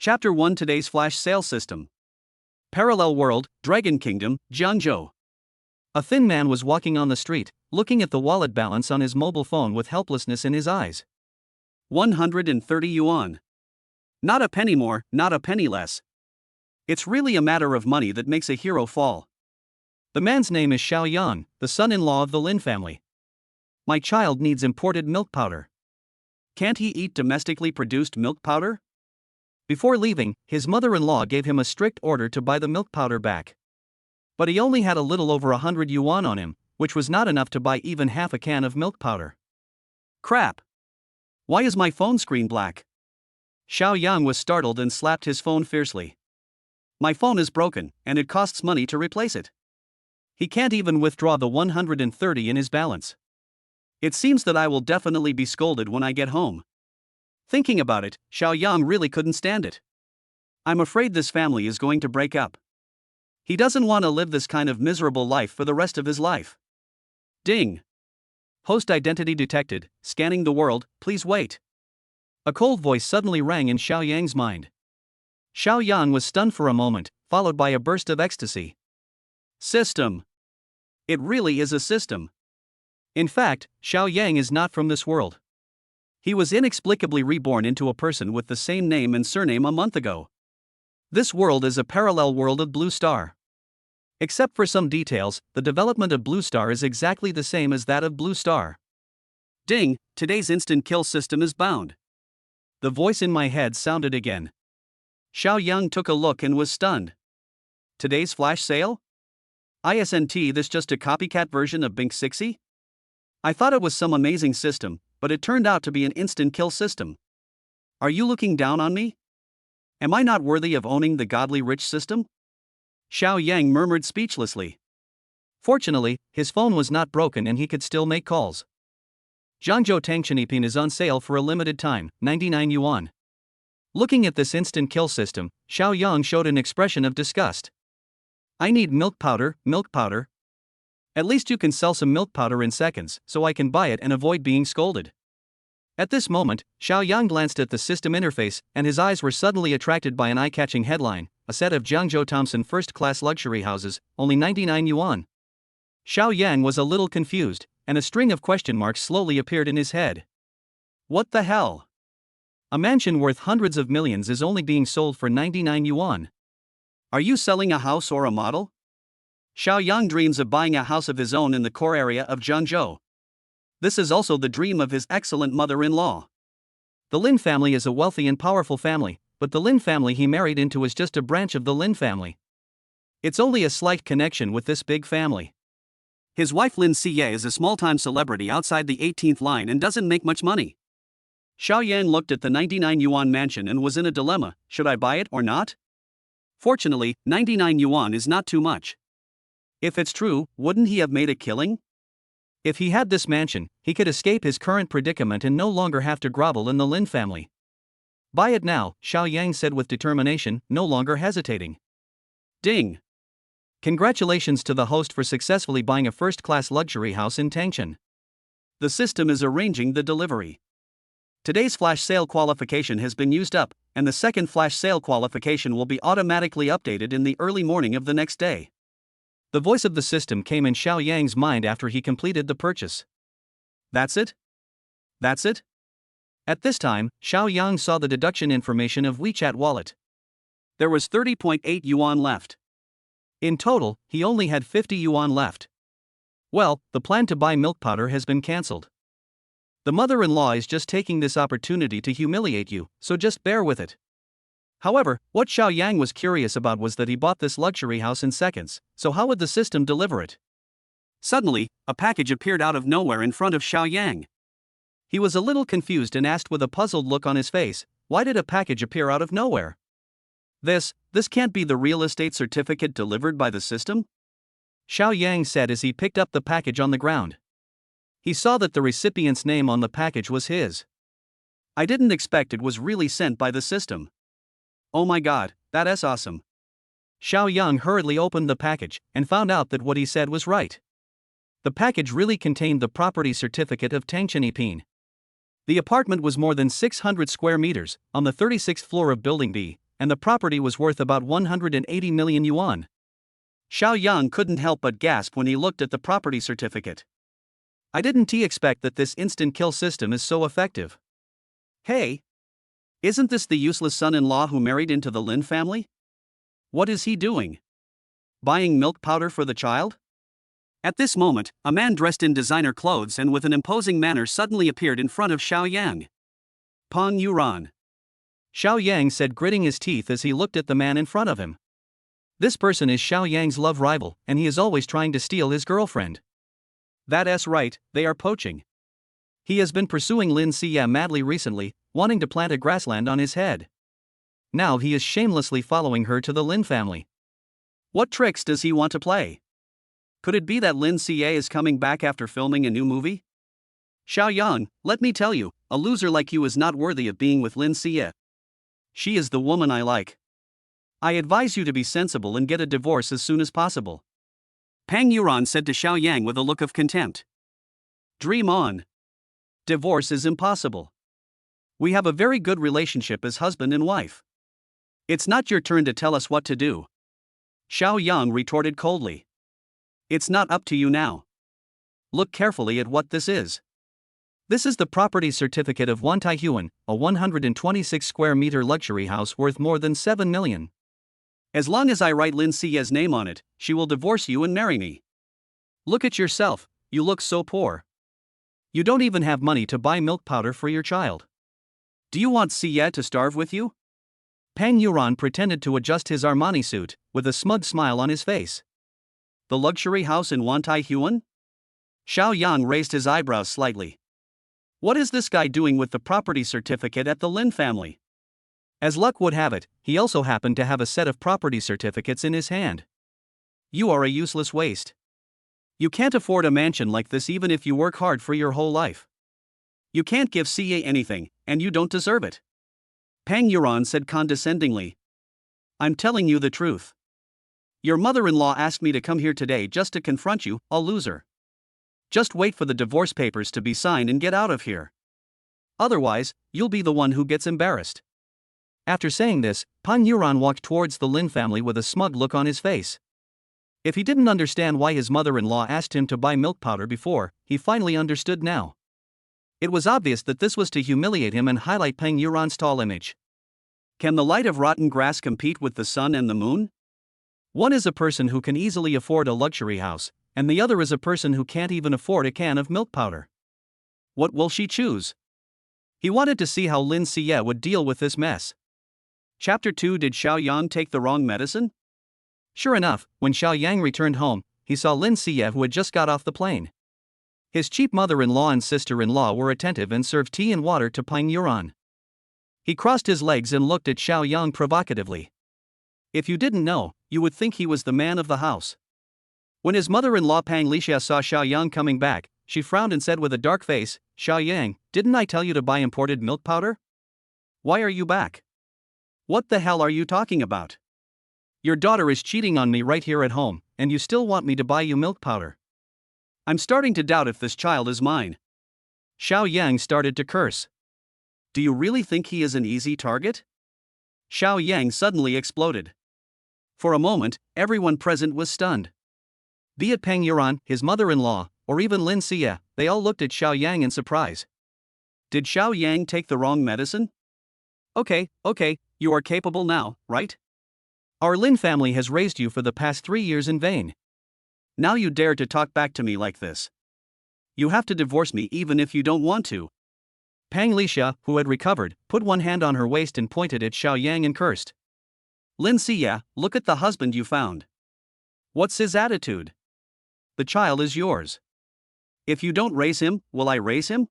Chapter 1 Today's Flash Sale System. Parallel World, Dragon Kingdom, Jiangzhou. A thin man was walking on the street, looking at the wallet balance on his mobile phone with helplessness in his eyes. 130 yuan. Not a penny more, not a penny less. It's really a matter of money that makes a hero fall. The man's name is Xiao Yang, the son-in-law of the Lin family. My child needs imported milk powder. Can't he eat domestically produced milk powder? Before leaving, his mother-in-law gave him a strict order to buy the milk powder back. But he only had a little over 100 yuan on him, which was not enough to buy even half a can of milk powder. Crap! Why is my phone screen black? Xiao Yang was startled and slapped his phone fiercely. My phone is broken, and it costs money to replace it. He can't even withdraw the 130 in his balance. It seems that I will definitely be scolded when I get home. Thinking about it, Xiao Yang really couldn't stand it. I'm afraid this family is going to break up. He doesn't want to live this kind of miserable life for the rest of his life. Ding! Host identity detected, scanning the world, please wait. A cold voice suddenly rang in Xiao Yang's mind. Xiao Yang was stunned for a moment, followed by a burst of ecstasy. System! It really is a system. In fact, Xiao Yang is not from this world. He was inexplicably reborn into a person with the same name and surname a month ago. This world is a parallel world of Blue Star. Except for some details, the development of Blue Star is exactly the same as that of Blue Star. Ding, today's instant kill system is bound. The voice in my head sounded again. Xiao Yang took a look and was stunned. Today's flash sale? Isn't this just a copycat version of Bink 60? I thought it was some amazing system, but it turned out to be an instant kill system. Are you looking down on me? Am I not worthy of owning the godly rich system? Xiao Yang murmured speechlessly. Fortunately, his phone was not broken and he could still make calls. Jiangzhou Tangchenipin is on sale for a limited time, 99 yuan. Looking at this instant kill system, Xiao Yang showed an expression of disgust. I need milk powder, milk powder. At least you can sell some milk powder in seconds, so I can buy it and avoid being scolded. At this moment, Xiao Yang glanced at the system interface, and his eyes were suddenly attracted by an eye-catching headline, a set of Jiangzhou Thompson first-class luxury houses, only 99 yuan. Xiao Yang was a little confused, and a string of question marks slowly appeared in his head. What the hell? A mansion worth hundreds of millions is only being sold for 99 yuan. Are you selling a house or a model? Xiao Yang dreams of buying a house of his own in the core area of Jiangzhou. This is also the dream of his excellent mother-in-law. The Lin family is a wealthy and powerful family, but the Lin family he married into is just a branch of the Lin family. It's only a slight connection with this big family. His wife Lin Xie is a small-time celebrity outside the 18th line and doesn't make much money. Xiao Yang looked at the 99 yuan mansion and was in a dilemma, should I buy it or not? Fortunately, 99 yuan is not too much. If it's true, wouldn't he have made a killing? If he had this mansion, he could escape his current predicament and no longer have to grovel in the Lin family. Buy it now, Xiao Yang said with determination, no longer hesitating. Ding! Congratulations to the host for successfully buying a first-class luxury house in Tangchen. The system is arranging the delivery. Today's flash sale qualification has been used up, and the second flash sale qualification will be automatically updated in the early morning of the next day. The voice of the system came in Xiao Yang's mind after he completed the purchase. That's it? That's it? At this time, Xiao Yang saw the deduction information of WeChat wallet. There was 30.8 yuan left. In total, he only had 50 yuan left. Well, the plan to buy milk powder has been cancelled. The mother-in-law is just taking this opportunity to humiliate you, so just bear with it. However, what Xiao Yang was curious about was that he bought this luxury house in seconds, so how would the system deliver it? Suddenly, a package appeared out of nowhere in front of Xiao Yang. He was a little confused and asked with a puzzled look on his face, why did a package appear out of nowhere? This can't be the real estate certificate delivered by the system? Xiao Yang said as he picked up the package on the ground. He saw that the recipient's name on the package was his. I didn't expect it was really sent by the system. Oh my god, that's awesome. Xiao Yang hurriedly opened the package and found out that what he said was right. The package really contained the property certificate of Tangchenipin. The apartment was more than 600 square meters, on the 36th floor of Building B, and the property was worth about 180 million yuan. Xiao Yang couldn't help but gasp when he looked at the property certificate. I didn't expect that this instant kill system is so effective. Hey! Isn't this the useless son-in-law who married into the Lin family? What is he doing? Buying milk powder for the child? At this moment, a man dressed in designer clothes and with an imposing manner suddenly appeared in front of Xiao Yang. Peng Yuran. Xiao Yang said, gritting his teeth as he looked at the man in front of him. This person is Xiao Yang's love rival, and he is always trying to steal his girlfriend. That's right, they are poaching. He has been pursuing Lin Xie madly recently, wanting to plant a grassland on his head. Now he is shamelessly following her to the Lin family. What tricks does he want to play? Could it be that Lin Xie is coming back after filming a new movie? Xiao Yang, let me tell you, a loser like you is not worthy of being with Lin Xie. She is the woman I like. I advise you to be sensible and get a divorce as soon as possible. Peng Yuran said to Xiao Yang with a look of contempt. Dream on. Divorce is impossible. We have a very good relationship as husband and wife. It's not your turn to tell us what to do. Xiao Yang retorted coldly. It's not up to you now. Look carefully at what this is. This is the property certificate of Wan Taihuan, a 126 square meter luxury house worth more than 7 million. As long as I write Lin Xie's name on it, she will divorce you and marry me. Look at yourself, you look so poor. You don't even have money to buy milk powder for your child. Do you want Xie to starve with you? Peng Yuran pretended to adjust his Armani suit, with a smug smile on his face. The luxury house in Wan Taihuan? Xiao Yang raised his eyebrows slightly. What is this guy doing with the property certificate at the Lin family? As luck would have it, he also happened to have a set of property certificates in his hand. You are a useless waste. You can't afford a mansion like this even if you work hard for your whole life. You can't give Xie anything, and you don't deserve it. Peng Yuran said condescendingly. I'm telling you the truth. Your mother-in-law asked me to come here today just to confront you, a loser. Just wait for the divorce papers to be signed and get out of here. Otherwise, you'll be the one who gets embarrassed. After saying this, Peng Yuran walked towards the Lin family with a smug look on his face. If he didn't understand why his mother-in-law asked him to buy milk powder before, he finally understood now. It was obvious that this was to humiliate him and highlight Peng Yuran's tall image. Can the light of rotten grass compete with the sun and the moon? One is a person who can easily afford a luxury house, and the other is a person who can't even afford a can of milk powder. What will she choose? He wanted to see how Lin Xie would deal with this mess. Chapter 2. Did Xiao Yang take the wrong medicine? Sure enough, when Xiao Yang returned home, he saw Lin Xie who had just got off the plane. His cheap mother-in-law and sister-in-law were attentive and served tea and water to Peng Yuran. He crossed his legs and looked at Xiao Yang provocatively. If you didn't know, you would think he was the man of the house. When his mother-in-law Pang Lixia saw Xiao Yang coming back, she frowned and said with a dark face, Xiao Yang, didn't I tell you to buy imported milk powder? Why are you back? What the hell are you talking about? Your daughter is cheating on me right here at home, and you still want me to buy you milk powder. I'm starting to doubt if this child is mine. Xiao Yang started to curse. Do you really think he is an easy target? Xiao Yang suddenly exploded. For a moment, everyone present was stunned. Be it Peng Yuran, his mother-in-law, or even Lin Xie, they all looked at Xiao Yang in surprise. Did Xiao Yang take the wrong medicine? Okay, you are capable now, right? Our Lin family has raised you for the past 3 years in vain. Now you dare to talk back to me like this. You have to divorce me even if you don't want to. Pang Lixia, who had recovered, put one hand on her waist and pointed at Xiao Yang and cursed. Lin Xie, look at the husband you found. What's his attitude? The child is yours. If you don't raise him, will I raise him?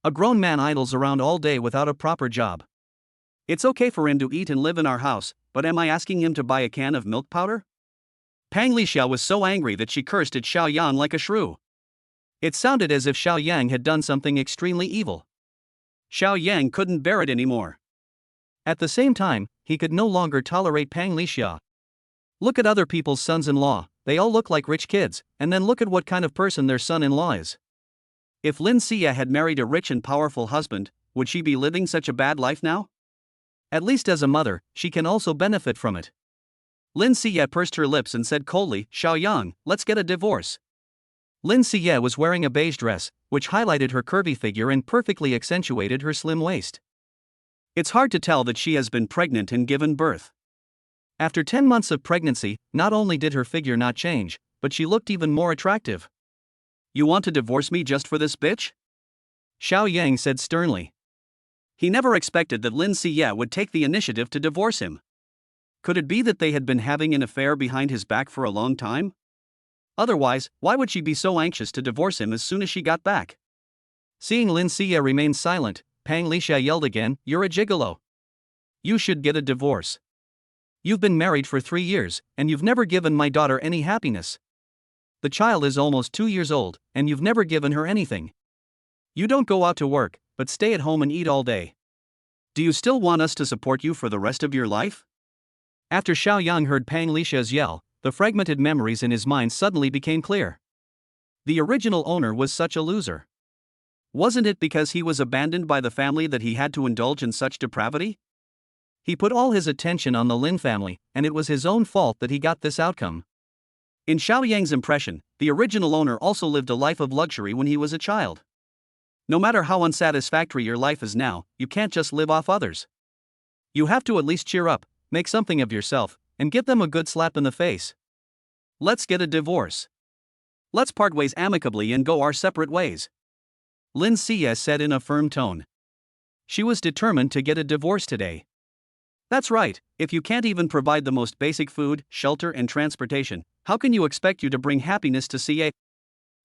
A grown man idles around all day without a proper job. It's okay for him to eat and live in our house, but am I asking him to buy a can of milk powder? Pang Lixia was so angry that she cursed at Xiao Yang like a shrew. It sounded as if Xiao Yang had done something extremely evil. Xiao Yang couldn't bear it anymore. At the same time, he could no longer tolerate Pang Lixia. Look at other people's sons-in-law, they all look like rich kids, and then look at what kind of person their son-in-law is. If Lin Xie had married a rich and powerful husband, would she be living such a bad life now? At least as a mother, she can also benefit from it. Lin Siye pursed her lips and said coldly, Xiaoyang, let's get a divorce. Lin Siye was wearing a beige dress, which highlighted her curvy figure and perfectly accentuated her slim waist. It's hard to tell that she has been pregnant and given birth. After 10 months of pregnancy, not only did her figure not change, but she looked even more attractive. You want to divorce me just for this bitch? Xiaoyang said sternly. He never expected that Lin Siye would take the initiative to divorce him. Could it be that they had been having an affair behind his back for a long time? Otherwise, why would she be so anxious to divorce him as soon as she got back? Seeing Lin Siye remain silent, Pang Lixia yelled again, You're a gigolo. You should get a divorce. You've been married for 3 years, and you've never given my daughter any happiness. The child is almost 2 years old, and you've never given her anything. You don't go out to work, but stay at home and eat all day. Do you still want us to support you for the rest of your life? After Xiaoyang heard Pang Lixia's yell, the fragmented memories in his mind suddenly became clear. The original owner was such a loser. Wasn't it because he was abandoned by the family that he had to indulge in such depravity? He put all his attention on the Lin family, and it was his own fault that he got this outcome. In Xiaoyang's impression, the original owner also lived a life of luxury when he was a child. No matter how unsatisfactory your life is now, you can't just live off others. You have to at least cheer up, make something of yourself, and give them a good slap in the face. Let's get a divorce. Let's part ways amicably and go our separate ways. Lin Siye said in a firm tone. She was determined to get a divorce today. That's right, if you can't even provide the most basic food, shelter and transportation, how can you expect you to bring happiness to Siye?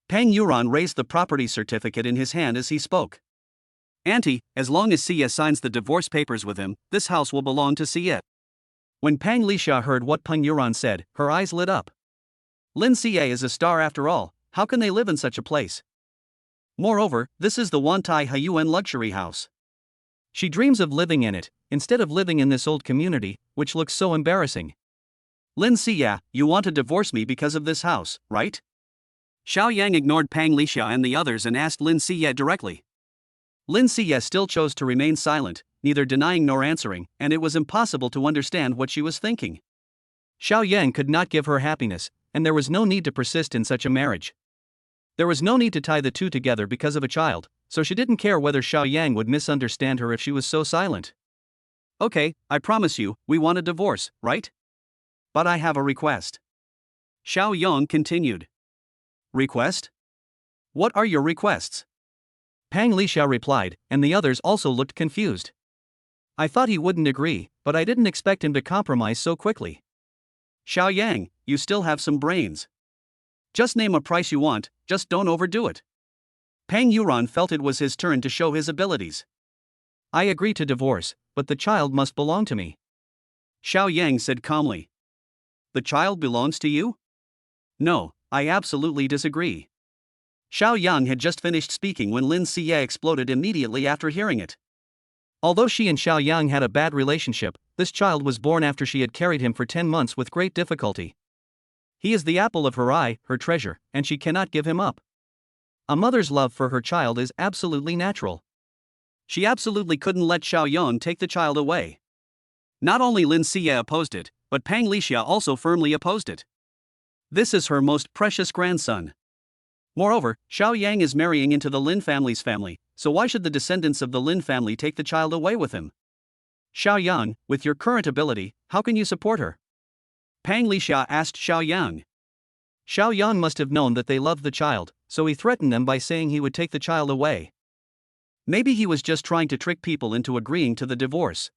Pang Yuran raised the property certificate in his hand as he spoke. Auntie, as long as Siye signs the divorce papers with him, this house will belong to Siye. When Pang Lixia heard what Pang Yuran said, her eyes lit up. Lin Siye is a star after all, how can they live in such a place? Moreover, this is the Wantai Haiyuan luxury house. She dreams of living in it, instead of living in this old community, which looks so embarrassing. Lin Siye, you want to divorce me because of this house, right? Xiaoyang ignored Pang Lixia and the others and asked Lin Siye directly. Lin Siye still chose to remain silent, neither denying nor answering, and it was impossible to understand what she was thinking. Xiaoyang could not give her happiness, and there was no need to persist in such a marriage. There was no need to tie the two together because of a child, so she didn't care whether Xiaoyang would misunderstand her if she was so silent. Okay, I promise you, we want a divorce, right? But I have a request. Xiaoyang continued. Request? What are your requests? Pang Lixia replied, and the others also looked confused. I thought he wouldn't agree, but I didn't expect him to compromise so quickly. Xiaoyang, you still have some brains. Just name a price you want, just don't overdo it. Pang Yuran felt it was his turn to show his abilities. I agree to divorce, but the child must belong to me. Xiaoyang said calmly. The child belongs to you? No, I absolutely disagree. Xiaoyang had just finished speaking when Lin Siye exploded immediately after hearing it. Although she and Xiaoyang had a bad relationship, this child was born after she had carried him for 10 months with great difficulty. He is the apple of her eye, her treasure, and she cannot give him up. A mother's love for her child is absolutely natural. She absolutely couldn't let Xiaoyang take the child away. Not only Lin Siye opposed it, but Pang Lixia also firmly opposed it. This is her most precious grandson. Moreover, Xiaoyang is marrying into the Lin family's family, so why should the descendants of the Lin family take the child away with him? Xiaoyang, with your current ability, how can you support her? Pang Lixia asked Xiaoyang. Xiaoyang must have known that they loved the child, so he threatened them by saying he would take the child away. Maybe he was just trying to trick people into agreeing to the divorce.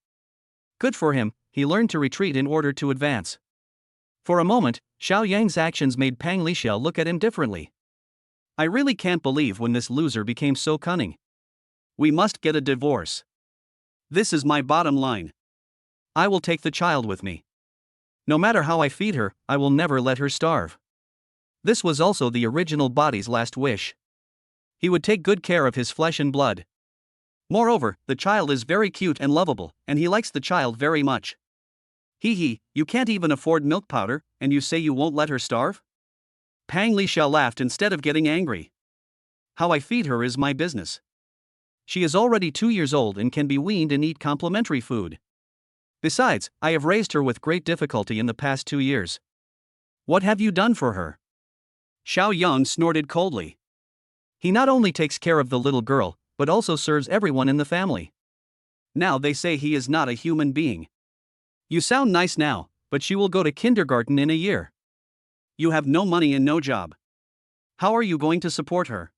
Good for him, he learned to retreat in order to advance. For a moment, Xiaoyang's actions made Pang Lixia look at him differently. I really can't believe when this loser became so cunning. We must get a divorce. This is my bottom line. I will take the child with me. No matter how I feed her, I will never let her starve. This was also the original body's last wish. He would take good care of his flesh and blood. Moreover, the child is very cute and lovable, and he likes the child very much. Hee, you can't even afford milk powder, and you say you won't let her starve? Pang Lixia laughed instead of getting angry. How I feed her is my business. She is already 2 years old and can be weaned and eat complimentary food. Besides, I have raised her with great difficulty in the past 2 years. What have you done for her? Xiao Yang snorted coldly. He not only takes care of the little girl, but also serves everyone in the family. Now they say he is not a human being. You sound nice now, but she will go to kindergarten in a year. You have no money and no job. How are you going to support her?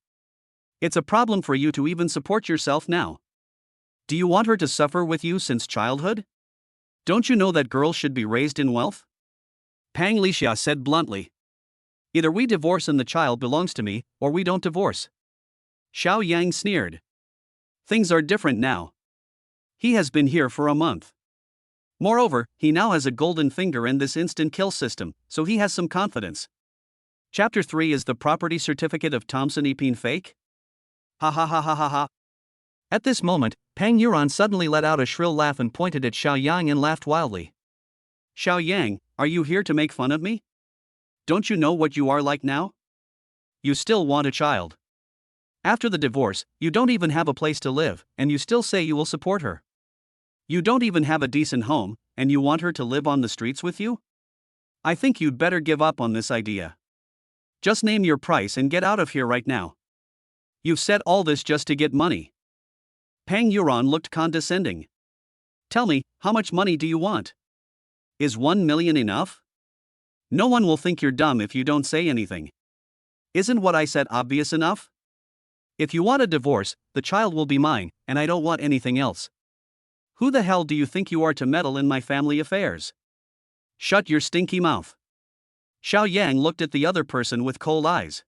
It's a problem for you to even support yourself now. Do you want her to suffer with you since childhood? Don't you know that girls should be raised in wealth? Pang Lixia said bluntly. Either we divorce and the child belongs to me, or we don't divorce. Xiao Yang sneered. Things are different now. He has been here for a month. Moreover, he now has a golden finger and this instant kill system, so he has some confidence. Chapter 3 is the property certificate of Thompson Epine fake? Ha ha ha ha ha ha. At this moment, Pang Yuran suddenly let out a shrill laugh and pointed at Xiao Yang and laughed wildly. Xiao Yang, are you here to make fun of me? Don't you know what you are like now? You still want a child. After the divorce, you don't even have a place to live, and you still say you will support her. You don't even have a decent home, and you want her to live on the streets with you? I think you'd better give up on this idea. Just name your price and get out of here right now. You've said all this just to get money. Pang Yuran looked condescending. Tell me, how much money do you want? Is 1 million enough? No one will think you're dumb if you don't say anything. Isn't what I said obvious enough? If you want a divorce, the child will be mine, and I don't want anything else. Who the hell do you think you are to meddle in my family affairs? Shut your stinky mouth. Xiao Yang looked at the other person with cold eyes.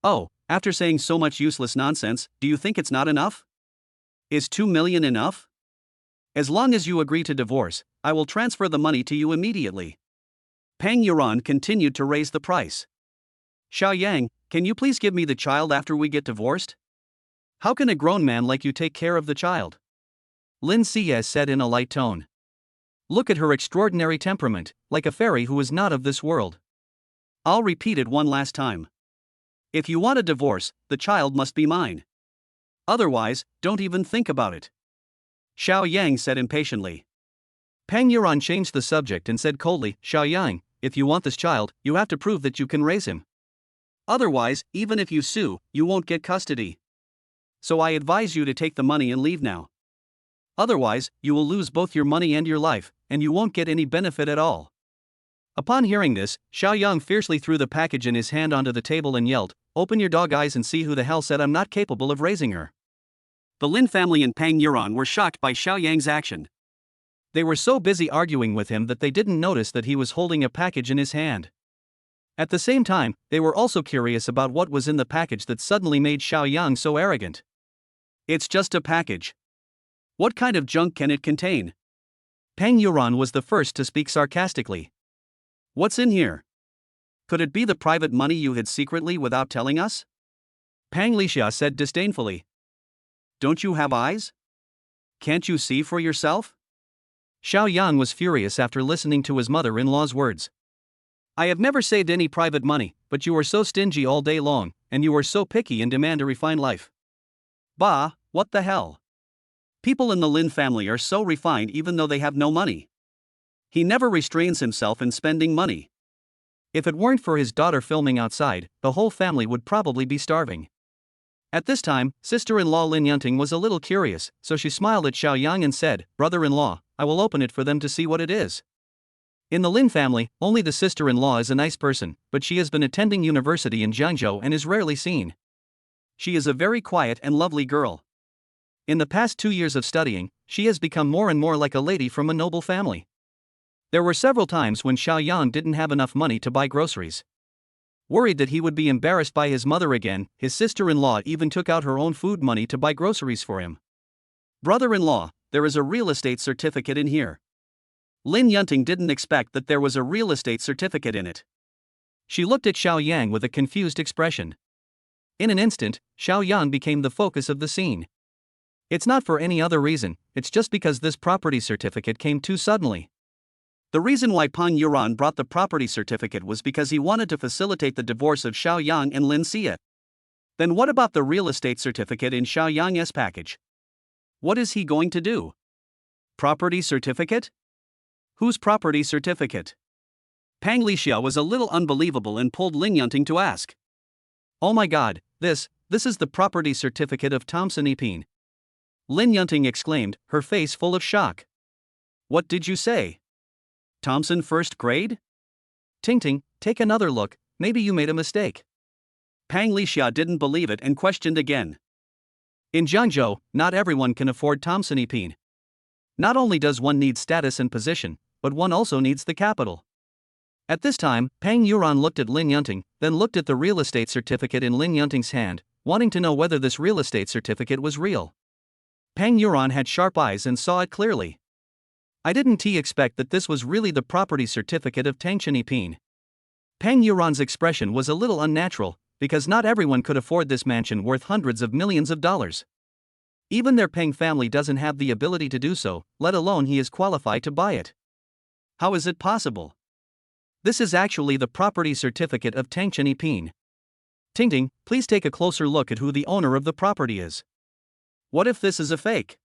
Oh, after saying so much useless nonsense, do you think it's not enough? Is 2 million enough? As long as you agree to divorce, I will transfer the money to you immediately. Pang Yuran continued to raise the price. Xiao Yang, can you please give me the child after we get divorced? How can a grown man like you take care of the child? Lin Xie said in a light tone. Look at her extraordinary temperament, like a fairy who is not of this world. I'll repeat it one last time. If you want a divorce, the child must be mine. Otherwise, don't even think about it. Xiao Yang said impatiently. Pang Yuran changed the subject and said coldly, Xiao Yang, if you want this child, you have to prove that you can raise him. Otherwise, even if you sue, you won't get custody. So I advise you to take the money and leave now. Otherwise, you will lose both your money and your life, and you won't get any benefit at all. Upon hearing this, Xiao Yang fiercely threw the package in his hand onto the table and yelled, Open your dog eyes and see who the hell said I'm not capable of raising her. The Lin family and Pang Yuran were shocked by Xiao Yang's action. They were so busy arguing with him that they didn't notice that he was holding a package in his hand. At the same time, they were also curious about what was in the package that suddenly made Xiao Yang so arrogant. It's just a package. What kind of junk can it contain? Pang Yuran was the first to speak sarcastically. What's in here? Could it be the private money you hid secretly without telling us? Pang Lixia said disdainfully. Don't you have eyes? Can't you see for yourself? Xiao Yang was furious after listening to his mother-in-law's words. I have never saved any private money, but you are so stingy all day long, and you are so picky and demand a refined life. Bah, what the hell? People in the Lin family are so refined even though they have no money. He never restrains himself in spending money. If it weren't for his daughter filming outside, the whole family would probably be starving. At this time, sister-in-law Lin Yunting was a little curious, so she smiled at Xiao Yang and said, Brother-in-law, I will open it for them to see what it is. In the Lin family, only the sister-in-law is a nice person, but she has been attending university in Jiangzhou and is rarely seen. She is a very quiet and lovely girl. In the past 2 years of studying, she has become more and more like a lady from a noble family. There were several times when Xiao Yang didn't have enough money to buy groceries. Worried that he would be embarrassed by his mother again, his sister-in-law even took out her own food money to buy groceries for him. Brother-in-law, there is a real estate certificate in here. Lin Yunting didn't expect that there was a real estate certificate in it. She looked at Xiao Yang with a confused expression. In an instant, Xiao Yang became the focus of the scene. It's not for any other reason, it's just because this property certificate came too suddenly. The reason why Pang Yuran brought the property certificate was because he wanted to facilitate the divorce of Xiao Yang and Lin Xie. Then what about the real estate certificate in Xiao Yang's package? What is he going to do? Property certificate? Whose property certificate? Pang Lixia was a little unbelievable and pulled Lin Yunting to ask. Oh my god, this is the property certificate of Thompson Epine. Lin Yunting exclaimed, her face full of shock. What did you say? Thompson first grade? Ting Ting, take another look, maybe you made a mistake. Pang Lixia didn't believe it and questioned again. In Jiangzhou, not everyone can afford Thompson Epine. Not only does one need status and position, but one also needs the capital. At this time, Pang Yuran looked at Lin Yunting, then looked at the real estate certificate in Lin Yunting's hand, wanting to know whether this real estate certificate was real. Pang Yuran had sharp eyes and saw it clearly. I didn't expect that this was really the property certificate of Thompson Epine. Pang Yuran's expression was a little unnatural, because not everyone could afford this mansion worth hundreds of millions of dollars. Even their Pang family doesn't have the ability to do so, let alone he is qualified to buy it. How is it possible? This is actually the property certificate of Thompson Epine. Ting Ting, please take a closer look at who the owner of the property is. What if this is a fake?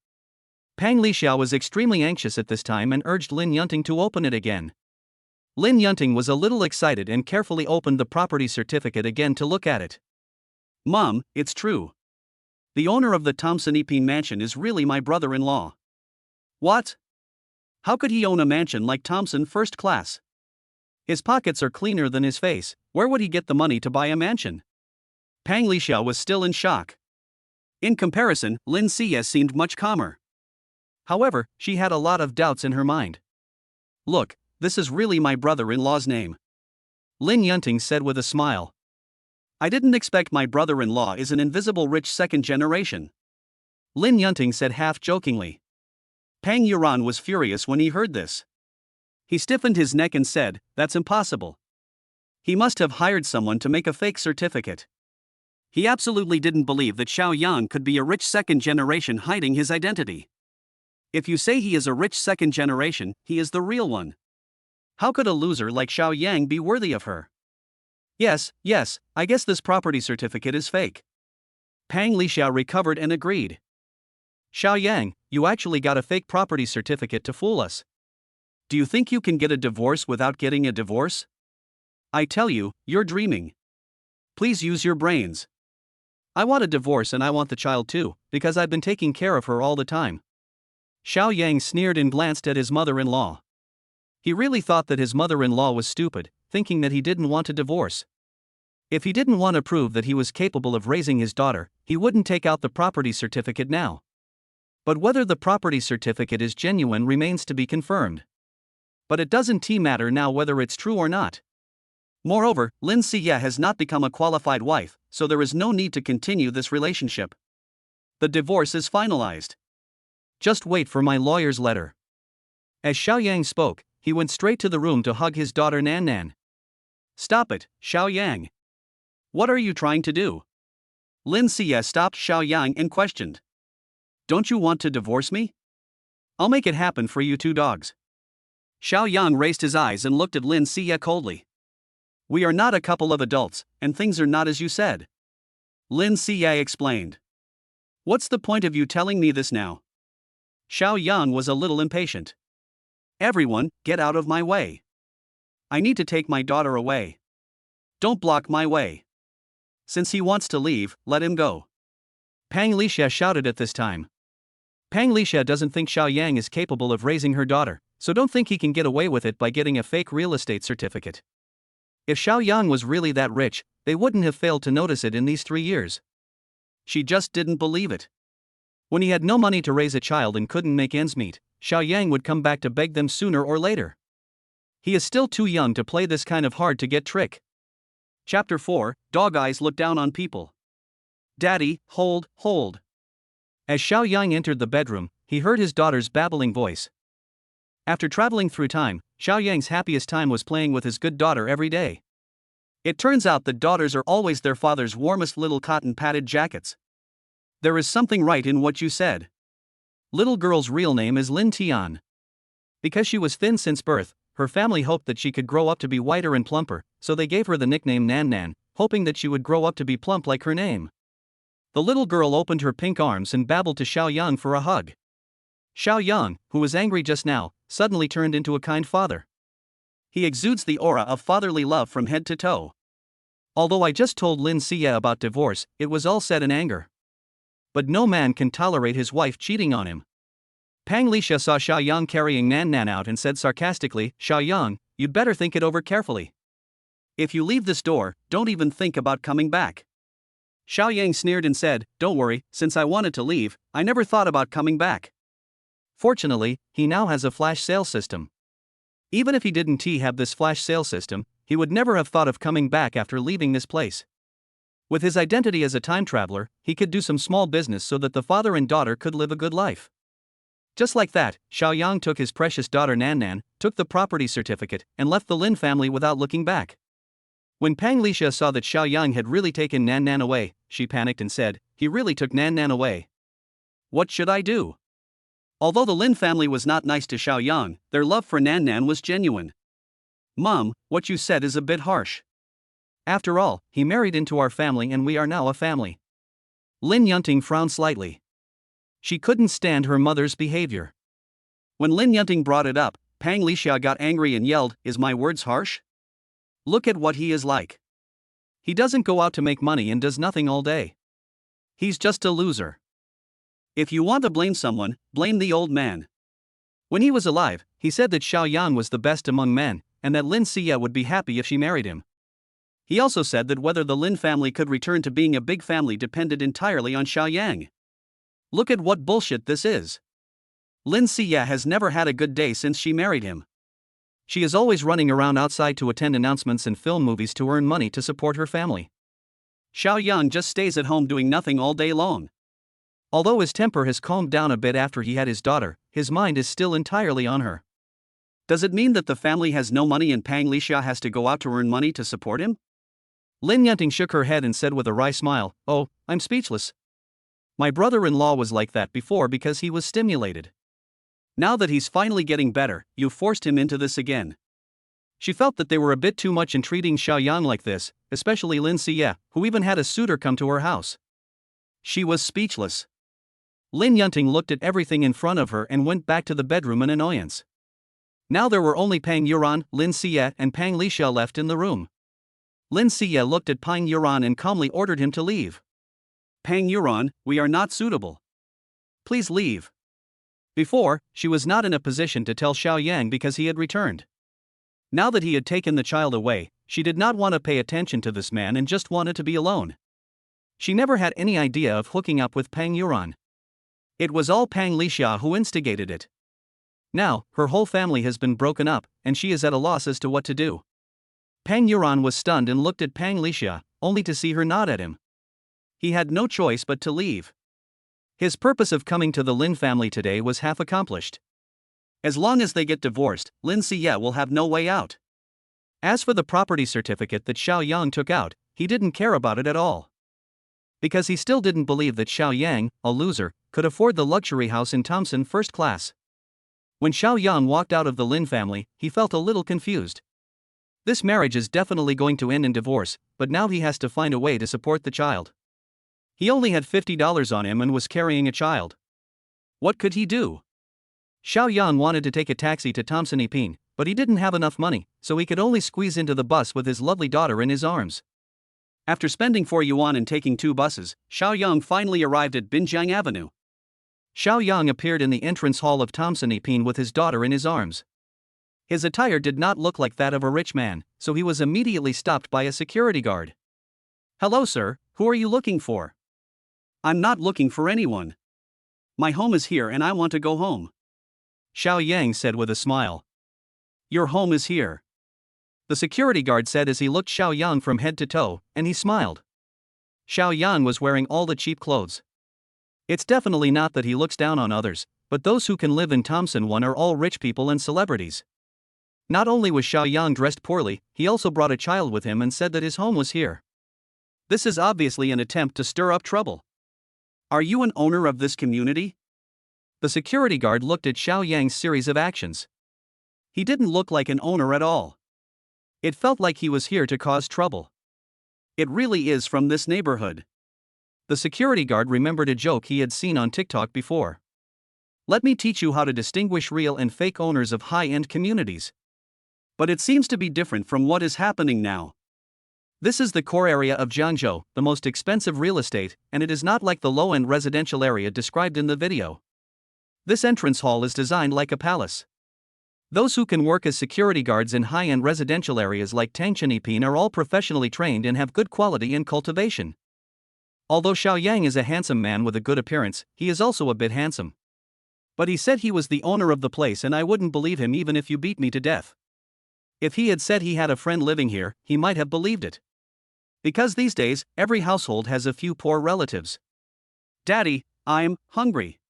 Pang Lixia was extremely anxious at this time and urged Lin Yunting to open it again. Lin Yunting was a little excited and carefully opened the property certificate again to look at it. Mom, it's true. The owner of the Thompson Epine mansion is really my brother-in-law. What? How could he own a mansion like Thompson First Class? His pockets are cleaner than his face, where would he get the money to buy a mansion? Pang Lixia was still in shock. In comparison, Lin Xie seemed much calmer. However, she had a lot of doubts in her mind. Look, this is really my brother-in-law's name. Lin Yunting said with a smile. I didn't expect my brother-in-law is an invisible rich second generation. Lin Yunting said half-jokingly. Pang Yuran was furious when he heard this. He stiffened his neck and said, that's impossible. He must have hired someone to make a fake certificate. He absolutely didn't believe that Xiao Yang could be a rich second generation hiding his identity. If you say he is a rich second generation, he is the real one. How could a loser like Xiao Yang be worthy of her? Yes, I guess this property certificate is fake. Pang Lixia recovered and agreed. Xiao Yang, you actually got a fake property certificate to fool us. Do you think you can get a divorce without getting a divorce? I tell you, you're dreaming. Please use your brains. I want a divorce and I want the child too, because I've been taking care of her all the time. Xiao Yang sneered and glanced at his mother-in-law. He really thought that his mother-in-law was stupid, thinking that he didn't want a divorce. If he didn't want to prove that he was capable of raising his daughter, he wouldn't take out the property certificate now. But whether the property certificate is genuine remains to be confirmed. But it doesn't matter now whether it's true or not. Moreover, Lin Xie has not become a qualified wife, so there is no need to continue this relationship. The divorce is finalized. Just wait for my lawyer's letter. As Xiao Yang spoke, he went straight to the room to hug his daughter Nan Nan. Stop it, Xiao Yang. What are you trying to do? Lin Xie stopped Xiao Yang and questioned. Don't you want to divorce me? I'll make it happen for you two dogs. Xiao Yang raised his eyes and looked at Lin Xie coldly. We are not a couple of adults, and things are not as you said. Lin Xie explained. What's the point of you telling me this now? Xiao Yang was a little impatient. Everyone, get out of my way. I need to take my daughter away. Don't block my way. Since he wants to leave, let him go. Pang Lixia shouted at this time. Pang Lixia doesn't think Xiao Yang is capable of raising her daughter, so don't think he can get away with it by getting a fake real estate certificate. If Xiao Yang was really that rich, they wouldn't have failed to notice it in these 3 years. She just didn't believe it. When he had no money to raise a child and couldn't make ends meet, Xiao Yang would come back to beg them sooner or later. He is still too young to play this kind of hard-to-get trick. Chapter 4, Dog Eyes Look Down on People. Daddy, hold. As Xiao Yang entered the bedroom, he heard his daughter's babbling voice. After traveling through time, Xiao Yang's happiest time was playing with his good daughter every day. It turns out that daughters are always their father's warmest little cotton-padded jackets. There is something right in what you said. Little girl's real name is Lin Tian. Because she was thin since birth, her family hoped that she could grow up to be whiter and plumper, so they gave her the nickname Nan Nan, hoping that she would grow up to be plump like her name. The little girl opened her pink arms and babbled to Xiao Yang for a hug. Xiao Yang, who was angry just now, suddenly turned into a kind father. He exudes the aura of fatherly love from head to toe. Although I just told Lin Xia about divorce, it was all said in anger. But no man can tolerate his wife cheating on him. Pang Lixia saw Xiaoyang carrying Nan Nan out and said sarcastically, "Xiaoyang, you'd better think it over carefully. If you leave this door, don't even think about coming back." Xiaoyang sneered and said, "Don't worry, since I wanted to leave, I never thought about coming back." Fortunately, he now has a flash sale system. Even if he didn't have this flash sale system, he would never have thought of coming back after leaving this place. With his identity as a time traveler, he could do some small business so that the father and daughter could live a good life. Just like that, Xiaoyang took his precious daughter Nan Nan, took the property certificate, and left the Lin family without looking back. When Pang Lixia saw that Xiaoyang had really taken Nan Nan away, she panicked and said, "He really took Nan Nan away. What should I do?" Although the Lin family was not nice to Xiaoyang, their love for Nan Nan was genuine. "Mom, what you said is a bit harsh. After all, he married into our family and we are now a family." Lin Yunting frowned slightly. She couldn't stand her mother's behavior. When Lin Yunting brought it up, Pang Lixia got angry and yelled, "Is my words harsh? Look at what he is like. He doesn't go out to make money and does nothing all day. He's just a loser. If you want to blame someone, blame the old man. When he was alive, he said that Xiaoyang was the best among men, and that Lin Xia would be happy if she married him. He also said that whether the Lin family could return to being a big family depended entirely on Xiaoyang. Look at what bullshit this is. Lin Xia has never had a good day since she married him. She is always running around outside to attend announcements and film movies to earn money to support her family. Xiaoyang just stays at home doing nothing all day long. Although his temper has calmed down a bit after he had his daughter, his mind is still entirely on her. Does it mean that the family has no money and Pang Lixia has to go out to earn money to support him? Lin Yunting shook her head and said with a wry smile, "Oh, I'm speechless. My brother-in-law was like that before because he was stimulated. Now that he's finally getting better, you forced him into this again." She felt that they were a bit too much in treating Xiaoyang like this, especially Lin Xia, who even had a suitor come to her house. She was speechless. Lin Yunting looked at everything in front of her and went back to the bedroom in annoyance. Now there were only Pang Yuran, Lin Xia, and Pang Lixia left in the room. Lin Xia looked at Pang Yuran and calmly ordered him to leave. "Pang Yuran, we are not suitable. Please leave." Before, she was not in a position to tell Xiaoyang because he had returned. Now that he had taken the child away, she did not want to pay attention to this man and just wanted to be alone. She never had any idea of hooking up with Pang Yuran. It was all Pang Lixia who instigated it. Now, her whole family has been broken up, and she is at a loss as to what to do. Pang Yuran was stunned and looked at Pang Lixia, only to see her nod at him. He had no choice but to leave. His purpose of coming to the Lin family today was half accomplished. As long as they get divorced, Lin Xia will have no way out. As for the property certificate that Xiaoyang took out, he didn't care about it at all. Because he still didn't believe that Xiaoyang, a loser, could afford the luxury house in Thompson first class. When Xiaoyang walked out of the Lin family, he felt a little confused. This marriage is definitely going to end in divorce, but now he has to find a way to support the child. He only had $50 on him and was carrying a child. What could he do? Xiaoyang wanted to take a taxi to Thompson Epine, but he didn't have enough money, so he could only squeeze into the bus with his lovely daughter in his arms. After spending 4 yuan and taking 2 buses, Xiaoyang finally arrived at Binjiang Avenue. Xiaoyang appeared in the entrance hall of Thompson Epine with his daughter in his arms. His attire did not look like that of a rich man, so he was immediately stopped by a security guard. "Hello sir, who are you looking for?" "I'm not looking for anyone. My home is here and I want to go home," Xiaoyang said with a smile. "Your home is here," the security guard said as he looked Xiaoyang from head to toe, and he smiled. Xiaoyang was wearing all the cheap clothes. It's definitely not that he looks down on others, but those who can live in Thompson 1 are all rich people and celebrities. Not only was Xiaoyang dressed poorly, he also brought a child with him and said that his home was here. This is obviously an attempt to stir up trouble. "Are you an owner of this community?" The security guard looked at Xiaoyang's series of actions. He didn't look like an owner at all. It felt like he was here to cause trouble. "It really is from this neighborhood." The security guard remembered a joke he had seen on TikTok before. Let me teach you how to distinguish real and fake owners of high-end communities. But it seems to be different from what is happening now. This is the core area of Jiangzhou, the most expensive real estate, and it is not like the low-end residential area described in the video. This entrance hall is designed like a palace. Those who can work as security guards in high-end residential areas like Tangshaniping are all professionally trained and have good quality and cultivation. Although Xiao Yang is a handsome man with a good appearance, he is also a bit handsome. But he said he was the owner of the place, and I wouldn't believe him even if you beat me to death. If he had said he had a friend living here, he might have believed it. Because these days, every household has a few poor relatives. Daddy, I'm hungry.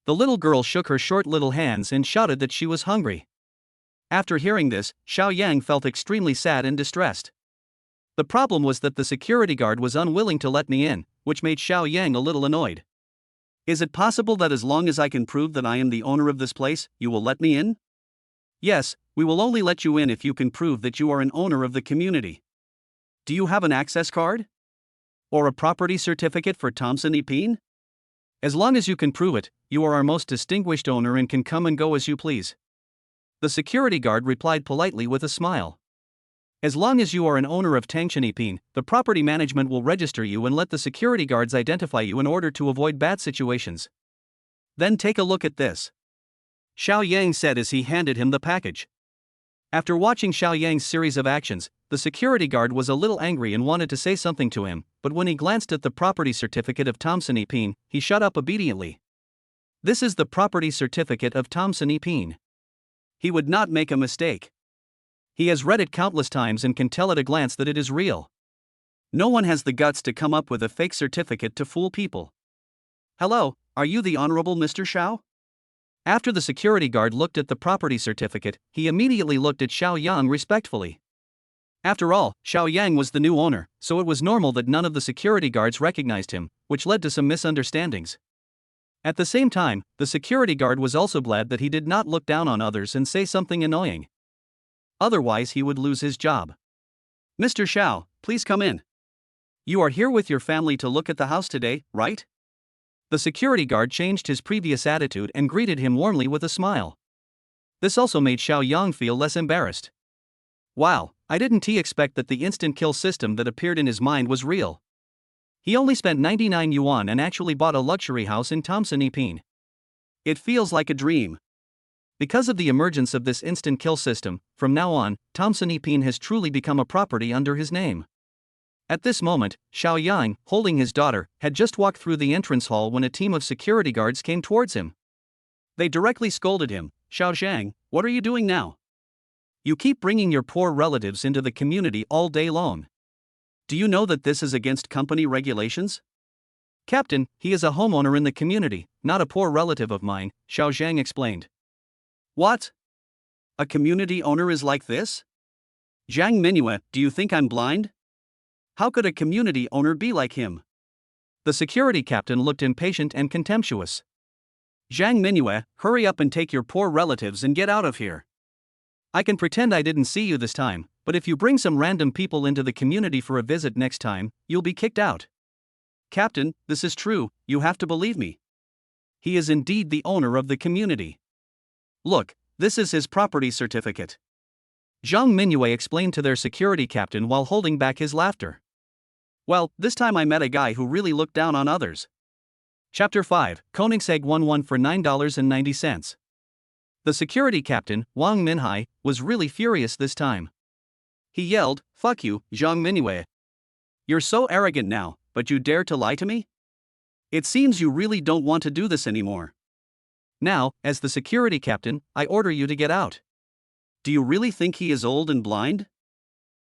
The little girl shook her short little hands and shouted that she was hungry. After hearing this, Xiao Yang felt extremely sad and distressed. The problem was that the security guard was unwilling to let me in, which made Xiao Yang a little annoyed. Is it possible that as long as I can prove that I am the owner of this place, you will let me in? Yes, we will only let you in if you can prove that you are an owner of the community. Do you have an access card? Or a property certificate for Thompson Epine? As long as you can prove it, you are our most distinguished owner and can come and go as you please. The security guard replied politely with a smile. As long as you are an owner of Tangshaniping, the property management will register you and let the security guards identify you in order to avoid bad situations. Then take a look at this. Xiao Yang said as he handed him the package. After watching Xiao Yang's series of actions, the security guard was a little angry and wanted to say something to him, but when he glanced at the property certificate of Thompson Epine, he shut up obediently. This is the property certificate of Thompson Epine. He would not make a mistake. He has read it countless times and can tell at a glance that it is real. No one has the guts to come up with a fake certificate to fool people. Hello, are you the Honorable Mr. Xiao? After the security guard looked at the property certificate, he immediately looked at Xiao Yang respectfully. After all, Xiao Yang was the new owner, so it was normal that none of the security guards recognized him, which led to some misunderstandings. At the same time, the security guard was also glad that he did not look down on others and say something annoying. Otherwise he would lose his job. Mr. Xiao, please come in. You are here with your family to look at the house today, right? The security guard changed his previous attitude and greeted him warmly with a smile. This also made Xiao Yang feel less embarrassed. Wow, I didn't expect that the instant kill system that appeared in his mind was real. He only spent 99 yuan and actually bought a luxury house in Thompson Epine. It feels like a dream. Because of the emergence of this instant kill system, from now on, Thompson Epine has truly become a property under his name. At this moment, Xiao Yang, holding his daughter, had just walked through the entrance hall when a team of security guards came towards him. They directly scolded him. Xiao Zhang, what are you doing now? You keep bringing your poor relatives into the community all day long. Do you know that this is against company regulations? Captain, he is a homeowner in the community, not a poor relative of mine, Xiao Zhang explained. What? A community owner is like this? Zhang Minhua, do you think I'm blind? How could a community owner be like him? The security captain looked impatient and contemptuous. Zhang Minhua, hurry up and take your poor relatives and get out of here. I can pretend I didn't see you this time, but if you bring some random people into the community for a visit next time, you'll be kicked out. Captain, this is true, you have to believe me. He is indeed the owner of the community. Look, this is his property certificate. Zhang Minhua explained to their security captain while holding back his laughter. Well, this time I met a guy who really looked down on others. Chapter 5, Koenigsegg 11 for $9.90. The security captain, Wang Minhai, was really furious this time. He yelled, "Fuck you, Zhang Minhua. You're so arrogant now, but you dare to lie to me? It seems you really don't want to do this anymore. Now, as the security captain, I order you to get out. Do you really think he is old and blind?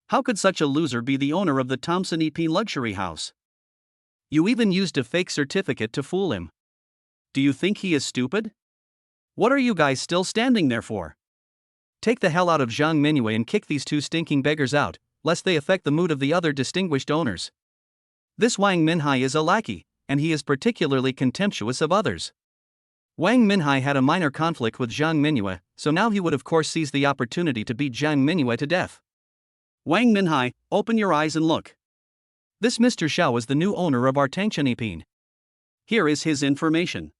How could such a loser be the owner of the Thompson Epine luxury house? You even used a fake certificate to fool him. Do you think he is stupid? What are you guys still standing there for? Take the hell out of Zhang Minhua and kick these two stinking beggars out, lest they affect the mood of the other distinguished owners. This Wang Minhai is a lackey, and he is particularly contemptuous of others. Wang Minhai had a minor conflict with Zhang Minhua, so now he would of course seize the opportunity to beat Zhang Minhua to death. Wang Minhai, open your eyes and look. This Mr. Xiao is the new owner of our Tangshaniping. Here is his information.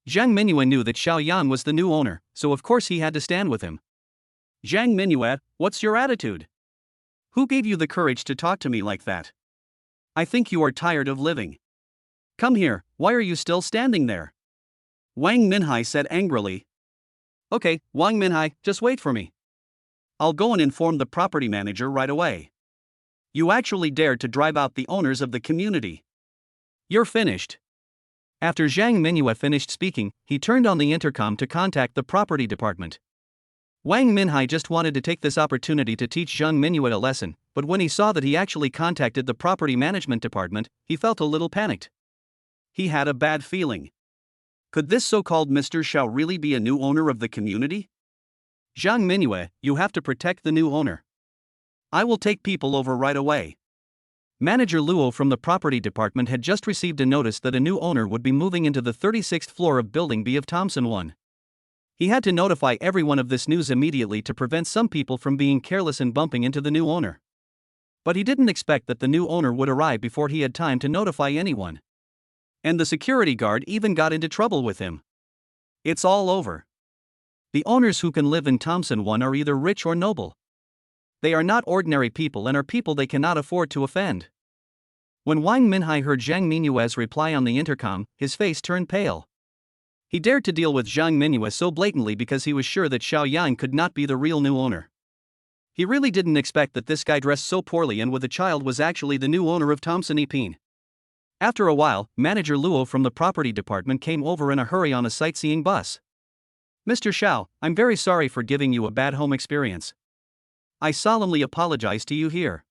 Zhang Mingyue knew that Xiao Yang was the new owner, so of course he had to stand with him. Zhang Mingyue, what's your attitude? Who gave you the courage to talk to me like that? I think you are tired of living. Come here, why are you still standing there? Wang Minhai said angrily. Okay, Wang Minhai, just wait for me. I'll go and inform the property manager right away. You actually dared to drive out the owners of the community. You're finished. After Zhang Mingyue finished speaking, he turned on the intercom to contact the property department. Wang Minhai just wanted to take this opportunity to teach Zhang Mingyue a lesson, but when he saw that he actually contacted the property management department, he felt a little panicked. He had a bad feeling. Could this so-called Mr. Xiao really be a new owner of the community? Zhang Mingyue, you have to protect the new owner. I will take people over right away. Manager Luo from the property department had just received a notice that a new owner would be moving into the 36th floor of Building B of Thompson 1. He had to notify everyone of this news immediately to prevent some people from being careless and bumping into the new owner. But he didn't expect that the new owner would arrive before he had time to notify anyone. And the security guard even got into trouble with him. It's all over. The owners who can live in Thompson 1 are either rich or noble. They are not ordinary people and are people they cannot afford to offend. When Wang Minhai heard Zhang Mingyue's reply on the intercom, his face turned pale. He dared to deal with Zhang Mingyue so blatantly because he was sure that Xiao Yang could not be the real new owner. He really didn't expect that this guy dressed so poorly and with a child was actually the new owner of Thompson Epine. After a while, Manager Luo from the property department came over in a hurry on a sightseeing bus. Mr. Xiao, I'm very sorry for giving you a bad home experience. I solemnly apologize to you here.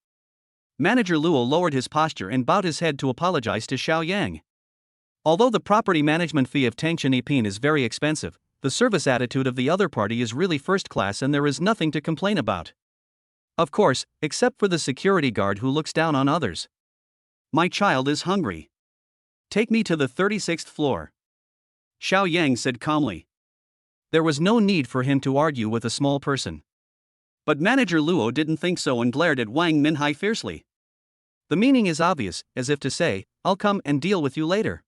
Manager Luo lowered his posture and bowed his head to apologize to Xiao Yang. Although the property management fee of Tangshan Epine is very expensive, the service attitude of the other party is really first class and there is nothing to complain about. Of course, except for the security guard who looks down on others. My child is hungry. Take me to the 36th floor. Xiao Yang said calmly. There was no need for him to argue with a small person. But Manager Luo didn't think so and glared at Wang Minhai fiercely. The meaning is obvious, as if to say, I'll come and deal with you later.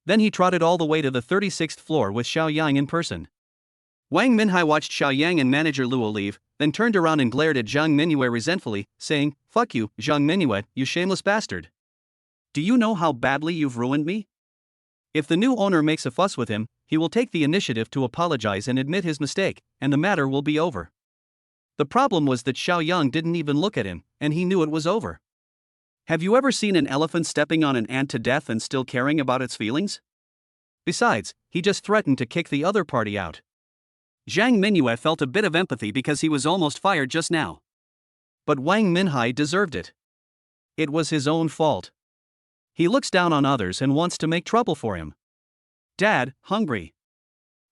Then he trotted all the way to the 36th floor with Xiao Yang in person. Wang Minhai watched Xiao Yang and Manager Luo leave, then turned around and glared at Zhang Mingyue resentfully, saying, Fuck you, Zhang Mingyue, you shameless bastard. Do you know how badly you've ruined me? If the new owner makes a fuss with him, he will take the initiative to apologize and admit his mistake, and the matter will be over. The problem was that Xiao Yang didn't even look at him, and he knew it was over. Have you ever seen an elephant stepping on an ant to death and still caring about its feelings? Besides, he just threatened to kick the other party out. Zhang Mingyue felt a bit of empathy because he was almost fired just now. But Wang Minhai deserved it. It was his own fault. He looks down on others and wants to make trouble for him. Dad, hungry.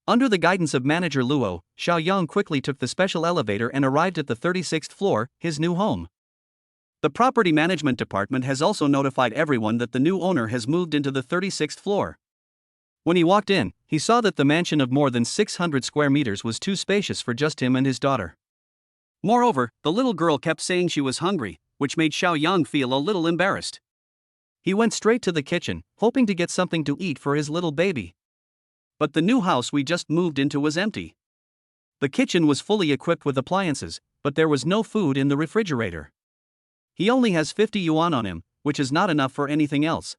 Under the guidance of Manager Luo, Xiao Yang quickly took the special elevator and arrived at the 36th floor, his new home. The property management department has also notified everyone that the new owner has moved into the 36th floor. When he walked in, he saw that the mansion of more than 600 square meters was too spacious for just him and his daughter. Moreover, the little girl kept saying she was hungry, which made Xiao Yang feel a little embarrassed. He went straight to the kitchen, hoping to get something to eat for his little baby. But the new house we just moved into was empty. The kitchen was fully equipped with appliances, but there was no food in the refrigerator. He only has 50 yuan on him, which is not enough for anything else.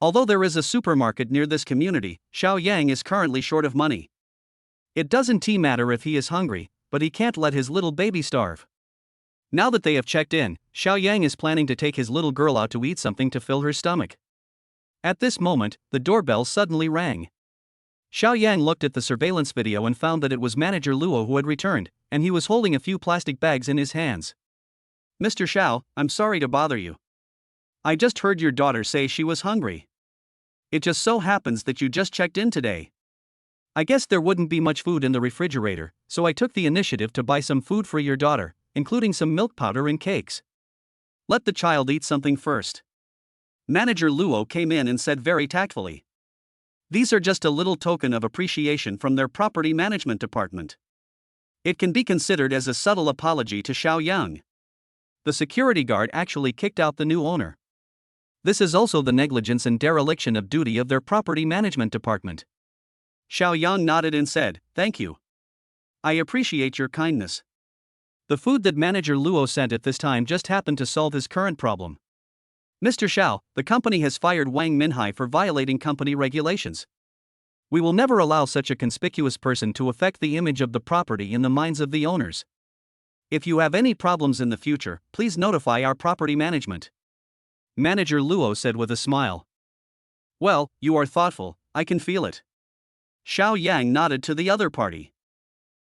Although there is a supermarket near this community, Xiao Yang is currently short of money. It doesn't matter if he is hungry, but he can't let his little baby starve. Now that they have checked in, Xiao Yang is planning to take his little girl out to eat something to fill her stomach. At this moment, the doorbell suddenly rang. Xiao Yang looked at the surveillance video and found that it was Manager Luo who had returned, and he was holding a few plastic bags in his hands. Mr. Xiao, I'm sorry to bother you. I just heard your daughter say she was hungry. It just so happens that you just checked in today. I guess there wouldn't be much food in the refrigerator, so I took the initiative to buy some food for your daughter, including some milk powder and cakes. Let the child eat something first. Manager Luo came in and said very tactfully. These are just a little token of appreciation from their property management department. It can be considered as a subtle apology to Xiao Yang. The security guard actually kicked out the new owner. This is also the negligence and dereliction of duty of their property management department. Xiao Yang nodded and said, "Thank you. I appreciate your kindness." The food that manager Luo sent at this time just happened to solve his current problem. "Mr. Xiao, the company has fired Wang Minhai for violating company regulations. We will never allow such a conspicuous person to affect the image of the property in the minds of the owners. If you have any problems in the future, please notify our property management," Manager Luo said with a smile. "Well, you are thoughtful, I can feel it." Xiao Yang nodded to the other party.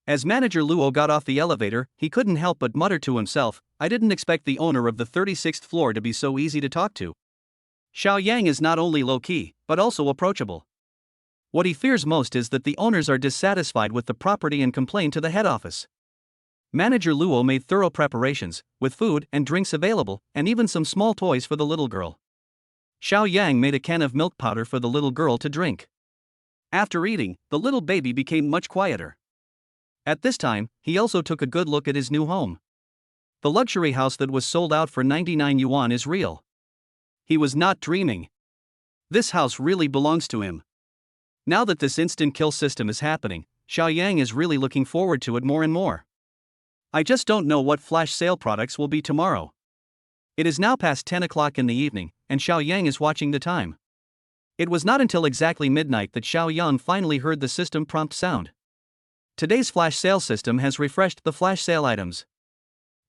As Manager Luo got off the elevator, he couldn't help but mutter to himself, "I didn't expect the owner of the 36th floor to be so easy to talk to. Xiao Yang is not only low-key, but also approachable. What he fears most is that the owners are dissatisfied with the property and complain to the head office." Manager Luo made thorough preparations, with food and drinks available, and even some small toys for the little girl. Xiao Yang made a can of milk powder for the little girl to drink. After eating, the little baby became much quieter. At this time, he also took a good look at his new home. The luxury house that was sold out for 99 yuan is real. He was not dreaming. This house really belongs to him. Now that this instant kill system is happening, Xiao Yang is really looking forward to it more and more. "I just don't know what flash sale products will be tomorrow." It is now past 10 o'clock in the evening, and Xiao Yang is watching the time. It was not until exactly midnight that Xiao Yang finally heard the system prompt sound. "Today's flash sale system has refreshed the flash sale items.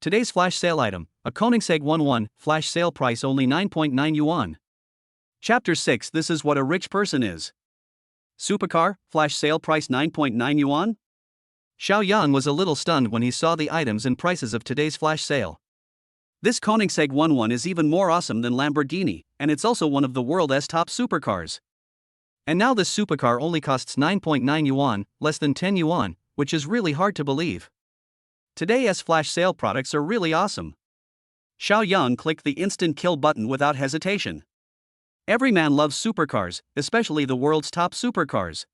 Today's flash sale item, a Koenigsegg 11, flash sale price only 9.9 yuan. Chapter 6. This is what a rich person is. Supercar, flash sale price 9.9 yuan? Xiao Yang was a little stunned when he saw the items and prices of today's flash sale. This Koenigsegg 11 is even more awesome than Lamborghini, and it's also one of the world's top supercars. And now this supercar only costs 9.9 yuan, less than 10 yuan, which is really hard to believe. Today's flash sale products are really awesome." Xiao Yang clicked the instant kill button without hesitation. Every man loves supercars, especially the world's top supercars.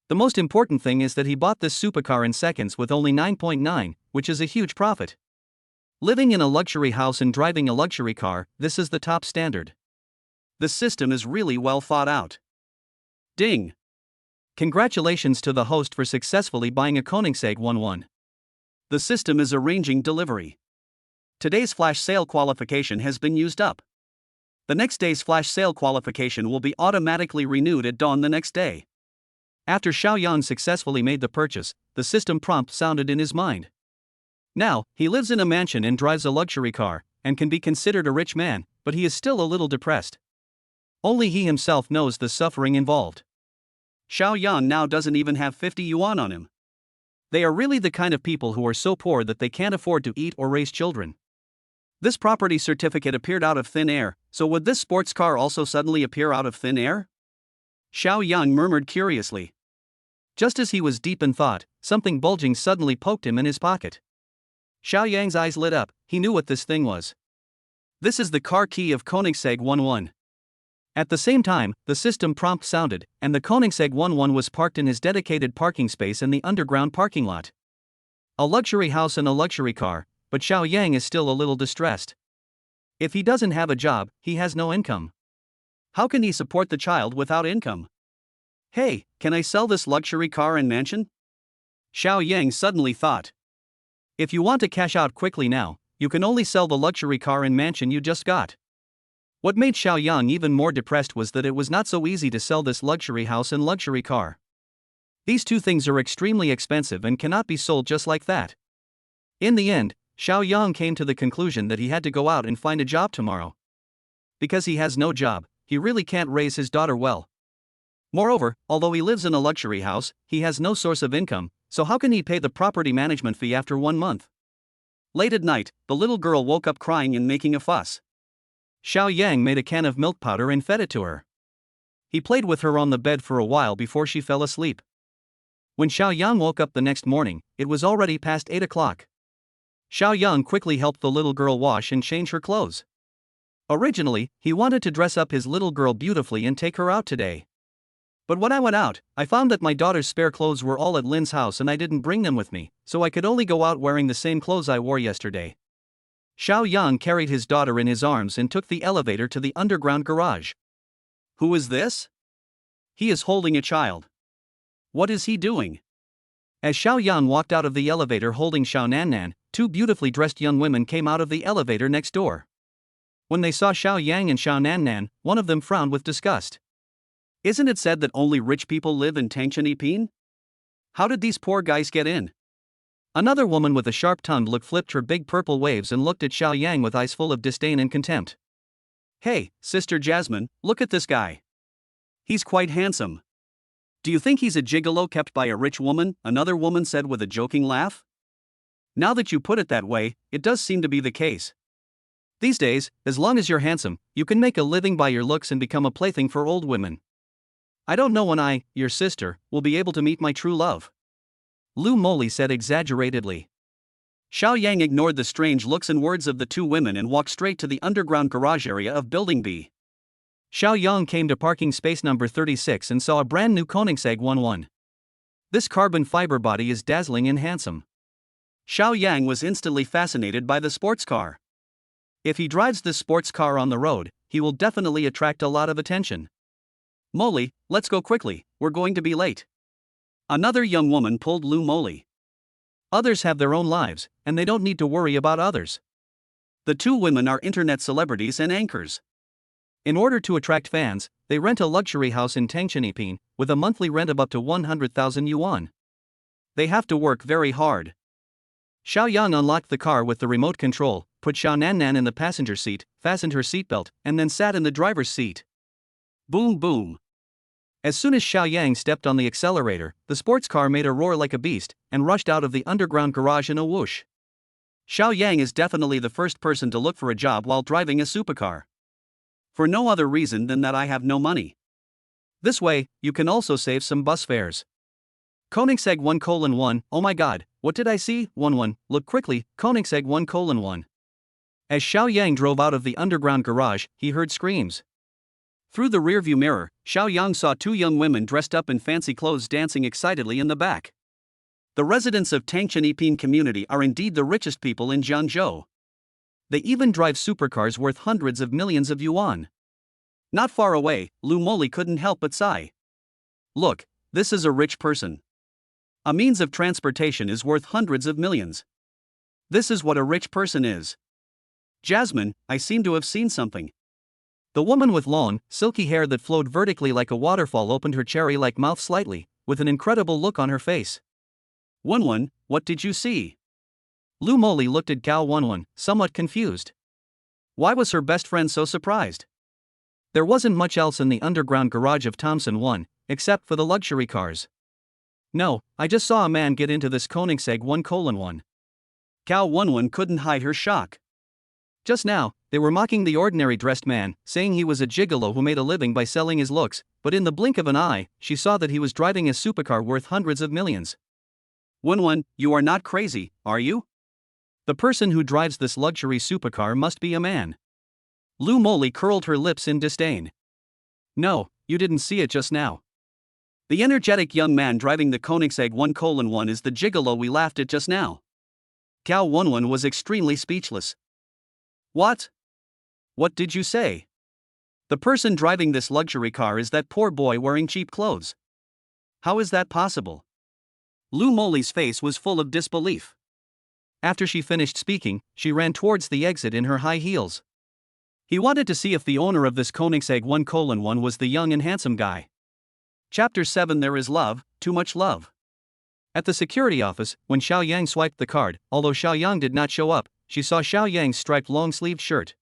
The most important thing is that he bought this supercar in seconds with only 9.9, which is a huge profit. Living in a luxury house and driving a luxury car, this is the top standard. The system is really well thought out. Ding! Congratulations to the host for successfully buying a Koenigsegg 11. The system is arranging delivery. Today's flash sale qualification has been used up. The next day's flash sale qualification will be automatically renewed at dawn the next day. After Xiao Yang successfully made the purchase, the system prompt sounded in his mind. Now, he lives in a mansion and drives a luxury car, and can be considered a rich man, but he is still a little depressed. Only he himself knows the suffering involved. Xiao Yang now doesn't even have 50 yuan on him. They are really the kind of people who are so poor that they can't afford to eat or raise children. This property certificate appeared out of thin air, so would this sports car also suddenly appear out of thin air? Xiao Yang murmured curiously. Just as he was deep in thought, something bulging suddenly poked him in his pocket. Xiao Yang's eyes lit up, he knew what this thing was. This is the car key of Koenigsegg 11. At the same time, the system prompt sounded, and the Koenigsegg 11 was parked in his dedicated parking space in the underground parking lot. A luxury house and a luxury car, but Xiao Yang is still a little distressed. If he doesn't have a job, he has no income. How can he support the child without income? "Hey, can I sell this luxury car and mansion?" Xiao Yang suddenly thought. If you want to cash out quickly now, you can only sell the luxury car and mansion you just got. What made Xiao Yang even more depressed was that it was not so easy to sell this luxury house and luxury car. These two things are extremely expensive and cannot be sold just like that. In the end, Xiao Yang came to the conclusion that he had to go out and find a job tomorrow. Because he has no job, he really can't raise his daughter well. Moreover, although he lives in a luxury house, he has no source of income, so how can he pay the property management fee after 1 month? Late at night, the little girl woke up crying and making a fuss. Xiao Yang made a can of milk powder and fed it to her. He played with her on the bed for a while before she fell asleep. When Xiao Yang woke up the next morning, it was already past 8 o'clock. Xiao Yang quickly helped the little girl wash and change her clothes. Originally, he wanted to dress up his little girl beautifully and take her out today. But when I went out, I found that my daughter's spare clothes were all at Lin's house and I didn't bring them with me, so I could only go out wearing the same clothes I wore yesterday. Xiao Yang carried his daughter in his arms and took the elevator to the underground garage. Who is this? He is holding a child. What is he doing? As Xiao Yang walked out of the elevator holding Xiao Nannan, two beautifully dressed young women came out of the elevator next door. When they saw Xiao Yang and Xiao Nannan, one of them frowned with disgust. Isn't it said that only rich people live in Tangchenipin? How did these poor guys get in? Another woman with a sharp-tongued look flipped her big purple waves and looked at Xiao Yang with eyes full of disdain and contempt. Hey, Sister Jasmine, look at this guy. He's quite handsome. Do you think he's a gigolo kept by a rich woman? Another woman said with a joking laugh. Now that you put it that way, it does seem to be the case. These days, as long as you're handsome, you can make a living by your looks and become a plaything for old women. I don't know when I, your sister, will be able to meet my true love. Lu Moli said exaggeratedly. Xiao Yang ignored the strange looks and words of the two women and walked straight to the underground garage area of Building B. Xiao Yang came to parking space number 36 and saw a brand new Koenigsegg 11. This carbon fiber body is dazzling and handsome. Xiao Yang was instantly fascinated by the sports car. If he drives this sports car on the road, he will definitely attract a lot of attention. Molly, let's go quickly, we're going to be late. Another young woman pulled Lu Molly. Others have their own lives, and they don't need to worry about others. The two women are internet celebrities and anchors. In order to attract fans, they rent a luxury house in Tangchenipin, with a monthly rent of up to 100,000 yuan. They have to work very hard. Xiao Yang unlocked the car with the remote control, put Xiao Nannan in the passenger seat, fastened her seatbelt, and then sat in the driver's seat. Boom boom. As soon as Xiao Yang stepped on the accelerator, the sports car made a roar like a beast, and rushed out of the underground garage in a whoosh. Xiao Yang is definitely the first person to look for a job while driving a supercar. For no other reason than that I have no money. This way, you can also save some bus fares. Koenigsegg 1:1, oh my god, what did I see? 1 look quickly, Koenigsegg 1:1. As Xiao Yang drove out of the underground garage, he heard screams. Through the rearview mirror, Xiao Yang saw two young women dressed up in fancy clothes dancing excitedly in the back. The residents of Tangchenipin community are indeed the richest people in Jiangzhou. They even drive supercars worth hundreds of millions of yuan. Not far away, Lu Moli couldn't help but sigh. Look, this is a rich person. A means of transportation is worth hundreds of millions. This is what a rich person is. Jasmine, I seem to have seen something. The woman with long, silky hair that flowed vertically like a waterfall opened her cherry-like mouth slightly, with an incredible look on her face. 1, what did you see? Lu Moli looked at Gao 1, somewhat confused. Why was her best friend so surprised? There wasn't much else in the underground garage of Thompson 1, except for the luxury cars. No, I just saw a man get into this Koenigsegg 1:1. Gao 1 couldn't hide her shock. Just now, they were mocking the ordinary dressed man, saying he was a gigolo who made a living by selling his looks, but in the blink of an eye, she saw that he was driving a supercar worth hundreds of millions. 1, you are not crazy, are you? The person who drives this luxury supercar must be a man. Lu Moli curled her lips in disdain. No, you didn't see it just now. The energetic young man driving the Koenigsegg 1:1 is the gigolo we laughed at just now. Gao 1 was extremely speechless. What? What did you say? The person driving this luxury car is that poor boy wearing cheap clothes. How is that possible? Lu Moli's face was full of disbelief. After she finished speaking, she ran towards the exit in her high heels. He wanted to see if the owner of this Koenigsegg 1:1 was the young and handsome guy. Chapter 7 There is love, too much love. At the security office, when Xiao Yang swiped the card, although Xiao Yang did not show up, she saw Xiao Yang's striped long-sleeved shirt.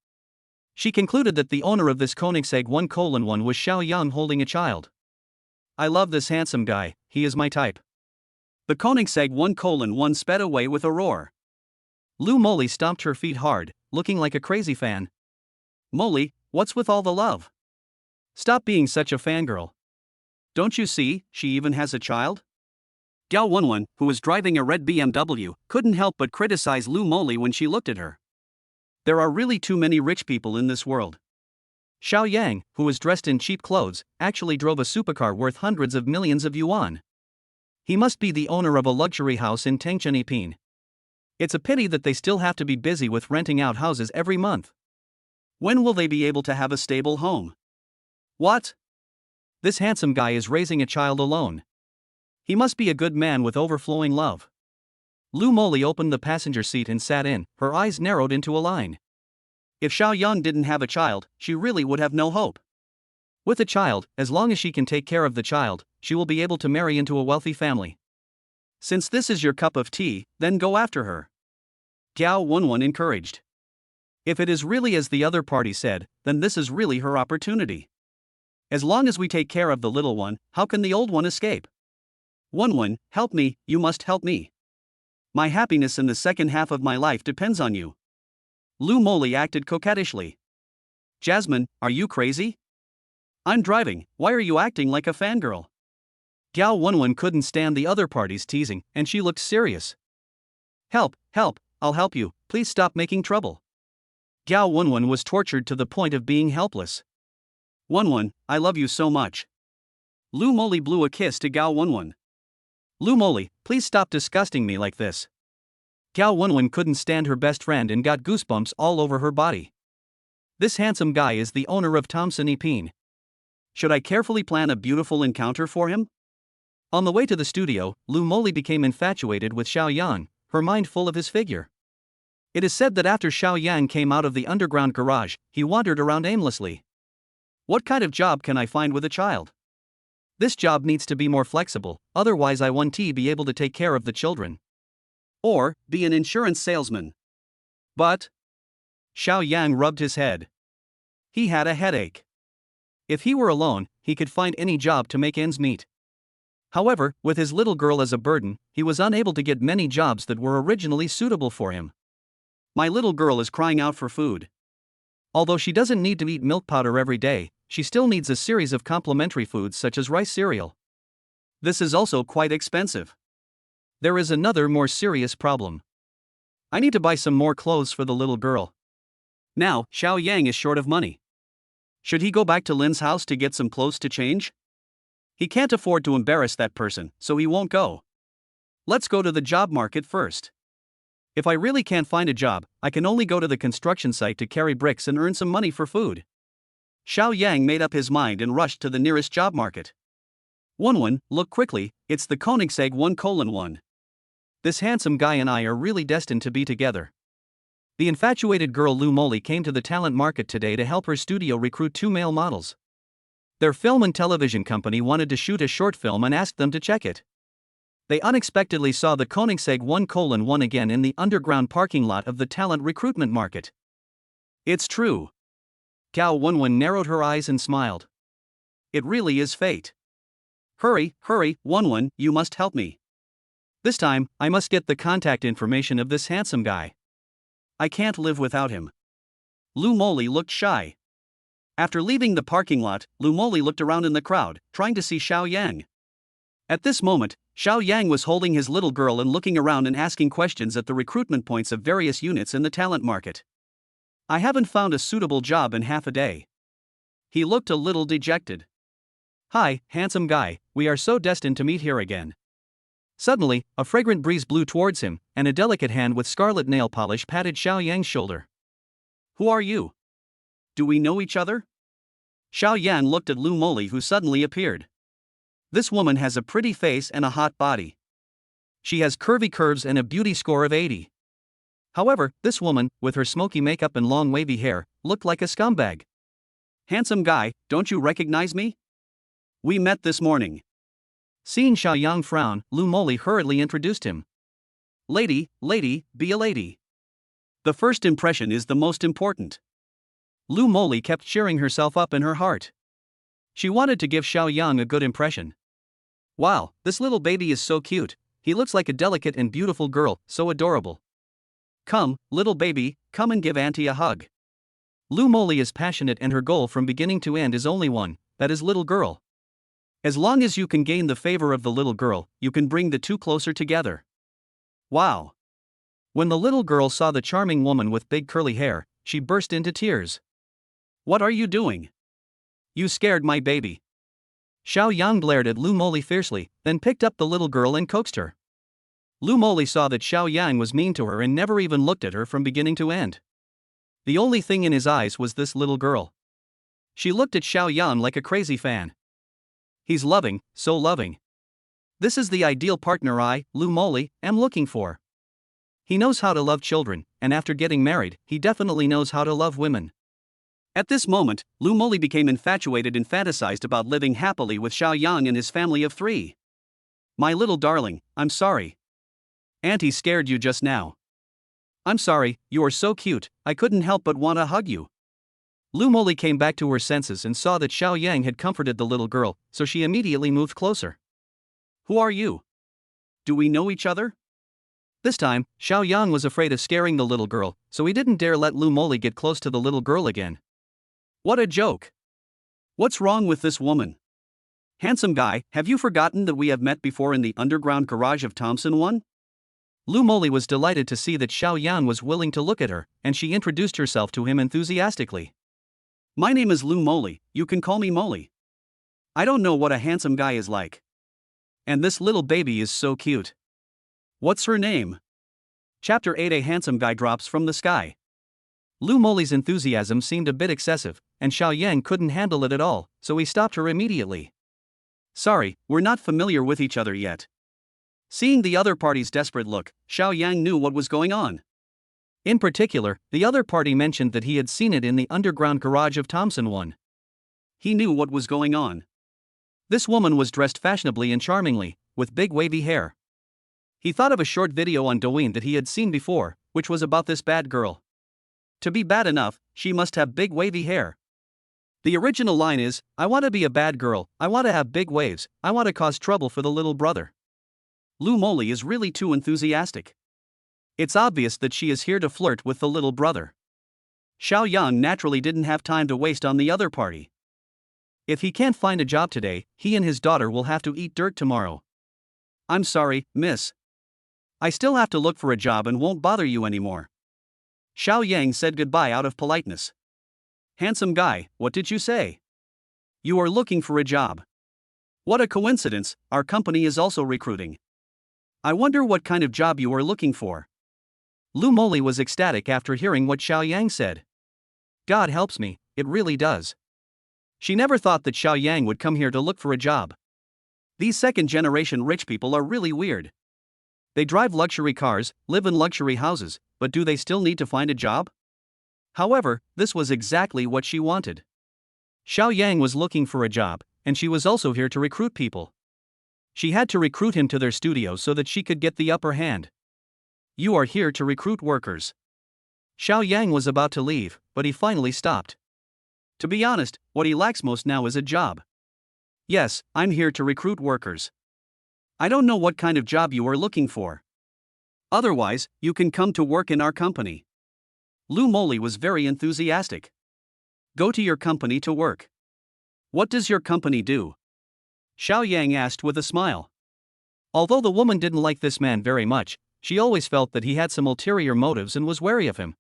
She concluded that the owner of this Koenigsegg 1:1 was Xiao Yang holding a child. I love this handsome guy, he is my type. The Koenigsegg 1:1 sped away with a roar. Lu Moli stomped her feet hard, looking like a crazy fan. Moli, what's with all the love? Stop being such a fangirl. Don't you see, she even has a child? Gao 1, who was driving a red BMW, couldn't help but criticize Lu Moli when she looked at her. There are really too many rich people in this world. Xiao Yang, who was dressed in cheap clothes, actually drove a supercar worth hundreds of millions of yuan. He must be the owner of a luxury house in Tangchenipin. It's a pity that they still have to be busy with renting out houses every month. When will they be able to have a stable home? What? This handsome guy is raising a child alone. He must be a good man with overflowing love. Lu Moli opened the passenger seat and sat in, her eyes narrowed into a line. If Xiao Yang didn't have a child, she really would have no hope. With a child, as long as she can take care of the child, she will be able to marry into a wealthy family. Since this is your cup of tea, then go after her. Gao Wenwen encouraged. If it is really as the other party said, then this is really her opportunity. As long as we take care of the little one, how can the old one escape? Wenwen, help me, you must help me. My happiness in the second half of my life depends on you. Lu Moli acted coquettishly. Jasmine, are you crazy? I'm driving, why are you acting like a fangirl? Gao Wenwen couldn't stand the other party's teasing, and she looked serious. Help, help, I'll help you, please stop making trouble. Gao Wenwen was tortured to the point of being helpless. Wenwen, I love you so much. Lu Moli blew a kiss to Gao Wenwen. Lu Moli, please stop disgusting me like this. Gao Wenwen couldn't stand her best friend and got goosebumps all over her body. This handsome guy is the owner of Thomson Epine. Should I carefully plan a beautiful encounter for him? On the way to the studio, Lu Moli became infatuated with Xiao Yang, her mind full of his figure. It is said that after Xiao Yang came out of the underground garage, he wandered around aimlessly. What kind of job can I find with a child? This job needs to be more flexible, otherwise I won't be able to take care of the children. Or, be an insurance salesman. But Xiao Yang rubbed his head. He had a headache. If he were alone, he could find any job to make ends meet. However, with his little girl as a burden, he was unable to get many jobs that were originally suitable for him. My little girl is crying out for food. Although she doesn't need to eat milk powder every day, she still needs a series of complementary foods such as rice cereal. This is also quite expensive. There is another more serious problem. I need to buy some more clothes for the little girl. Now, Xiao Yang is short of money. Should he go back to Lin's house to get some clothes to change? He can't afford to embarrass that person, so he won't go. Let's go to the job market first. If I really can't find a job, I can only go to the construction site to carry bricks and earn some money for food. Xiao Yang made up his mind and rushed to the nearest job market. Wenwen, look quickly, it's the Koenigsegg 1:1. This handsome guy and I are really destined to be together. The infatuated girl Lu Moli came to the talent market today to help her studio recruit 2 male models. Their film and television company wanted to shoot a short film and asked them to check it. They unexpectedly saw the Koenigsegg 1:1 again in the underground parking lot of the talent recruitment market. It's true. Gao Wenwen narrowed her eyes and smiled. It really is fate. Hurry, hurry, Wenwen, you must help me. This time, I must get the contact information of this handsome guy. I can't live without him. Lu Moli looked shy. After leaving the parking lot, Lu Moli looked around in the crowd, trying to see Xiao Yang. At this moment, Xiao Yang was holding his little girl and looking around and asking questions at the recruitment points of various units in the talent market. I haven't found a suitable job in half a day. He looked a little dejected. Hi, handsome guy, we are so destined to meet here again. Suddenly, a fragrant breeze blew towards him, and a delicate hand with scarlet nail polish patted Xiao Yang's shoulder. Who are you? Do we know each other? Xiao Yang looked at Lu Moli, who suddenly appeared. This woman has a pretty face and a hot body. She has curvy curves and a beauty score of 80. However, this woman, with her smoky makeup and long wavy hair, looked like a scumbag. Handsome guy, don't you recognize me? We met this morning. Seeing Xiao Yang frown, Lu Moli hurriedly introduced him. Lady, be a lady. The first impression is the most important. Lu Moli kept cheering herself up in her heart. She wanted to give Xiao Yang a good impression. Wow, this little baby is so cute, he looks like a delicate and beautiful girl, so adorable. Come, little baby, come and give auntie a hug. Lu Moli is passionate and her goal from beginning to end is only one, that is little girl. As long as you can gain the favor of the little girl, you can bring the two closer together. Wow! When the little girl saw the charming woman with big curly hair, she burst into tears. What are you doing? You scared my baby. Xiao Yang glared at Lu Moli fiercely, then picked up the little girl and coaxed her. Lu Moli saw that Xiao Yang was mean to her and never even looked at her from beginning to end. The only thing in his eyes was this little girl. She looked at Xiao Yang like a crazy fan. He's loving, so loving. This is the ideal partner I, Lou Molly, am looking for. He knows how to love children, and after getting married, he definitely knows how to love women. At this moment, Lou Molly became infatuated and fantasized about living happily with Xiao Yang and his family of 3. My little darling, I'm sorry. Auntie scared you just now. I'm sorry, you are so cute, I couldn't help but want to hug you. Lou Molly came back to her senses and saw that Xiao Yang had comforted the little girl, so she immediately moved closer. Who are you? Do we know each other? This time, Xiao Yang was afraid of scaring the little girl, so he didn't dare let Lou Molly get close to the little girl again. What a joke! What's wrong with this woman? Handsome guy, have you forgotten that we have met before in the underground garage of Thompson 1? Lou Molly was delighted to see that Xiao Yang was willing to look at her, and she introduced herself to him enthusiastically. My name is Lou Molly, you can call me Molly. I don't know what a handsome guy is like. And this little baby is so cute. What's her name? Chapter 8. A handsome guy drops from the sky. Lou Molly's enthusiasm seemed a bit excessive, and Xiao Yang couldn't handle it at all, so he stopped her immediately. Sorry, we're not familiar with each other yet. Seeing the other party's desperate look, Xiao Yang knew what was going on. In particular, the other party mentioned that he had seen it in the underground garage of Thompson 1. He knew what was going on. This woman was dressed fashionably and charmingly, with big wavy hair. He thought of a short video on Douyin that he had seen before, which was about this bad girl. To be bad enough, she must have big wavy hair. The original line is, I want to be a bad girl, I want to have big waves, I want to cause trouble for the little brother. Lou Molly is really too enthusiastic. It's obvious that she is here to flirt with the little brother. Xiao Yang naturally didn't have time to waste on the other party. If he can't find a job today, he and his daughter will have to eat dirt tomorrow. I'm sorry, miss. I still have to look for a job and won't bother you anymore. Xiao Yang said goodbye out of politeness. Handsome guy, what did you say? You are looking for a job. What a coincidence, our company is also recruiting. I wonder what kind of job you are looking for. Lou Molly was ecstatic after hearing what Xiao Yang said. God helps me, it really does. She never thought that Xiao Yang would come here to look for a job. These second-generation rich people are really weird. They drive luxury cars, live in luxury houses, but do they still need to find a job? However, this was exactly what she wanted. Xiao Yang was looking for a job, and she was also here to recruit people. She had to recruit him to their studio so that she could get the upper hand. You are here to recruit workers. Xiao Yang was about to leave, but he finally stopped. To be honest, what he lacks most now is a job. Yes, I'm here to recruit workers. I don't know what kind of job you are looking for. Otherwise, you can come to work in our company. Lou Molly was very enthusiastic. Go to your company to work. What does your company do? Xiao Yang asked with a smile. Although the woman didn't like this man very much, she always felt that he had some ulterior motives and was wary of him.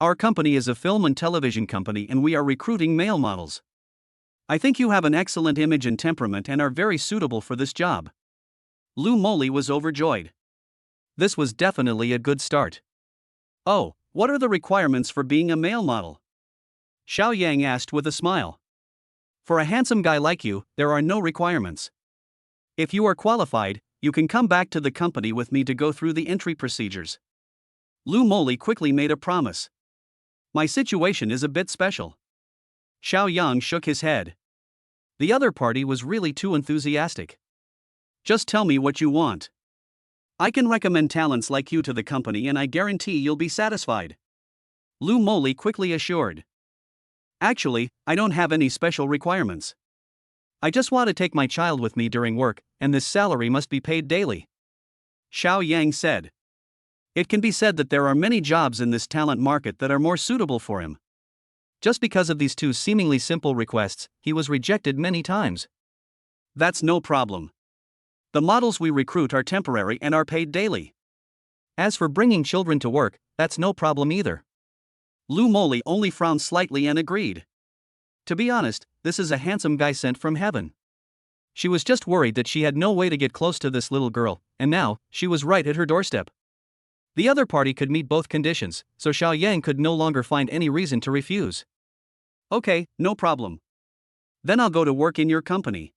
Our company is a film and television company and we are recruiting male models. I think you have an excellent image and temperament and are very suitable for this job. Lou Molly was overjoyed. This was definitely a good start. Oh, what are the requirements for being a male model? Xiao Yang asked with a smile. For a handsome guy like you, there are no requirements. If you are qualified, you can come back to the company with me to go through the entry procedures. Lou Molly quickly made a promise. My situation is a bit special. Xiao Yang shook his head. The other party was really too enthusiastic. Just tell me what you want. I can recommend talents like you to the company and I guarantee you'll be satisfied. Lou Molly quickly assured. Actually, I don't have any special requirements. I just want to take my child with me during work, and this salary must be paid daily. Xiao Yang said. It can be said that there are many jobs in this talent market that are more suitable for him. Just because of these two seemingly simple requests, he was rejected many times. That's no problem. The models we recruit are temporary and are paid daily. As for bringing children to work, that's no problem either. Lou Molly only frowned slightly and agreed. To be honest, this is a handsome guy sent from heaven. She was just worried that she had no way to get close to this little girl, and now, she was right at her doorstep. The other party could meet both conditions, so Xiao Yang could no longer find any reason to refuse. Okay, no problem. Then I'll go to work in your company.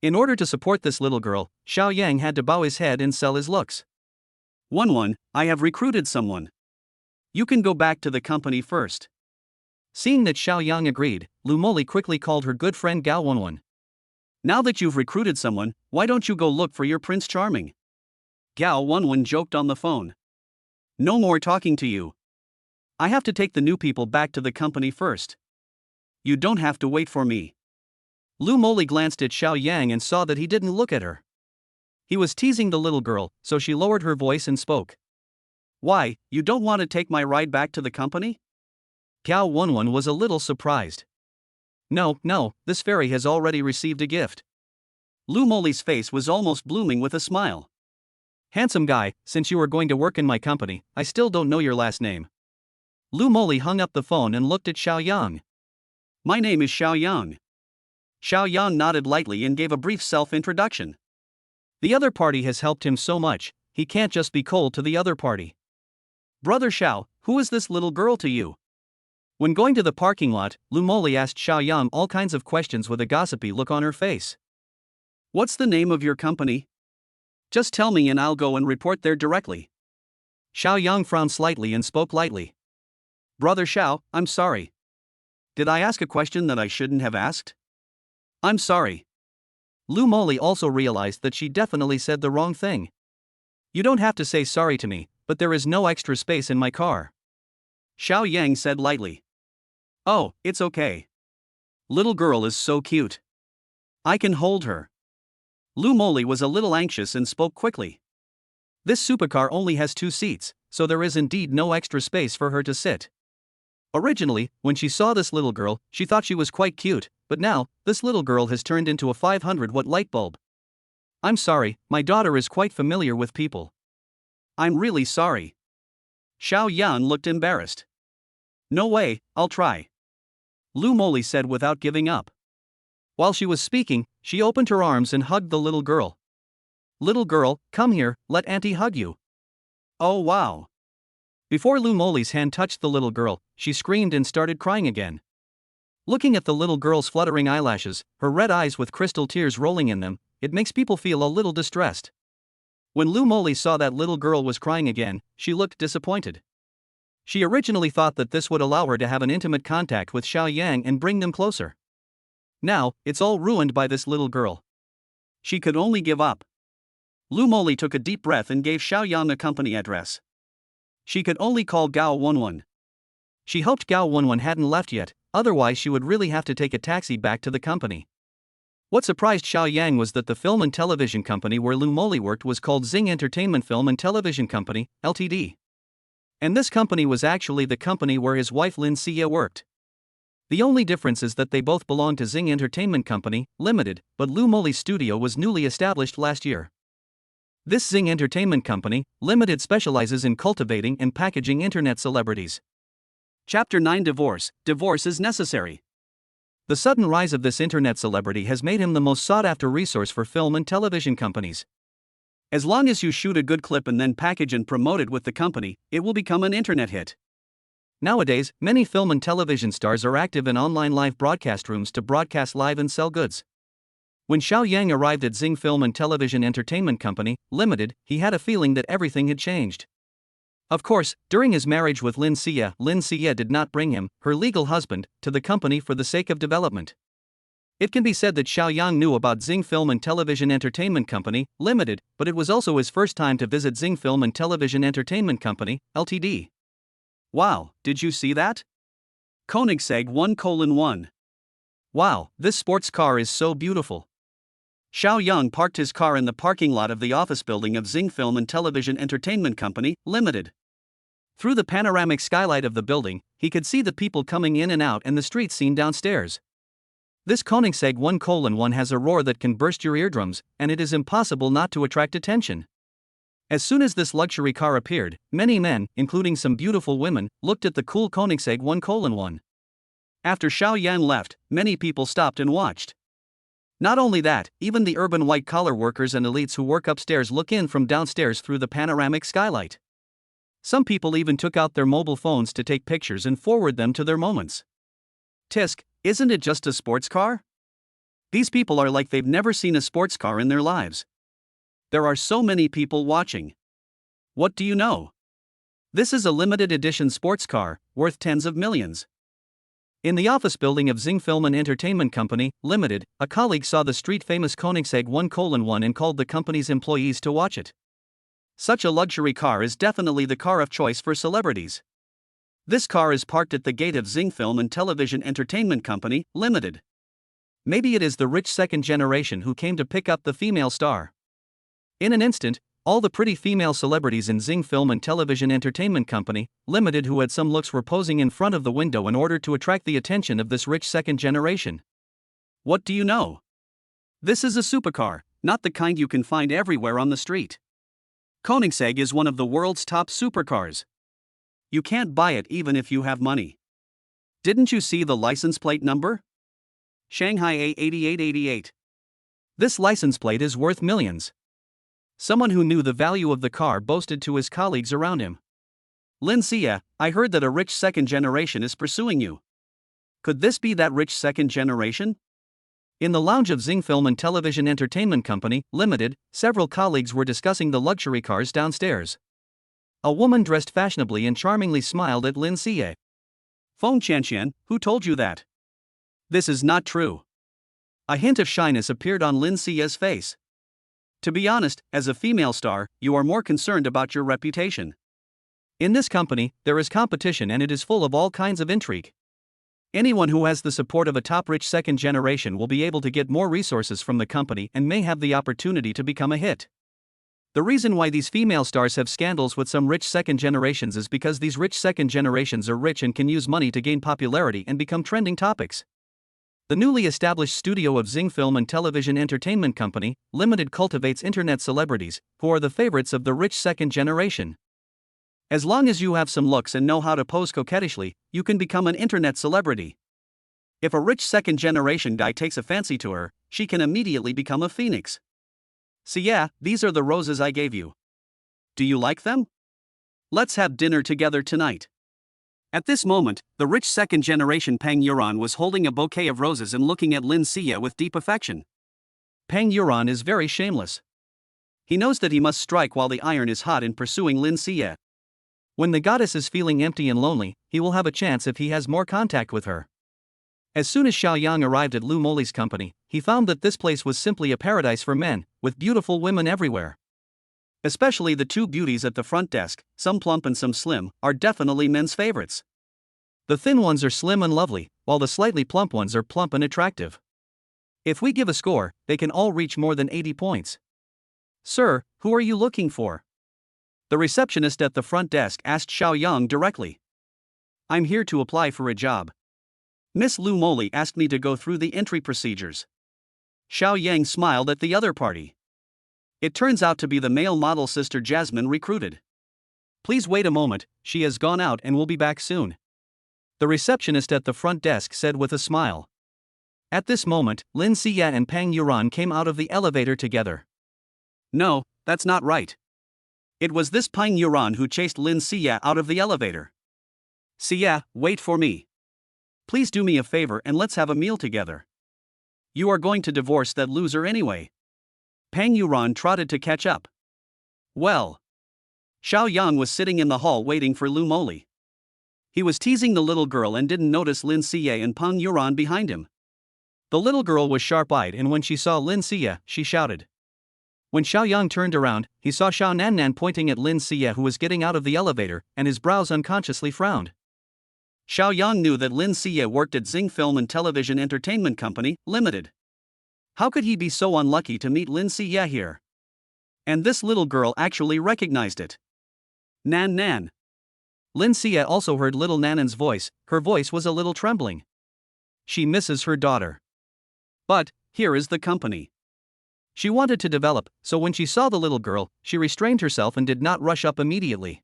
In order to support this little girl, Xiao Yang had to bow his head and sell his looks. 1-1, I have recruited someone. You can go back to the company first. Seeing that Xiao Yang agreed, Lu Moli quickly called her good friend Gao 1-1. Now that you've recruited someone, why don't you go look for your Prince Charming? Gao 1-1 joked on the phone. No more talking to you. I have to take the new people back to the company first. You don't have to wait for me. Lu Moli glanced at Xiao Yang and saw that he didn't look at her. He was teasing the little girl, so she lowered her voice and spoke. Why, you don't want to take my ride back to the company? Gao 1-1 was a little surprised. No, this fairy has already received a gift. Lu Moli's face was almost blooming with a smile. Handsome guy, since you are going to work in my company, I still don't know your last name. Lu Moli hung up the phone and looked at Xiao Yang. My name is Xiao Yang. Xiao Yang nodded lightly and gave a brief self-introduction. The other party has helped him so much, he can't just be cold to the other party. Brother Xiao, who is this little girl to you? When going to the parking lot, Lu Moli asked Xiao Yang all kinds of questions with a gossipy look on her face. What's the name of your company? Just tell me and I'll go and report there directly. Xiao Yang frowned slightly and spoke lightly. Brother Xiao, I'm sorry. Did I ask a question that I shouldn't have asked? I'm sorry. Lu Moli also realized that she definitely said the wrong thing. You don't have to say sorry to me, but there is no extra space in my car. Xiao Yang said lightly. Oh, it's okay. Little girl is so cute. I can hold her. Lu Moli was a little anxious and spoke quickly. This supercar only has 2 seats, so there is indeed no extra space for her to sit. Originally, when she saw this little girl, she thought she was quite cute, but now, this little girl has turned into a 500-watt light bulb. I'm sorry, my daughter is quite familiar with people. I'm really sorry. Xiao Yan looked embarrassed. No way, I'll try. Lu Moli said without giving up. While she was speaking, she opened her arms and hugged the little girl. Little girl, come here, let auntie hug you. Oh wow. Before Lu Moli's hand touched the little girl, she screamed and started crying again. Looking at the little girl's fluttering eyelashes, her red eyes with crystal tears rolling in them, it makes people feel a little distressed. When Lu Moli saw that little girl was crying again, she looked disappointed. She originally thought that this would allow her to have an intimate contact with Xiao Yang and bring them closer. Now, it's all ruined by this little girl. She could only give up. Lu Moli took a deep breath and gave Xiao Yang a company address. She could only call Gao 1-1. She hoped Gao 1-1 hadn't left yet, otherwise she would really have to take a taxi back to the company. What surprised Xiao Yang was that the film and television company where Lu Moli worked was called Zing Entertainment Film and Television Company, Ltd. And this company was actually the company where his wife Lin Xia worked. The only difference is that they both belonged to Zing Entertainment Company, Limited, but Lu Moli's studio was newly established last year. This Zing Entertainment Company, Limited specializes in cultivating and packaging internet celebrities. Chapter 9 Divorce. Divorce is necessary. The sudden rise of this internet celebrity has made him the most sought-after resource for film and television companies. As long as you shoot a good clip and then package and promote it with the company, it will become an internet hit. Nowadays, many film and television stars are active in online live broadcast rooms to broadcast live and sell goods. When Xiao Yang arrived at Zing Film and Television Entertainment Company, Limited, he had a feeling that everything had changed. Of course, during his marriage with Lin Xia did not bring him, her legal husband, to the company for the sake of development. It can be said that Xiao Yang knew about Zing Film and Television Entertainment Company, Limited, but it was also his first time to visit Zing Film and Television Entertainment Company, Ltd. Wow, did you see that? Koenigsegg 1:1. Wow, this sports car is so beautiful. Xiao Yang parked his car in the parking lot of the office building of Zing Film and Television Entertainment Company, Limited. Through the panoramic skylight of the building, he could see the people coming in and out and the street scene downstairs. This Koenigsegg 1:1 has a roar that can burst your eardrums, and it is impossible not to attract attention. As soon as this luxury car appeared, many men, including some beautiful women, looked at the cool Koenigsegg 1:1. After Xiao Yan left, many people stopped and watched. Not only that, even the urban white-collar workers and elites who work upstairs look in from downstairs through the panoramic skylight. Some people even took out their mobile phones to take pictures and forward them to their moments. Tisk, isn't it just a sports car? These people are like they've never seen a sports car in their lives. There are so many people watching. What do you know? This is a limited edition sports car, worth tens of millions. In the office building of Zing Film and Entertainment Company, Limited, a colleague saw the street-famous Koenigsegg 1:1 and called the company's employees to watch it. Such a luxury car is definitely the car of choice for celebrities. This car is parked at the gate of Zing Film and Television Entertainment Company, Limited. Maybe it is the rich second generation who came to pick up the female star. In an instant, all the pretty female celebrities in Zing Film and Television Entertainment Company, Limited who had some looks were posing in front of the window in order to attract the attention of this rich second generation. What do you know? This is a supercar, not the kind you can find everywhere on the street. Koenigsegg is one of the world's top supercars. You can't buy it even if you have money. Didn't you see the license plate number? Shanghai A8888. This license plate is worth millions. Someone who knew the value of the car boasted to his colleagues around him. Lin Xia, I heard that a rich second generation is pursuing you. Could this be that rich second generation? In the lounge of Zing Film and Television Entertainment Company, Limited, several colleagues were discussing the luxury cars downstairs. A woman dressed fashionably and charmingly smiled at Lin Xia. Feng Qianqian, who told you that? This is not true. A hint of shyness appeared on Lin Xia's face. To be honest, as a female star, you are more concerned about your reputation. In this company, there is competition and it is full of all kinds of intrigue. Anyone who has the support of a top rich second generation will be able to get more resources from the company and may have the opportunity to become a hit. The reason why these female stars have scandals with some rich second generations is because these rich second generations are rich and can use money to gain popularity and become trending topics. The newly established studio of Zing Film and Television Entertainment Company, Limited cultivates internet celebrities, who are the favorites of the rich second generation. As long as you have some looks and know how to pose coquettishly, you can become an internet celebrity. If a rich second generation guy takes a fancy to her, she can immediately become a phoenix. So yeah, these are the roses I gave you. Do you like them? Let's have dinner together tonight. At this moment, the rich second generation Pang Yuran was holding a bouquet of roses and looking at Lin Xia with deep affection. Pang Yuran is very shameless. He knows that he must strike while the iron is hot in pursuing Lin Xia. When the goddess is feeling empty and lonely, he will have a chance if he has more contact with her. As soon as Xiao Yang arrived at Lu Moli's company, he found that this place was simply a paradise for men, with beautiful women everywhere. Especially the two beauties at the front desk, some plump and some slim, are definitely men's favorites. The thin ones are slim and lovely, while the slightly plump ones are plump and attractive. If we give a score, they can all reach more than 80 points. Sir, who are you looking for? The receptionist at the front desk asked Xiao Yang directly. I'm here to apply for a job. Miss Lu Moli asked me to go through the entry procedures. Xiao Yang smiled at the other party. It turns out to be the male model Sister Jasmine recruited. Please wait a moment, she has gone out and will be back soon. The receptionist at the front desk said with a smile. At this moment, Lin Xia and Pang Yuran came out of the elevator together. No, that's not right. It was this Pang Yuran who chased Lin Xia out of the elevator. Xia, wait for me. Please do me a favor and let's have a meal together. You are going to divorce that loser anyway. Pang Yuran trotted to catch up. Well. Xiao Yang was sitting in the hall waiting for Lu Moli. He was teasing the little girl and didn't notice Lin Xia and Pang Yuran behind him. The little girl was sharp-eyed and when she saw Lin Xia, she shouted. When Xiao Yang turned around, he saw Xiao Nannan pointing at Lin Xia who was getting out of the elevator, and his brows unconsciously frowned. Xiao Yang knew that Lin Xia worked at Zing Film and Television Entertainment Company, Limited. How could he be so unlucky to meet Lin Xia here? And this little girl actually recognized it. Nan Nan. Lin Xia also heard little Nannan's voice, her voice was a little trembling. She misses her daughter. But, here is the company. She wanted to develop, so when she saw the little girl, she restrained herself and did not rush up immediately.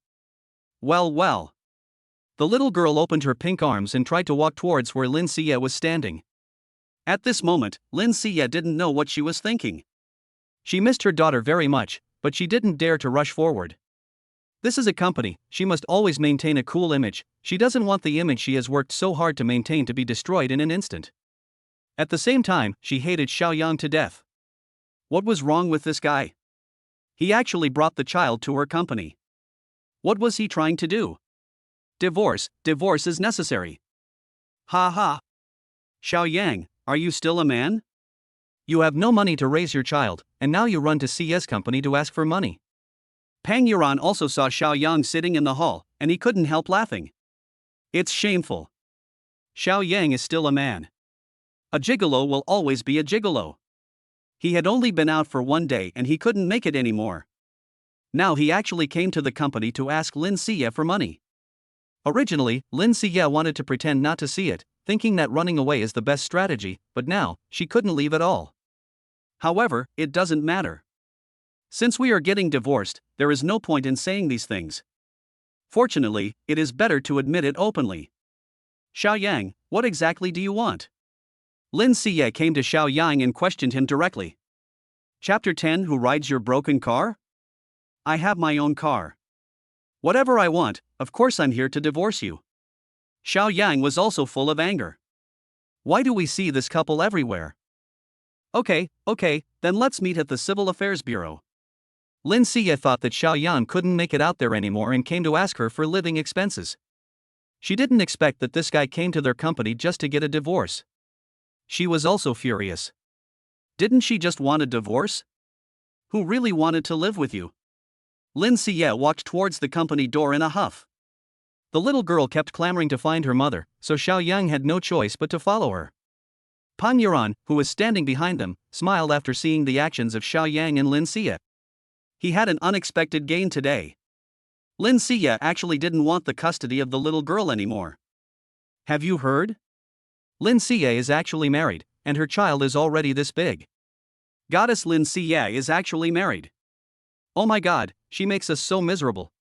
Well, well. The little girl opened her pink arms and tried to walk towards where Lin Xia was standing. At this moment, Lin Xia didn't know what she was thinking. She missed her daughter very much, but she didn't dare to rush forward. This is a company, she must always maintain a cool image, she doesn't want the image she has worked so hard to maintain to be destroyed in an instant. At the same time, she hated Xiao Yang to death. What was wrong with this guy? He actually brought the child to her company. What was he trying to do? Divorce is necessary. Ha ha. Xiao Yang, are you still a man? You have no money to raise your child, and now you run to CS company to ask for money. Pang Yuran also saw Xiao Yang sitting in the hall, and he couldn't help laughing. It's shameful. Xiao Yang is still a man. A gigolo will always be a gigolo. He had only been out for 1 day and he couldn't make it anymore. Now he actually came to the company to ask Lin Siye for money. Originally, Lin Siye wanted to pretend not to see it, thinking that running away is the best strategy, but now, she couldn't leave at all. However, it doesn't matter. Since we are getting divorced, there is no point in saying these things. Fortunately, it is better to admit it openly. Xiao Yang, what exactly do you want? Lin Siye came to Xiao Yang and questioned him directly. Chapter 10. Who rides your broken car? I have my own car. Whatever I want, of course I'm here to divorce you. Xiao Yang was also full of anger. Why do we see this couple everywhere? Okay, then let's meet at the Civil Affairs Bureau. Lin Siye thought that Xiao Yang couldn't make it out there anymore and came to ask her for living expenses. She didn't expect that this guy came to their company just to get a divorce. She was also furious. Didn't she just want a divorce? Who really wanted to live with you? Lin Siye walked towards the company door in a huff. The little girl kept clamoring to find her mother, so Xiao Yang had no choice but to follow her. Pang Yuran, who was standing behind them, smiled after seeing the actions of Xiao Yang and Lin Siye. He had an unexpected gain today. Lin Siye actually didn't want the custody of the little girl anymore. Have you heard? Lin Siye is actually married, and her child is already this big. Goddess Lin Siye is actually married. Oh my god, she makes us so miserable.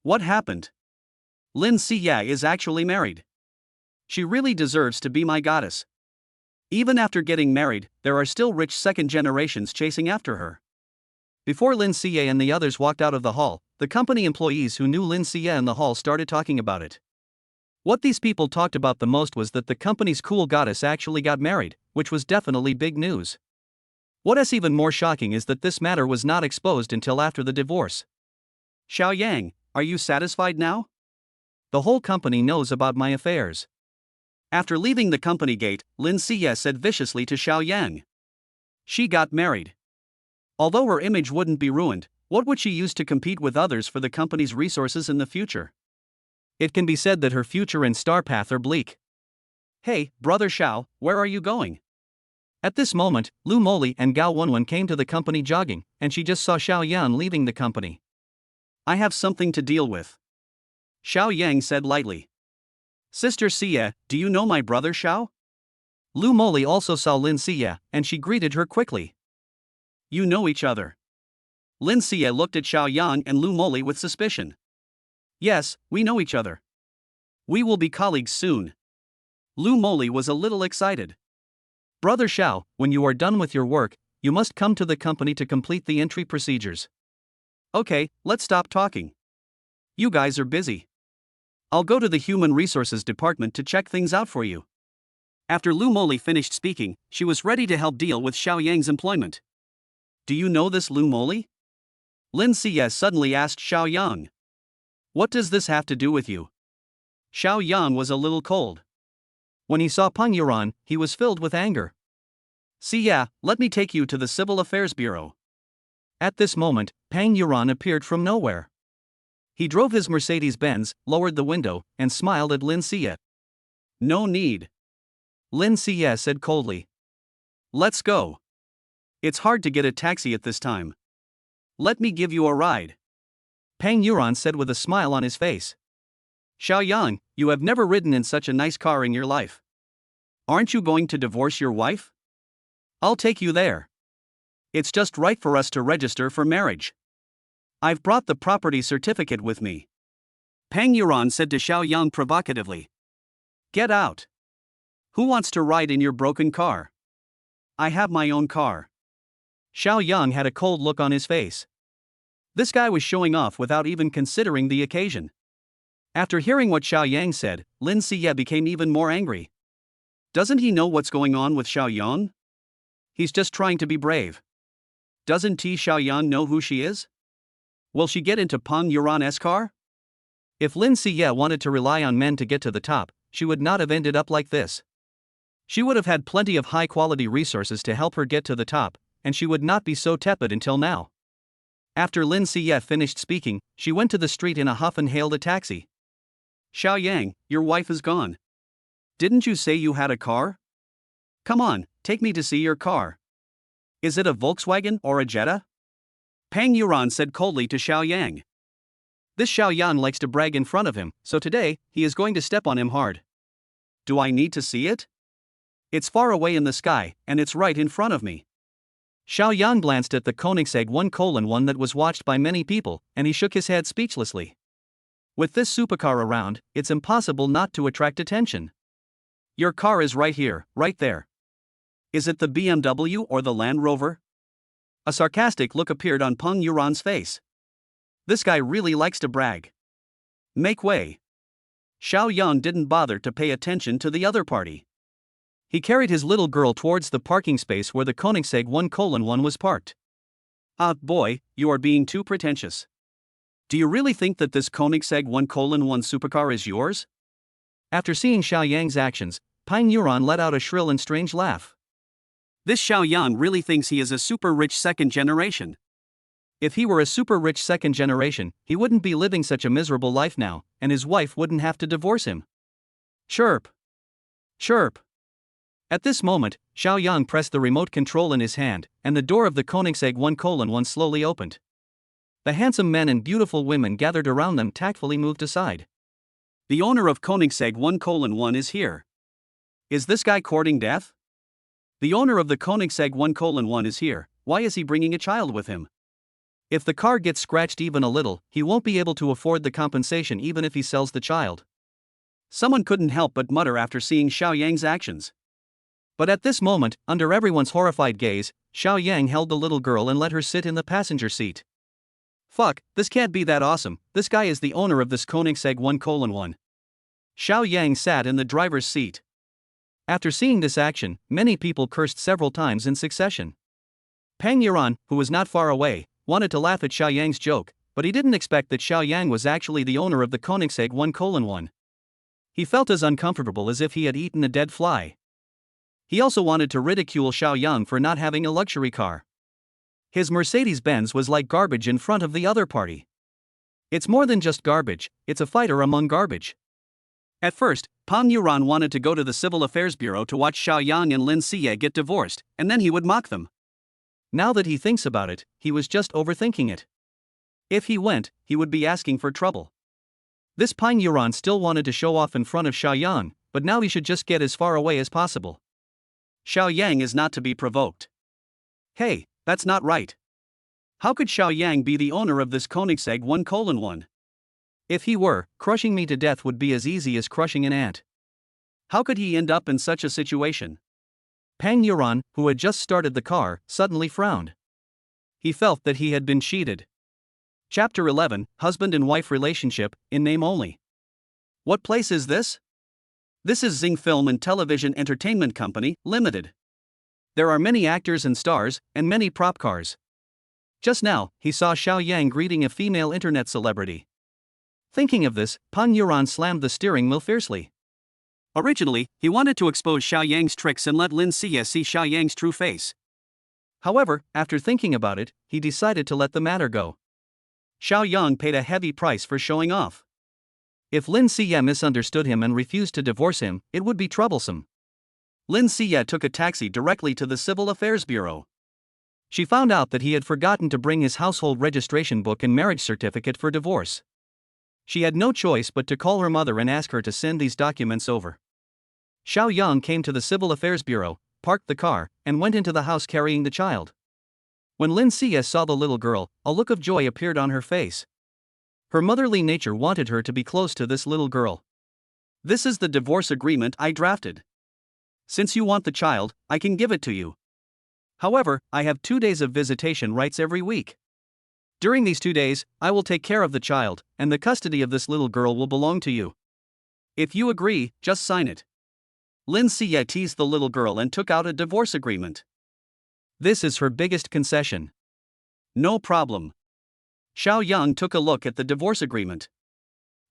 What happened? Lin Siye is actually married. She really deserves to be my goddess. Even after getting married, there are still rich second generations chasing after her. Before Lin Siye and the others walked out of the hall, the company employees who knew Lin Siye in the hall started talking about it. What these people talked about the most was that the company's cool goddess actually got married, which was definitely big news. What is even more shocking is that this matter was not exposed until after the divorce. Xiao Yang, are you satisfied now? The whole company knows about my affairs. After leaving the company gate, Lin Siye said viciously to Xiao Yang. She got married. Although her image wouldn't be ruined, what would she use to compete with others for the company's resources in the future? It can be said that her future and star path are bleak. Hey, brother Xiao, where are you going? At this moment, Lu Moli and Gao Wenwen came to the company jogging, and she just saw Xiao Yan leaving the company. I have something to deal with. Xiao Yang said lightly. Sister Siye, do you know my brother Xiao? Lu Moli also saw Lin Siye, and she greeted her quickly. You know each other. Lin Siye looked at Xiao Yang and Lu Moli with suspicion. Yes, we know each other. We will be colleagues soon. Lu Moli was a little excited. Brother Xiao, when you are done with your work, you must come to the company to complete the entry procedures. Okay, let's stop talking. You guys are busy. I'll go to the Human Resources Department to check things out for you. After Lu Moli finished speaking, she was ready to help deal with Xiao Yang's employment. Do you know this Lu Moli? Lin Siye suddenly asked Xiao Yang. What does this have to do with you? Xiao Yang was a little cold. When he saw Pang Yuran, he was filled with anger. Siye, let me take you to the Civil Affairs Bureau. At this moment, Pang Yuran appeared from nowhere. He drove his Mercedes-Benz, lowered the window, and smiled at Lin Siye. No need. Lin Siye said coldly. Let's go. It's hard to get a taxi at this time. Let me give you a ride. Pang Yuran said with a smile on his face. Xiao Yang, you have never ridden in such a nice car in your life. Aren't you going to divorce your wife? I'll take you there. It's just right for us to register for marriage. I've brought the property certificate with me. Pang Yuran said to Xiao Yang provocatively. Get out. Who wants to ride in your broken car? I have my own car. Xiao Yang had a cold look on his face. This guy was showing off without even considering the occasion. After hearing what Xiao Yang said, Lin Siye became even more angry. Doesn't he know what's going on with Xiaoyang? He's just trying to be brave. Doesn't Xiaoyang know who she is? Will she get into Peng Yuran's car? If Lin Siye wanted to rely on men to get to the top, she would not have ended up like this. She would have had plenty of high-quality resources to help her get to the top, and she would not be so tepid until now. After Lin Siye finished speaking, she went to the street in a huff and hailed a taxi. Xiaoyang, your wife is gone. Didn't you say you had a car? Come on, take me to see your car. Is it a Volkswagen or a Jetta? Peng Yuran said coldly to Xiaoyang. This Xiaoyang likes to brag in front of him, so today, he is going to step on him hard. Do I need to see it? It's far away in the sky, and it's right in front of me. Xiaoyang glanced at the Koenigsegg 1:1 that was watched by many people, and he shook his head speechlessly. With this supercar around, it's impossible not to attract attention. Your car is right here, right there. Is it the BMW or the Land Rover? A sarcastic look appeared on Peng Yuran's face. This guy really likes to brag. Make way. Xiaoyang didn't bother to pay attention to the other party. He carried his little girl towards the parking space where the Koenigsegg 1:1 was parked. Ah, boy, you are being too pretentious. Do you really think that this Koenigsegg 1:1 supercar is yours? After seeing Xiaoyang's actions, Peng Yuran let out a shrill and strange laugh. This Xiaoyang really thinks he is a super rich second generation. If he were a super rich second generation, he wouldn't be living such a miserable life now, and his wife wouldn't have to divorce him. Chirp. Chirp. At this moment, Xiaoyang pressed the remote control in his hand, and the door of the Koenigsegg 1:1 slowly opened. The handsome men and beautiful women gathered around them tactfully moved aside. The owner of Koenigsegg 1:1 is here. Is this guy courting death? The owner of the Koenigsegg 1:1 is here. Why is he bringing a child with him? If the car gets scratched even a little, he won't be able to afford the compensation even if he sells the child. Someone couldn't help but mutter after seeing Xiaoyang's actions. But at this moment, under everyone's horrified gaze, Xiaoyang held the little girl and let her sit in the passenger seat. Fuck, this can't be that awesome, this guy is the owner of this Koenigsegg 1:1. Xiaoyang sat in the driver's seat. After seeing this action, many people cursed several times in succession. Peng Yuran, who was not far away, wanted to laugh at Xiaoyang's joke, but he didn't expect that Xiaoyang was actually the owner of the Koenigsegg 1:1. He felt as uncomfortable as if he had eaten a dead fly. He also wanted to ridicule Xiaoyang for not having a luxury car. His Mercedes-Benz was like garbage in front of the other party. It's more than just garbage, it's a fighter among garbage. At first, Peng Yuran wanted to go to the Civil Affairs Bureau to watch Xiaoyang and Lin Siye get divorced, and then he would mock them. Now that he thinks about it, he was just overthinking it. If he went, he would be asking for trouble. This Peng Yuran still wanted to show off in front of Xiaoyang, but now he should just get as far away as possible. Xiaoyang is not to be provoked. Hey, that's not right. How could Xiaoyang be the owner of this Koenigsegg 1:1? If he were, crushing me to death would be as easy as crushing an ant. How could he end up in such a situation? Peng Yuran, who had just started the car, suddenly frowned. He felt that he had been cheated. Chapter 11, Husband and Wife Relationship, in name only. What place is this? This is Zing Film and Television Entertainment Company, Limited. There are many actors and stars, and many prop cars. Just now, he saw Xiaoyang greeting a female internet celebrity. Thinking of this, Peng Yuran slammed the steering wheel fiercely. Originally, he wanted to expose Xiaoyang's tricks and let Lin Siye see Xiaoyang's true face. However, after thinking about it, he decided to let the matter go. Xiaoyang paid a heavy price for showing off. If Lin Siye misunderstood him and refused to divorce him, it would be troublesome. Lin Siye took a taxi directly to the Civil Affairs Bureau. She found out that he had forgotten to bring his household registration book and marriage certificate for divorce. She had no choice but to call her mother and ask her to send these documents over. Xiaoyang came to the Civil Affairs Bureau, parked the car, and went into the house carrying the child. When Lin Siye saw the little girl, a look of joy appeared on her face. Her motherly nature wanted her to be close to this little girl. This is the divorce agreement I drafted. Since you want the child, I can give it to you. However, I have 2 days of visitation rights every week. During these 2 days, I will take care of the child, and the custody of this little girl will belong to you. If you agree, just sign it. Lin Siye teased the little girl and took out a divorce agreement. This is her biggest concession. No problem. Xiao Yang took a look at the divorce agreement.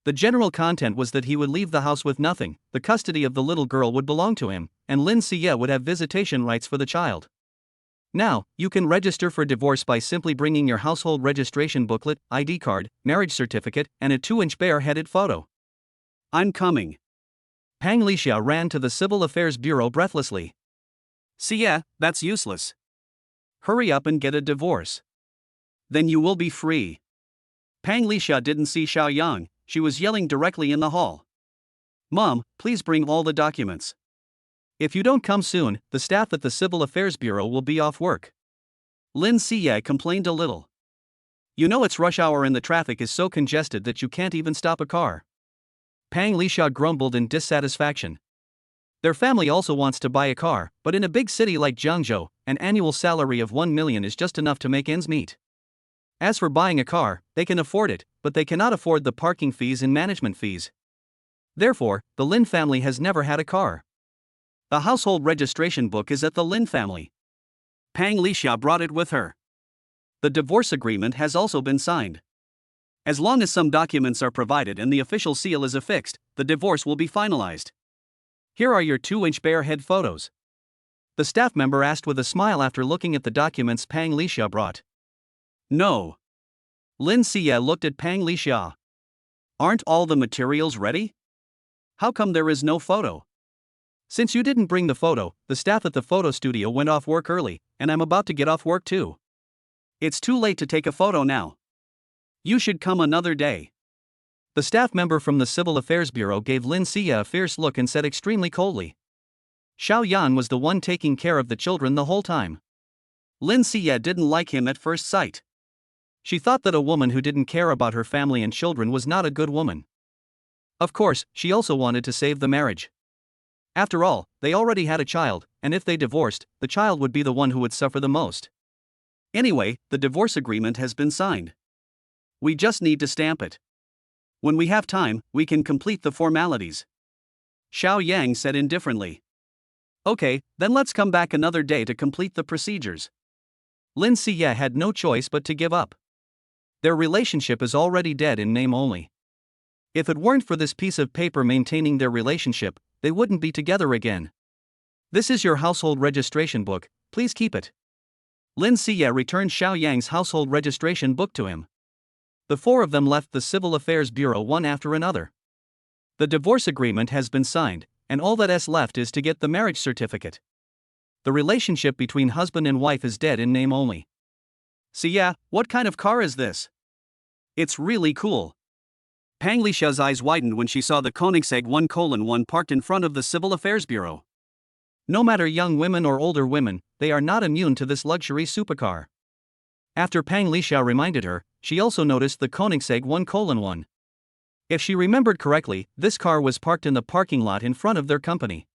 The general content was that he would leave the house with nothing, the custody of the little girl would belong to him, and Lin Siye would have visitation rights for the child. Now, you can register for divorce by simply bringing your household registration booklet, ID card, marriage certificate, and a 2-inch bare-headed photo. I'm coming. Pang Lixia ran to the Civil Affairs Bureau breathlessly. Siye, that's useless. Hurry up and get a divorce. Then you will be free. Pang Lixia didn't see Xiao Yang, she was yelling directly in the hall. Mom, please bring all the documents. If you don't come soon, the staff at the Civil Affairs Bureau will be off work. Lin Siye complained a little. You know it's rush hour and the traffic is so congested that you can't even stop a car. Pang Lixia grumbled in dissatisfaction. Their family also wants to buy a car, but in a big city like Jiangzhou, an annual salary of 1 million is just enough to make ends meet. As for buying a car, they can afford it, but they cannot afford the parking fees and management fees. Therefore, the Lin family has never had a car. The household registration book is at the Lin family. Pang Lixia brought it with her. The divorce agreement has also been signed. As long as some documents are provided and the official seal is affixed, the divorce will be finalized. Here are your 2-inch bare-head photos. The staff member asked with a smile after looking at the documents Pang Lixia brought. No. Lin Siye looked at Pang Lixia. Aren't all the materials ready? How come there is no photo? Since you didn't bring the photo, the staff at the photo studio went off work early, and I'm about to get off work too. It's too late to take a photo now. You should come another day. The staff member from the Civil Affairs Bureau gave Lin Siye a fierce look and said extremely coldly. Xiao Yan was the one taking care of the children the whole time. Lin Siye didn't like him at first sight. She thought that a woman who didn't care about her family and children was not a good woman. Of course, she also wanted to save the marriage. After all, they already had a child, and if they divorced, the child would be the one who would suffer the most. Anyway, the divorce agreement has been signed. We just need to stamp it. When we have time, we can complete the formalities. Xiao Yang said indifferently. Okay, then let's come back another day to complete the procedures. Lin Siye had no choice but to give up. Their relationship is already dead in name only. If it weren't for this piece of paper maintaining their relationship, they wouldn't be together again. This is your household registration book, please keep it. Lin Siye returned Xiao Yang's household registration book to him. The 4 of them left the Civil Affairs Bureau one after another. The divorce agreement has been signed, and all that's left is to get the marriage certificate. The relationship between husband and wife is dead in name only. Siye, what kind of car is this? It's really cool. Pang Lixia's eyes widened when she saw the Koenigsegg 1:1 parked in front of the Civil Affairs Bureau. No matter young women or older women, they are not immune to this luxury supercar. After Pang Lixia reminded her, she also noticed the Koenigsegg 1:1. If she remembered correctly, this car was parked in the parking lot in front of their company.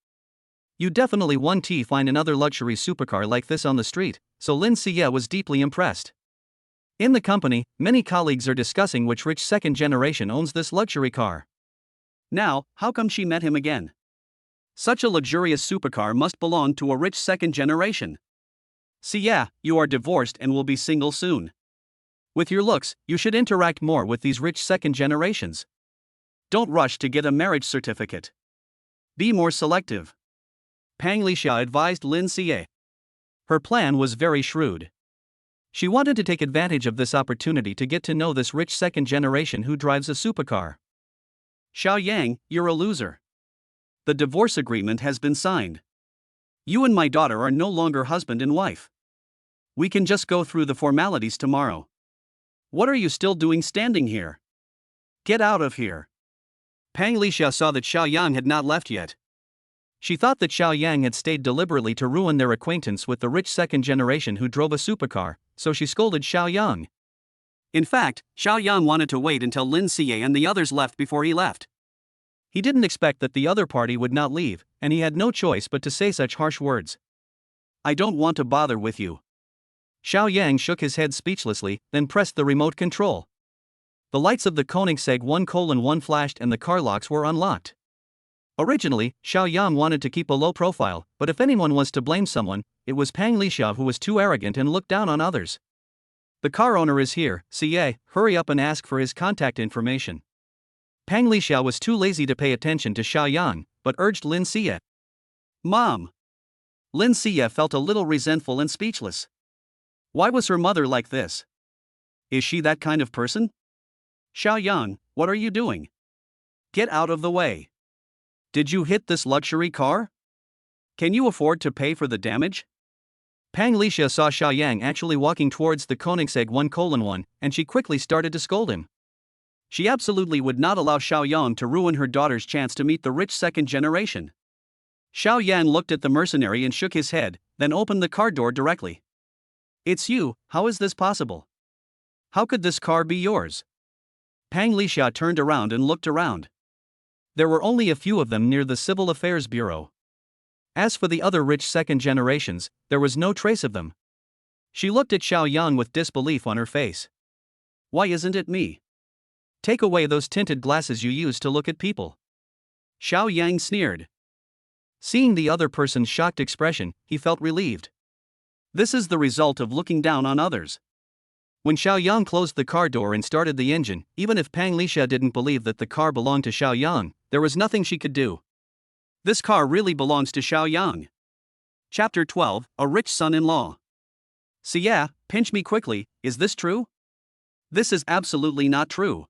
You definitely won't find another luxury supercar like this on the street, so Lin Siye was deeply impressed. In the company, many colleagues are discussing which rich second generation owns this luxury car. Now, how come she met him again? Such a luxurious supercar must belong to a rich second generation. Siye, you are divorced and will be single soon. With your looks, you should interact more with these rich second generations. Don't rush to get a marriage certificate. Be more selective. Pang Lixia advised Lin Siye. Her plan was very shrewd. She wanted to take advantage of this opportunity to get to know this rich second generation who drives a supercar. Xiao Yang, you're a loser. The divorce agreement has been signed. You and my daughter are no longer husband and wife. We can just go through the formalities tomorrow. What are you still doing standing here? Get out of here. Pang Lixia saw that Xiao Yang had not left yet. She thought that Xiao Yang had stayed deliberately to ruin their acquaintance with the rich second generation who drove a supercar, so she scolded Xiao Yang. In fact, Xiao Yang wanted to wait until Lin Siye and the others left before he left. He didn't expect that the other party would not leave, and he had no choice but to say such harsh words. I don't want to bother with you. Xiao Yang shook his head speechlessly, then pressed the remote control. The lights of the Koenigsegg 1:1 flashed and the car locks were unlocked. Originally, Xiao Yang wanted to keep a low profile, but if anyone was to blame someone, it was Pang Lixia, who was too arrogant and looked down on others. The car owner is here, Xie, hurry up and ask for his contact information. Pang Lixia was too lazy to pay attention to Xiao Yang, but urged Lin Xie. Mom! Lin Xie felt a little resentful and speechless. Why was her mother like this? Is she that kind of person? Xiao Yang, what are you doing? Get out of the way. Did you hit this luxury car? Can you afford to pay for the damage? Pang Lixia saw Xiao Yang actually walking towards the Koenigsegg 1:1, and she quickly started to scold him. She absolutely would not allow Xiao Yang to ruin her daughter's chance to meet the rich second generation. Xiao Yang looked at the mercenary and shook his head, then opened the car door directly. It's you, how is this possible? How could this car be yours? Pang Lixia turned around and looked around. There were only a few of them near the Civil Affairs Bureau. As for the other rich second generations, there was no trace of them. She looked at Xiao Yang with disbelief on her face. Why isn't it me? Take away those tinted glasses you use to look at people. Xiao Yang sneered. Seeing the other person's shocked expression, he felt relieved. This is the result of looking down on others. When Xiao Yang closed the car door and started the engine, even if Pang Lixia didn't believe that the car belonged to Xiao Yang, there was nothing she could do. This car really belongs to Xiao Yang. Chapter 12, A Rich Son-in-Law. Xie, pinch me quickly, is this true? This is absolutely not true.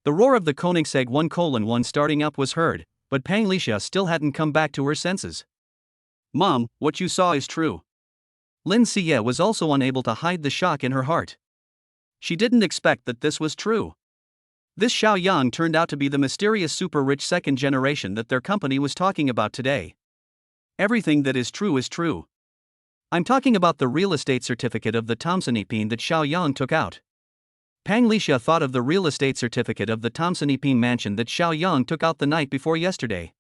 The roar of the Koenigsegg 1:1 starting up was heard, but Pang Lixia still hadn't come back to her senses. Mom, what you saw is true. Lin Xie was also unable to hide the shock in her heart. She didn't expect that this was true. This Xiao Yang turned out to be the mysterious super-rich second generation that their company was talking about today. Everything that is true is true. I'm talking about the real estate certificate of the Thompson-Epine that Xiao Yang took out. Pang Lixia thought of the real estate certificate of the Thompson-Epine mansion that Xiao Yang took out the night before yesterday.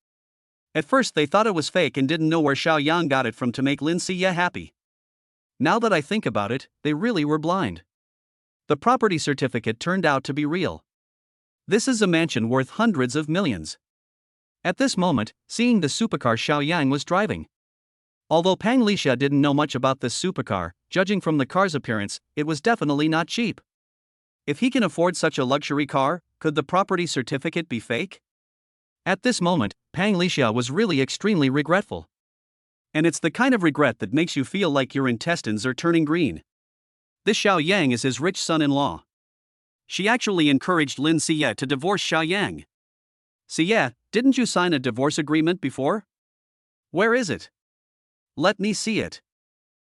At first they thought it was fake and didn't know where Xiao Yang got it from to make Lin Xie happy. Now that I think about it, they really were blind. The property certificate turned out to be real. This is a mansion worth hundreds of millions. At this moment, seeing the supercar Xiao Yang was driving. Although Pang Lixia didn't know much about this supercar, judging from the car's appearance, it was definitely not cheap. If he can afford such a luxury car, could the property certificate be fake? At this moment, Pang Lixia was really extremely regretful. And it's the kind of regret that makes you feel like your intestines are turning green. This Xiao Yang is his rich son-in-law. She actually encouraged Lin Xie to divorce Xiao Yang. Xie, didn't you sign a divorce agreement before? Where is it? Let me see it.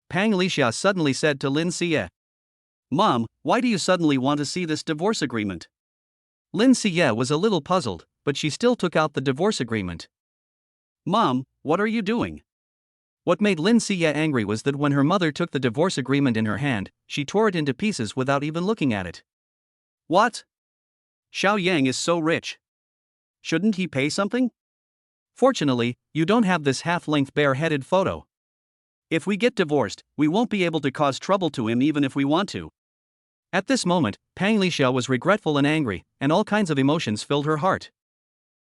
Pang Lixia suddenly said to Lin Xie. Mom, why do you suddenly want to see this divorce agreement? Lin Xie was a little puzzled, but she still took out the divorce agreement. Mom, what are you doing? What made Lin Xie angry was that when her mother took the divorce agreement in her hand, she tore it into pieces without even looking at it. What? Xiao Yang is so rich. Shouldn't he pay something? Fortunately, you don't have this half-length bare-headed photo. If we get divorced, we won't be able to cause trouble to him even if we want to. At this moment, Pang Lixia was regretful and angry, and all kinds of emotions filled her heart.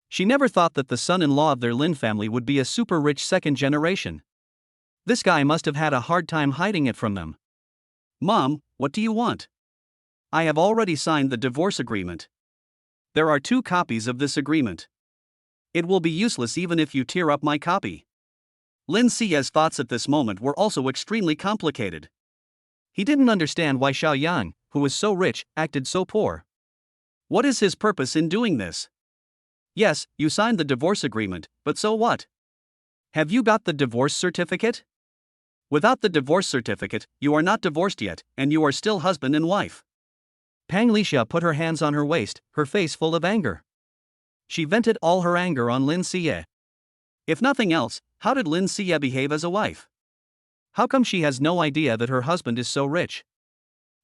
She never thought that the son-in-law of their Lin family would be a super-rich second generation. This guy must have had a hard time hiding it from them. Mom, what do you want? I have already signed the divorce agreement. There are 2 copies of this agreement. It will be useless even if you tear up my copy. Lin Xie's thoughts at this moment were also extremely complicated. He didn't understand why Xiao Yang, who was so rich, acted so poor. What is his purpose in doing this? Yes, you signed the divorce agreement, but so what? Have you got the divorce certificate? Without the divorce certificate, you are not divorced yet, and you are still husband and wife. Pang Lixia put her hands on her waist, her face full of anger. She vented all her anger on Lin Xie. If nothing else, how did Lin Xie behave as a wife? How come she has no idea that her husband is so rich?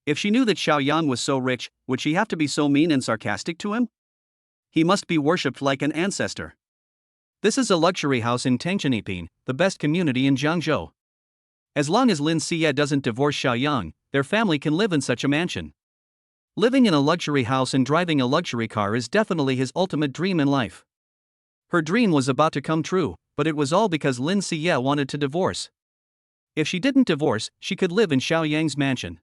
If she knew that Xiao Yang was so rich, would she have to be so mean and sarcastic to him? He must be worshipped like an ancestor. This is a luxury house in Tengchenipin, the best community in Jiangzhou. As long as Lin Xie doesn't divorce Xiao Yang, their family can live in such a mansion. Living in a luxury house and driving a luxury car is definitely his ultimate dream in life. Her dream was about to come true, but it was all because Lin Siye wanted to divorce. If she didn't divorce, she could live in Xiao Yang's mansion.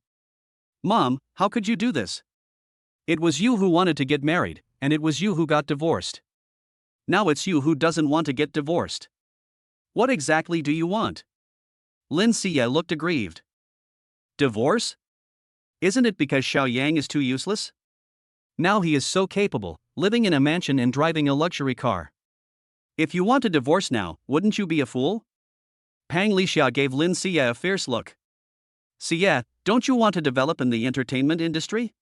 Mom, how could you do this? It was you who wanted to get married, and it was you who got divorced. Now it's you who doesn't want to get divorced. What exactly do you want? Lin Siye looked aggrieved. Divorce? Isn't it because Xiao Yang is too useless? Now he is so capable, living in a mansion and driving a luxury car. If you want a divorce now, wouldn't you be a fool? Pang Lixia gave Lin Siye a fierce look. Siye, don't you want to develop in the entertainment industry?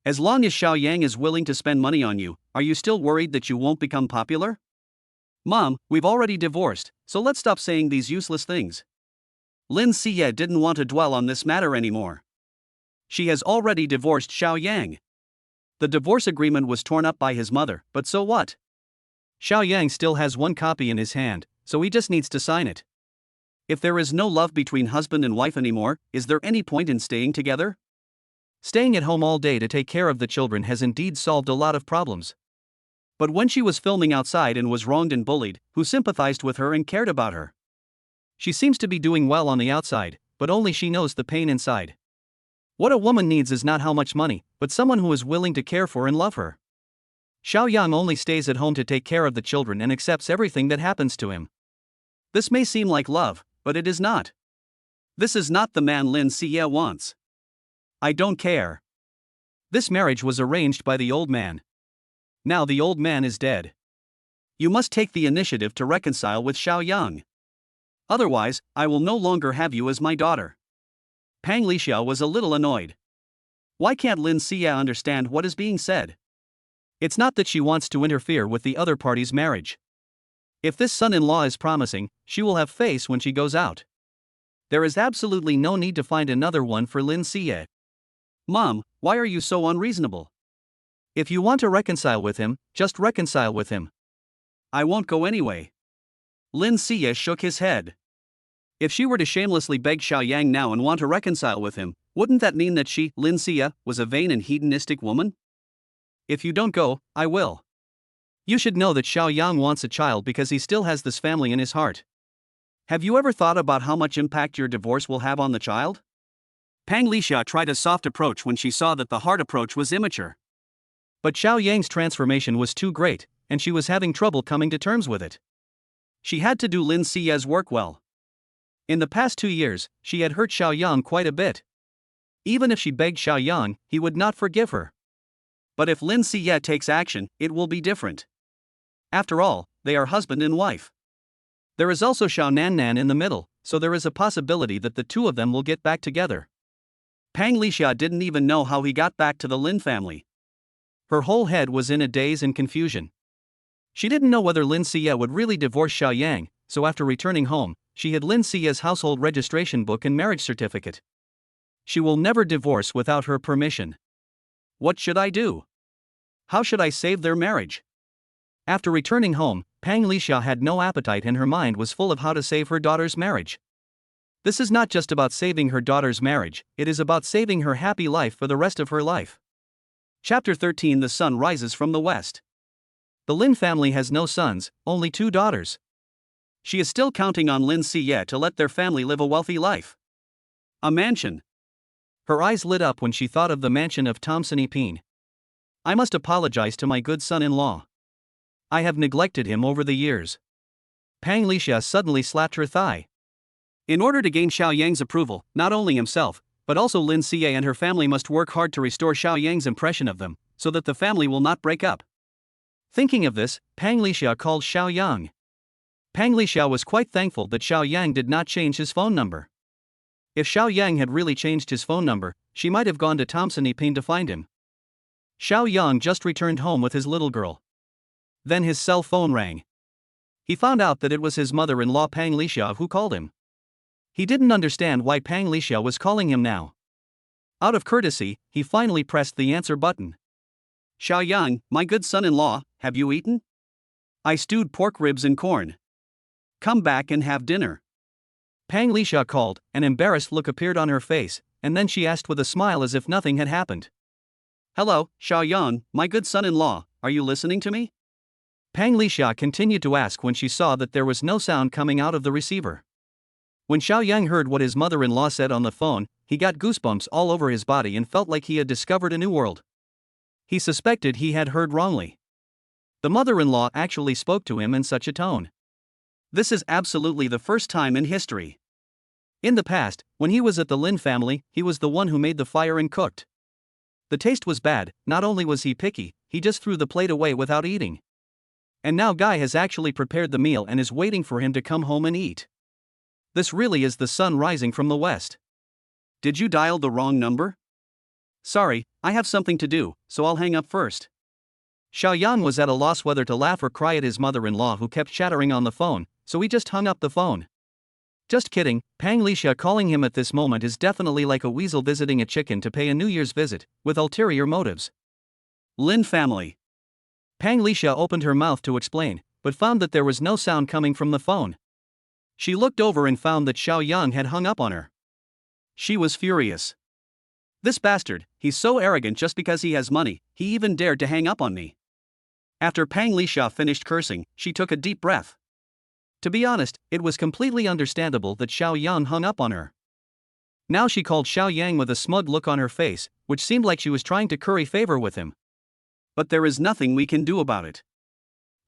As long as Xiao Yang is willing to spend money on you, are you still worried that you won't become popular? Mom, we've already divorced, so let's stop saying these useless things. Lin Siye didn't want to dwell on this matter anymore. She has already divorced Xiao Yang. The divorce agreement was torn up by his mother, but so what? Xiao Yang still has one copy in his hand, so he just needs to sign it. If there is no love between husband and wife anymore, is there any point in staying together? Staying at home all day to take care of the children has indeed solved a lot of problems. But when she was filming outside and was wronged and bullied, who sympathized with her and cared about her? She seems to be doing well on the outside, but only she knows the pain inside. What a woman needs is not how much money, but someone who is willing to care for and love her. Xiao Yang only stays at home to take care of the children and accepts everything that happens to him. This may seem like love, but it is not. This is not the man Lin Siye wants. I don't care. This marriage was arranged by the old man. Now the old man is dead. You must take the initiative to reconcile with Xiao Yang. Otherwise, I will no longer have you as my daughter. Pang Lixia was a little annoyed. Why can't Lin Siye understand what is being said? It's not that she wants to interfere with the other party's marriage. If this son-in-law is promising, she will have face when she goes out. There is absolutely no need to find another one for Lin Siye. Mom, why are you so unreasonable? If you want to reconcile with him, just reconcile with him. I won't go anyway. Lin Siye shook his head. If she were to shamelessly beg Xiao Yang now and want to reconcile with him, wouldn't that mean that she, Lin Siye, was a vain and hedonistic woman? If you don't go, I will. You should know that Xiao Yang wants a child because he still has this family in his heart. Have you ever thought about how much impact your divorce will have on the child? Pang Lixia tried a soft approach when she saw that the hard approach was immature. But Xiao Yang's transformation was too great, and she was having trouble coming to terms with it. She had to do Lin Siye's work well. In the past 2 years, she had hurt Xiao Yang quite a bit. Even if she begged Xiao Yang, he would not forgive her. But if Lin Siye takes action, it will be different. After all, they are husband and wife. There is also Xiao Nannan in the middle, so there is a possibility that the two of them will get back together. Pang Lixia didn't even know how he got back to the Lin family. Her whole head was in a daze and confusion. She didn't know whether Lin Siye would really divorce Xiao Yang, so after returning home, she hid Lin Siye's household registration book and marriage certificate. She will never divorce without her permission. What should I do? How should I save their marriage? After returning home, Pang Lixia had no appetite and her mind was full of how to save her daughter's marriage. This is not just about saving her daughter's marriage, it is about saving her happy life for the rest of her life. Chapter 13. The sun rises from the west. The Lin family has no sons, only 2 daughters. She is still counting on Lin Siye to let their family live a wealthy life. A mansion. Her eyes lit up when she thought of the mansion of Thompson Epine. I must apologize to my good son-in-law. I have neglected him over the years. Pang Lixia suddenly slapped her thigh. In order to gain Xiao Yang's approval, not only himself, but also Lin Siye and her family must work hard to restore Xiao Yang's impression of them, so that the family will not break up. Thinking of this, Pang Lixia called Xiao Yang. Pang Lixia was quite thankful that Xiao Yang did not change his phone number. If Xiao Yang had really changed his phone number, she might have gone to Thompson Epine to find him. Xiao Yang just returned home with his little girl. Then his cell phone rang. He found out that it was his mother-in-law Pang Lixia who called him. He didn't understand why Pang Lixia was calling him now. Out of courtesy, he finally pressed the answer button. Xiao Yang, my good son-in-law, have you eaten? I stewed pork ribs and corn. Come back and have dinner. Pang Lixia called, an embarrassed look appeared on her face, and then she asked with a smile as if nothing had happened. Hello, Xiao Yang, my good son-in-law, are you listening to me? Pang Lixia continued to ask when she saw that there was no sound coming out of the receiver. When Xiao Yang heard what his mother-in-law said on the phone, he got goosebumps all over his body and felt like he had discovered a new world. He suspected he had heard wrongly. The mother-in-law actually spoke to him in such a tone. This is absolutely the first time in history. In the past, when he was at the Lin family, he was the one who made the fire and cooked. The taste was bad. Not only was he picky, he just threw the plate away without eating. And now Guy has actually prepared the meal and is waiting for him to come home and eat. This really is the sun rising from the west. Did you dial the wrong number? Sorry, I have something to do, so I'll hang up first. Xiao Yang was at a loss whether to laugh or cry at his mother-in-law who kept chattering on the phone, so he just hung up the phone. Just kidding, Pang Lixia calling him at this moment is definitely like a weasel visiting a chicken to pay a New Year's visit, with ulterior motives. Lin family. Pang Lixia opened her mouth to explain, but found that there was no sound coming from the phone. She looked over and found that Xiao Yang had hung up on her. She was furious. This bastard, he's so arrogant just because he has money, he even dared to hang up on me. After Pang Lixia finished cursing, she took a deep breath. To be honest, it was completely understandable that Xiao Yang hung up on her. Now she called Xiao Yang with a smug look on her face, which seemed like she was trying to curry favor with him. But there is nothing we can do about it.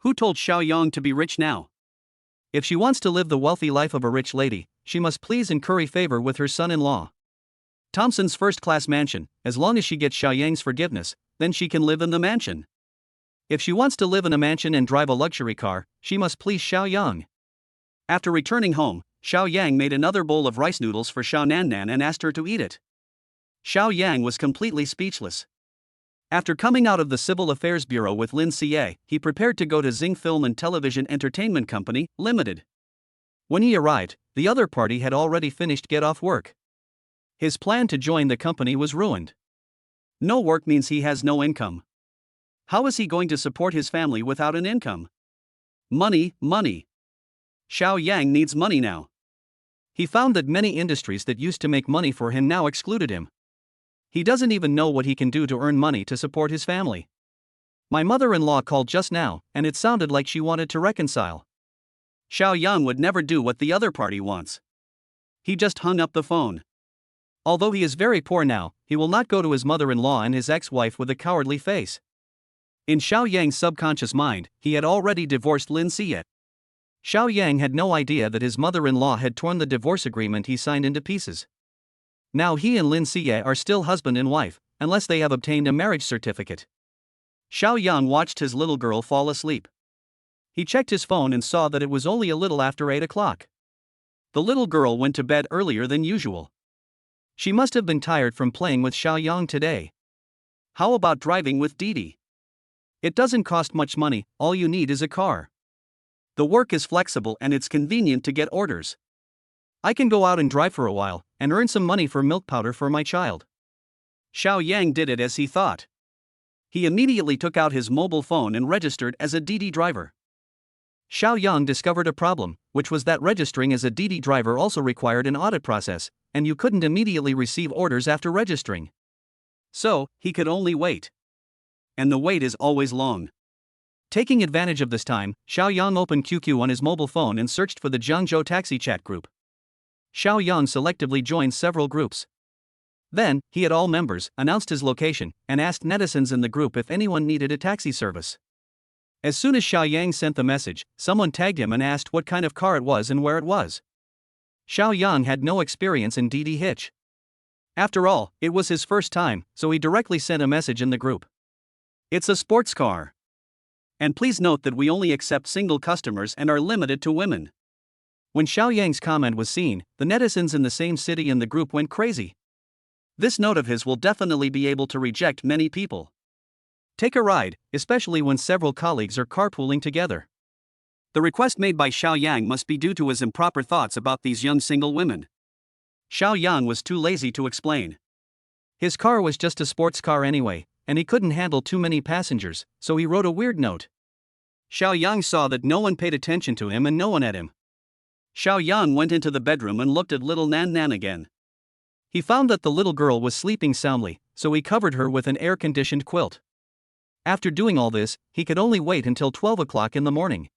Who told Xiao Yang to be rich now? If she wants to live the wealthy life of a rich lady, she must please and curry favor with her son-in-law. Thompson's first-class mansion. As long as she gets Xiao Yang's forgiveness, then she can live in the mansion. If she wants to live in a mansion and drive a luxury car, she must please Xiao Yang. After returning home, Xiao Yang made another bowl of rice noodles for Xiao Nannan and asked her to eat it. Xiao Yang was completely speechless. After coming out of the Civil Affairs Bureau with Lin Xie, he prepared to go to Xing Film and Television Entertainment Company, Limited. When he arrived, the other party had already finished get-off work. His plan to join the company was ruined. No work means he has no income. How is he going to support his family without an income? Money, money. Xiao Yang needs money now. He found that many industries that used to make money for him now excluded him. He doesn't even know what he can do to earn money to support his family. My mother-in-law called just now, and it sounded like she wanted to reconcile. Xiao Yang would never do what the other party wants. He just hung up the phone. Although he is very poor now, he will not go to his mother-in-law and his ex-wife with a cowardly face. In Xiao Yang's subconscious mind, he had already divorced Lin Xie. Xiao Yang had no idea that his mother-in-law had torn the divorce agreement he signed into pieces. Now he and Lin Xie are still husband and wife, unless they have obtained a marriage certificate. Xiao Yang watched his little girl fall asleep. He checked his phone and saw that it was only a little after 8 o'clock. The little girl went to bed earlier than usual. She must have been tired from playing with Xiao Yang today. How about driving with Didi? It doesn't cost much money, all you need is a car. The work is flexible and it's convenient to get orders. I can go out and drive for a while, and earn some money for milk powder for my child. Xiao Yang did it as he thought. He immediately took out his mobile phone and registered as a Didi driver. Xiao Yang discovered a problem, which was that registering as a Didi driver also required an audit process, and you couldn't immediately receive orders after registering. So, he could only wait. And the wait is always long. Taking advantage of this time, Xiao Yang opened QQ on his mobile phone and searched for the Jiangzhou taxi chat group. Xiao Yang selectively joined several groups. Then, he had all members, announced his location, and asked netizens in the group if anyone needed a taxi service. As soon as Xiao Yang sent the message, someone tagged him and asked what kind of car it was and where it was. Xiao Yang had no experience in Didi Hitch. After all, it was his first time, so he directly sent a message in the group. It's a sports car. And please note that we only accept single customers and are limited to women. When Xiao Yang's comment was seen, the netizens in the same city in the group went crazy. This note of his will definitely be able to reject many people. Take a ride, especially when several colleagues are carpooling together. The request made by Xiao Yang must be due to his improper thoughts about these young single women. Xiao Yang was too lazy to explain. His car was just a sports car anyway, and he couldn't handle too many passengers, so he wrote a weird note. Xiao Yang saw that no one paid attention to him and no one at him. Xiao Yang went into the bedroom and looked at little Nan Nan again. He found that the little girl was sleeping soundly, so he covered her with an air-conditioned quilt. After doing all this, he could only wait until 12 o'clock in the morning.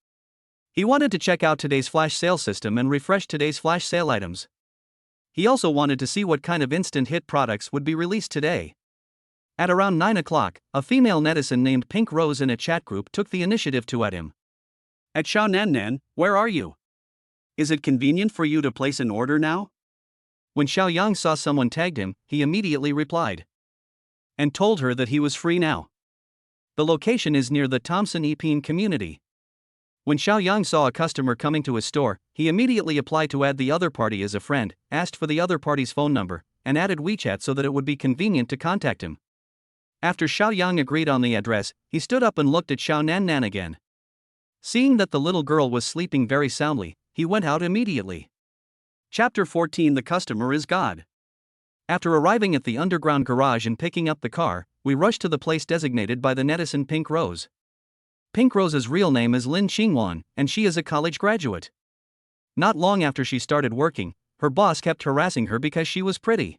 He wanted to check out today's flash sale system and refresh today's flash sale items. He also wanted to see what kind of instant hit products would be released today. At around 9 o'clock, a female netizen named Pink Rose in a chat group took the initiative to add him. "At Xiao Nan Nan, where are you? Is it convenient for you to place an order now?" When Xiao Yang saw someone tagged him, he immediately replied and told her that he was free now. The location is near the Thompson Epeen community. When Xiao Yang saw a customer coming to his store, he immediately applied to add the other party as a friend, asked for the other party's phone number, and added WeChat so that it would be convenient to contact him. After Xiao Yang agreed on the address, he stood up and looked at Xiao Nan Nan again. Seeing that the little girl was sleeping very soundly, he went out immediately. Chapter 14 The Customer is God. After arriving at the underground garage and picking up the car, we rushed to the place designated by the netizen Pink Rose. Pink Rose's real name is Lin Xingwan, and she is a college graduate. Not long after she started working, her boss kept harassing her because she was pretty.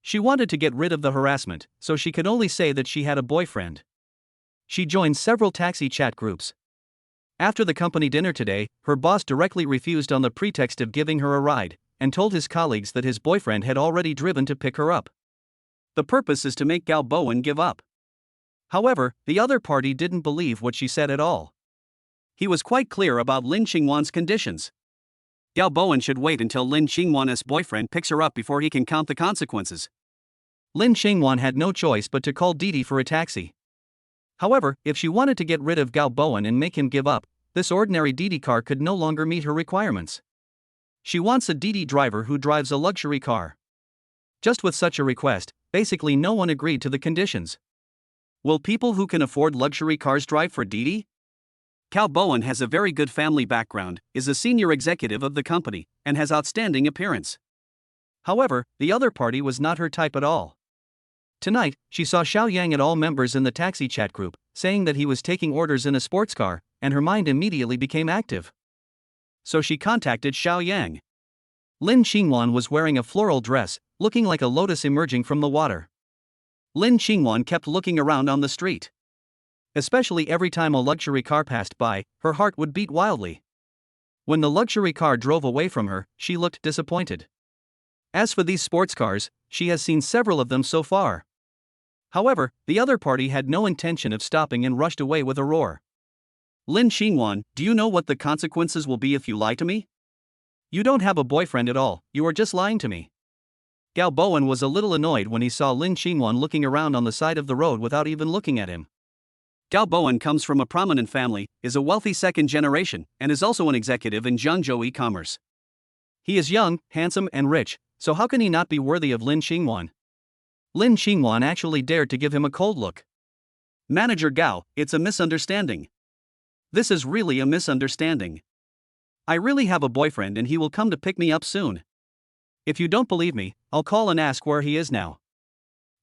She wanted to get rid of the harassment, so she could only say that she had a boyfriend. She joined several taxi chat groups. After the company dinner today, her boss directly refused on the pretext of giving her a ride, and told his colleagues that his boyfriend had already driven to pick her up. The purpose is to make Gao Bowen give up. However, the other party didn't believe what she said at all. He was quite clear about Lin Xingwan's conditions. Gao Bowen should wait until Lin Xingwan's boyfriend picks her up before he can count the consequences. Lin Xingwan had no choice but to call Didi for a taxi. However, if she wanted to get rid of Gao Bowen and make him give up, this ordinary Didi car could no longer meet her requirements. She wants a Didi driver who drives a luxury car. Just with such a request, basically no one agreed to the conditions. Will people who can afford luxury cars drive for Didi? Gao Bowen has a very good family background, is a senior executive of the company, and has outstanding appearance. However, the other party was not her type at all. Tonight, she saw Xiao Yang and all members in the taxi chat group, saying that he was taking orders in a sports car, and her mind immediately became active. So she contacted Xiao Yang. Lin Xingwan was wearing a floral dress, looking like a lotus emerging from the water. Lin Xingwan kept looking around on the street. Especially every time a luxury car passed by, her heart would beat wildly. When the luxury car drove away from her, she looked disappointed. As for these sports cars, she has seen several of them so far. However, the other party had no intention of stopping and rushed away with a roar. "Lin Xingwan, do you know what the consequences will be if you lie to me? You don't have a boyfriend at all, you are just lying to me." Gao Bowen was a little annoyed when he saw Lin Xingwan looking around on the side of the road without even looking at him. Gao Bowen comes from a prominent family, is a wealthy second generation, and is also an executive in Zhengzhou e-commerce. He is young, handsome, and rich, so how can he not be worthy of Lin Xingwan? Lin Xingwan actually dared to give him a cold look. "Manager Gao, it's a misunderstanding. This is really a misunderstanding. I really have a boyfriend and he will come to pick me up soon. If you don't believe me, I'll call and ask where he is now.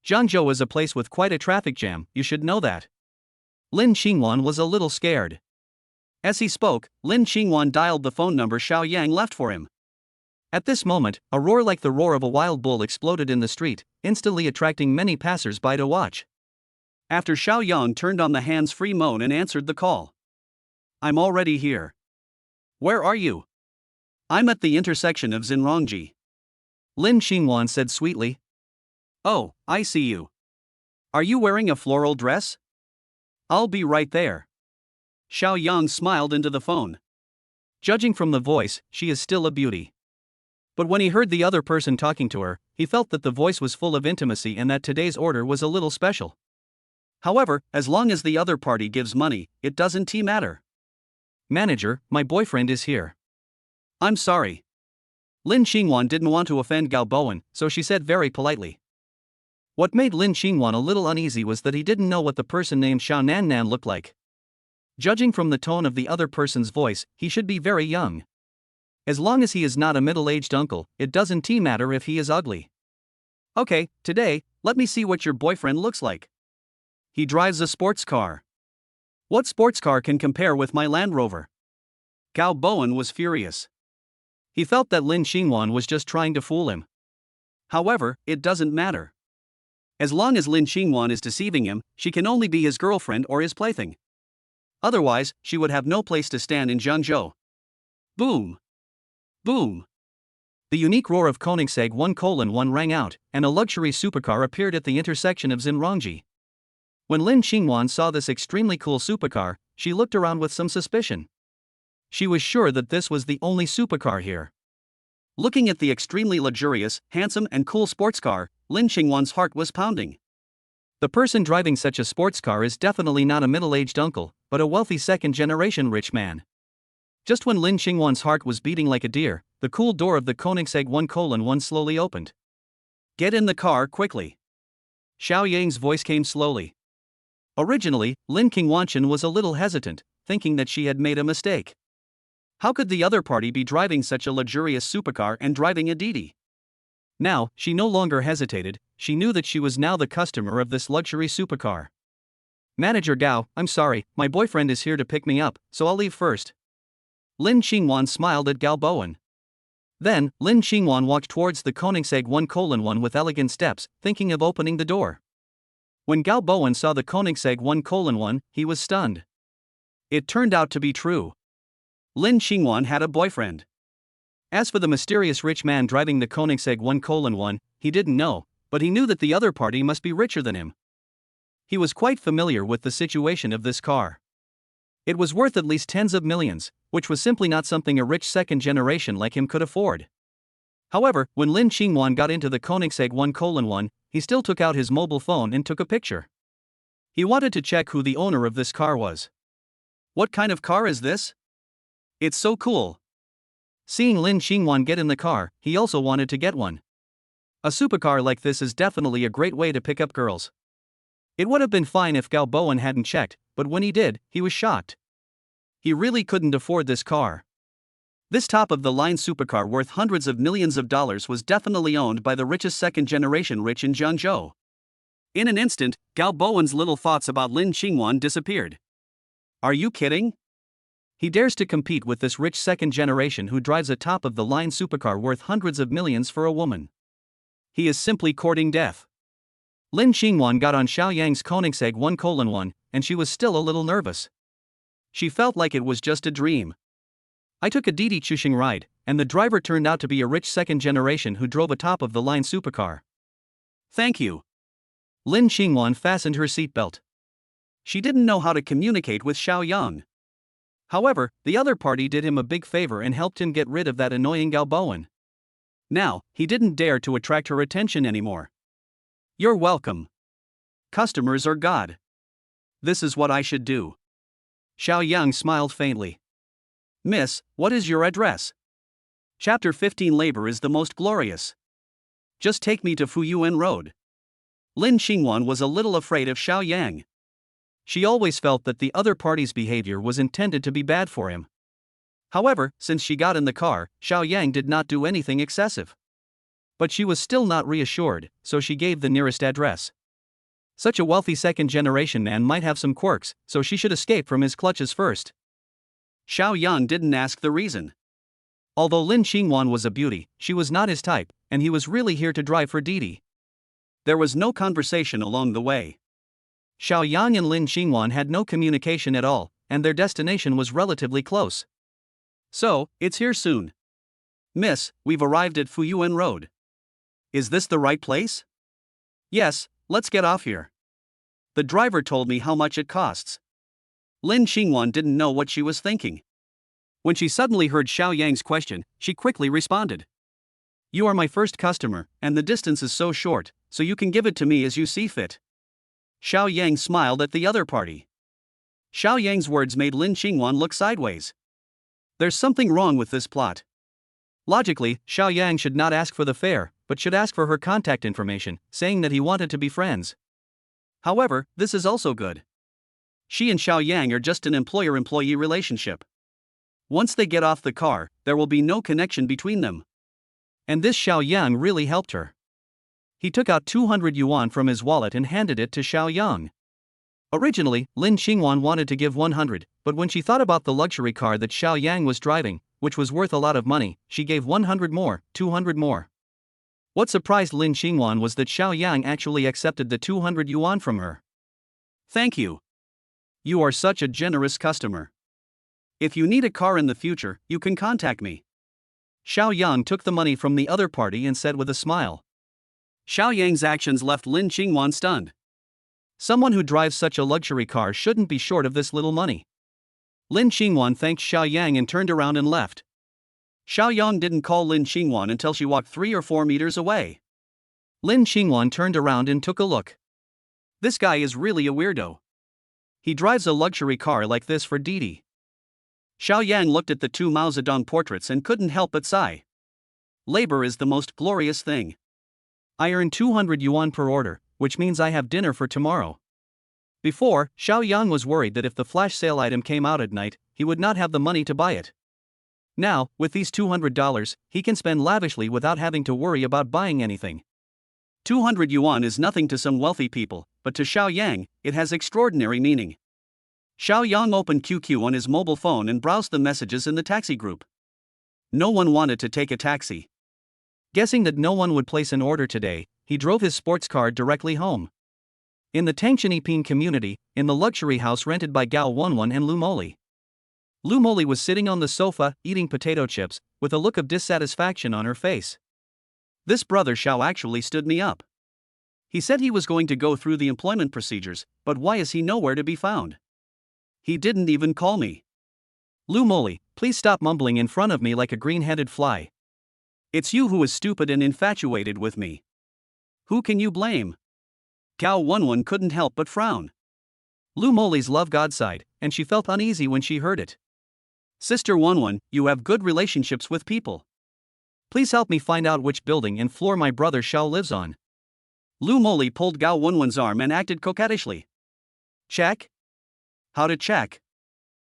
Zhengzhou is a place with quite a traffic jam, you should know that." Lin Xingwan was a little scared. As he spoke, Lin Xingwan dialed the phone number Xiao Yang left for him. At this moment, a roar like the roar of a wild bull exploded in the street, instantly attracting many passers-by to watch. After Xiao Yang turned on the hands-free mode and answered the call. "I'm already here." "Where are you?" "I'm at the intersection of Xinrongji." Lin Xingwan said sweetly. "Oh, I see you. Are you wearing a floral dress?" "I'll be right there." Xiao Yang smiled into the phone. Judging from the voice, she is still a beauty. But when he heard the other person talking to her, he felt that the voice was full of intimacy and that today's order was a little special. However, as long as the other party gives money, it doesn't matter. "Manager, my boyfriend is here." "I'm sorry." Lin Xingwan didn't want to offend Gao Bowen, so she said very politely. What made Lin Xingwan a little uneasy was that he didn't know what the person named Xiao Nan Nan looked like. Judging from the tone of the other person's voice, he should be very young. As long as he is not a middle-aged uncle, it doesn't matter if he is ugly. "Okay, today, let me see what your boyfriend looks like. He drives a sports car. What sports car can compare with my Land Rover?" Gao Bowen was furious. He felt that Lin Xingwan was just trying to fool him. However, it doesn't matter. As long as Lin Qingwan is deceiving him, she can only be his girlfriend or his plaything. Otherwise, she would have no place to stand in Zhangzhou. Boom! Boom! The unique roar of Koenigsegg 1:1 rang out, and a luxury supercar appeared at the intersection of Xinrongji. When Lin Qingwan saw this extremely cool supercar, she looked around with some suspicion. She was sure that this was the only supercar here. Looking at the extremely luxurious, handsome and cool sports car, Lin Qingwan's heart was pounding. The person driving such a sports car is definitely not a middle-aged uncle, but a wealthy second-generation rich man. Just when Lin Qingwan's heart was beating like a deer, the cool door of the Koenigsegg 1:1 slowly opened. "Get in the car quickly." Xiao Yang's voice came slowly. Originally, Lin Qingwanshan was a little hesitant, thinking that she had made a mistake. How could the other party be driving such a luxurious supercar and driving a Didi? Now, she no longer hesitated, she knew that she was now the customer of this luxury supercar. "Manager Gao, I'm sorry, my boyfriend is here to pick me up, so I'll leave first." Lin Qingwan smiled at Gao Bowen. Then, Lin Qingwan walked towards the Koenigsegg 1:1 with elegant steps, thinking of opening the door. When Gao Bowen saw the Koenigsegg 1:1, he was stunned. It turned out to be true. Lin Qingwan had a boyfriend. As for the mysterious rich man driving the Koenigsegg 1:1, he didn't know, but he knew that the other party must be richer than him. He was quite familiar with the situation of this car. It was worth at least tens of millions, which was simply not something a rich second generation like him could afford. However, when Lin Qingwan got into the Koenigsegg 1:1, he still took out his mobile phone and took a picture. He wanted to check who the owner of this car was. "What kind of car is this? It's so cool." Seeing Lin Qingwan get in the car, he also wanted to get one. A supercar like this is definitely a great way to pick up girls. It would have been fine if Gao Bowen hadn't checked, but when he did, he was shocked. He really couldn't afford this car. This top-of-the-line supercar worth hundreds of millions of dollars was definitely owned by the richest second-generation rich in Zhangzhou. In an instant, Gao Bowen's little thoughts about Lin Qingwan disappeared. Are you kidding? He dares to compete with this rich second generation who drives a top-of-the-line supercar worth hundreds of millions for a woman. He is simply courting death. Lin Qingwan got on Xiao Yang's Koenigsegg 1:1, and she was still a little nervous. She felt like it was just a dream. "I took a Didi Chuxing ride, and the driver turned out to be a rich second generation who drove a top-of-the-line supercar." "Thank you." Lin Qingwan fastened her seatbelt. She didn't know how to communicate with Xiao Yang. However, the other party did him a big favor and helped him get rid of that annoying Gao Bowen. Now, he didn't dare to attract her attention anymore. "You're welcome. Customers are God. This is what I should do." Xiao Yang smiled faintly. "Miss, what is your address?" Chapter 15 Labor is the most glorious. Just take me to Fuyuan Road. Lin Qingwan was a little afraid of Xiao Yang. She always felt that the other party's behavior was intended to be bad for him. However, since she got in the car, Xiao Yang did not do anything excessive. But she was still not reassured, so she gave the nearest address. Such a wealthy second-generation man might have some quirks, so she should escape from his clutches first. Xiao Yang didn't ask the reason. Although Lin Qingwan was a beauty, she was not his type, and he was really here to drive for Didi. There was no conversation along the way. Xiao Yang and Lin Qingwan had no communication at all, and their destination was relatively close. "So, it's here soon. Miss, we've arrived at Fuyuan Road. Is this the right place?" "Yes, let's get off here. The driver told me how much it costs." Lin Qingwan didn't know what she was thinking. When she suddenly heard Xiao Yang's question, she quickly responded. "You are my first customer, and the distance is so short, so you can give it to me as you see fit." Xiao Yang smiled at the other party. Xiao Yang's words made Lin Qingwan look sideways. There's something wrong with this plot. Logically, Xiao Yang should not ask for the fare, but should ask for her contact information, saying that he wanted to be friends. However, this is also good. She and Xiao Yang are just an employer-employee relationship. Once they get off the car, there will be no connection between them. And this Xiao Yang really helped her. He took out 200 yuan from his wallet and handed it to Xiao Yang. Originally, Lin Qingwan wanted to give 100, but when she thought about the luxury car that Xiao Yang was driving, which was worth a lot of money, she gave 100 more, 200 more. What surprised Lin Xingwan was that Xiao Yang actually accepted the 200 yuan from her. Thank you. You are such a generous customer. If you need a car in the future, you can contact me. Xiao Yang took the money from the other party and said with a smile. Xiao Yang's actions left Lin Xingwan stunned. Someone who drives such a luxury car shouldn't be short of this little money. Lin Xingwan thanked Xiao Yang and turned around and left. Xiao Yang didn't call Lin Xingwan until she walked 3 or 4 meters away. Lin Xingwan turned around and took a look. This guy is really a weirdo. He drives a luxury car like this for Didi. Xiao Yang looked at the 2 Mao Zedong portraits and couldn't help but sigh. Labor is the most glorious thing. I earn 200 yuan per order, which means I have dinner for tomorrow. Before, Xiao Yang was worried that if the flash sale item came out at night, he would not have the money to buy it. Now, with these $200, he can spend lavishly without having to worry about buying anything. 200 yuan is nothing to some wealthy people, but to Xiao Yang, it has extraordinary meaning. Xiao Yang opened QQ on his mobile phone and browsed the messages in the taxi group. No one wanted to take a taxi. Guessing that no one would place an order today, he drove his sports car directly home. In the Tangcheniping community, in the luxury house rented by Gao Wenwen and Lu Moli. Lu Moli was sitting on the sofa, eating potato chips, with a look of dissatisfaction on her face. This brother Xiao actually stood me up. He said he was going to go through the employment procedures, but why is he nowhere to be found? He didn't even call me. Lu Moli, please stop mumbling in front of me like a green-headed fly. It's you who is stupid and infatuated with me. Who can you blame? Gao Wenwen couldn't help but frown. Lu Moli's love God side, and she felt uneasy when she heard it. Sister Wenwen, you have good relationships with people. Please help me find out which building and floor my brother Xiao lives on. Lu Moli pulled Gao Wenwen's arm and acted coquettishly. Check? How to check?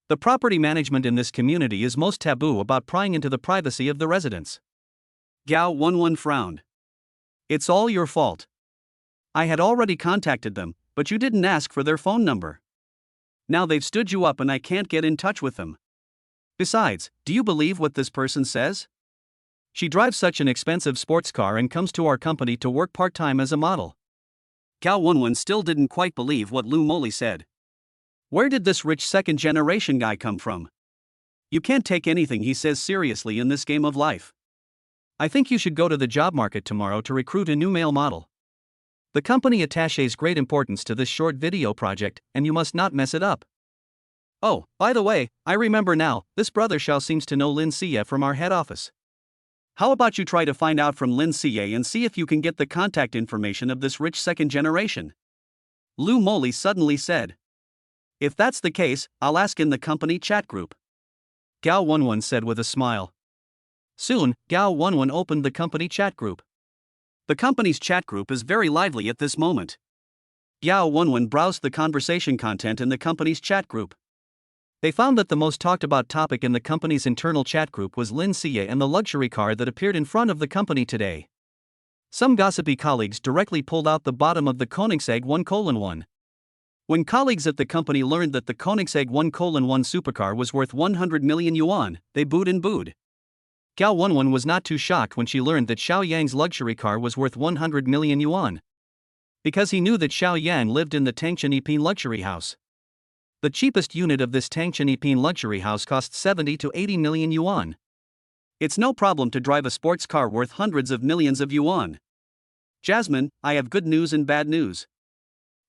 The property management in this community is most taboo about prying into the privacy of the residents. Gao Wenwen frowned. It's all your fault. I had already contacted them, but you didn't ask for their phone number. Now they've stood you up and I can't get in touch with them. Besides, do you believe what this person says? She drives such an expensive sports car and comes to our company to work part-time as a model. Gao Wenwen still didn't quite believe what Lu Moli said. Where did this rich second-generation guy come from? You can't take anything he says seriously in this game of life. I think you should go to the job market tomorrow to recruit a new male model. The company attaches great importance to this short video project, and you must not mess it up. Oh, by the way, I remember now, this brother Xiao seems to know Lin Xie from our head office. How about you try to find out from Lin Xie and see if you can get the contact information of this rich second generation? Lu Moli suddenly said. If that's the case, I'll ask in the company chat group. Gao Wenwen said with a smile. Soon, Gao Wenwen opened the company chat group. The company's chat group is very lively at this moment. Gao Wenwen browsed the conversation content in the company's chat group. They found that the most talked about topic in the company's internal chat group was Lin Xie and the luxury car that appeared in front of the company today. Some gossipy colleagues directly pulled out the bottom of the Koenigsegg 1:1. When colleagues at the company learned that the Koenigsegg 1:1 supercar was worth 100 million yuan, they booed and booed. Gao Wenwen was not too shocked when she learned that Xiao Yang's luxury car was worth 100 million yuan. Because he knew that Xiao Yang lived in the Tangcheniping luxury house. The cheapest unit of this Tangcheniping luxury house cost 70 to 80 million yuan. It's no problem to drive a sports car worth hundreds of millions of yuan. Jasmine, I have good news and bad news.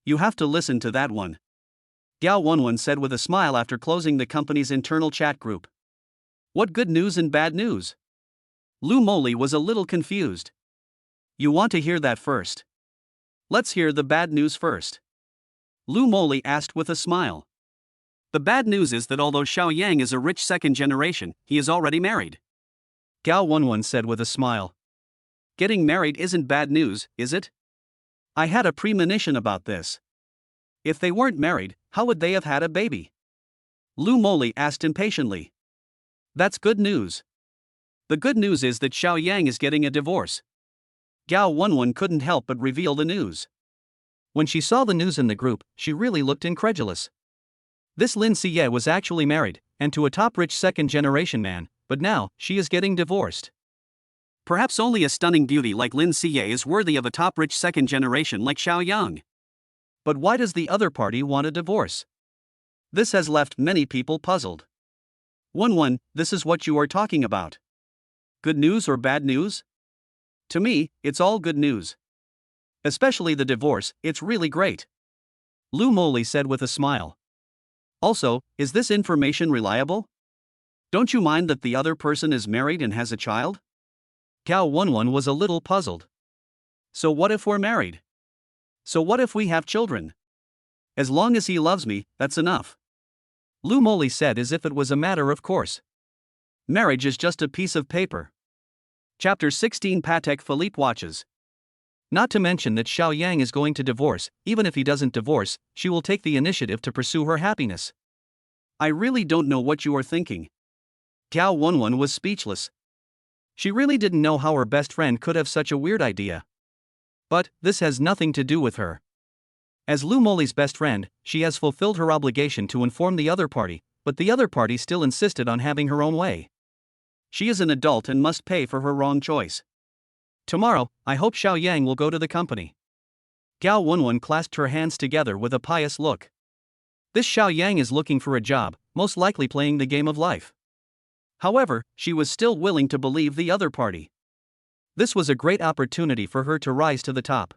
You have to listen to that one. Gao Wenwen said with a smile after closing the company's internal chat group. What good news and bad news? Lu Moli was a little confused. You want to hear that first? Let's hear the bad news first. Lu Moli asked with a smile. The bad news is that although Xiao Yang is a rich second generation, he is already married. Gao Wenwen said with a smile. Getting married isn't bad news, is it? I had a premonition about this. If they weren't married, how would they have had a baby? Lu Moli asked impatiently. That's good news. The good news is that Xiao Yang is getting a divorce. Gao Wenwen couldn't help but reveal the news. When she saw the news in the group, she really looked incredulous. This Lin Xie was actually married, and to a top rich second generation man, but now, she is getting divorced. Perhaps only a stunning beauty like Lin Siye is worthy of a top rich second generation like Xiao Yang. But why does the other party want a divorce? This has left many people puzzled. 1. This is what you are talking about. Good news or bad news? To me, it's all good news. Especially the divorce, it's really great. Lu Moli said with a smile. Also, is this information reliable? Don't you mind that the other person is married and has a child? Gao Wenwen was a little puzzled. So what if we're married? So what if we have children? As long as he loves me, that's enough. Lu Moli said as if it was a matter of course. Marriage is just a piece of paper. Chapter 16 Patek Philippe watches. Not to mention that Xiao Yang is going to divorce. Even if he doesn't divorce, she will take the initiative to pursue her happiness. I really don't know what you are thinking. Gao Wenwen was speechless. She really didn't know how her best friend could have such a weird idea. But this has nothing to do with her. As Lu Moli's best friend, she has fulfilled her obligation to inform the other party, but the other party still insisted on having her own way. She is an adult and must pay for her wrong choice. Tomorrow, I hope Xiao Yang will go to the company. Gao Wenwen clasped her hands together with a pious look. This Xiao Yang is looking for a job, most likely playing the game of life. However, she was still willing to believe the other party. This was a great opportunity for her to rise to the top.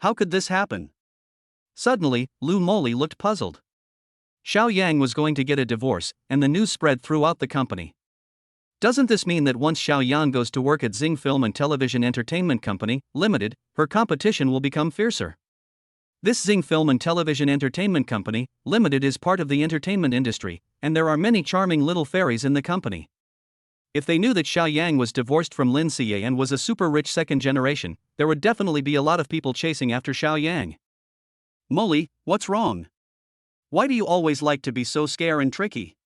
How could this happen? Suddenly, Lu Moli looked puzzled. Xiao Yang was going to get a divorce, and the news spread throughout the company. Doesn't this mean that once Xiao Yang goes to work at Xing Film and Television Entertainment Company, Limited, her competition will become fiercer? This Xing Film and Television Entertainment Company, Limited is part of the entertainment industry, and there are many charming little fairies in the company. If they knew that Xiao Yang was divorced from Lin Siye and was a super rich second generation, there would definitely be a lot of people chasing after Xiao Yang. Moli, what's wrong? Why do you always like to be so scare and tricky?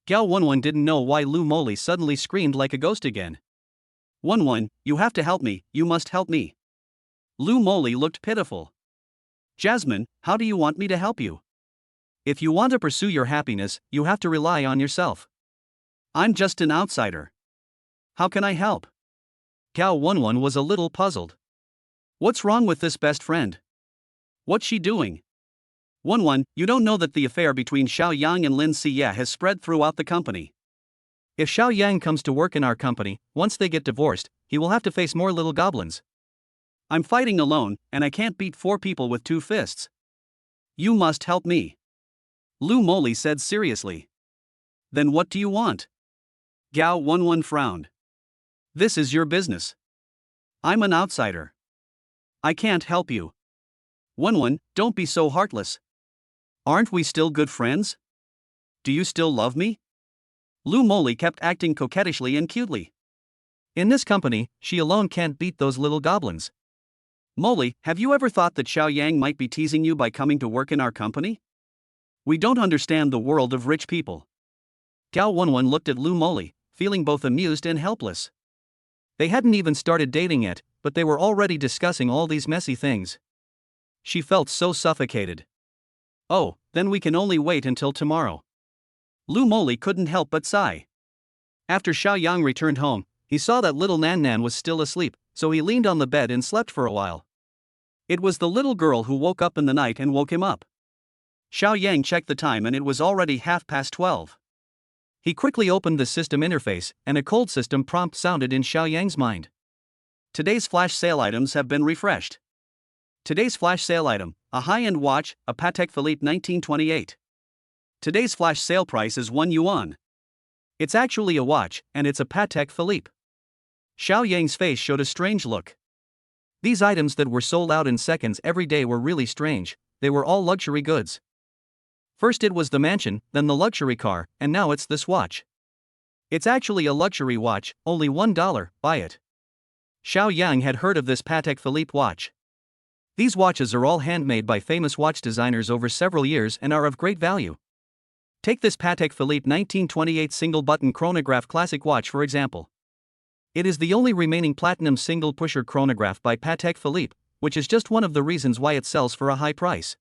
Gao Wenwen didn't know why Lu Moli suddenly screamed like a ghost again. Wenwen, you have to help me, you must help me. Lu Moli looked pitiful. Jasmine, how do you want me to help you? If you want to pursue your happiness, you have to rely on yourself. I'm just an outsider. How can I help? Gao Wenwen was a little puzzled. What's wrong with this best friend? What's she doing? Wenwen, you don't know that the affair between Xiao Yang and Lin Siye has spread throughout the company. If Xiao Yang comes to work in our company, once they get divorced, he will have to face more little goblins. I'm fighting alone, and I can't beat 4 people with 2 fists. You must help me. Lu Moli said seriously. Then what do you want? Gao Wenwen frowned. This is your business. I'm an outsider. I can't help you. Wenwen, don't be so heartless. Aren't we still good friends? Do you still love me? Lu Moli kept acting coquettishly and cutely. In this company, she alone can't beat those little goblins. Moli, have you ever thought that Xiao Yang might be teasing you by coming to work in our company? We don't understand the world of rich people. Gao Wenwen looked at Lu Moli, feeling both amused and helpless. They hadn't even started dating yet, but they were already discussing all these messy things. She felt so suffocated. Oh, then we can only wait until tomorrow. Lu Moli couldn't help but sigh. After Xiao Yang returned home, he saw that little Nan Nan was still asleep, so he leaned on the bed and slept for a while. It was the little girl who woke up in the night and woke him up. Xiao Yang checked the time and it was already 12:30. He quickly opened the system interface, and a cold system prompt sounded in Xiao Yang's mind. Today's flash sale items have been refreshed. Today's flash sale item, a high-end watch, a Patek Philippe 1928. Today's flash sale price is 1 yuan. It's actually a watch, and it's a Patek Philippe. Xiao Yang's face showed a strange look. These items that were sold out in seconds every day were really strange. They were all luxury goods. First it was the mansion, then the luxury car, and now it's this watch. It's actually a luxury watch, only $1, buy it. Xiao Yang had heard of this Patek Philippe watch. These watches are all handmade by famous watch designers over several years and are of great value. Take this Patek Philippe 1928 single-button chronograph classic watch for example. It is the only remaining platinum single-pusher chronograph by Patek Philippe, which is just one of the reasons why it sells for a high price.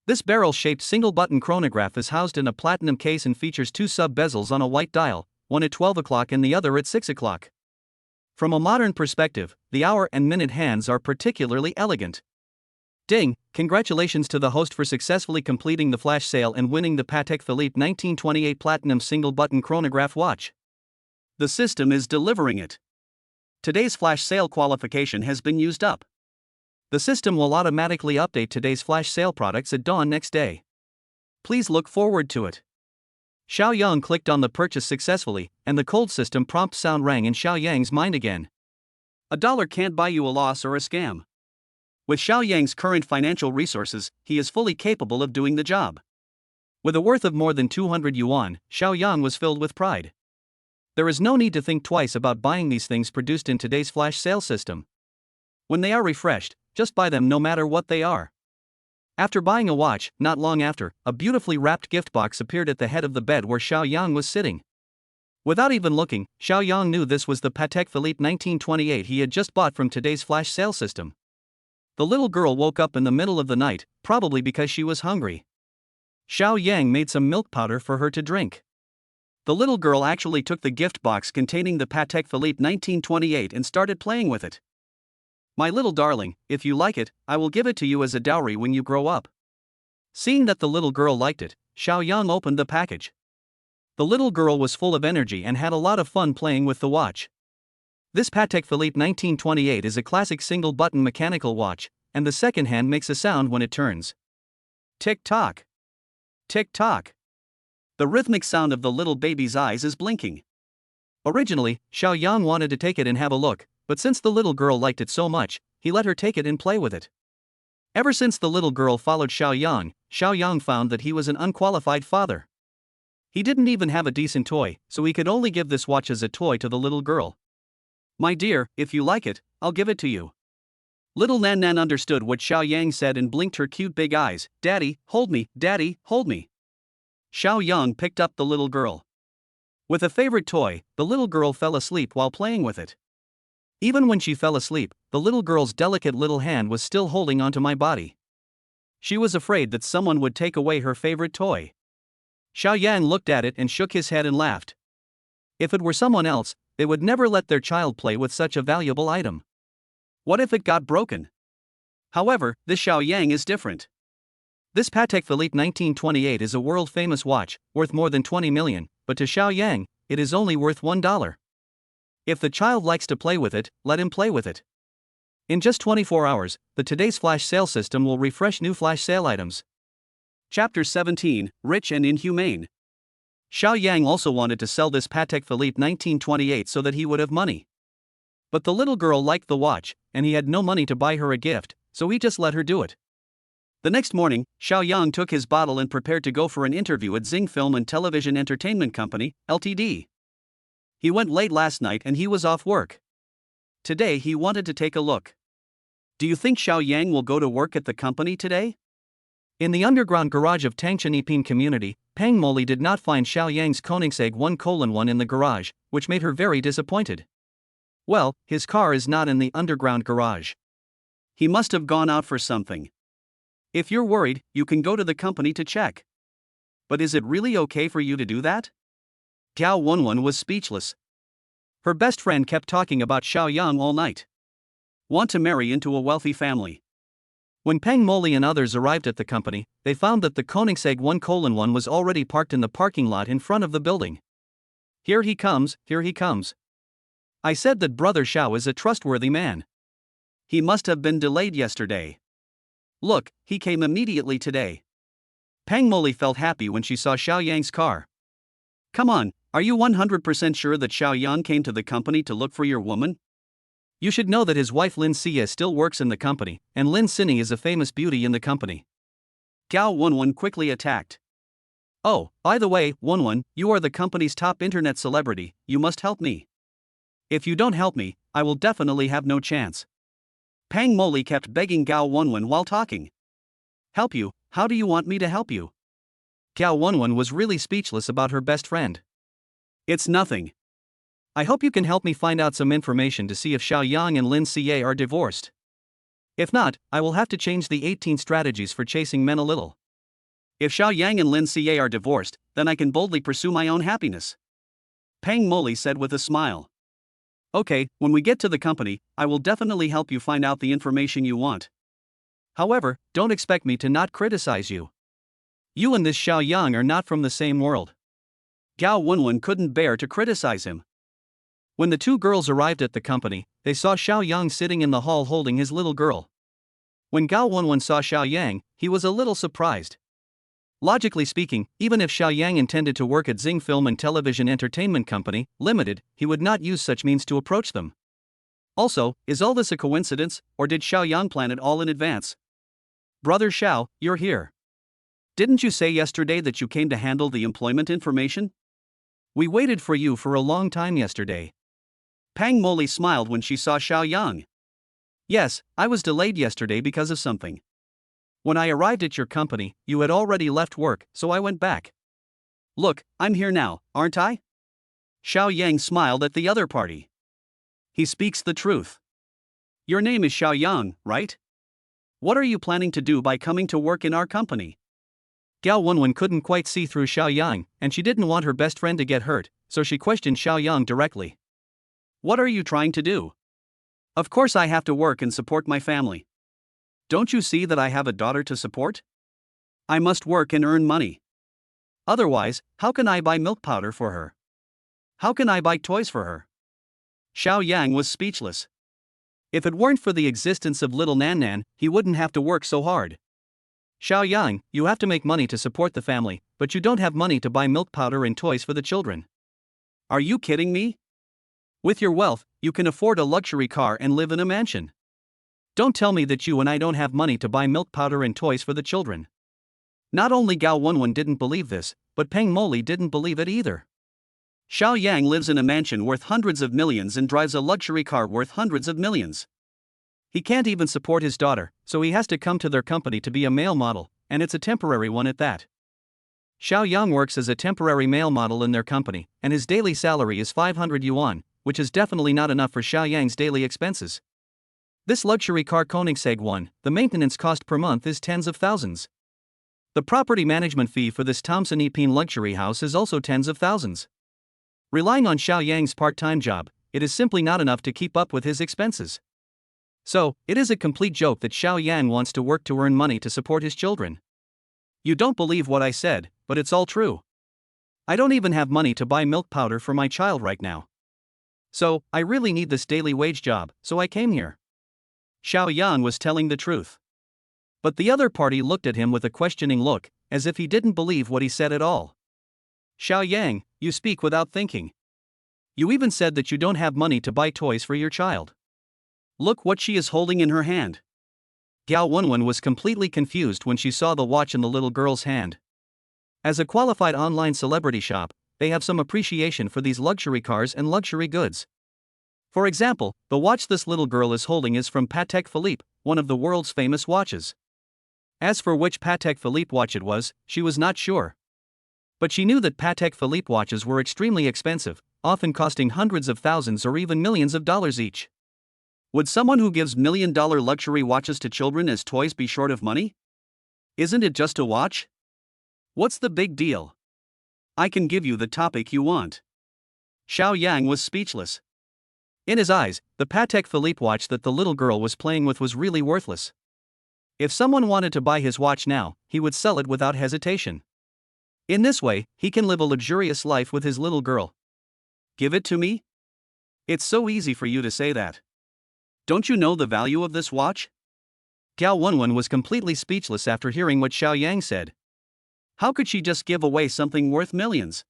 This barrel-shaped single-button chronograph is housed in a platinum case and features 2 sub-bezels on a white dial, one at 12 o'clock and the other at 6 o'clock. From a modern perspective, the hour and minute hands are particularly elegant. Ding! Congratulations to the host for successfully completing the flash sale and winning the Patek Philippe 1928 Platinum single-button chronograph watch. The system is delivering it. Today's flash sale qualification has been used up. The system will automatically update today's flash sale products at dawn next day. Please look forward to it. Xiao Yang clicked on the purchase successfully, and the cold system prompt sound rang in Xiao Yang's mind again. A dollar can't buy you a loss or a scam. With Xiao Yang's current financial resources, he is fully capable of doing the job. With a worth of more than 200 yuan, Xiao Yang was filled with pride. There is no need to think twice about buying these things produced in today's flash sale system. When they are refreshed, just buy them no matter what they are. After buying a watch, not long after, a beautifully wrapped gift box appeared at the head of the bed where Xiao Yang was sitting. Without even looking, Xiao Yang knew this was the Patek Philippe 1928 he had just bought from today's flash sale system. The little girl woke up in the middle of the night, probably because she was hungry. Xiao Yang made some milk powder for her to drink. The little girl actually took the gift box containing the Patek Philippe 1928 and started playing with it. My little darling, if you like it, I will give it to you as a dowry when you grow up. Seeing that the little girl liked it, Xiao Yang opened the package. The little girl was full of energy and had a lot of fun playing with the watch. This Patek Philippe 1928 is a classic single-button mechanical watch, and the second hand makes a sound when it turns. Tick-tock. Tick-tock. The rhythmic sound of the little baby's eyes is blinking. Originally, Xiao Yang wanted to take it and have a look, but since the little girl liked it so much, he let her take it and play with it. Ever since the little girl followed Xiao Yang found that he was an unqualified father. He didn't even have a decent toy, so he could only give this watch as a toy to the little girl. My dear, if you like it, I'll give it to you. Little Nan Nan understood what Xiao Yang said and blinked her cute big eyes. Daddy, hold me, Daddy, hold me. Xiao Yang picked up the little girl. With a favorite toy, the little girl fell asleep while playing with it. Even when she fell asleep, the little girl's delicate little hand was still holding onto my body. She was afraid that someone would take away her favorite toy. Xiao Yang looked at it and shook his head and laughed. If it were someone else, they would never let their child play with such a valuable item. What if it got broken? However, this Xiao Yang is different. This Patek Philippe 1928 is a world-famous watch, worth more than 20 million, but to Xiao Yang, it is only worth $1. If the child likes to play with it, let him play with it. In just 24 hours, the today's flash sale system will refresh new flash sale items. Chapter 17, Rich and Inhumane. Xiao Yang also wanted to sell this Patek Philippe 1928 so that he would have money. But the little girl liked the watch, and he had no money to buy her a gift, so he just let her do it. The next morning, Xiao Yang took his bottle and prepared to go for an interview at Zing Film and Television Entertainment Company, Ltd. He went late last night and he was off work. Today he wanted to take a look. Do you think Xiao Yang will go to work at the company today? In the underground garage of Tangshan Ipin community, Peng Moli did not find Xiao Yang's Koenigsegg 1:1 in the garage, which made her very disappointed. Well, his car is not in the underground garage. He must have gone out for something. If you're worried, you can go to the company to check. But is it really okay for you to do that? Gao Wenwen was speechless. Her best friend kept talking about Xiao Yang all night. Want to marry into a wealthy family. When Peng Moli and others arrived at the company, they found that the Koenigsegg 1:1 was already parked in the parking lot in front of the building. Here he comes, here he comes. I said that Brother Xiao is a trustworthy man. He must have been delayed yesterday. Look, he came immediately today. Peng Moli felt happy when she saw Xiao Yang's car. Come on, are you 100% sure that Xiao Yang came to the company to look for your woman? You should know that his wife Lin Xie still works in the company, and Lin Xini is a famous beauty in the company. Gao Wenwen quickly attacked. Oh, by the way, Wenwen, you are the company's top internet celebrity, you must help me. If you don't help me, I will definitely have no chance. Peng Moli kept begging Gao Wenwen while talking. Help you? How do you want me to help you? Gao Wenwen was really speechless about her best friend. It's nothing. I hope you can help me find out some information to see if Xiao Yang and Lin Xie are divorced. If not, I will have to change the 18 strategies for chasing men a little. If Xiao Yang and Lin Xie are divorced, then I can boldly pursue my own happiness. Peng Moli said with a smile. Okay, when we get to the company, I will definitely help you find out the information you want. However, don't expect me to not criticize you. You and this Xiao Yang are not from the same world. Gao Wenwen couldn't bear to criticize him. When the two girls arrived at the company, they saw Xiao Yang sitting in the hall holding his little girl. When Gao Wenwen saw Xiao Yang, he was a little surprised. Logically speaking, even if Xiao Yang intended to work at Xing Film and Television Entertainment Company, Limited, he would not use such means to approach them. Also, is all this a coincidence, or did Xiao Yang plan it all in advance? Brother Xiao, you're here. Didn't you say yesterday that you came to handle the employment information? We waited for you for a long time yesterday. Pang Moli smiled when she saw Xiao Yang. Yes, I was delayed yesterday because of something. When I arrived at your company, you had already left work, so I went back. Look, I'm here now, aren't I? Xiao Yang smiled at the other party. He speaks the truth. Your name is Xiao Yang, right? What are you planning to do by coming to work in our company? Gao Wenwen couldn't quite see through Xiao Yang, and she didn't want her best friend to get hurt, so she questioned Xiao Yang directly. What are you trying to do? Of course I have to work and support my family. Don't you see that I have a daughter to support? I must work and earn money. Otherwise, how can I buy milk powder for her? How can I buy toys for her? Xiao Yang was speechless. If it weren't for the existence of little Nan Nan, he wouldn't have to work so hard. Xiao Yang, you have to make money to support the family, but you don't have money to buy milk powder and toys for the children. Are you kidding me? With your wealth, you can afford a luxury car and live in a mansion. Don't tell me that you and I don't have money to buy milk powder and toys for the children. Not only Gao Wenwen didn't believe this, but Peng Moli didn't believe it either. Xiao Yang lives in a mansion worth hundreds of millions and drives a luxury car worth hundreds of millions. He can't even support his daughter, so he has to come to their company to be a male model, and it's a temporary one at that. Xiao Yang works as a temporary male model in their company, and his daily salary is 500 yuan, which is definitely not enough for Xiao Yang's daily expenses. This luxury car Koenigsegg 1, the maintenance cost per month is tens of thousands. The property management fee for this Thompson Epine luxury house is also tens of thousands. Relying on Xiao Yang's part-time job, it is simply not enough to keep up with his expenses. So, it is a complete joke that Xiao Yang wants to work to earn money to support his children. You don't believe what I said, but it's all true. I don't even have money to buy milk powder for my child right now. So, I really need this daily wage job, so I came here. Xiao Yan was telling the truth. But the other party looked at him with a questioning look, as if he didn't believe what he said at all. Xiao Yang, you speak without thinking. You even said that you don't have money to buy toys for your child. Look what she is holding in her hand. Gao Wenwen was completely confused when she saw the watch in the little girl's hand. As a qualified online celebrity shop, they have some appreciation for these luxury cars and luxury goods. For example, the watch this little girl is holding is from Patek Philippe, one of the world's famous watches. As for which Patek Philippe watch it was, she was not sure. But she knew that Patek Philippe watches were extremely expensive, often costing hundreds of thousands or even millions of dollars each. Would someone who gives million-dollar luxury watches to children as toys be short of money? Isn't it just a watch? What's the big deal? I can give you the topic you want. Xiao Yang was speechless. In his eyes, the Patek Philippe watch that the little girl was playing with was really worthless. If someone wanted to buy his watch now, he would sell it without hesitation. In this way, he can live a luxurious life with his little girl. Give it to me? It's so easy for you to say that. Don't you know the value of this watch? Gao Wenwen was completely speechless after hearing what Xiao Yang said. How could she just give away something worth millions?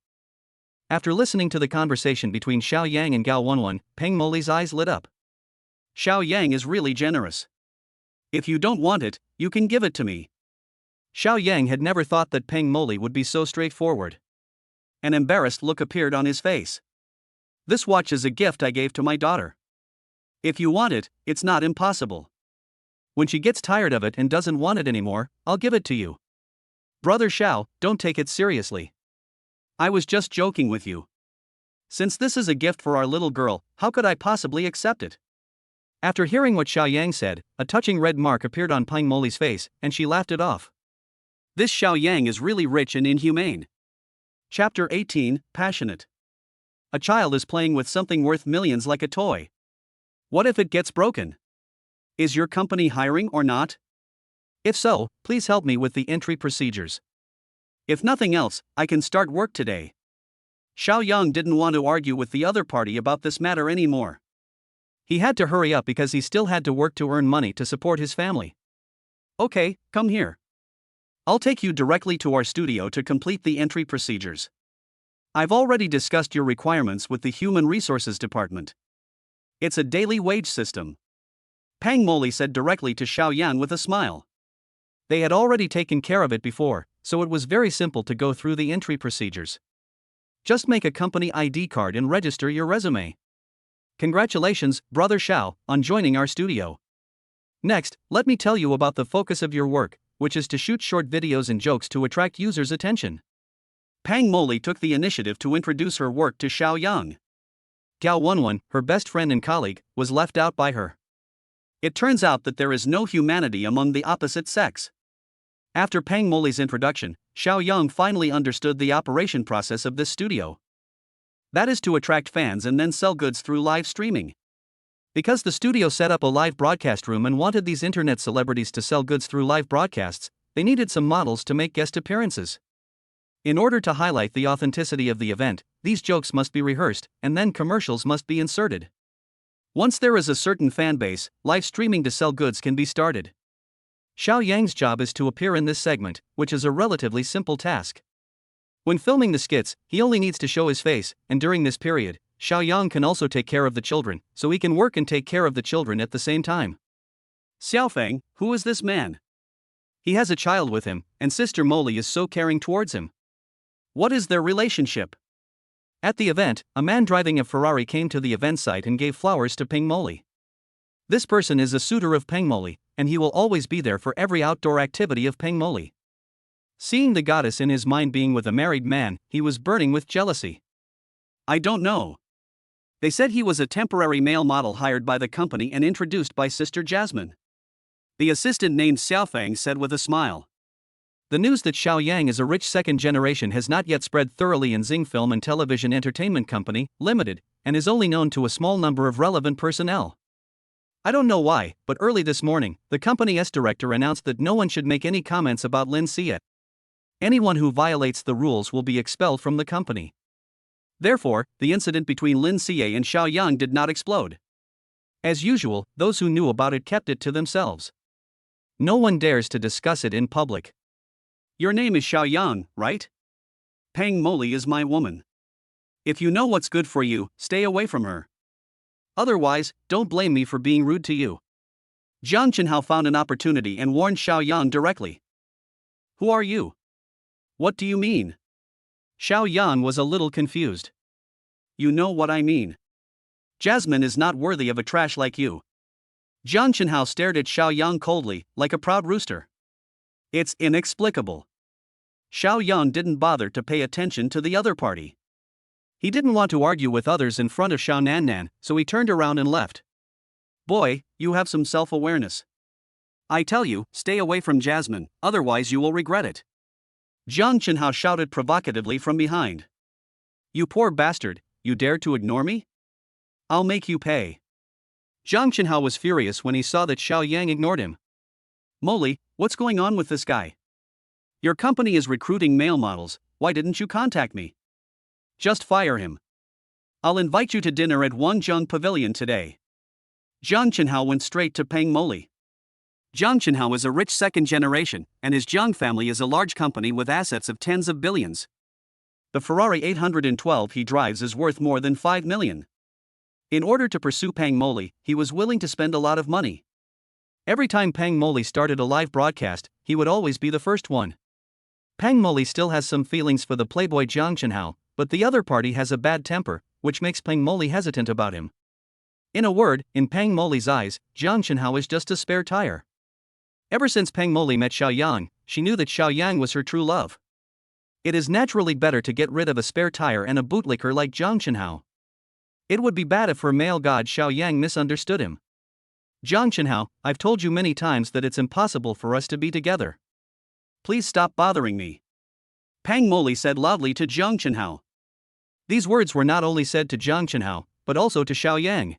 After listening to the conversation between Xiao Yang and Gao Wenwen, Peng Moli's eyes lit up. Xiao Yang is really generous. If you don't want it, you can give it to me. Xiao Yang had never thought that Peng Moli would be so straightforward. An embarrassed look appeared on his face. This watch is a gift I gave to my daughter. If you want it, it's not impossible. When she gets tired of it and doesn't want it anymore, I'll give it to you. Brother Xiao, don't take it seriously. I was just joking with you. Since this is a gift for our little girl, how could I possibly accept it? After hearing what Xiao Yang said, a touching red mark appeared on Peng Moli's face, and she laughed it off. This Xiao Yang is really rich and inhumane. Chapter 18, Passionate. a child is playing with something worth millions like a toy. What if it gets broken? Is your company hiring or not? If so, please help me with the entry procedures. If nothing else, I can start work today. Xiao Yang didn't want to argue with the other party about this matter anymore. He had to hurry up because he still had to work to earn money to support his family. Okay, come here. I'll take you directly to our studio to complete the entry procedures. I've already discussed your requirements with the Human Resources Department. It's a daily wage system. Pang Moli said directly to Xiao Yang with a smile. They had already taken care of it before, so it was very simple to go through the entry procedures. Just make a company ID card and register your resume. Congratulations, Brother Xiao, on joining our studio. Next, let me tell you about the focus of your work, which is to shoot short videos and jokes to attract users' attention. Pang Moli took the initiative to introduce her work to Xiao Yang. Gao Wenwen, her best friend and colleague, was left out by her. It turns out that there is no humanity among the opposite sex. After Pang Moli's introduction, Xiao Yang finally understood the operation process of this studio. That is to attract fans and then sell goods through live streaming. Because the studio set up a live broadcast room and wanted these internet celebrities to sell goods through live broadcasts, they needed some models to make guest appearances. In order to highlight the authenticity of the event, these jokes must be rehearsed, and then commercials must be inserted. Once there is a certain fan base, live streaming to sell goods can be started. Xiao Yang's job is to appear in this segment, which is a relatively simple task. When filming the skits, he only needs to show his face, and during this period, Xiao Yang can also take care of the children, so he can work and take care of the children at the same time. Xiaofeng, who is this man? He has a child with him, and Sister Moli is so caring towards him. What is their relationship? At the event, a man driving a Ferrari came to the event site and gave flowers to Peng Moli. This person is a suitor of Peng Moli, and he will always be there for every outdoor activity of Peng Moli. Seeing the goddess in his mind being with a married man, he was burning with jealousy. I don't know. They said he was a temporary male model hired by the company and introduced by Sister Jasmine. The assistant named Xiaofeng said with a smile. The news that Xiao Yang is a rich second generation has not yet spread thoroughly in Xing Film and Television Entertainment Company, Limited, and is only known to a small number of relevant personnel. I don't know why, but early this morning, the company's director announced that no one should make any comments about Lin Xie. Anyone who violates the rules will be expelled from the company. Therefore, the incident between Lin Xie and Xiao Yang did not explode. As usual, those who knew about it kept it to themselves. No one dares to discuss it in public. Your name is Xiao Yang, right? Peng Moli is my woman. If you know what's good for you, stay away from her. Otherwise, don't blame me for being rude to you. Jiang Chenhao found an opportunity and warned Xiao Yang directly. Who are you? What do you mean? Xiao Yang was a little confused. You know what I mean. Jasmine is not worthy of a trash like you. Jiang Chenhao stared at Xiao Yang coldly, like a proud rooster. It's inexplicable. Xiao Yang didn't bother to pay attention to the other party. He didn't want to argue with others in front of Xiao Nannan, so he turned around and left. Boy, you have some self-awareness. I tell you, stay away from Jasmine, otherwise you will regret it. Jiang Chenhao shouted provocatively from behind. You poor bastard, you dare to ignore me? I'll make you pay. Jiang Chenhao was furious when he saw that Xiao Yang ignored him. Moli, what's going on with this guy? Your company is recruiting male models, why didn't you contact me? Just fire him. I'll invite you to dinner at Wangjiang Pavilion today. Jiang Chenhao went straight to Peng Moli. Jiang Chenhao is a rich second generation, and his Jiang family is a large company with assets of tens of billions. The Ferrari 812 he drives is worth more than 5 million. In order to pursue Peng Moli, he was willing to spend a lot of money. Every time Peng Moli started a live broadcast, he would always be the first one. Peng Moli still has some feelings for the playboy Jiang Chenhao, but the other party has a bad temper, which makes Peng Moli hesitant about him. In a word, in Peng Moli's eyes, Jiang Chenhao is just a spare tire. Ever since Peng Moli met Xiao Yang, she knew that Xiao Yang was her true love. It is naturally better to get rid of a spare tire and a bootlicker like Jiang Chenhao. It would be bad if her male god Xiao Yang misunderstood him. Jiang Chenhao, I've told you many times that it's impossible for us to be together. Please stop bothering me. Peng Moli said loudly to Jiang Chenhao. These words were not only said to Jiang Chenhao, but also to Xiao Yang.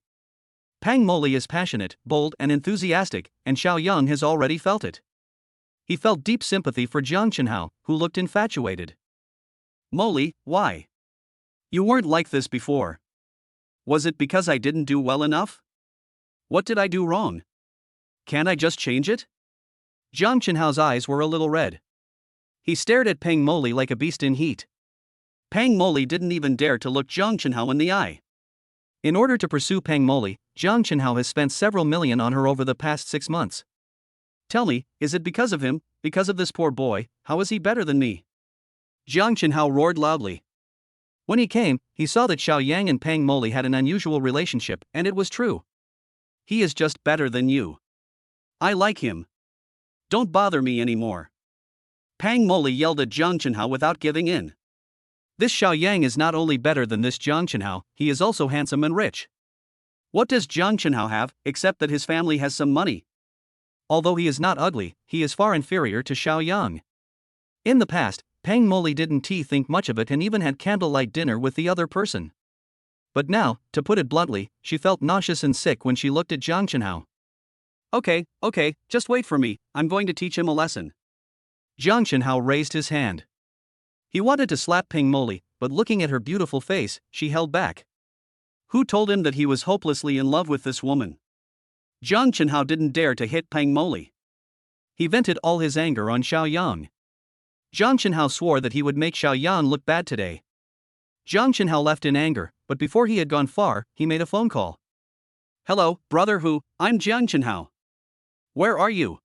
Pang Moli is passionate, bold, and enthusiastic, and Xiao Yang has already felt it. He felt deep sympathy for Jiang Chenhao, who looked infatuated. Moli, why? You weren't like this before. Was it because I didn't do well enough? What did I do wrong? Can't I just change it? Jiang Chenhao's eyes were a little red. He stared at Pang Moli like a beast in heat. Pang Moli didn't even dare to look Jiang Chenhao in the eye. In order to pursue Pang Moli, Jiang Chenhao has spent several million on her over the past 6 months. Tell me, is it because of him, because of this poor boy? How is he better than me? Jiang Chenhao roared loudly. When he came, he saw that Xiao Yang and Pang Moli had an unusual relationship, and it was true. He is just better than you. I like him. Don't bother me anymore. Pang Moli yelled at Jiang Chenhao without giving in. This Xiao Yang is not only better than this Jiang Chenhao, he is also handsome and rich. What does Jiang Chenhao have, except that his family has some money? Although he is not ugly, he is far inferior to Xiao Yang. In the past, Pang Moli didn't think much of it and even had candlelight dinner with the other person. But now, to put it bluntly, she felt nauseous and sick when she looked at Jiang Chenhao. Okay, just wait for me, I'm going to teach him a lesson. Jiang Chenhao raised his hand. He wanted to slap Pang Moli, but looking at her beautiful face, she held back. Who told him that he was hopelessly in love with this woman? Jiang Chenhao didn't dare to hit Pang Moli. He vented all his anger on Xiao Yang. Jiang Chenhao swore that he would make Xiao Yang look bad today. Jiang Chenhao left in anger, but before he had gone far, he made a phone call. Hello, brother Hu, I'm Jiang Chenhao. Where are you?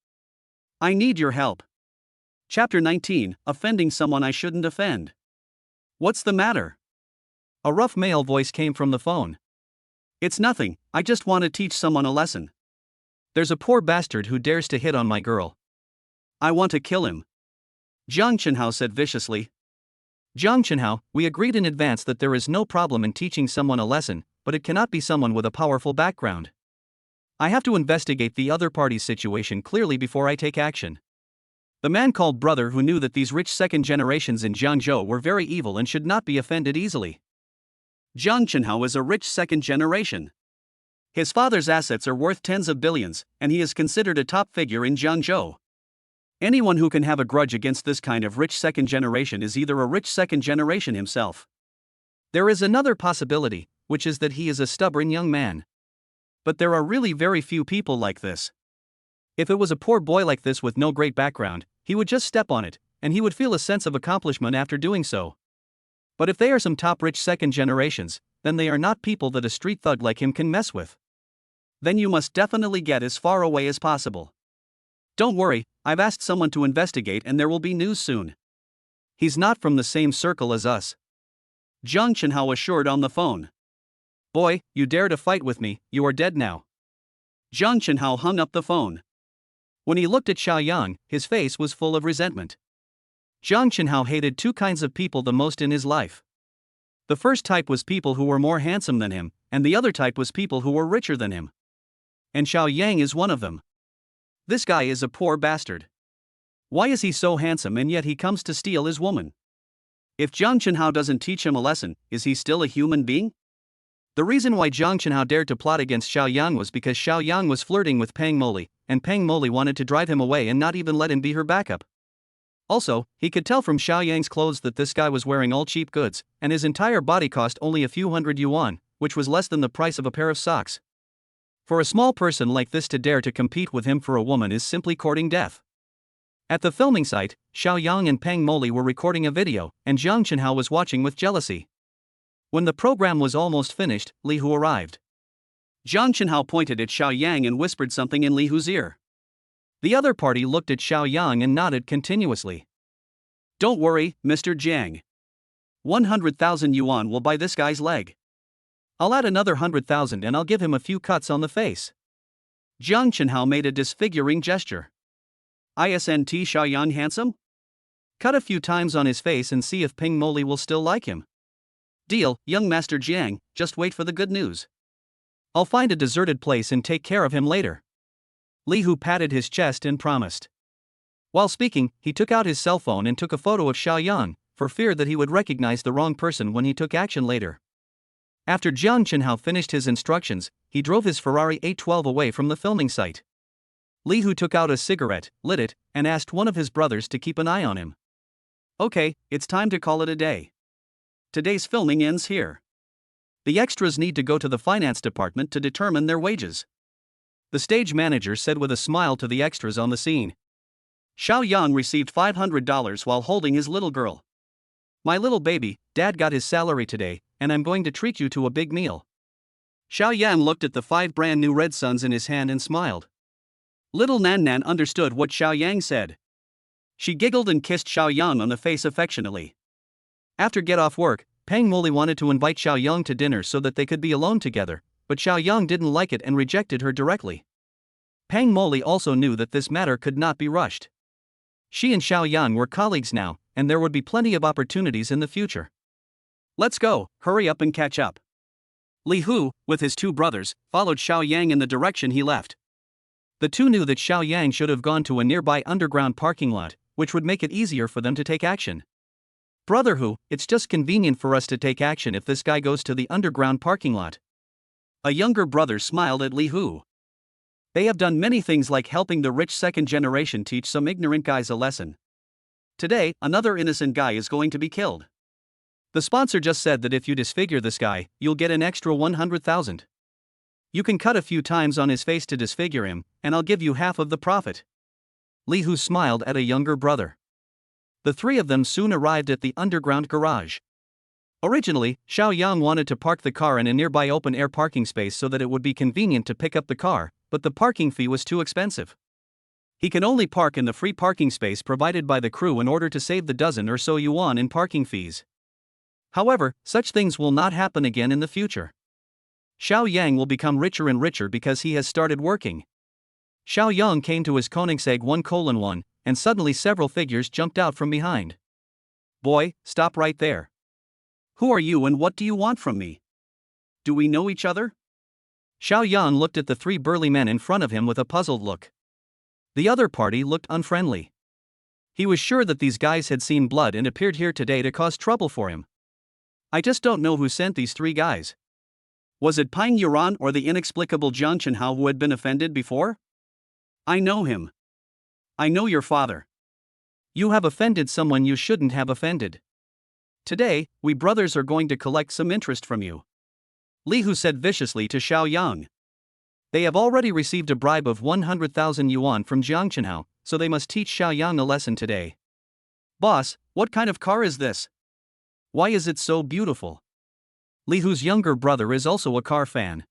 I need your help. Chapter 19, Offending Someone I Shouldn't Offend. What's the matter? A rough male voice came from the phone. It's nothing, I just want to teach someone a lesson. There's a poor bastard who dares to hit on my girl. I want to kill him. Jiang Chenhao said viciously. Jiang Chenhao, we agreed in advance that there is no problem in teaching someone a lesson, but it cannot be someone with a powerful background. I have to investigate the other party's situation clearly before I take action. The man called brother who knew that these rich second generations in Jiangzhou were very evil and should not be offended easily. Jiang Chenhao is a rich second generation. His father's assets are worth tens of billions, and he is considered a top figure in Jiangzhou. Anyone who can have a grudge against this kind of rich second generation is either a rich second generation himself. There is another possibility, which is that he is a stubborn young man. But there are really very few people like this. If it was a poor boy like this with no great background, he would just step on it, and he would feel a sense of accomplishment after doing so. But if they are some top rich second generations, then they are not people that a street thug like him can mess with. Then you must definitely get as far away as possible. Don't worry, I've asked someone to investigate and there will be news soon. He's not from the same circle as us. Jiang Chenhao assured on the phone. Boy, you dare to fight with me, you are dead now. Jiang Chenhao hung up the phone. When he looked at Xiao Yang, his face was full of resentment. Jiang Chenhao hated two kinds of people the most in his life. The first type was people who were more handsome than him, and the other type was people who were richer than him. And Xiao Yang is one of them. This guy is a poor bastard. Why is he so handsome and yet he comes to steal his woman? If Jiang Chenhao doesn't teach him a lesson, is he still a human being? The reason why Jiang Chenhao dared to plot against Xiao Yang was because Xiao Yang was flirting with Pang Moli, and Pang Moli wanted to drive him away and not even let him be her backup. Also, he could tell from Xiao Yang's clothes that this guy was wearing all cheap goods, and his entire body cost only a few hundred yuan, which was less than the price of a pair of socks. For a small person like this to dare to compete with him for a woman is simply courting death. At the filming site, Xiao Yang and Pang Moli were recording a video, and Jiang Chenhao was watching with jealousy. When the program was almost finished, Li Hu arrived. Jiang Chenhao pointed at Xiao Yang and whispered something in Li Hu's ear. The other party looked at Xiao Yang and nodded continuously. Don't worry, Mr. Jiang. 100,000 yuan will buy this guy's leg. I'll add another 100,000 and I'll give him a few cuts on the face. Jiang Chenhao made a disfiguring gesture. Isn't Xiao Yang handsome? Cut a few times on his face and see if Pang Moli will still like him. Deal, young Master Jiang, just wait for the good news. I'll find a deserted place and take care of him later. Li Hu patted his chest and promised. While speaking, he took out his cell phone and took a photo of Xiao Yang, for fear that he would recognize the wrong person when he took action later. After Jiang Chenhao finished his instructions, he drove his Ferrari 812 away from the filming site. Li Hu took out a cigarette, lit it, and asked one of his brothers to keep an eye on him. Okay, it's time to call it a day. Today's filming ends here. The extras need to go to the finance department to determine their wages. The stage manager said with a smile to the extras on the scene. Xiao Yang received $500 while holding his little girl. My little baby, Dad got his salary today, and I'm going to treat you to a big meal. Xiao Yang looked at the 5 brand new red suns in his hand and smiled. Little Nan Nan understood what Xiao Yang said. She giggled and kissed Xiao Yang on the face affectionately. After get off work, Peng Moli wanted to invite Xiao Yang to dinner so that they could be alone together, but Xiao Yang didn't like it and rejected her directly. Peng Moli also knew that this matter could not be rushed. She and Xiao Yang were colleagues now, and there would be plenty of opportunities in the future. Let's go, hurry up and catch up. Li Hu, with his 2 brothers, followed Xiao Yang in the direction he left. The two knew that Xiao Yang should have gone to a nearby underground parking lot, which would make it easier for them to take action. Brother Hu, it's just convenient for us to take action if this guy goes to the underground parking lot. A younger brother smiled at Li Hu. They have done many things like helping the rich second generation teach some ignorant guys a lesson. Today, another innocent guy is going to be killed. The sponsor just said that if you disfigure this guy, you'll get an extra 100,000. You can cut a few times on his face to disfigure him, and I'll give you half of the profit. Li Hu smiled at a younger brother. The 3 of them soon arrived at the underground garage. Originally, Xiao Yang wanted to park the car in a nearby open-air parking space so that it would be convenient to pick up the car, but the parking fee was too expensive. He can only park in the free parking space provided by the crew in order to save the dozen or so yuan in parking fees. However, such things will not happen again in the future. Xiao Yang will become richer and richer because he has started working. Xiao Yang came to his Koenigsegg 1:1, and suddenly several figures jumped out from behind. Boy, stop right there. Who are you and what do you want from me? Do we know each other? Xiao Yang looked at the 3 burly men in front of him with a puzzled look. The other party looked unfriendly. He was sure that these guys had seen blood and appeared here today to cause trouble for him. I just don't know who sent these 3 guys. Was it Peng Yuran or the inexplicable Jiang Chenhao who had been offended before? I know him. I know your father. You have offended someone you shouldn't have offended. Today, we brothers are going to collect some interest from you. Li Hu said viciously to Xiao Yang. They have already received a bribe of 100,000 yuan from Jiang Chenhao, so they must teach Xiao Yang a lesson today. Boss, what kind of car is this? Why is it so beautiful? Li Hu's younger brother is also a car fan.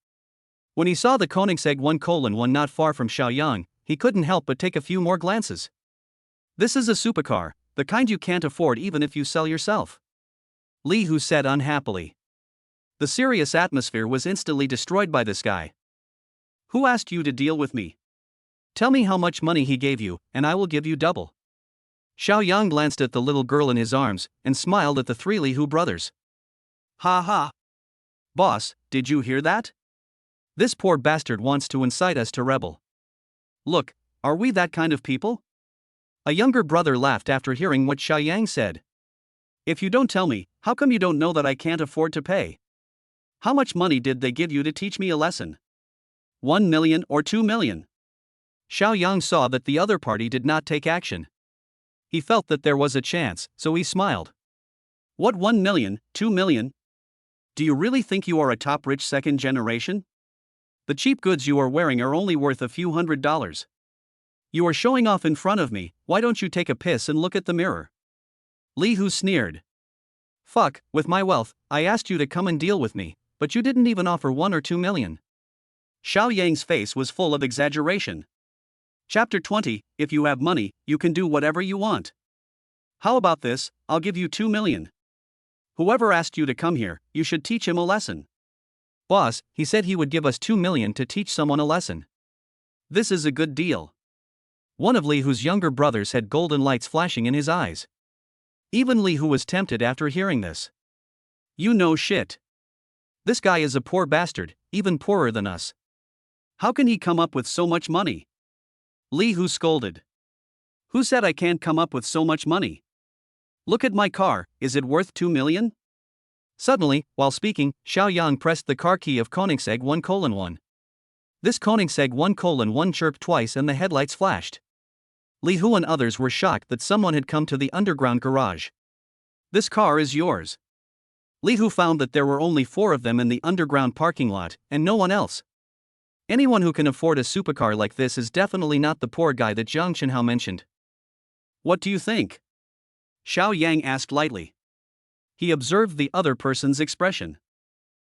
When he saw the Koenigsegg 1:1 not far from Xiao Yang, he couldn't help but take a few more glances. This is a supercar, the kind you can't afford even if you sell yourself. Li Hu said unhappily. The serious atmosphere was instantly destroyed by this guy. Who asked you to deal with me? Tell me how much money he gave you, and I will give you double. Xiao Yang glanced at the little girl in his arms, and smiled at the 3 Li Hu brothers. Ha ha. Boss, did you hear that? This poor bastard wants to incite us to rebel. Look, are we that kind of people? A younger brother laughed after hearing what Xiao Yang said. If you don't tell me, how come you don't know that I can't afford to pay? How much money did they give you to teach me a lesson? 1 million or 2 million? Xiao Yang saw that the other party did not take action. He felt that there was a chance, so he smiled. What 1 million, 2 million? Do you really think you are a top rich second generation? The cheap goods you are wearing are only worth a few $100s. You are showing off in front of me, why don't you take a piss and look at the mirror? Li Hu sneered. Fuck, with my wealth, I asked you to come and deal with me, but you didn't even offer 1 or 2 million. Xiao Yang's face was full of exaggeration. Chapter 20, if you have money, you can do whatever you want. How about this, I'll give you 2 million. Whoever asked you to come here, you should teach him a lesson. Boss, he said he would give us 2 million to teach someone a lesson. This is a good deal. One of Li Hu's younger brothers had golden lights flashing in his eyes. Even Li Hu was tempted after hearing this. You know shit. This guy is a poor bastard, even poorer than us. How can he come up with so much money? Li Hu scolded. Who said I can't come up with so much money? Look at my car, is it worth 2 million? Suddenly, while speaking, Xiao Yang pressed the car key of Koenigsegg 1:1. This Koenigsegg 1:1 chirped twice and the headlights flashed. Li Hu and others were shocked that someone had come to the underground garage. This car is yours. Li Hu found that there were only 4 of them in the underground parking lot, and no one else. Anyone who can afford a supercar like this is definitely not the poor guy that Zhang Chenhao mentioned. What do you think? Xiao Yang asked lightly. He observed the other person's expression.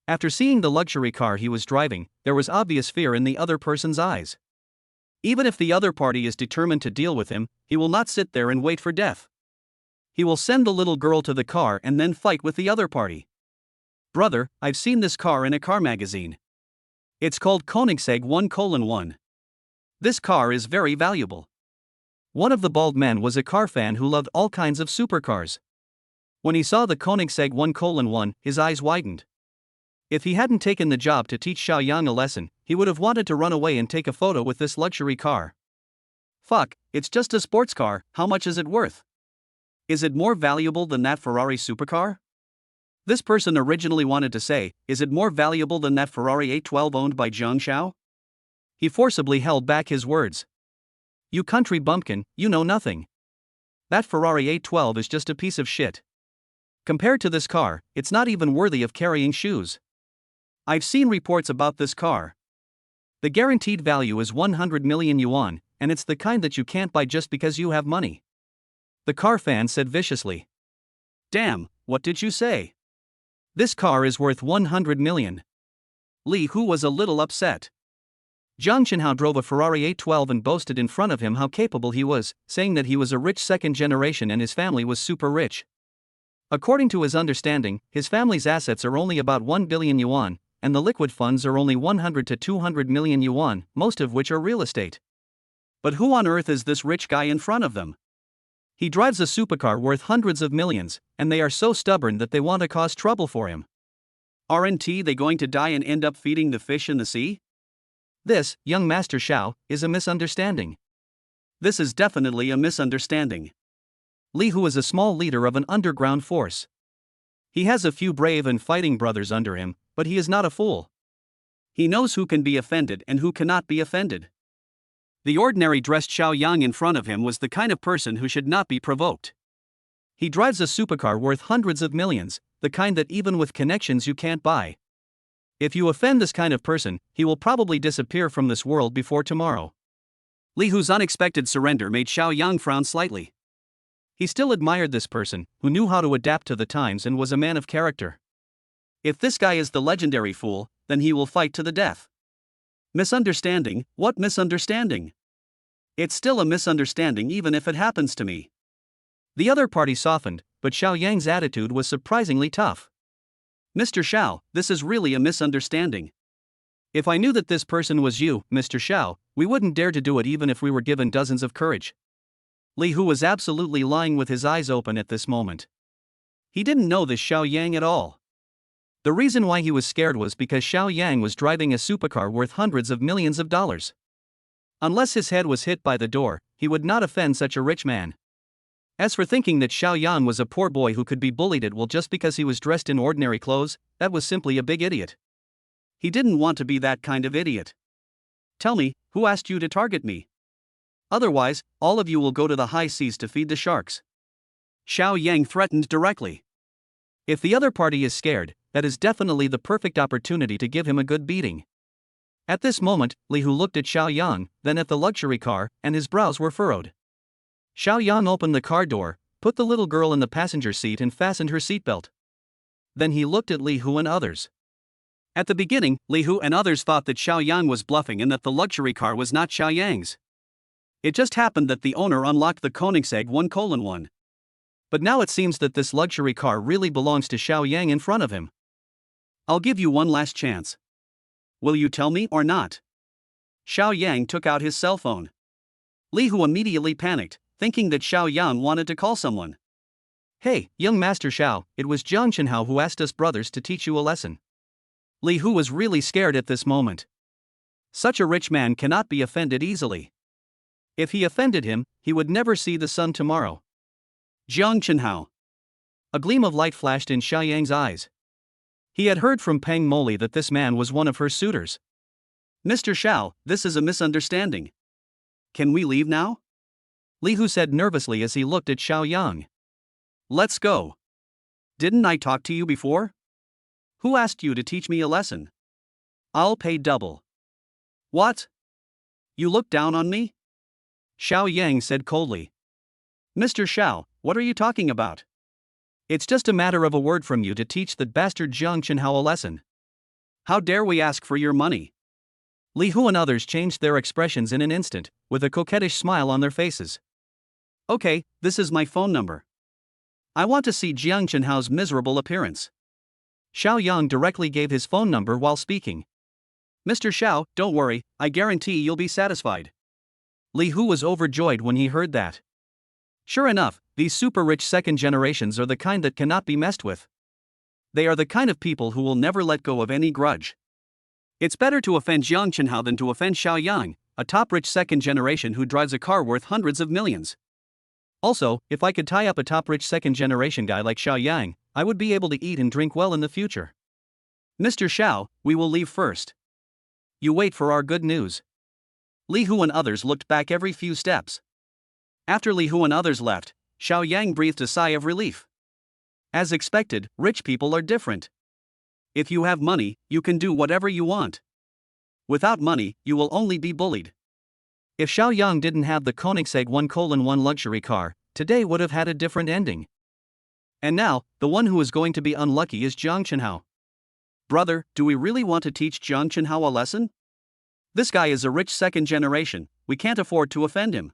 After seeing the luxury car he was driving, there was obvious fear in the other person's eyes. Even if the other party is determined to deal with him, he will not sit there and wait for death. He will send the little girl to the car and then fight with the other party. Brother, I've seen this car in a car magazine. It's called Koenigsegg 1:1. This car is very valuable. One of the bald men was a car fan who loved all kinds of supercars. When he saw the Koenigsegg 1:1, his eyes widened. If he hadn't taken the job to teach Xiao Yang a lesson, he would have wanted to run away and take a photo with this luxury car. Fuck, it's just a sports car, how much is it worth? Is it more valuable than that Ferrari supercar? This person originally wanted to say, is it more valuable than that Ferrari 812 owned by Zhang Xiao? He forcibly held back his words. You country bumpkin, you know nothing. That Ferrari 812 is just a piece of shit. Compared to this car, it's not even worthy of carrying shoes. I've seen reports about this car. The guaranteed value is 100 million yuan, and it's the kind that you can't buy just because you have money. The car fan said viciously. Damn, what did you say? This car is worth 100 million. Li Hu was a little upset. Zhang Chenhao drove a Ferrari 812 and boasted in front of him how capable he was, saying that he was a rich second generation and his family was super rich. According to his understanding, his family's assets are only about 1 billion yuan, and the liquid funds are only 100 to 200 million yuan, most of which are real estate. But who on earth is this rich guy in front of them? He drives a supercar worth hundreds of millions, and they are so stubborn that they want to cause trouble for him. Aren't they going to die and end up feeding the fish in the sea? This, young Master Xiao, is a misunderstanding. This is definitely a misunderstanding. Li Hu is a small leader of an underground force. He has a few brave and fighting brothers under him, but he is not a fool. He knows who can be offended and who cannot be offended. The ordinary dressed Xiao Yang in front of him was the kind of person who should not be provoked. He drives a supercar worth hundreds of millions, the kind that even with connections you can't buy. If you offend this kind of person, he will probably disappear from this world before tomorrow. Li Hu's unexpected surrender made Xiao Yang frown slightly. He still admired this person, who knew how to adapt to the times and was a man of character. If this guy is the legendary fool, then he will fight to the death. Misunderstanding, what misunderstanding? It's still a misunderstanding even if it happens to me. The other party softened, but Xiao Yang's attitude was surprisingly tough. Mr. Xiao, this is really a misunderstanding. If I knew that this person was you, Mr. Xiao, we wouldn't dare to do it even if we were given dozens of courage. Li Hu was absolutely lying with his eyes open at this moment. He didn't know this Xiao Yang at all. The reason why he was scared was because Xiao Yang was driving a supercar worth hundreds of millions of dollars. Unless his head was hit by the door, he would not offend such a rich man. As for thinking that Xiao Yang was a poor boy who could be bullied at will just because he was dressed in ordinary clothes, that was simply a big idiot. He didn't want to be that kind of idiot. Tell me, who asked you to target me? Otherwise, all of you will go to the high seas to feed the sharks. Xiao Yang threatened directly. If the other party is scared, that is definitely the perfect opportunity to give him a good beating. At this moment, Li Hu looked at Xiao Yang, then at the luxury car, and his brows were furrowed. Xiao Yang opened the car door, put the little girl in the passenger seat and fastened her seatbelt. Then he looked at Li Hu and others. At the beginning, Li Hu and others thought that Xiao Yang was bluffing and that the luxury car was not Xiao Yang's. It just happened that the owner unlocked the Koenigsegg 1:1. But now it seems that this luxury car really belongs to Xiao Yang in front of him. I'll give you one last chance. Will you tell me or not? Xiao Yang took out his cell phone. Li Hu immediately panicked, thinking that Xiao Yang wanted to call someone. Hey, young Master Xiao, it was Zhang Chenhao who asked us brothers to teach you a lesson. Li Hu was really scared at this moment. Such a rich man cannot be offended easily. If he offended him, he would never see the sun tomorrow. Zhang Chenhao. A gleam of light flashed in Xiaoyang's eyes. He had heard from Peng Moli that this man was one of her suitors. "Mr. Xiao, this is a misunderstanding. Can we leave now?" Li Hu said nervously as he looked at Xiaoyang. "Let's go. Didn't I talk to you before? Who asked you to teach me a lesson? I'll pay double." "What? You look down on me?" Xiaoyang said coldly. "Mr. Xiao, what are you talking about? It's just a matter of a word from you to teach that bastard Jiang Chenhao a lesson. How dare we ask for your money?" Li Hu and others changed their expressions in an instant, with a coquettish smile on their faces. "Okay, this is my phone number. I want to see Jiang Chenhao's miserable appearance." Xiaoyang directly gave his phone number while speaking. "Mr. Xiao, don't worry, I guarantee you'll be satisfied." Li Hu was overjoyed when he heard that. Sure enough, these super-rich second generations are the kind that cannot be messed with. They are the kind of people who will never let go of any grudge. It's better to offend Jiang Chenhao than to offend Xiaoyang, a top-rich second generation who drives a car worth hundreds of millions. Also, if I could tie up a top-rich second generation guy like Xiaoyang, I would be able to eat and drink well in the future. "Mr. Xiao, we will leave first. You wait for our good news." Li Hu and others looked back every few steps. After Li Hu and others left, Xiaoyang breathed a sigh of relief. As expected, rich people are different. If you have money, you can do whatever you want. Without money, you will only be bullied. If Xiaoyang didn't have the Koenigsegg 1:1 luxury car, today would have had a different ending. And now, the one who is going to be unlucky is Jiang Chenhao. "Brother, do we really want to teach Jiang Chenhao a lesson? This guy is a rich second generation, we can't afford to offend him."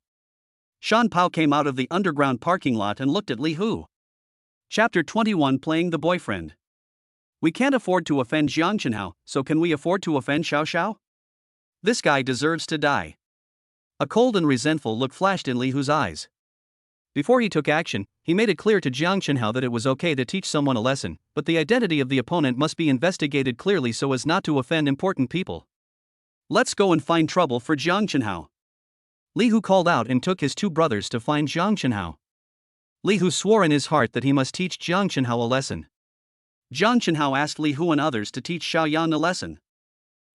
Shan Pao came out of the underground parking lot and looked at Li Hu. Chapter 21, Playing the Boyfriend. "We can't afford to offend Jiang Chenhao, so can we afford to offend Xiao Xiao? This guy deserves to die." A cold and resentful look flashed in Li Hu's eyes. Before he took action, he made it clear to Jiang Chenhao that it was okay to teach someone a lesson, but the identity of the opponent must be investigated clearly so as not to offend important people. "Let's go and find trouble for Jiang Chenhao." Li Hu called out and took his two brothers to find Jiang Chenhao. Li Hu swore in his heart that he must teach Jiang Chenhao a lesson. Jiang Chenhao asked Li Hu and others to teach Xiaoyang a lesson.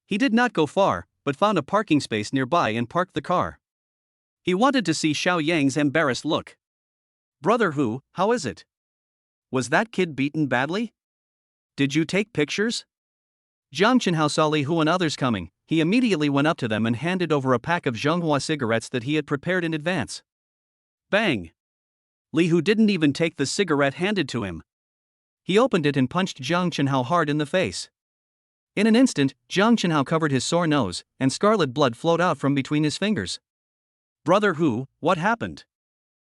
He did not go far, but found a parking space nearby and parked the car. He wanted to see Xiaoyang's embarrassed look. "Brother Hu, how is it? Was that kid beaten badly? Did you take pictures?" Jiang Chenhao saw Li Hu and others coming. He immediately went up to them and handed over a pack of Zhenghua cigarettes that he had prepared in advance. Bang! Li Hu didn't even take the cigarette handed to him. He opened it and punched Jiang Chenhao hard in the face. In an instant, Jiang Chenhao covered his sore nose, and scarlet blood flowed out from between his fingers. "Brother Hu, what happened?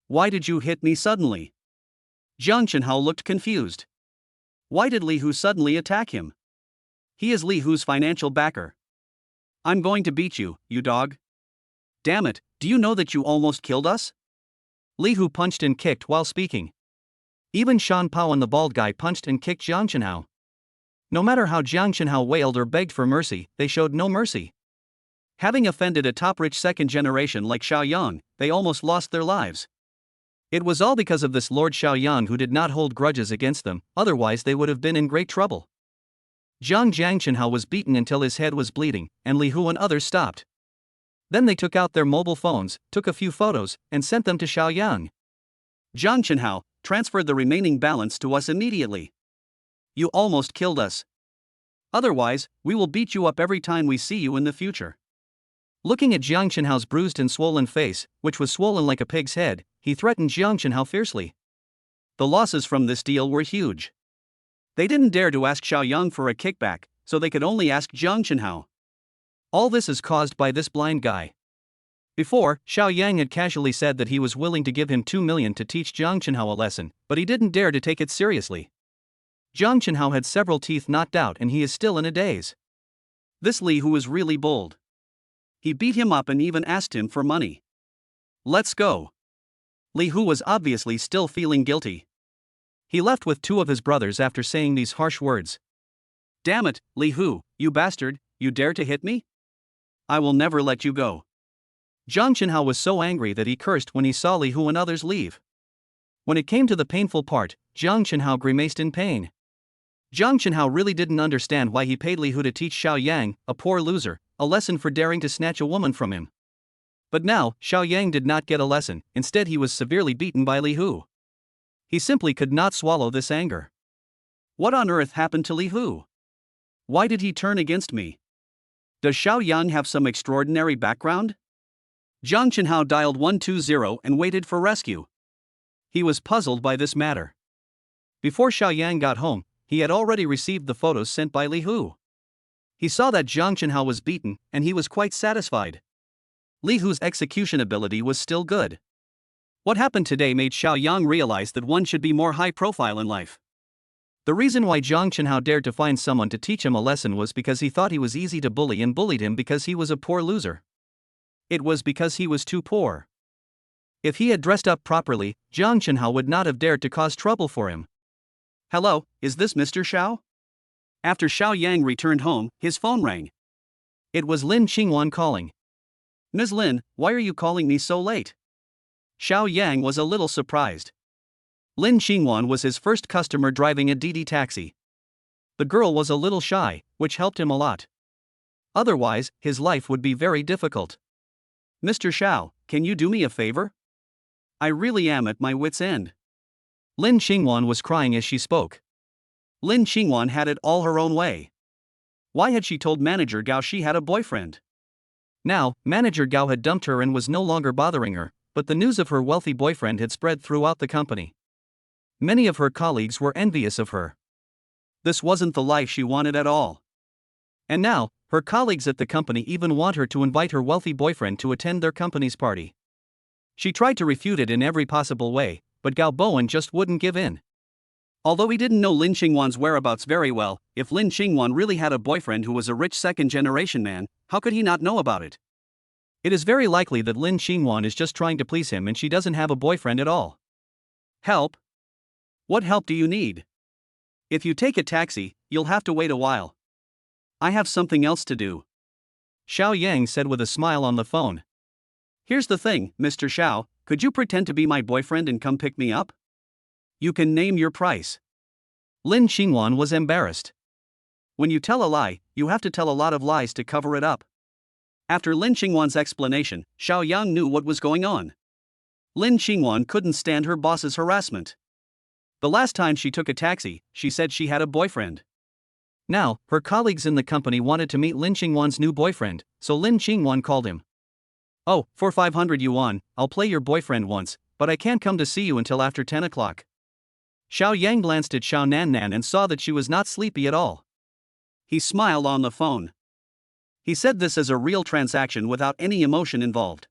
Why did you hit me suddenly?" Jiang Chenhao looked confused. Why did Li Hu suddenly attack him? He is Li Hu's financial backer. "I'm going to beat you, you dog. Damn it, do you know that you almost killed us?" Li Hu punched and kicked while speaking. Even Shan Pao and the bald guy punched and kicked Jiang Chenhao. No matter how Jiang Chenhao wailed or begged for mercy, they showed no mercy. Having offended a top-rich second generation like Xiaoyang, they almost lost their lives. It was all because of this Lord Xiaoyang who did not hold grudges against them, otherwise they would have been in great trouble. Jiang Chenhao was beaten until his head was bleeding, and Li Hu and others stopped. Then they took out their mobile phones, took a few photos, and sent them to Xiaoyang. "Jiang Chenhao, transfer the remaining balance to us immediately. You almost killed us. Otherwise, we will beat you up every time we see you in the future." Looking at Jiang Chenhao's bruised and swollen face, which was swollen like a pig's head, he threatened Jiang Chenhao fiercely. The losses from this deal were huge. They didn't dare to ask Xiaoyang for a kickback, so they could only ask Jiang Chenhao. All this is caused by this blind guy. Before, Xiaoyang had casually said that he was willing to give him 2 million to teach Jiang Chenhao a lesson, but he didn't dare to take it seriously. Jiang Chenhao had several teeth knocked out and he is still in a daze. This Li Hu is really bold. He beat him up and even asked him for money. "Let's go." Li Hu was obviously still feeling guilty. He left with two of his brothers after saying these harsh words. "Damn it, Li Hu, you bastard, you dare to hit me? I will never let you go." Jiang Chenhao was so angry that he cursed when he saw Li Hu and others leave. When it came to the painful part, Jiang Chenhao grimaced in pain. Jiang Chenhao really didn't understand why he paid Li Hu to teach Xiao Yang, a poor loser, a lesson for daring to snatch a woman from him. But now, Xiao Yang did not get a lesson, instead he was severely beaten by Li Hu. He simply could not swallow this anger. What on earth happened to Li Hu? Why did he turn against me? Does Xiao Yang have some extraordinary background? Jiang Chenhao dialed 120 and waited for rescue. He was puzzled by this matter. Before Xiao Yang got home, he had already received the photos sent by Li Hu. He saw that Jiang Chenhao was beaten, and he was quite satisfied. Li Hu's execution ability was still good. What happened today made Xiao Yang realize that one should be more high profile in life. The reason why Jiang Chenhao dared to find someone to teach him a lesson was because he thought he was easy to bully and bullied him because he was a poor loser. It was because he was too poor. If he had dressed up properly, Jiang Chenhao would not have dared to cause trouble for him. Hello, is this Mr. Xiao? After Xiao Yang returned home, his phone rang. It was Lin Qingwan calling. Ms. Lin, why are you calling me so late? Xiao Yang was a little surprised. Lin Qingwan was his first customer driving a Didi taxi. The girl was a little shy, which helped him a lot. Otherwise, his life would be very difficult. Mr. Xiao, can you do me a favor? I really am at my wit's end. Lin Qingwan was crying as she spoke. Lin Qingwan had it all her own way. Why had she told Manager Gao she had a boyfriend? Now, Manager Gao had dumped her and was no longer bothering her, but the news of her wealthy boyfriend had spread throughout the company. Many of her colleagues were envious of her. This wasn't the life she wanted at all. And now, her colleagues at the company even want her to invite her wealthy boyfriend to attend their company's party. She tried to refute it in every possible way, but Gao Bowen just wouldn't give in. Although he didn't know Lin Qingwan's whereabouts very well, if Lin Qingwan really had a boyfriend who was a rich second-generation man, how could he not know about it? It is very likely that Lin Qingwan is just trying to please him and she doesn't have a boyfriend at all. Help? What help do you need? If you take a taxi, you'll have to wait a while. I have something else to do. Xiao Yang said with a smile on the phone. Here's the thing, Mr. Xiao, could you pretend to be my boyfriend and come pick me up? You can name your price. Lin Qingwan was embarrassed. When you tell a lie, you have to tell a lot of lies to cover it up. After Lin Qingwan's explanation, Xiao Yang knew what was going on. Lin Qingwan couldn't stand her boss's harassment. The last time she took a taxi, she said she had a boyfriend. Now, her colleagues in the company wanted to meet Lin Qingwan's new boyfriend, so Lin Qingwan called him. Oh, for 500 yuan, I'll play your boyfriend once, but I can't come to see you until after 10 o'clock. Xiao Yang glanced at Xiao Nannan and saw that she was not sleepy at all. He smiled on the phone. He said this as a real transaction without any emotion involved.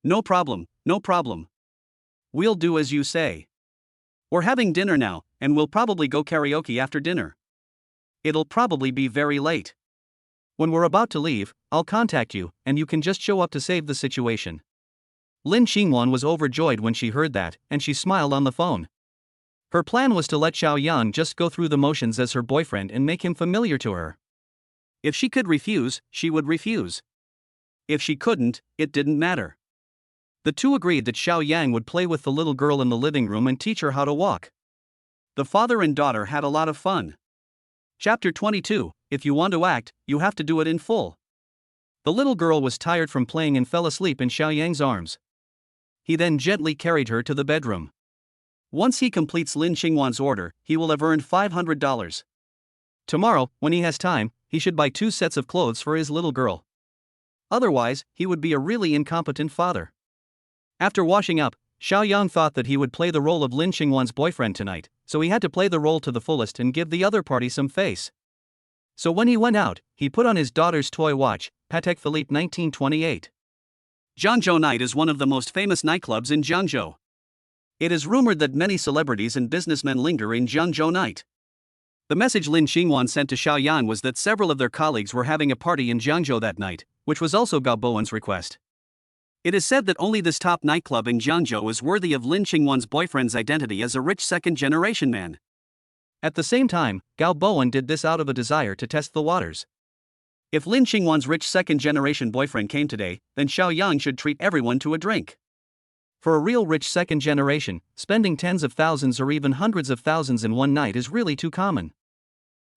No problem, no problem. We'll do as you say. We're having dinner now, and we'll probably go karaoke after dinner. It'll probably be very late. When we're about to leave, I'll contact you, and you can just show up to save the situation. Lin Qingwan was overjoyed when she heard that, and she smiled on the phone. Her plan was to let Xiao Yang just go through the motions as her boyfriend and make him familiar to her. If she could refuse, she would refuse. If she couldn't, it didn't matter. The two agreed that Xiao Yang would play with the little girl in the living room and teach her how to walk. The father and daughter had a lot of fun. Chapter 22, If you want to act, you have to do it in full. The little girl was tired from playing and fell asleep in Xiao Yang's arms. He then gently carried her to the bedroom. Once he completes Lin Qingwan's order, he will have earned $500. Tomorrow, when he has time, he should buy 2 sets of clothes for his little girl. Otherwise, he would be a really incompetent father. After washing up, Xiao Yang thought that he would play the role of Lin Qingwan's boyfriend tonight, so he had to play the role to the fullest and give the other party some face. So when he went out, he put on his daughter's toy watch, Patek Philippe 1928. Jiangzhou Night is one of the most famous nightclubs in Jiangzhou. It is rumored that many celebrities and businessmen linger in Jiangzhou Night. The message Lin Qingwan sent to Xiao Yang was that several of their colleagues were having a party in Jiangzhou that night, which was also Gao Bowen's request. It is said that only this top nightclub in Jiangzhou is worthy of Lin Qingwan's boyfriend's identity as a rich second-generation man. At the same time, Gao Bowen did this out of a desire to test the waters. If Lin Qingwan's rich second-generation boyfriend came today, then Xiao Yang should treat everyone to a drink. For a real rich second generation, spending tens of thousands or even hundreds of thousands in one night is really too common.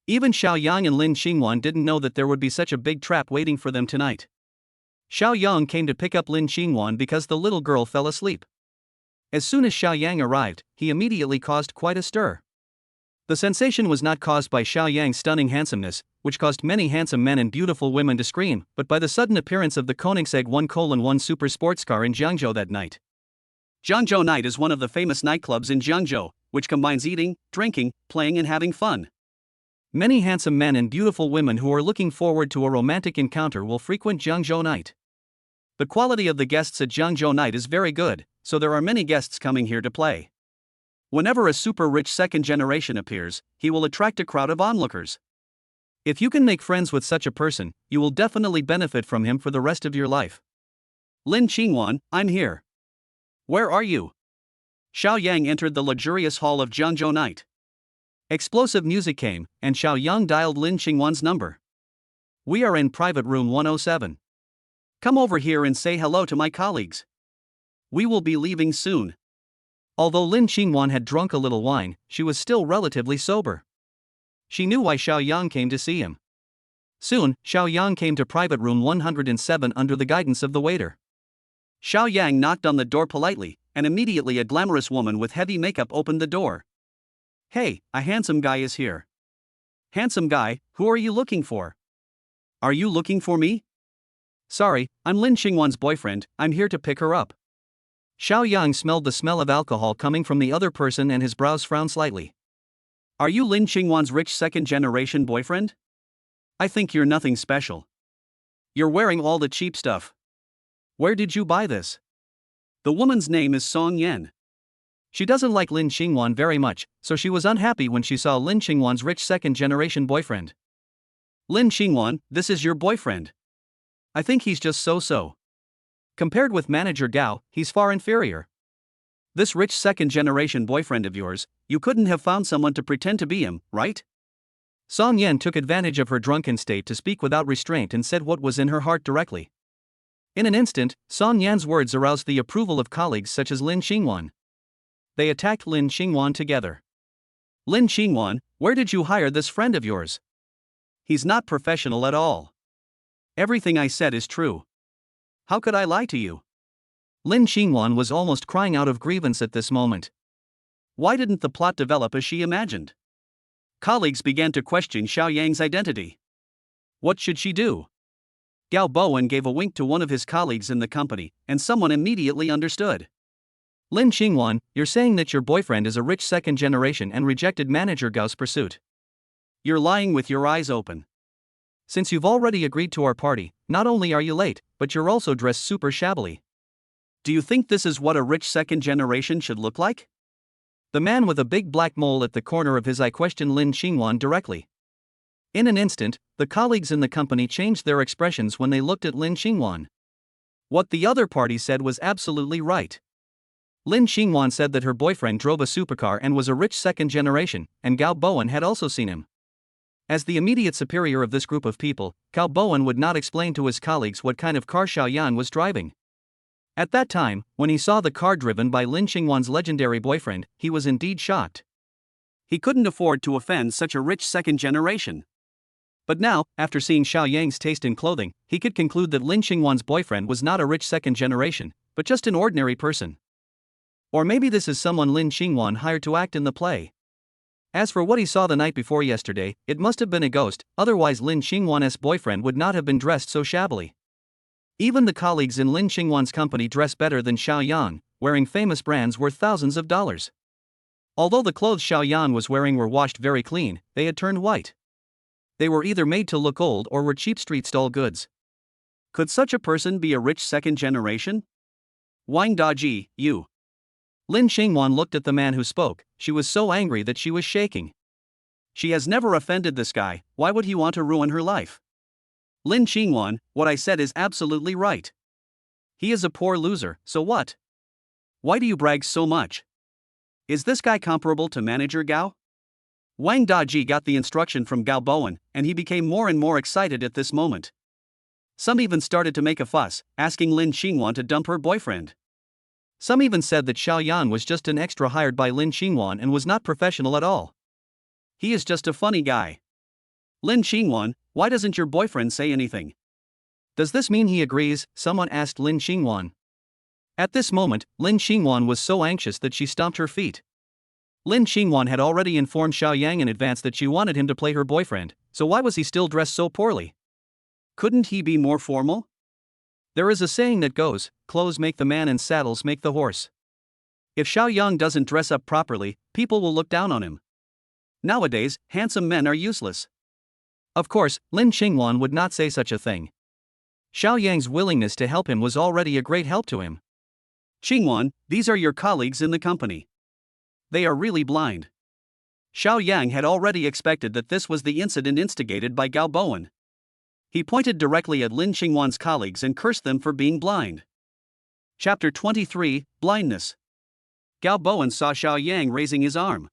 Even Xiao Yang and Lin Xingwan didn't know that there would be such a big trap waiting for them tonight. Xiao Yang came to pick up Lin Xingwan because the little girl fell asleep. As soon as Xiao Yang arrived, he immediately caused quite a stir. The sensation was not caused by Xiao Yang's stunning handsomeness, which caused many handsome men and beautiful women to scream, but by the sudden appearance of the Koenigsegg 1:1 super sports car in Jiangzhou that night. Jiangzhou Night is one of the famous nightclubs in Jiangzhou, which combines eating, drinking, playing and having fun. Many handsome men and beautiful women who are looking forward to a romantic encounter will frequent Jiangzhou Night. The quality of the guests at Jiangzhou Night is very good, so there are many guests coming here to play. Whenever a super rich second generation appears, he will attract a crowd of onlookers. If you can make friends with such a person, you will definitely benefit from him for the rest of your life. Lin Xingwan, I'm here. Where are you? Xiao Yang entered the luxurious hall of Jiangzhou Night. Explosive music came, and Xiao Yang dialed Lin Xingwan's number. We are in private room 107. Come over here and say hello to my colleagues. We will be leaving soon. Although Lin Xingwan had drunk a little wine, she was still relatively sober. She knew why Xiao Yang came to see him. Soon, Xiao Yang came to private room 107 under the guidance of the waiter. Xiao Yang knocked on the door politely, and immediately a glamorous woman with heavy makeup opened the door. Hey, a handsome guy is here. Handsome guy, who are you looking for? Are you looking for me? Sorry, I'm Lin Xingwan's boyfriend, I'm here to pick her up. Xiao Yang smelled the smell of alcohol coming from the other person and his brows frowned slightly. Are you Lin Xingwan's rich second-generation boyfriend? I think you're nothing special. You're wearing all the cheap stuff. Where did you buy this? The woman's name is Song Yan. She doesn't like Lin Xingwan very much, so she was unhappy when she saw Lin Xingwan's rich second-generation boyfriend. Lin Xingwan, this is your boyfriend. I think he's just so-so. Compared with manager Gao, he's far inferior. This rich second-generation boyfriend of yours, you couldn't have found someone to pretend to be him, right? Song Yan took advantage of her drunken state to speak without restraint and said what was in her heart directly. In an instant, Song Yan's words aroused the approval of colleagues such as Lin Xingwan. They attacked Lin Xingwan together. Lin Xingwan, where did you hire this friend of yours? He's not professional at all. Everything I said is true. How could I lie to you? Lin Xingwan was almost crying out of grievance at this moment. Why didn't the plot develop as she imagined? Colleagues began to question Xiao Yang's identity. What should she do? Gao Bowen gave a wink to one of his colleagues in the company, and someone immediately understood. Lin Xingwan, you're saying that your boyfriend is a rich second generation and rejected manager Gao's pursuit. You're lying with your eyes open. Since you've already agreed to our party, not only are you late, but you're also dressed super shabbily. Do you think this is what a rich second generation should look like? The man with a big black mole at the corner of his eye questioned Lin Xingwan directly. In an instant, the colleagues in the company changed their expressions when they looked at Lin Xingwan. What the other party said was absolutely right. Lin Xingwan said that her boyfriend drove a supercar and was a rich second generation, and Gao Bowen had also seen him. As the immediate superior of this group of people, Gao Bowen would not explain to his colleagues what kind of car Xiao Yan was driving. At that time, when he saw the car driven by Lin Xingwan's legendary boyfriend, he was indeed shocked. He couldn't afford to offend such a rich second generation. But now, after seeing Xiao Yang's taste in clothing, he could conclude that Lin Xingwan's boyfriend was not a rich second generation, but just an ordinary person. Or maybe this is someone Lin Xingwan hired to act in the play. As for what he saw the night before yesterday, it must have been a ghost, otherwise Lin Xingwan's boyfriend would not have been dressed so shabbily. Even the colleagues in Lin Xingwan's company dress better than Xiao Yan, wearing famous brands worth thousands of dollars. Although the clothes Xiao Yan was wearing were washed very clean, they had turned white. They were either made to look old or were cheap street stall goods. Could such a person be a rich second generation? Wang Daji, you. Lin Xingwan looked at the man who spoke. She was so angry that she was shaking. She has never offended this guy, why would he want to ruin her life? Lin Xingwan, what I said is absolutely right. He is a poor loser, so what? Why do you brag so much? Is this guy comparable to manager Gao? Wang Daji got the instruction from Gao Bowen, and he became more and more excited at this moment. Some even started to make a fuss, asking Lin Xingwan to dump her boyfriend. Some even said that Xiao Yang was just an extra hired by Lin Xingwan and was not professional at all. He is just a funny guy. Lin Xingwan, why doesn't your boyfriend say anything? Does this mean he agrees? Someone asked Lin Xingwan. At this moment, Lin Xingwan was so anxious that she stomped her feet. Lin Xingwan had already informed Xiao Yang in advance that she wanted him to play her boyfriend, so why was he still dressed so poorly? Couldn't he be more formal? There is a saying that goes, clothes make the man and saddles make the horse. If Xiao Yang doesn't dress up properly, people will look down on him. Nowadays, handsome men are useless. Of course, Lin Xingwan would not say such a thing. Xiao Yang's willingness to help him was already a great help to him. Xingwan, these are your colleagues in the company. They are really blind. Xiao Yang had already expected that this was the incident instigated by Gao Bowen. He pointed directly at Lin Xingwan's colleagues and cursed them for being blind. Chapter 23, Blindness. Gao Bowen saw Xiao Yang raising his arm.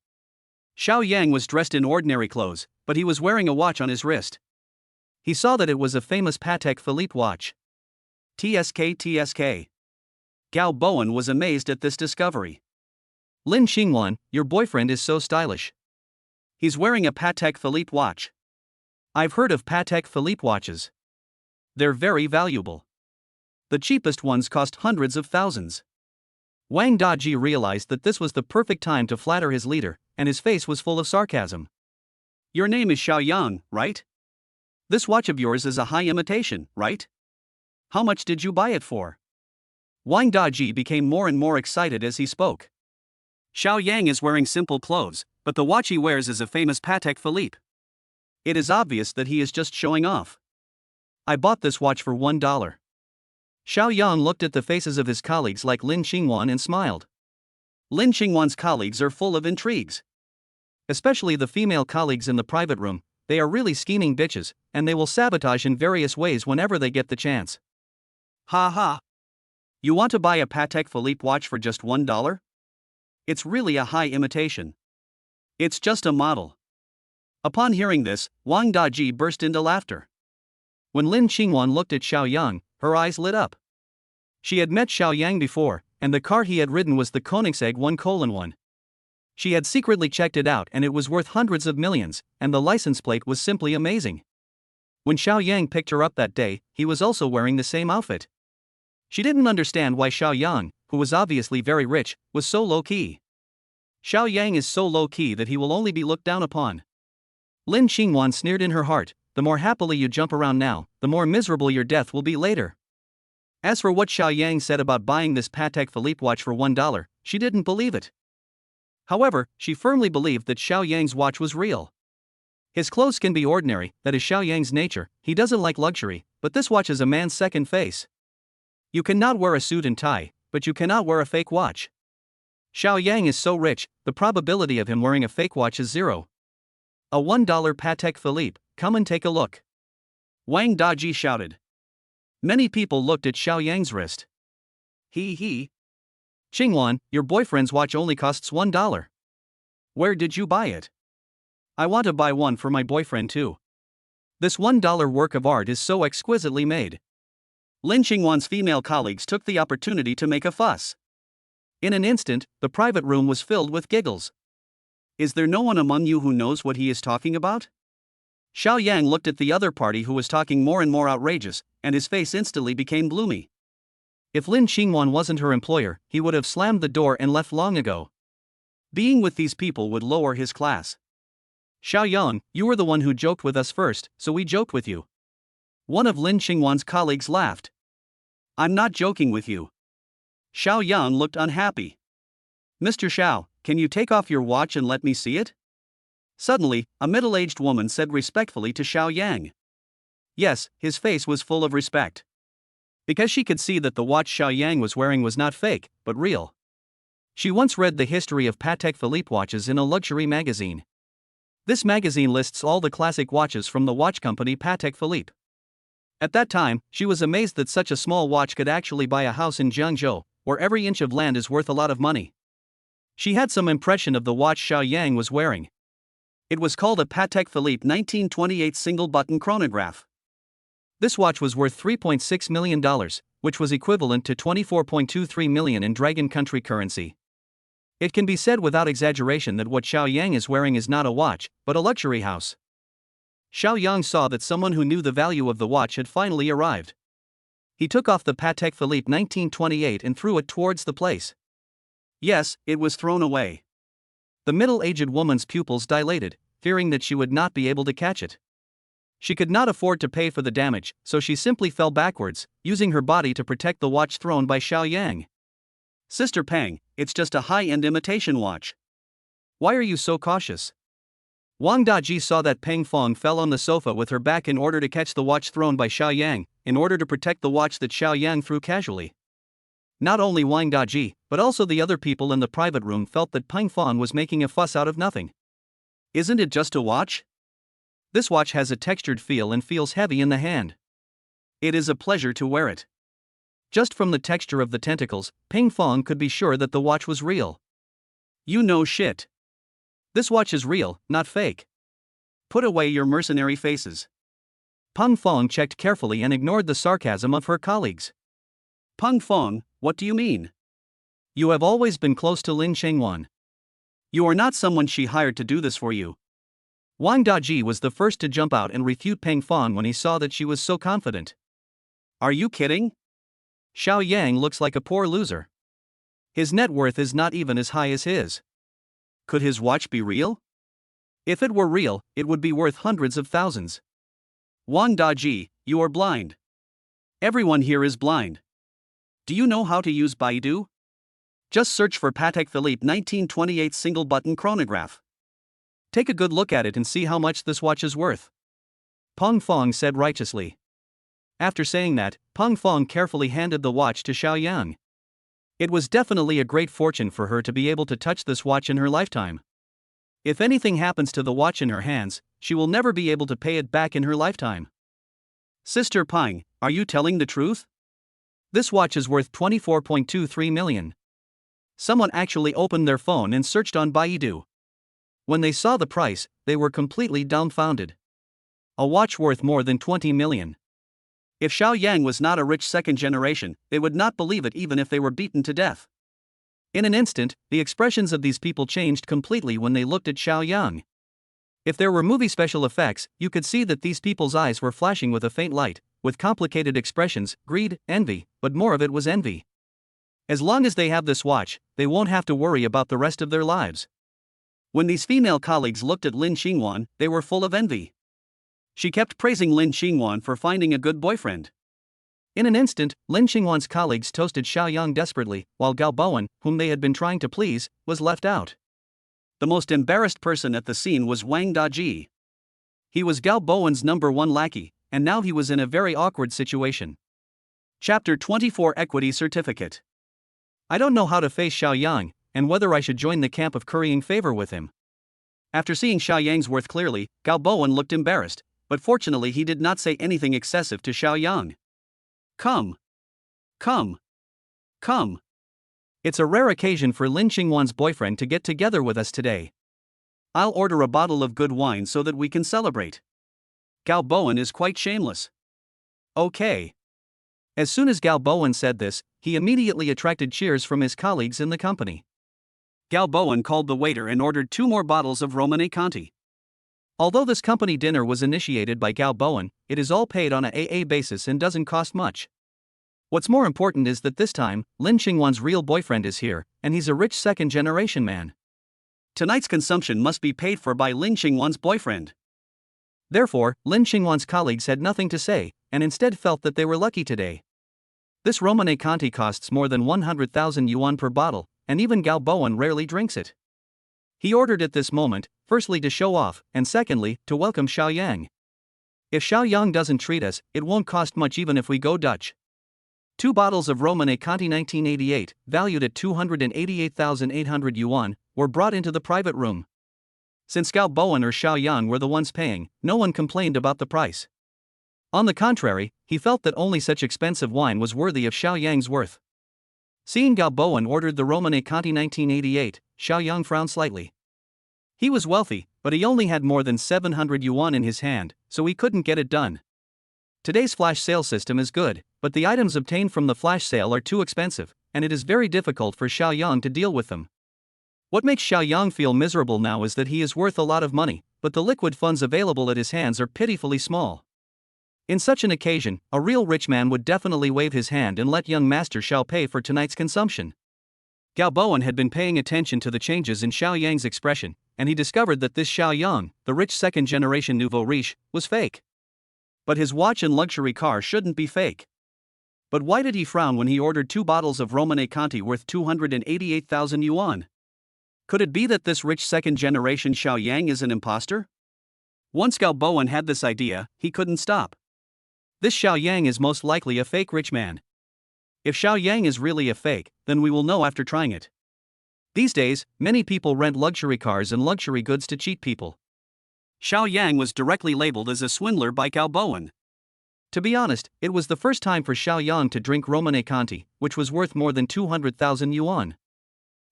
Xiao Yang was dressed in ordinary clothes, but he was wearing a watch on his wrist. He saw that it was a famous Patek Philippe watch. TSK. Gao Bowen was amazed at this discovery. Lin Xingwan, your boyfriend is so stylish. He's wearing a Patek Philippe watch. I've heard of Patek Philippe watches. They're very valuable. The cheapest ones cost hundreds of thousands. Wang Daji realized that this was the perfect time to flatter his leader, and his face was full of sarcasm. Your name is Xiao Yang, right? This watch of yours is a high imitation, right? How much did you buy it for? Wang Daji became more and more excited as he spoke. Xiao Yang is wearing simple clothes, but the watch he wears is a famous Patek Philippe. It is obvious that he is just showing off. I bought this watch for $1. Xiao Yang looked at the faces of his colleagues like Lin Xingwan and smiled. Lin Xingwan's colleagues are full of intrigues. Especially the female colleagues in the private room, they are really scheming bitches, and they will sabotage in various ways whenever they get the chance. Ha ha! You want to buy a Patek Philippe watch for just $1? It's really a high imitation. It's just a model. Upon hearing this, Wang Daji burst into laughter. When Lin Xingwan looked at Xiao Yang, her eyes lit up. She had met Xiao Yang before, and the car he had ridden was the Koenigsegg 1:1. She had secretly checked it out and it was worth hundreds of millions, and the license plate was simply amazing. When Xiao Yang picked her up that day, he was also wearing the same outfit. She didn't understand why Xiao Yang, who was obviously very rich, was so low-key. Xiao Yang is so low-key that he will only be looked down upon. Lin Xingwan sneered in her heart, the more happily you jump around now, the more miserable your death will be later. As for what Xiao Yang said about buying this Patek Philippe watch for $1, she didn't believe it. However, she firmly believed that Xiao Yang's watch was real. His clothes can be ordinary, that is Xiao Yang's nature, he doesn't like luxury, but this watch is a man's second face. You cannot wear a suit and tie, but you cannot wear a fake watch. Xiao Yang is so rich, the probability of him wearing a fake watch is zero. A $1 Patek Philippe, come and take a look. Wang Daji shouted. Many people looked at Xiao Yang's wrist. He. Xingwan, your boyfriend's watch only costs $1. Where did you buy it? I want to buy one for my boyfriend too. This $1 work of art is so exquisitely made. Lin Xingwan's female colleagues took the opportunity to make a fuss. In an instant, the private room was filled with giggles. Is there no one among you who knows what he is talking about? Xiao Yang looked at the other party who was talking more and more outrageous, and his face instantly became gloomy. If Lin Xingwan wasn't her employer, he would have slammed the door and left long ago. Being with these people would lower his class. Xiao Yang, you were the one who joked with us first, so we joked with you. One of Lin Xingwan's colleagues laughed. I'm not joking with you. Xiao Yang looked unhappy. Mr. Xiao, can you take off your watch and let me see it? Suddenly, a middle-aged woman said respectfully to Xiao Yang. Yes, his face was full of respect. Because she could see that the watch Xiao Yang was wearing was not fake, but real. She once read the history of Patek Philippe watches in a luxury magazine. This magazine lists all the classic watches from the watch company Patek Philippe. At that time, she was amazed that such a small watch could actually buy a house in Jiangzhou, where every inch of land is worth a lot of money. She had some impression of the watch Xiao Yang was wearing. It was called a Patek Philippe 1928 single-button chronograph. This watch was worth $3.6 million, which was equivalent to 24.23 million in Dragon Country currency. It can be said without exaggeration that what Xiao Yang is wearing is not a watch, but a luxury house. Xiao Yang saw that someone who knew the value of the watch had finally arrived. He took off the Patek Philippe 1928 and threw it towards the place. Yes, it was thrown away. The middle-aged woman's pupils dilated, fearing that she would not be able to catch it. She could not afford to pay for the damage, so she simply fell backwards, using her body to protect the watch thrown by Xiao Yang. Sister Pang, it's just a high-end imitation watch. Why are you so cautious? Wang Daji saw that Peng Fong fell on the sofa with her back in order to catch the watch thrown by Xiao Yang, in order to protect the watch that Xiao Yang threw casually. Not only Wang Daji, but also the other people in the private room felt that Peng Fong was making a fuss out of nothing. Isn't it just a watch? This watch has a textured feel and feels heavy in the hand. It is a pleasure to wear it. Just from the texture of the tentacles, Peng Fong could be sure that the watch was real. You know shit. This watch is real, not fake. Put away your mercenary faces. Peng Fong checked carefully and ignored the sarcasm of her colleagues. Peng Fong, what do you mean? You have always been close to Lin Chengwan. You are not someone she hired to do this for you. Wang Daji was the first to jump out and refute Peng Fong when he saw that she was so confident. Are you kidding? Xiao Yang looks like a poor loser. His net worth is not even as high as his. Could his watch be real? If it were real, it would be worth hundreds of thousands. Wang Daji, you are blind. Everyone here is blind. Do you know how to use Baidu? Just search for Patek Philippe 1928 single-button chronograph. Take a good look at it and see how much this watch is worth. Peng Fong said righteously. After saying that, Peng Fong carefully handed the watch to Xiao Yang. It was definitely a great fortune for her to be able to touch this watch in her lifetime. If anything happens to the watch in her hands, she will never be able to pay it back in her lifetime. Sister Peng, are you telling the truth? This watch is worth 24.23 million. Someone actually opened their phone and searched on Baidu. When they saw the price, they were completely dumbfounded. A watch worth more than 20 million. If Xiao Yang was not a rich second generation, they would not believe it even if they were beaten to death. In an instant, the expressions of these people changed completely when they looked at Xiao Yang. If there were movie special effects, you could see that these people's eyes were flashing with a faint light, with complicated expressions, greed, envy, but more of it was envy. As long as they have this watch, they won't have to worry about the rest of their lives. When these female colleagues looked at Lin Xingwan, they were full of envy. She kept praising Lin Xingwan for finding a good boyfriend. In an instant, Lin Xingwan's colleagues toasted Xiao Yang desperately, while Gao Bowen, whom they had been trying to please, was left out. The most embarrassed person at the scene was Wang Daji. He was Gao Bowen's #1 lackey, and now he was in a very awkward situation. Chapter 24 Equity Certificate. I don't know how to face Xiao Yang, and whether I should join the camp of currying favor with him. After seeing Xiao Yang's worth clearly, Gao Bowen looked embarrassed, but fortunately he did not say anything excessive to Xiao Yang. Come. Come. Come. It's a rare occasion for Lin Xingwan's boyfriend to get together with us today. I'll order a bottle of good wine so that we can celebrate. Gao Bowen is quite shameless. Okay. As soon as Gao Bowen said this, he immediately attracted cheers from his colleagues in the company. Gao Bowen called the waiter and ordered 2 more bottles of Romane Conti. Although this company dinner was initiated by Gao Bowen, it is all paid on a AA basis and doesn't cost much. What's more important is that this time, Lin Xingwan's real boyfriend is here, and he's a rich second-generation man. Tonight's consumption must be paid for by Lin Xingwan's boyfriend. Therefore, Lin Xingwan's colleagues had nothing to say, and instead felt that they were lucky today. This Romane Conti costs more than 100,000 yuan per bottle, and even Gao Bowen rarely drinks it. He ordered it this moment, firstly to show off, and secondly, to welcome Xiao Yang. If Xiao Yang doesn't treat us, it won't cost much even if we go Dutch. 2 bottles of Romane Conti 1988, valued at 288,800 yuan, were brought into the private room. Since Gao Bowen or Xiao Yang were the ones paying, no one complained about the price. On the contrary, he felt that only such expensive wine was worthy of Xiao Yang's worth. Seeing Gao Bowen ordered the Romane Conti 1988, Xiao Yang frowned slightly. He was wealthy, but he only had more than 700 yuan in his hand, so he couldn't get it done. Today's flash sale system is good, but the items obtained from the flash sale are too expensive, and it is very difficult for Xiaoyang to deal with them. What makes Xiaoyang feel miserable now is that he is worth a lot of money, but the liquid funds available at his hands are pitifully small. In such an occasion, a real rich man would definitely wave his hand and let young Master Xiao pay for tonight's consumption. Gao Bowen had been paying attention to the changes in Xiaoyang's expression, and he discovered that this Xiaoyang, the rich second-generation nouveau riche, was fake. But his watch and luxury car shouldn't be fake. But why did he frown when he ordered 2 bottles of Romane Conti worth 288,000 yuan? Could it be that this rich second-generation Xiaoyang is an imposter? Once Gao Bowen had this idea, he couldn't stop. This Xiaoyang is most likely a fake rich man. If Xiaoyang is really a fake, then we will know after trying it. These days, many people rent luxury cars and luxury goods to cheat people. Xiaoyang was directly labeled as a swindler by Gao Bowen. To be honest, it was the first time for Xiaoyang to drink Romane Conti, which was worth more than 200,000 yuan.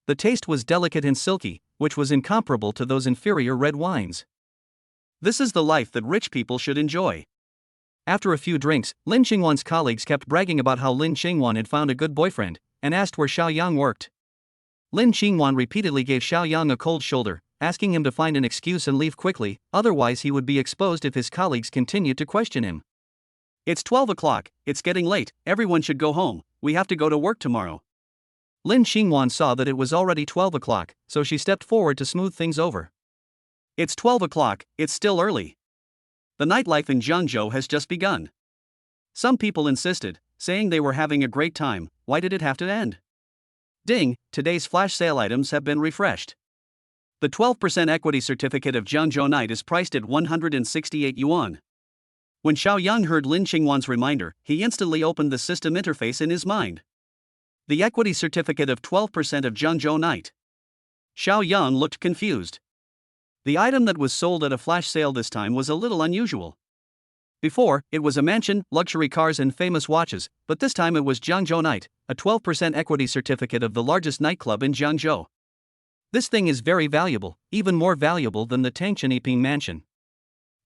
The taste was delicate and silky, which was incomparable to those inferior red wines. This is the life that rich people should enjoy. After a few drinks, Lin Xingwan's colleagues kept bragging about how Lin Xingwan had found a good boyfriend, and asked where Xiaoyang worked. Lin Xingwan repeatedly gave Xiaoyang a cold shoulder, asking him to find an excuse and leave quickly, otherwise he would be exposed if his colleagues continued to question him. "It's 12 o'clock, it's getting late, everyone should go home, we have to go to work tomorrow." Lin Xingwan saw that it was already 12 o'clock, so she stepped forward to smooth things over. "It's 12 o'clock, it's still early. The nightlife in Zhengzhou has just begun." Some people insisted, saying they were having a great time. Why did it have to end? Ding, today's flash sale items have been refreshed. The 12% equity certificate of Zhengzhou Night is priced at 168 yuan. When Xiaoyang heard Lin Xingwan's reminder, he instantly opened the system interface in his mind. The equity certificate of 12% of Zhengzhou Night. Xiaoyang looked confused. The item that was sold at a flash sale this time was a little unusual. Before, it was a mansion, luxury cars and famous watches, but this time it was Zhengzhou Night, a 12% equity certificate of the largest nightclub in Zhengzhou. This thing is very valuable, even more valuable than the Tangcheniping mansion.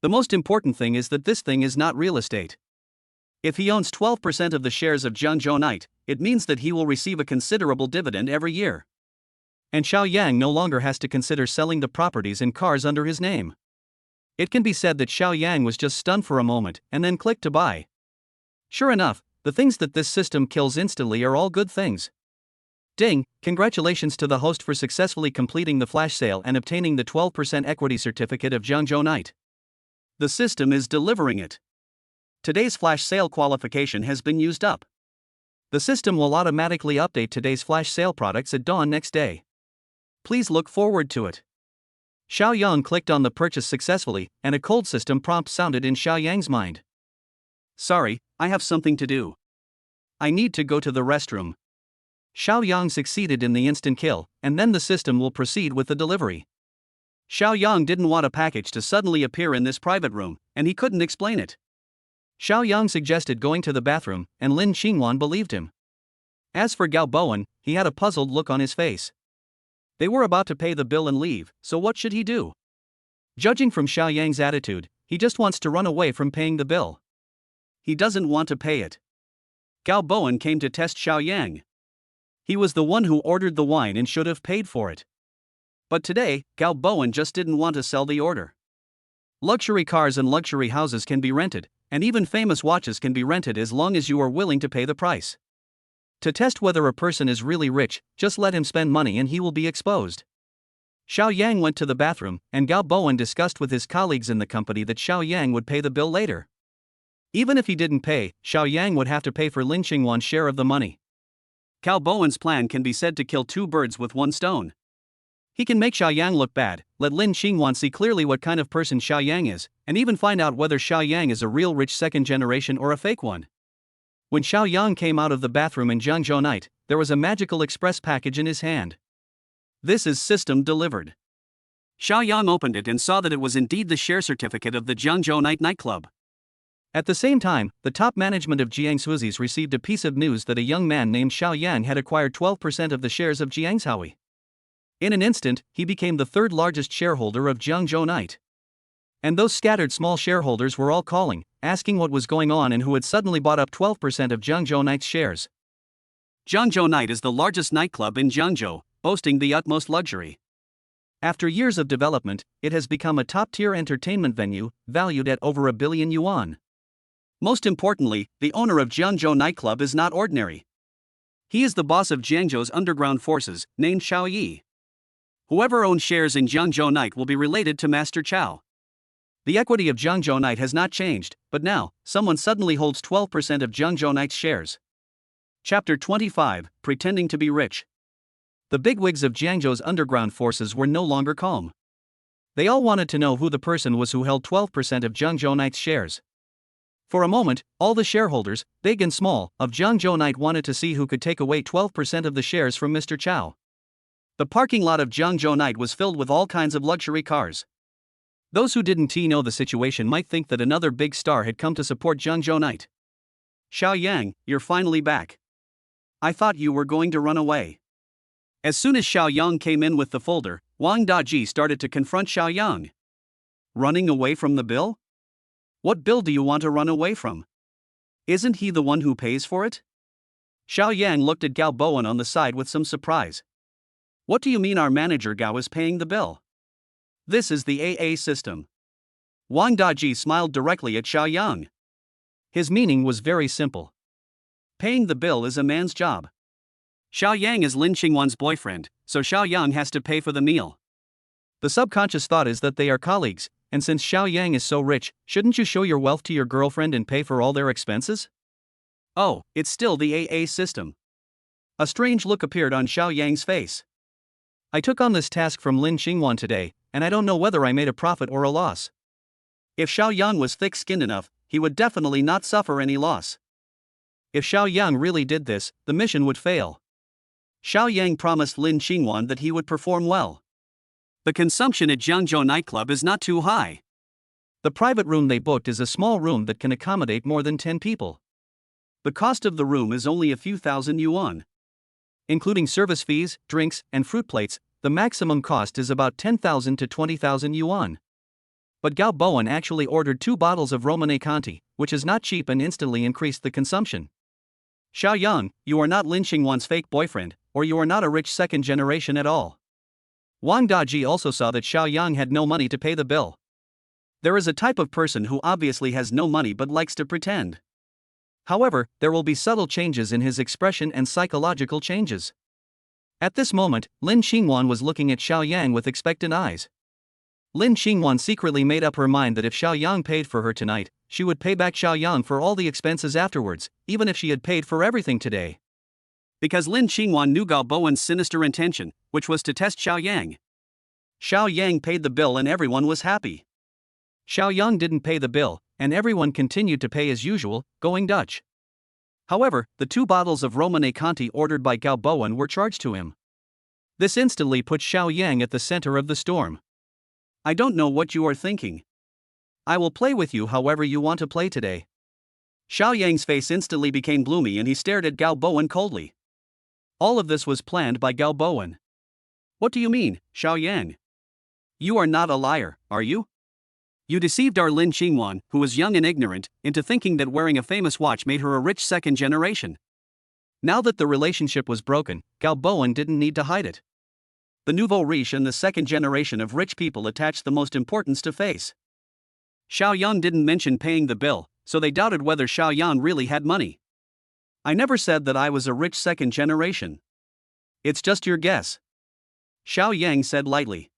The most important thing is that this thing is not real estate. If he owns 12% of the shares of Zhengzhou Night, it means that he will receive a considerable dividend every year. And Xiaoyang no longer has to consider selling the properties and cars under his name. It can be said that Xiaoyang was just stunned for a moment and then clicked to buy. Sure enough, the things that this system kills instantly are all good things. Ding, congratulations to the host for successfully completing the flash sale and obtaining the 12% equity certificate of Zhengzhou Night. The system is delivering it. Today's flash sale qualification has been used up. The system will automatically update today's flash sale products at dawn next day. Please look forward to it. Xiaoyang clicked on the purchase successfully, and a cold system prompt sounded in Xiaoyang's mind. "Sorry, I have something to do. I need to go to the restroom." Xiaoyang succeeded in the instant kill, and then the system will proceed with the delivery. Xiaoyang didn't want a package to suddenly appear in this private room, and he couldn't explain it. Xiaoyang suggested going to the bathroom, and Lin Xingwan believed him. As for Gao Bowen, he had a puzzled look on his face. They were about to pay the bill and leave, so what should he do? Judging from Xiaoyang's attitude, he just wants to run away from paying the bill. He doesn't want to pay it. Gao Bowen came to test Xiaoyang. He was the one who ordered the wine and should have paid for it. But today, Gao Bowen just didn't want to sell the order. Luxury cars and luxury houses can be rented, and even famous watches can be rented as long as you are willing to pay the price. To test whether a person is really rich, just let him spend money and he will be exposed. Xiaoyang went to the bathroom, and Gao Bowen discussed with his colleagues in the company that Xiaoyang would pay the bill later. Even if he didn't pay, Xiaoyang would have to pay for Lin Xingwan's share of the money. Gao Bowen's plan can be said to kill 2 birds with 1 stone. He can make Xiaoyang look bad, let Lin Xingwan see clearly what kind of person Xiaoyang is, and even find out whether Xiaoyang is a real rich second generation or a fake one. When Xiaoyang came out of the bathroom in Zhengzhou Night, there was a magical express package in his hand. This is system delivered. Xiaoyang opened it and saw that it was indeed the share certificate of the Zhengzhou Night nightclub. At the same time, the top management of Jiangsuzi's received a piece of news that a young man named Xiaoyang had acquired 12% of the shares of Jiangsuzi. In an instant, he became the 3rd largest shareholder of Zhengzhou Night. And those scattered small shareholders were all calling, asking what was going on and who had suddenly bought up 12% of Jeongjo Night's shares. Jeongjo Night is the largest nightclub in Jeongjo, boasting the utmost luxury. After years of development, it has become a top-tier entertainment venue, valued at over $1 billion. Most importantly, the owner of Jeongjo nightclub is not ordinary. He is the boss of Jeongjo's underground forces, named Xiao Yi. Whoever owns shares in Jeongjo Night will be related to Master Chow. The equity of Jeongjo Night has not changed, but now, someone suddenly holds 12% of Jeongjo Night's shares. Chapter 25, Pretending to be Rich. The bigwigs of Jeongjo's underground forces were no longer calm. They all wanted to know who the person was who held 12% of Jeongjo Night's shares. For a moment, all the shareholders, big and small, of Jeongjo Night wanted to see who could take away 12% of the shares from Mr. Chow. The parking lot of Jeongjo Night was filled with all kinds of luxury cars. Those who didn't know the situation might think that another big star had come to support Jeongjo Night. Xiao Yang, you're finally back. I thought you were going to run away. As soon as Xiao Yang came in with the folder, Wang Daji started to confront Xiao Yang. Running away from the bill? What bill do you want to run away from? Isn't he the one who pays for it? Xiao Yang looked at Gao Bowen on the side with some surprise. What do you mean our manager Gao is paying the bill? This is the AA system. Wang Daji smiled directly at Xiao Yang. His meaning was very simple. Paying the bill is a man's job. Xiao Yang is Lin Qingwan's boyfriend, so Xiao Yang has to pay for the meal. The subconscious thought is that they are colleagues, and since Xiao Yang is so rich, shouldn't you show your wealth to your girlfriend and pay for all their expenses? Oh, it's still the AA system. A strange look appeared on Xiao Yang's face. I took on this task from Lin Qingwan today, and I don't know whether I made a profit or a loss. If Xiao Yang was thick-skinned enough, he would definitely not suffer any loss. If Xiao Yang really did this, the mission would fail. Xiao Yang promised Lin Qingwan that he would perform well. The consumption at Jeongjo nightclub is not too high. The private room they booked is a small room that can accommodate more than 10 people. The cost of the room is only a few thousand yuan. Including service fees, drinks, and fruit plates, the maximum cost is about 10,000 to 20,000 yuan. But Gao Bowen actually ordered 2 bottles of Romane Conti, which is not cheap and instantly increased the consumption. Xiao Yang, you are not Lin Qingwan's fake boyfriend, or you are not a rich second generation at all. Wang Daji also saw that Xiao Yang had no money to pay the bill. There is a type of person who obviously has no money but likes to pretend. However, there will be subtle changes in his expression and psychological changes. At this moment, Lin Qingwan was looking at Xiao Yang with expectant eyes. Lin Qingwan secretly made up her mind that if Xiao Yang paid for her tonight, she would pay back Xiao Yang for all the expenses afterwards, even if she had paid for everything today. Because Lin Qingwan knew Gao Bowen's sinister intention, which was to test Xiao Yang. Xiao Yang paid the bill and everyone was happy. Xiao Yang didn't pay the bill, and everyone continued to pay as usual, going Dutch. However, the 2 bottles of Romane Conti ordered by Gao Bowen were charged to him. This instantly put Xiao Yang at the center of the storm. I don't know what you are thinking. I will play with you however you want to play today. Xiao Yang's face instantly became gloomy and he stared at Gao Bowen coldly. All of this was planned by Gao Bowen. What do you mean, Xiao Yang? You are not a liar, are you? You deceived our Lin Qingwan, who was young and ignorant, into thinking that wearing a famous watch made her a rich second generation. Now that the relationship was broken, Gao Bowen didn't need to hide it. The nouveau riche and the second generation of rich people attached the most importance to face. Xiao Yang didn't mention paying the bill, so they doubted whether Xiao Yang really had money. I never said that I was a rich second generation. It's just your guess. Xiao Yang said lightly.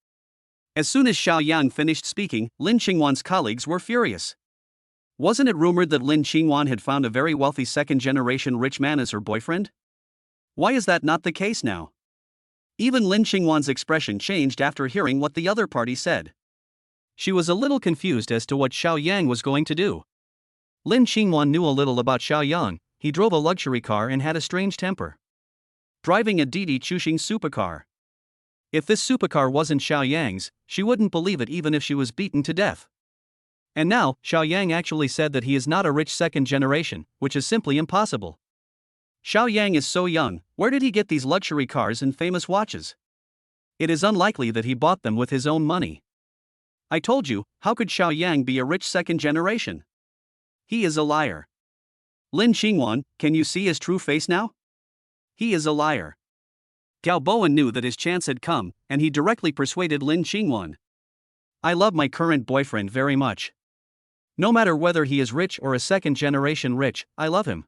As soon as Xiao Yang finished speaking, Lin Qingwan's colleagues were furious. Wasn't it rumored that Lin Qingwan had found a very wealthy second-generation rich man as her boyfriend? Why is that not the case now? Even Lin Qingwan's expression changed after hearing what the other party said. She was a little confused as to what Xiao Yang was going to do. Lin Qingwan knew a little about Xiao Yang. He drove a luxury car and had a strange temper. Driving a Didi Chuxing supercar. If this supercar wasn't Xiao Yang's, she wouldn't believe it even if she was beaten to death. And now, Xiao Yang actually said that he is not a rich second generation, which is simply impossible. Xiao Yang is so young, where did he get these luxury cars and famous watches? It is unlikely that he bought them with his own money. I told you, how could Xiao Yang be a rich second generation? He is a liar. Lin Xingwan, can you see his true face now? He is a liar. Gao Bowen knew that his chance had come, and he directly persuaded Lin Xingwan. I love my current boyfriend very much. No matter whether he is rich or a second generation rich, I love him.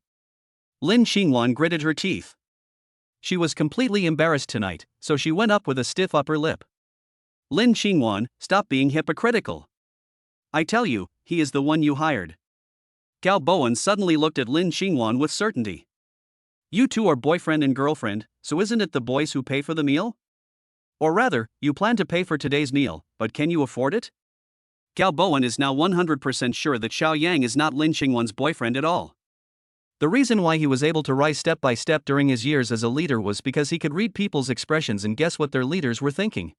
Lin Xingwan gritted her teeth. She was completely embarrassed tonight, so she went up with a stiff upper lip. Lin Xingwan, stop being hypocritical. I tell you, he is the one you hired. Gao Bowen suddenly looked at Lin Xingwan with certainty. You two are boyfriend and girlfriend, so isn't it the boys who pay for the meal? Or rather, you plan to pay for today's meal, but can you afford it? Gao Bowen is now 100% sure that Xiao Yang is not Lin Xingwan's boyfriend at all. The reason why he was able to rise step by step during his years as a leader was because he could read people's expressions and guess what their leaders were thinking.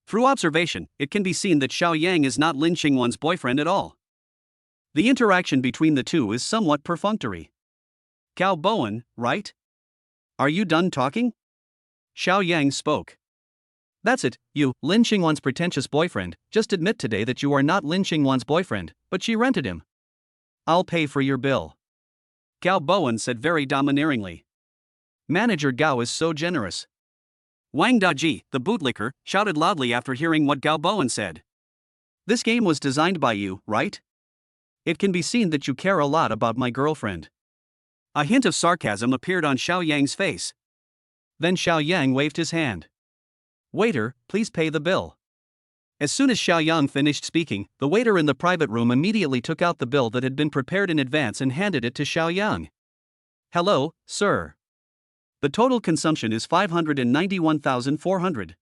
Through observation, it can be seen that Xiao Yang is not Lin Xingwan's boyfriend at all. The interaction between the two is somewhat perfunctory. Gao Bowen, right? Are you done talking? Xiao Yang spoke. That's it, you, Lin Xingwan's pretentious boyfriend, just admit today that you are not Lin Xingwan's boyfriend, but she rented him. I'll pay for your bill. Gao Bowen said very domineeringly. Manager Gao is so generous. Wang Daji, the bootlicker, shouted loudly after hearing what Gao Bowen said. This game was designed by you, right? It can be seen that you care a lot about my girlfriend. A hint of sarcasm appeared on Xiao Yang's face. Then Xiao Yang waved his hand. Waiter, please pay the bill. As soon as Xiao Yang finished speaking, the waiter in the private room immediately took out the bill that had been prepared in advance and handed it to Xiao Yang. Hello, sir. The total consumption is 591,400.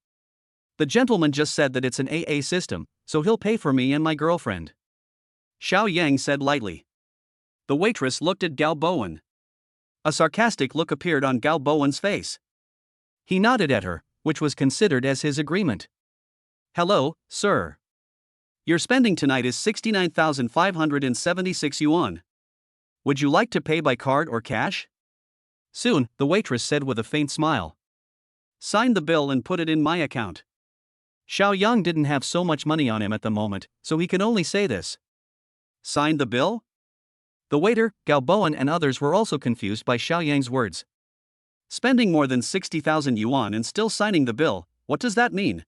The gentleman just said that it's an AA system, so he'll pay for me and my girlfriend. Xiao Yang said lightly. The waitress looked at Gao Bowen. A sarcastic look appeared on Gao Bowen's face. He nodded at her, which was considered as his agreement. Hello, sir. Your spending tonight is 69,576 yuan. Would you like to pay by card or cash? Soon, the waitress said with a faint smile. Sign the bill and put it in my account. Xiao Yang didn't have so much money on him at the moment, so he could only say this. Sign the bill? The waiter, Gao Bowen and others were also confused by Xiao Yang's words. Spending more than 60,000 yuan and still signing the bill, what does that mean?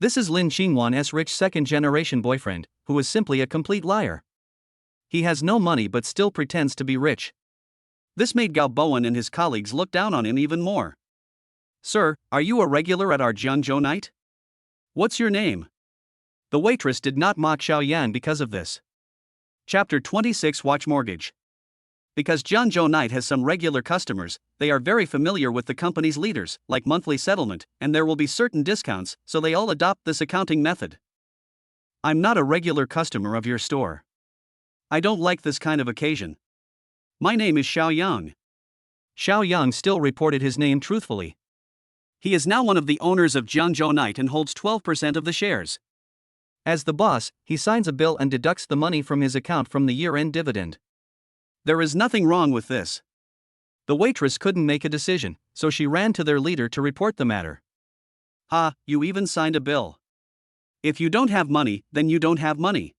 This is Lin Xingwan's rich second-generation boyfriend, who is simply a complete liar. He has no money but still pretends to be rich. This made Gao Bowen and his colleagues look down on him even more. Sir, are you a regular at our Jiangzhou night? What's your name? The waitress did not mock Xiao Yan because of this. Chapter 26 Watch Mortgage. Because Jiangzhou Night has some regular customers, they are very familiar with the company's leaders, like monthly settlement, and there will be certain discounts, so they all adopt this accounting method. I'm not a regular customer of your store. I don't like this kind of occasion. My name is Xiao Yang. Xiao Yang still reported his name truthfully. He is now one of the owners of Jiangzhou Night and holds 12% of the shares. As the boss, he signs a bill and deducts the money from his account from the year-end dividend. There is nothing wrong with this. The waitress couldn't make a decision, so she ran to their leader to report the matter. Ha, you even signed a bill. If you don't have money, then you don't have money.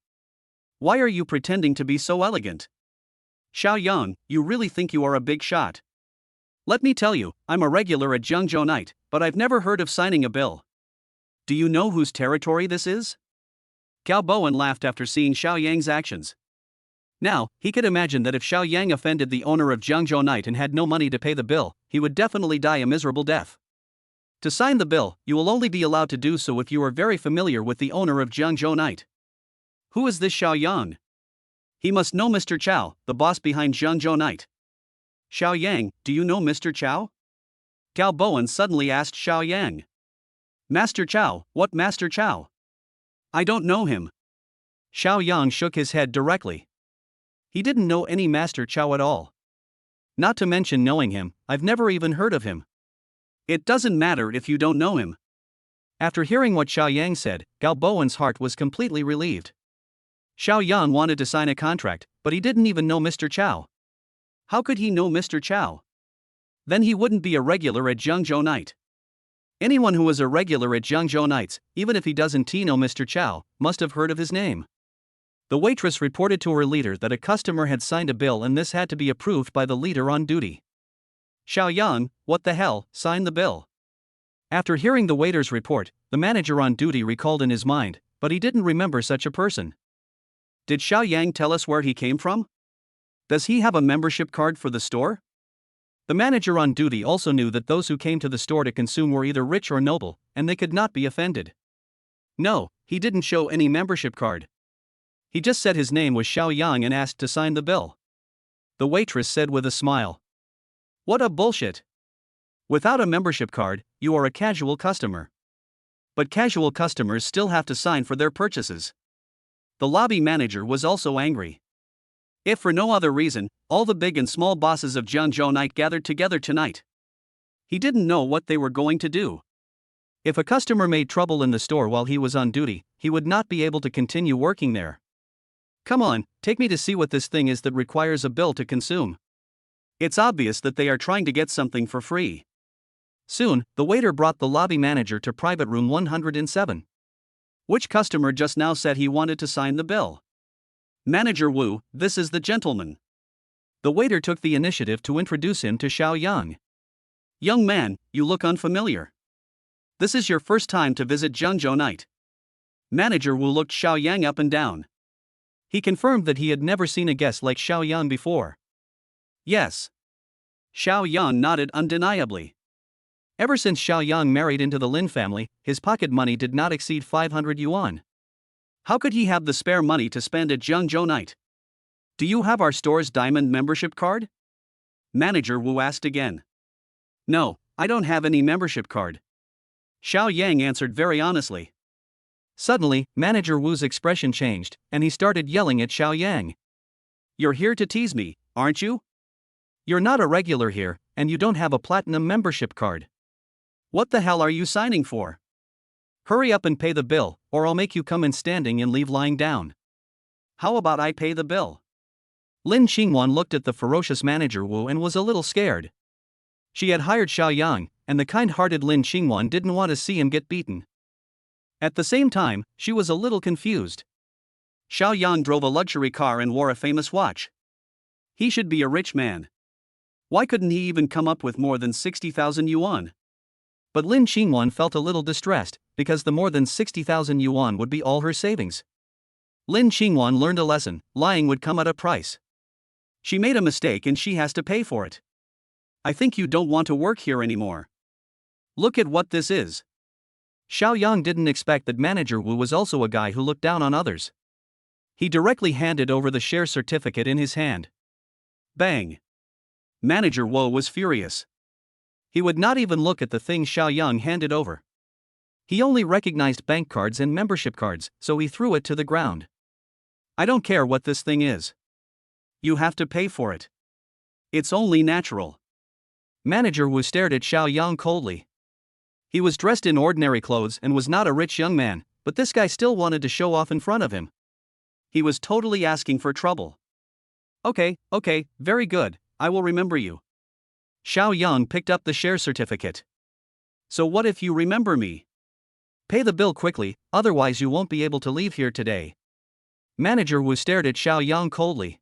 Why are you pretending to be so elegant? Xiao Yang, you really think you are a big shot? Let me tell you, I'm a regular at Jiangzhou Night, but I've never heard of signing a bill. Do you know whose territory this is? Gao Bowen laughed after seeing Xiao Yang's actions. Now, he could imagine that if Xiao Yang offended the owner of Jiangzhou Night and had no money to pay the bill, he would definitely die a miserable death. To sign the bill, you will only be allowed to do so if you are very familiar with the owner of Jiangzhou Night. Who is this Xiao Yang? He must know Mr. Chow, the boss behind Jiangzhou Night. Xiao Yang, do you know Mr. Chow? Gao Bowen suddenly asked Xiao Yang. Master Chow, what Master Chow? I don't know him. Xiao Yang shook his head directly. He didn't know any Master Chow at all. Not to mention knowing him, I've never even heard of him. It doesn't matter if you don't know him. After hearing what Xiao Yang said, Gao Bowen's heart was completely relieved. Xiao Yang wanted to sign a contract, but he didn't even know Mr. Chow. How could he know Mr. Chow? Then he wouldn't be a regular at Jiangzhou Night. Anyone who was a regular at Jiangzhou nights, even if he doesn't know Mr. Chow, must have heard of his name. The waitress reported to her leader that a customer had signed a bill and this had to be approved by the leader on duty. Xiao Yang, what the hell, signed the bill? After hearing the waiter's report, the manager on duty recalled in his mind, but he didn't remember such a person. Did Xiao Yang tell us where he came from? Does he have a membership card for the store? The manager on duty also knew that those who came to the store to consume were either rich or noble, and they could not be offended. No, he didn't show any membership card. He just said his name was Xiao Yang and asked to sign the bill. The waitress said with a smile. What a bullshit. Without a membership card, you are a casual customer. But casual customers still have to sign for their purchases. The lobby manager was also angry. If for no other reason, all the big and small bosses of Jiangzhou night gathered together tonight. He didn't know what they were going to do. If a customer made trouble in the store while he was on duty, he would not be able to continue working there. Come on, take me to see what this thing is that requires a bill to consume. It's obvious that they are trying to get something for free. Soon, the waiter brought the lobby manager to private room 107. Which customer just now said he wanted to sign the bill? Manager Wu, this is the gentleman. The waiter took the initiative to introduce him to Xiao Yang. Young man, you look unfamiliar. This is your first time to visit Jiangzhou night. Manager Wu looked Xiao Yang up and down. He confirmed that he had never seen a guest like Xiao Yang before. Yes. Xiao Yang nodded undeniably. Ever since Xiao Yang married into the Lin family, his pocket money did not exceed 500 yuan. How could he have the spare money to spend at Jiangzhou night? Do you have our store's diamond membership card? Manager Wu asked again. No, I don't have any membership card. Xiao Yang answered very honestly. Suddenly, Manager Wu's expression changed, and he started yelling at Xiao Yang. You're here to tease me, aren't you? You're not a regular here, and you don't have a platinum membership card. What the hell are you signing for? Hurry up and pay the bill, or I'll make you come in standing and leave lying down. How about I pay the bill? Lin Qingwan looked at the ferocious Manager Wu and was a little scared. She had hired Xiao Yang, and the kind-hearted Lin Qingwan didn't want to see him get beaten. At the same time, she was a little confused. Xiao Yang drove a luxury car and wore a famous watch. He should be a rich man. Why couldn't he even come up with more than 60,000 yuan? But Lin Qingwan felt a little distressed, because the more than 60,000 yuan would be all her savings. Lin Qingwan learned a lesson: lying would come at a price. She made a mistake and she has to pay for it. I think you don't want to work here anymore. Look at what this is. Xiao Yang didn't expect that Manager Wu was also a guy who looked down on others. He directly handed over the share certificate in his hand. Bang! Manager Wu was furious. He would not even look at the thing Xiao Yang handed over. He only recognized bank cards and membership cards, so he threw it to the ground. I don't care what this thing is. You have to pay for it. It's only natural. Manager Wu stared at Xiao Yang coldly. He was dressed in ordinary clothes and was not a rich young man, but this guy still wanted to show off in front of him. He was totally asking for trouble. Okay, very good, I will remember you. Xiao Yang picked up the share certificate. So what if you remember me? Pay the bill quickly, otherwise you won't be able to leave here today. Manager Wu stared at Xiao Yang coldly.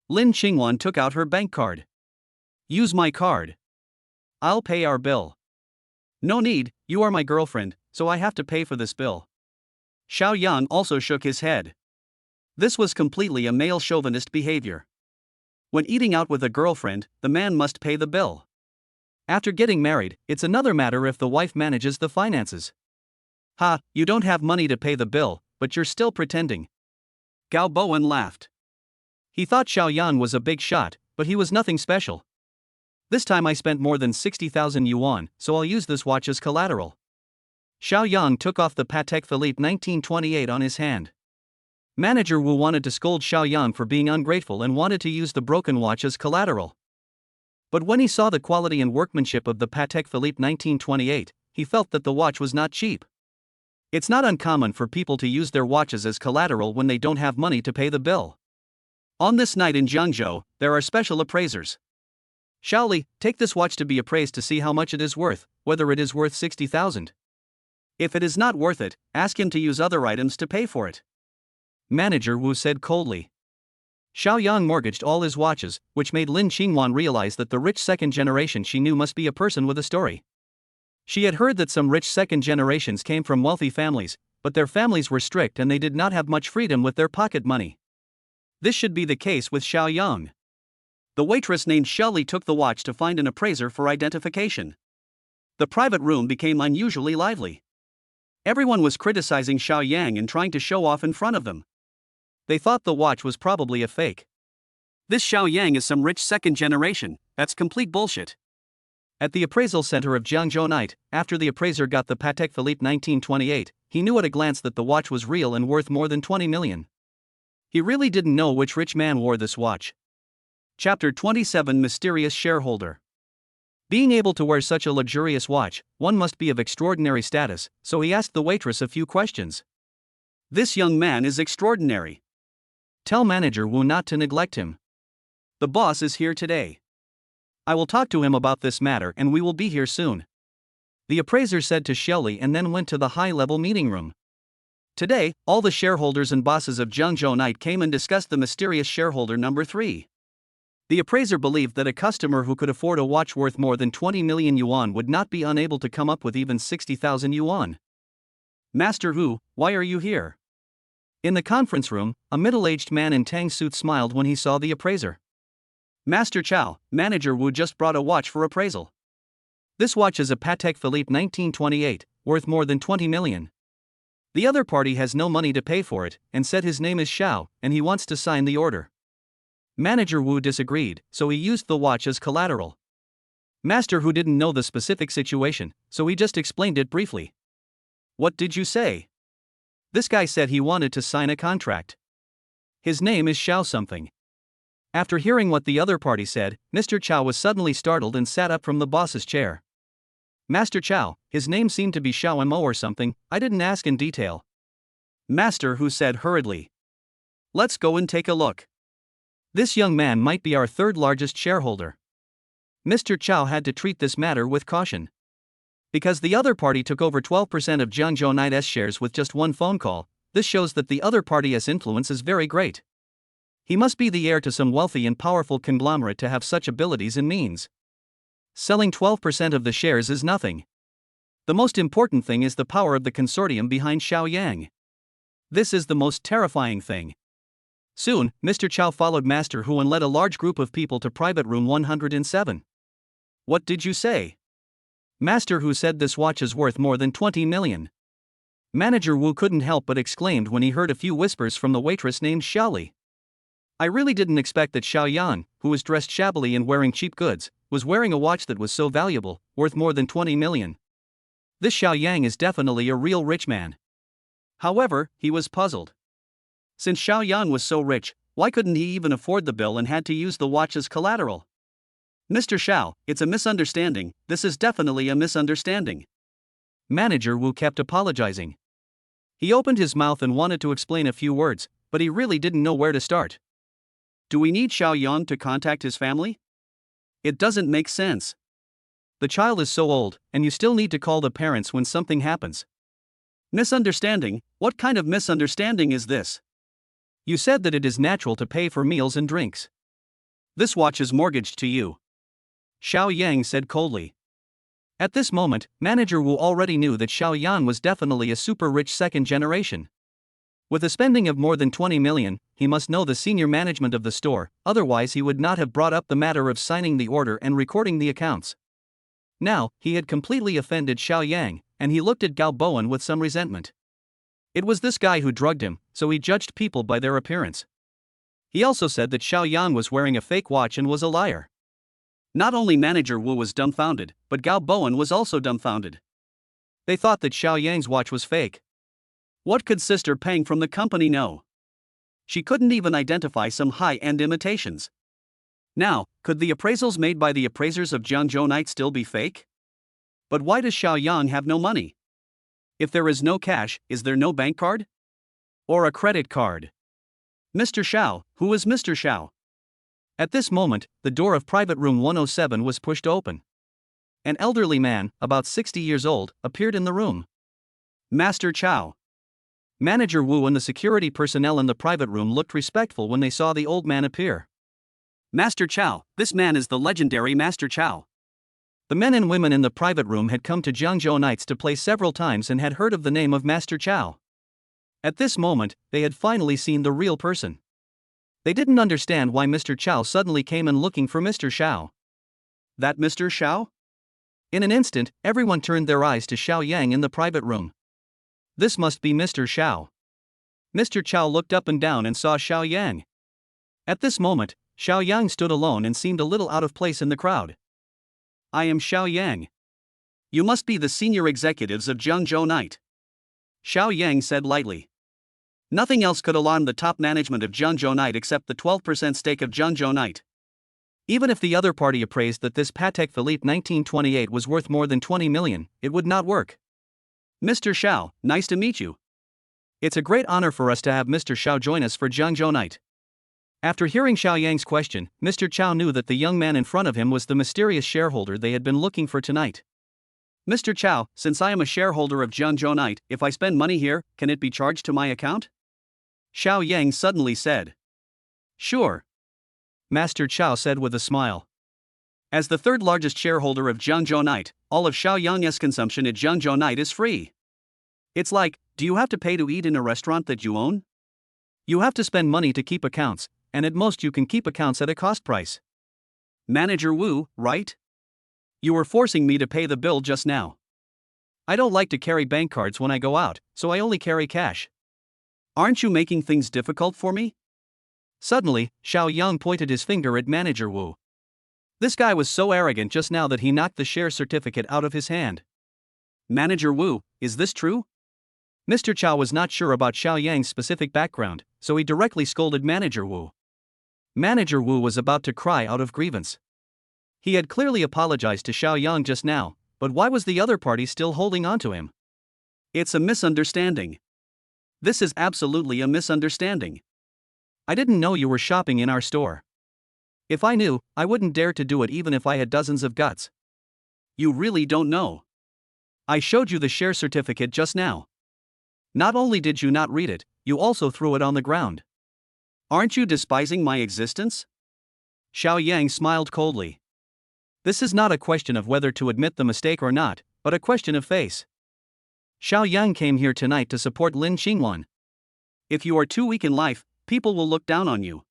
Lin Qingwan took out her bank card. Use my card. I'll pay our bill. No need, you are my girlfriend, so I have to pay for this bill. Xiao Yang also shook his head. This was completely a male chauvinist behavior. When eating out with a girlfriend, the man must pay the bill. After getting married, it's another matter if the wife manages the finances. Ha, you don't have money to pay the bill, but you're still pretending. Gao Bowen laughed. He thought Xiao Yang was a big shot, but he was nothing special. This time I spent more than 60,000 yuan, so I'll use this watch as collateral. Xiao Yang took off the Patek Philippe 1928 on his hand. Manager Wu wanted to scold Xiao Yang for being ungrateful and wanted to use the broken watch as collateral. But when he saw the quality and workmanship of the Patek Philippe 1928, he felt that the watch was not cheap. It's not uncommon for people to use their watches as collateral when they don't have money to pay the bill. On this night in Jiangzhou, there are special appraisers. Shaoli, take this watch to be appraised to see how much it is worth, whether it is worth 60,000. If it is not worth it, ask him to use other items to pay for it. Manager Wu said coldly. Xiao Yang mortgaged all his watches, which made Lin Qingwan realize that the rich second generation she knew must be a person with a story. She had heard that some rich second generations came from wealthy families, but their families were strict and they did not have much freedom with their pocket money. This should be the case with Xiao Yang. The waitress named Shelley took the watch to find an appraiser for identification. The private room became unusually lively. Everyone was criticizing Xiao Yang and trying to show off in front of them. They thought the watch was probably a fake. This Xiao Yang is some rich second generation, that's complete bullshit. At the appraisal center of Jiangzhou night, after the appraiser got the Patek Philippe 1928, he knew at a glance that the watch was real and worth more than 20 million. He really didn't know which rich man wore this watch. Chapter 27 Mysterious Shareholder. Being able to wear such a luxurious watch, one must be of extraordinary status, so he asked the waitress a few questions. This young man is extraordinary. Tell manager Wu not to neglect him. The boss is here today. I will talk to him about this matter and we will be here soon. The appraiser said to Shelley and then went to the high-level meeting room. Today, all the shareholders and bosses of Jiangzhou Night came and discussed the mysterious shareholder number 3. The appraiser believed that a customer who could afford a watch worth more than 20 million yuan would not be unable to come up with even 60,000 yuan. Master Hu, why are you here? In the conference room, a middle-aged man in tang suit smiled when he saw the appraiser. Master Chow, manager Wu just brought a watch for appraisal. This watch is a Patek Philippe 1928, worth more than 20 million. The other party has no money to pay for it, and said his name is Xiao, and he wants to sign the order. Manager Wu disagreed, so he used the watch as collateral. Master Hu didn't know the specific situation, so he just explained it briefly. What did you say? This guy said he wanted to sign a contract. His name is Xiao something. After hearing what the other party said, Mr. Chow was suddenly startled and sat up from the boss's chair. Master Chow, his name seemed to be Xiao Mo or something, I didn't ask in detail. Master Hu said hurriedly. Let's go and take a look. This young man might be our third largest shareholder. Mr. Chow had to treat this matter with caution. Because the other party took over 12% of Jiangzhou Night's shares with just one phone call, this shows that the other party's influence is very great. He must be the heir to some wealthy and powerful conglomerate to have such abilities and means. Selling 12% of the shares is nothing. The most important thing is the power of the consortium behind Xiao Yang. This is the most terrifying thing. Soon, Mr. Chow followed Master Hu and led a large group of people to private room 107. What did you say? Master Hu said this watch is worth more than 20 million. Manager Wu couldn't help but exclaimed when he heard a few whispers from the waitress named Xiaoli. I really didn't expect that Xiao Yan, who was dressed shabbily and wearing cheap goods, was wearing a watch that was so valuable, worth more than 20 million. This Xiao Yang is definitely a real rich man. However, he was puzzled. Since Xiao Yan was so rich, why couldn't he even afford the bill and had to use the watch as collateral? Mr. Xiao, it's a misunderstanding, this is definitely a misunderstanding. Manager Wu kept apologizing. He opened his mouth and wanted to explain a few words, but he really didn't know where to start. Do we need Xiao Yang to contact his family? It doesn't make sense. The child is so old, and you still need to call the parents when something happens. Misunderstanding? What kind of misunderstanding is this? You said that it is natural to pay for meals and drinks. This watch is mortgaged to you. Xiao Yang said coldly. At this moment, Manager Wu already knew that Xiao Yan was definitely a super-rich second generation. With a spending of more than 20 million, he must know the senior management of the store, otherwise he would not have brought up the matter of signing the order and recording the accounts. Now, he had completely offended Xiao Yang, and he looked at Gao Bowen with some resentment. It was this guy who drugged him, so he judged people by their appearance. He also said that Xiao Yang was wearing a fake watch and was a liar. Not only Manager Wu was dumbfounded, but Gao Bowen was also dumbfounded. They thought that Xiao Yang's watch was fake. What could Sister Peng from the company know? She couldn't even identify some high-end imitations. Now, could the appraisals made by the appraisers of Jiangzhou Night still be fake? But why does Xiao Yang have no money? If there is no cash, is there no bank card? Or a credit card? Mr. Xiao, who is Mr. Xiao? At this moment, the door of private room 107 was pushed open. An elderly man, about 60 years old, appeared in the room. Master Chow. Manager Wu and the security personnel in the private room looked respectful when they saw the old man appear. Master Chow, this man is the legendary Master Chow. The men and women in the private room had come to Jiangzhou nights to play several times and had heard of the name of Master Chow. At this moment, they had finally seen the real person. They didn't understand why Mr. Chow suddenly came in looking for Mr. Xiao. That Mr. Xiao? In an instant, everyone turned their eyes to Xiao Yang in the private room. This must be Mr. Xiao. Mr. Chow looked up and down and saw Xiao Yang. At this moment, Xiao Yang stood alone and seemed a little out of place in the crowd. I am Xiao Yang. You must be the senior executives of Jiangzhou Night. Xiao Yang said lightly. Nothing else could alarm the top management of Jiangzhou Night except the 12% stake of Jiangzhou Night. Even if the other party appraised that this Patek Philippe 1928 was worth more than 20 million, it would not work. Mr. Xiao, nice to meet you. It's a great honor for us to have Mr. Xiao join us for Jiangzhou Night. After hearing Xiao Yang's question, Mr. Chow knew that the young man in front of him was the mysterious shareholder they had been looking for tonight. Mr. Chow, since I am a shareholder of Jiangzhou Night, if I spend money here, can it be charged to my account? Xiao Yang suddenly said. Sure. Master Chow said with a smile. As the third largest shareholder of Jiangzhou Night, all of Xiao Yang's consumption at Jiangzhou Night is free. It's like, do you have to pay to eat in a restaurant that you own? You have to spend money to keep accounts, and at most you can keep accounts at a cost price. Manager Wu, right? You were forcing me to pay the bill just now. I don't like to carry bank cards when I go out, so I only carry cash. Aren't you making things difficult for me? Suddenly, Xiao Yang pointed his finger at Manager Wu. This guy was so arrogant just now that he knocked the share certificate out of his hand. Manager Wu, is this true? Mr. Chow was not sure about Xiao Yang's specific background, so he directly scolded Manager Wu. Manager Wu was about to cry out of grievance. He had clearly apologized to Xiao Yang just now, but why was the other party still holding on to him? It's a misunderstanding. This is absolutely a misunderstanding. I didn't know you were shopping in our store. If I knew, I wouldn't dare to do it even if I had dozens of guts. You really don't know. I showed you the share certificate just now. Not only did you not read it, you also threw it on the ground. Aren't you despising my existence? Xiao Yang smiled coldly. This is not a question of whether to admit the mistake or not, but a question of face. Xiao Yang came here tonight to support Lin Qingwan. If you are too weak in life, people will look down on you.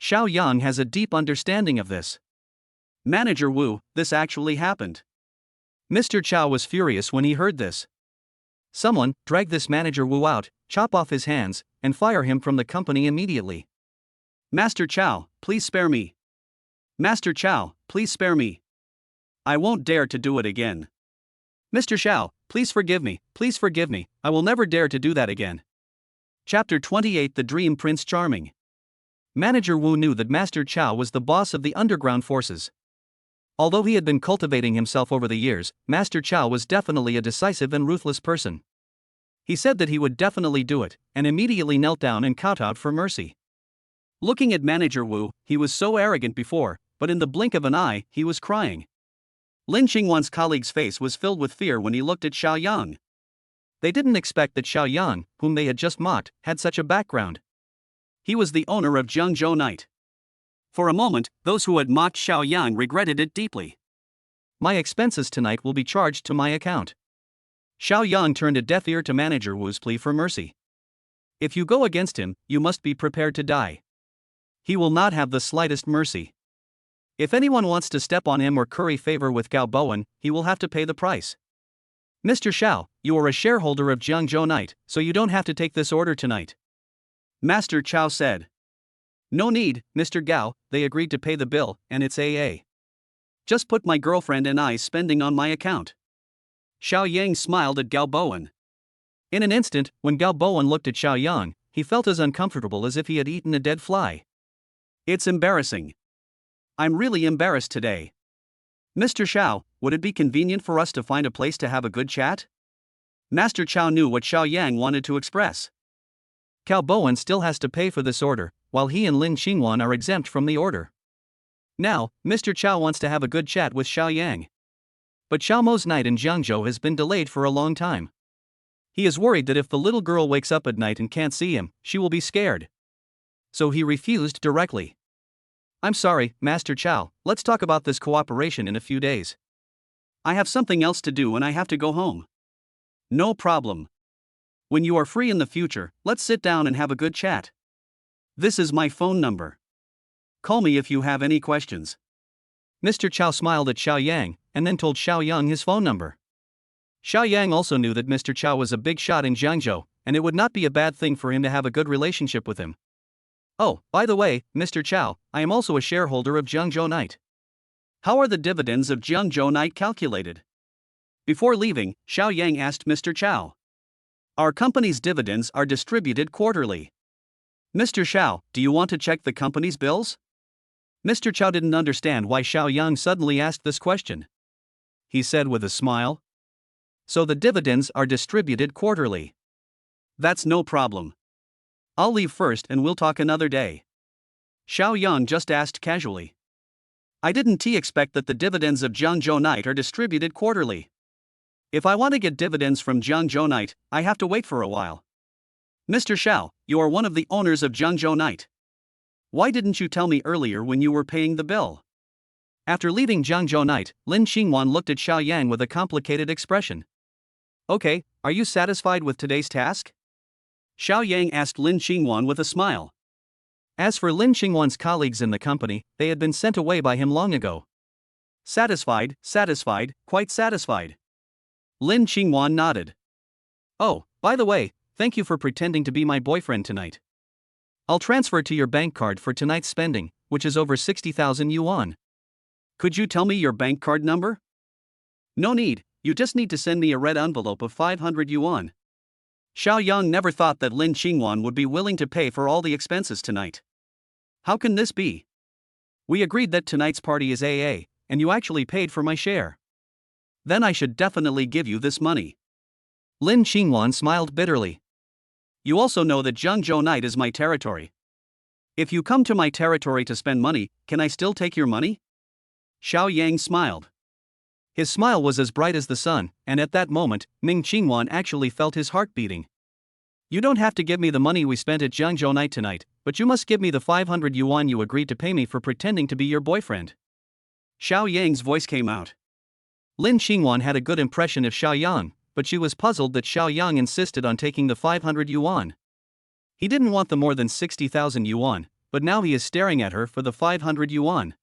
Xiao Yang has a deep understanding of this. Manager Wu, this actually happened. Mr. Chow was furious when he heard this. Someone, drag this Manager Wu out, chop off his hands, and fire him from the company immediately. Master Chow, please spare me. Master Chow, please spare me. I won't dare to do it again. Mr. Xiao, please forgive me, I will never dare to do that again. Chapter 28 The Dream Prince Charming. Manager Wu knew that Master Chow was the boss of the underground forces. Although he had been cultivating himself over the years, Master Chow was definitely a decisive and ruthless person. He said that he would definitely do it, and immediately knelt down and kowtowed for mercy. Looking at Manager Wu, he was so arrogant before, but in the blink of an eye, he was crying. Lin Qingwan's colleague's face was filled with fear when he looked at Xiao Yang. They didn't expect that Xiao Yang, whom they had just mocked, had such a background. He was the owner of Jiangzhou Night. For a moment, those who had mocked Xiao Yang regretted it deeply. My expenses tonight will be charged to my account. Xiao Yang turned a deaf ear to Manager Wu's plea for mercy. If you go against him, you must be prepared to die. He will not have the slightest mercy. If anyone wants to step on him or curry favor with Gao Bowen, he will have to pay the price. Mr. Xiao, you are a shareholder of Jiangzhou Night, so you don't have to take this order tonight. Master Chow said. No need, Mr. Gao, they agreed to pay the bill, and it's AA. Just put my girlfriend and I's spending on my account. Xiao Yang smiled at Gao Bowen. In an instant, when Gao Bowen looked at Xiao Yang, he felt as uncomfortable as if he had eaten a dead fly. It's embarrassing. I'm really embarrassed today. Mr. Xiao, would it be convenient for us to find a place to have a good chat? Master Chow knew what Xiao Yang wanted to express. Gao Bowen still has to pay for this order, while he and Lin Qingwan are exempt from the order. Now, Mr. Chow wants to have a good chat with Xiao Yang. But Xiao Mo's night in Jiangzhou has been delayed for a long time. He is worried that if the little girl wakes up at night and can't see him, she will be scared. So he refused directly. I'm sorry, Master Chow, let's talk about this cooperation in a few days. I have something else to do and I have to go home. No problem. When you are free in the future, let's sit down and have a good chat. This is my phone number. Call me if you have any questions. Mr. Chow smiled at Xiao Yang, and then told Xiao Yang his phone number. Xiao Yang also knew that Mr. Chow was a big shot in Jiangzhou, and it would not be a bad thing for him to have a good relationship with him. Oh, by the way, Mr. Chow, I am also a shareholder of Jiangzhou Night. How are the dividends of Jiangzhou Night calculated? Before leaving, Xiao Yang asked Mr. Chow. Our company's dividends are distributed quarterly. Mr. Xiao, do you want to check the company's bills? Mr. Chow didn't understand why Xiao Yang suddenly asked this question. He said with a smile. So the dividends are distributed quarterly. That's no problem. I'll leave first and we'll talk another day. Xiao Yang just asked casually. I didn't expect that the dividends of Jiangzhou Night are distributed quarterly. If I want to get dividends from Jiangzhou Night, I have to wait for a while. Mr. Xiao, you are one of the owners of Jiangzhou Night. Why didn't you tell me earlier when you were paying the bill? After leaving Jiangzhou Night, Lin Xingwan looked at Xiao Yang with a complicated expression. Okay, are you satisfied with today's task? Xiao Yang asked Lin Xingwan with a smile. As for Lin Xingwan's colleagues in the company, they had been sent away by him long ago. Satisfied, quite satisfied. Lin Xingwan nodded. Oh, by the way, thank you for pretending to be my boyfriend tonight. I'll transfer to your bank card for tonight's spending, which is over 60,000 yuan. Could you tell me your bank card number? No need, you just need to send me a red envelope of 500 yuan. Xiao Yang never thought that Lin Xingwan would be willing to pay for all the expenses tonight. How can this be? We agreed that tonight's party is AA, and you actually paid for my share. Then I should definitely give you this money. Lin Xingwan smiled bitterly. You also know that Jiangzhou Night is my territory. If you come to my territory to spend money, can I still take your money? Xiao Yang smiled. His smile was as bright as the sun, and at that moment, Ming Qingwan actually felt his heart beating. You don't have to give me the money we spent at Jiangzhou Night tonight, but you must give me the 500 yuan you agreed to pay me for pretending to be your boyfriend. Xiao Yang's voice came out. Lin Xingwan had a good impression of Xiao Yang, but she was puzzled that Xiao Yang insisted on taking the 500 yuan. He didn't want the more than 60,000 yuan, but now he is staring at her for the 500 yuan.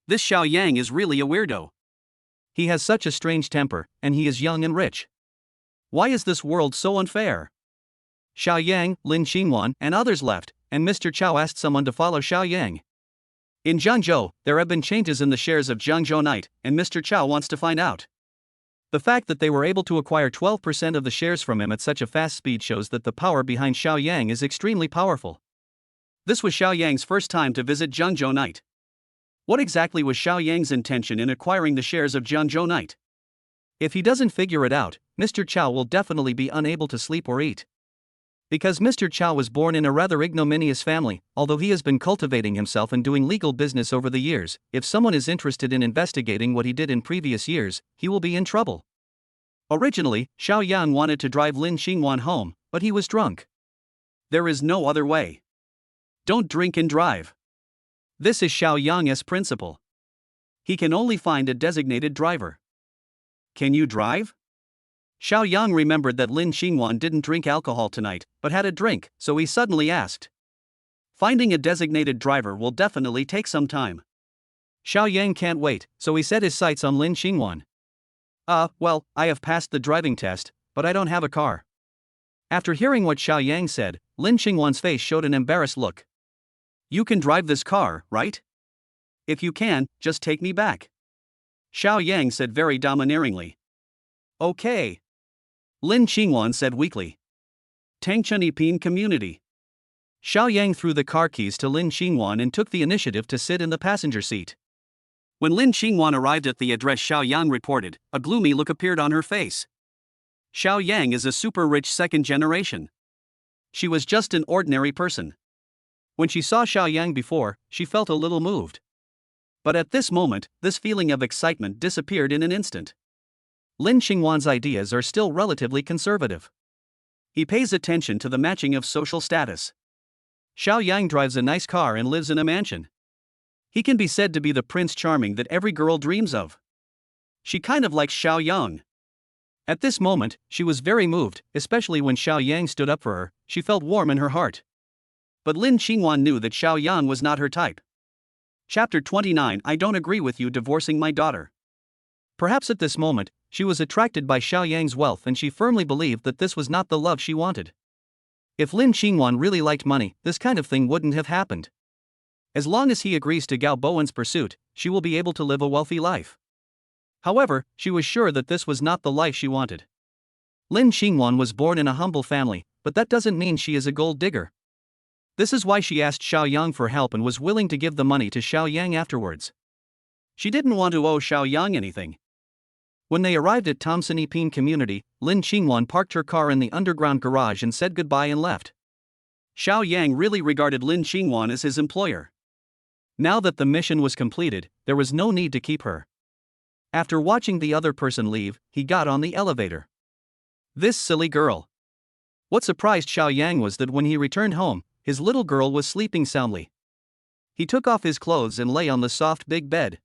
This Xiao Yang is really a weirdo. He has such a strange temper, and he is young and rich. Why is this world so unfair? Xiao Yang, Lin Xingwan, and others left, and Mr. Chow asked someone to follow Xiao Yang. In Jiangzhou, there have been changes in the shares of Jiangzhou Night, and Mr. Chow wants to find out. The fact that they were able to acquire 12% of the shares from him at such a fast speed shows that the power behind Xiao Yang is extremely powerful. This was Xiao Yang's first time to visit Jiangzhou Night. What exactly was Xiao Yang's intention in acquiring the shares of Jiangzhou Night? If he doesn't figure it out, Mr. Chow will definitely be unable to sleep or eat. Because Mr. Chow was born in a rather ignominious family, although he has been cultivating himself and doing legal business over the years, if someone is interested in investigating what he did in previous years, he will be in trouble. Originally, Xiao Yang wanted to drive Lin Xingwan home, but he was drunk. There is no other way. Don't drink and drive. This is Xiao Yang's principle. He can only find a designated driver. Can you drive? Xiao Yang remembered that Lin Xingwan didn't drink alcohol tonight, but had a drink, so he suddenly asked. Finding a designated driver will definitely take some time. Xiao Yang can't wait, so he set his sights on Lin Xingwan. Well, I have passed the driving test, but I don't have a car. After hearing what Xiao Yang said, Lin Xingwan's face showed an embarrassed look. You can drive this car, right? If you can, just take me back. Xiao Yang said very domineeringly. Okay. Lin Xingwan said weakly. Tangchun Ipin Community. Xiao Yang threw the car keys to Lin Xingwan and took the initiative to sit in the passenger seat. When Lin Xingwan arrived at the address Xiao Yang reported, a gloomy look appeared on her face. Xiao Yang is a super rich second generation. She was just an ordinary person. When she saw Xiao Yang before, she felt a little moved. But at this moment, this feeling of excitement disappeared in an instant. Lin Xingwan's ideas are still relatively conservative. He pays attention to the matching of social status. Xiao Yang drives a nice car and lives in a mansion. He can be said to be the Prince Charming that every girl dreams of. She kind of likes Xiao Yang. At this moment, she was very moved, especially when Xiao Yang stood up for her. She felt warm in her heart. But Lin Xingwan knew that Xiao Yang was not her type. Chapter 29. I don't agree with you divorcing my daughter. Perhaps at this moment, she was attracted by Xiao Yang's wealth and she firmly believed that this was not the love she wanted. If Lin Xingwan really liked money, this kind of thing wouldn't have happened. As long as he agrees to Gao Bowen's pursuit, she will be able to live a wealthy life. However, she was sure that this was not the life she wanted. Lin Xingwan was born in a humble family, but that doesn't mean she is a gold digger. This is why she asked Xiao Yang for help and was willing to give the money to Xiao Yang afterwards. She didn't want to owe Xiao Yang anything. When they arrived at Thompson Epine Community, Lin Xingwan parked her car in the underground garage and said goodbye and left. Xiao Yang really regarded Lin Xingwan as his employer. Now that the mission was completed, there was no need to keep her. After watching the other person leave, he got on the elevator. This silly girl. What surprised Xiao Yang was that when he returned home, his little girl was sleeping soundly. He took off his clothes and lay on the soft big bed.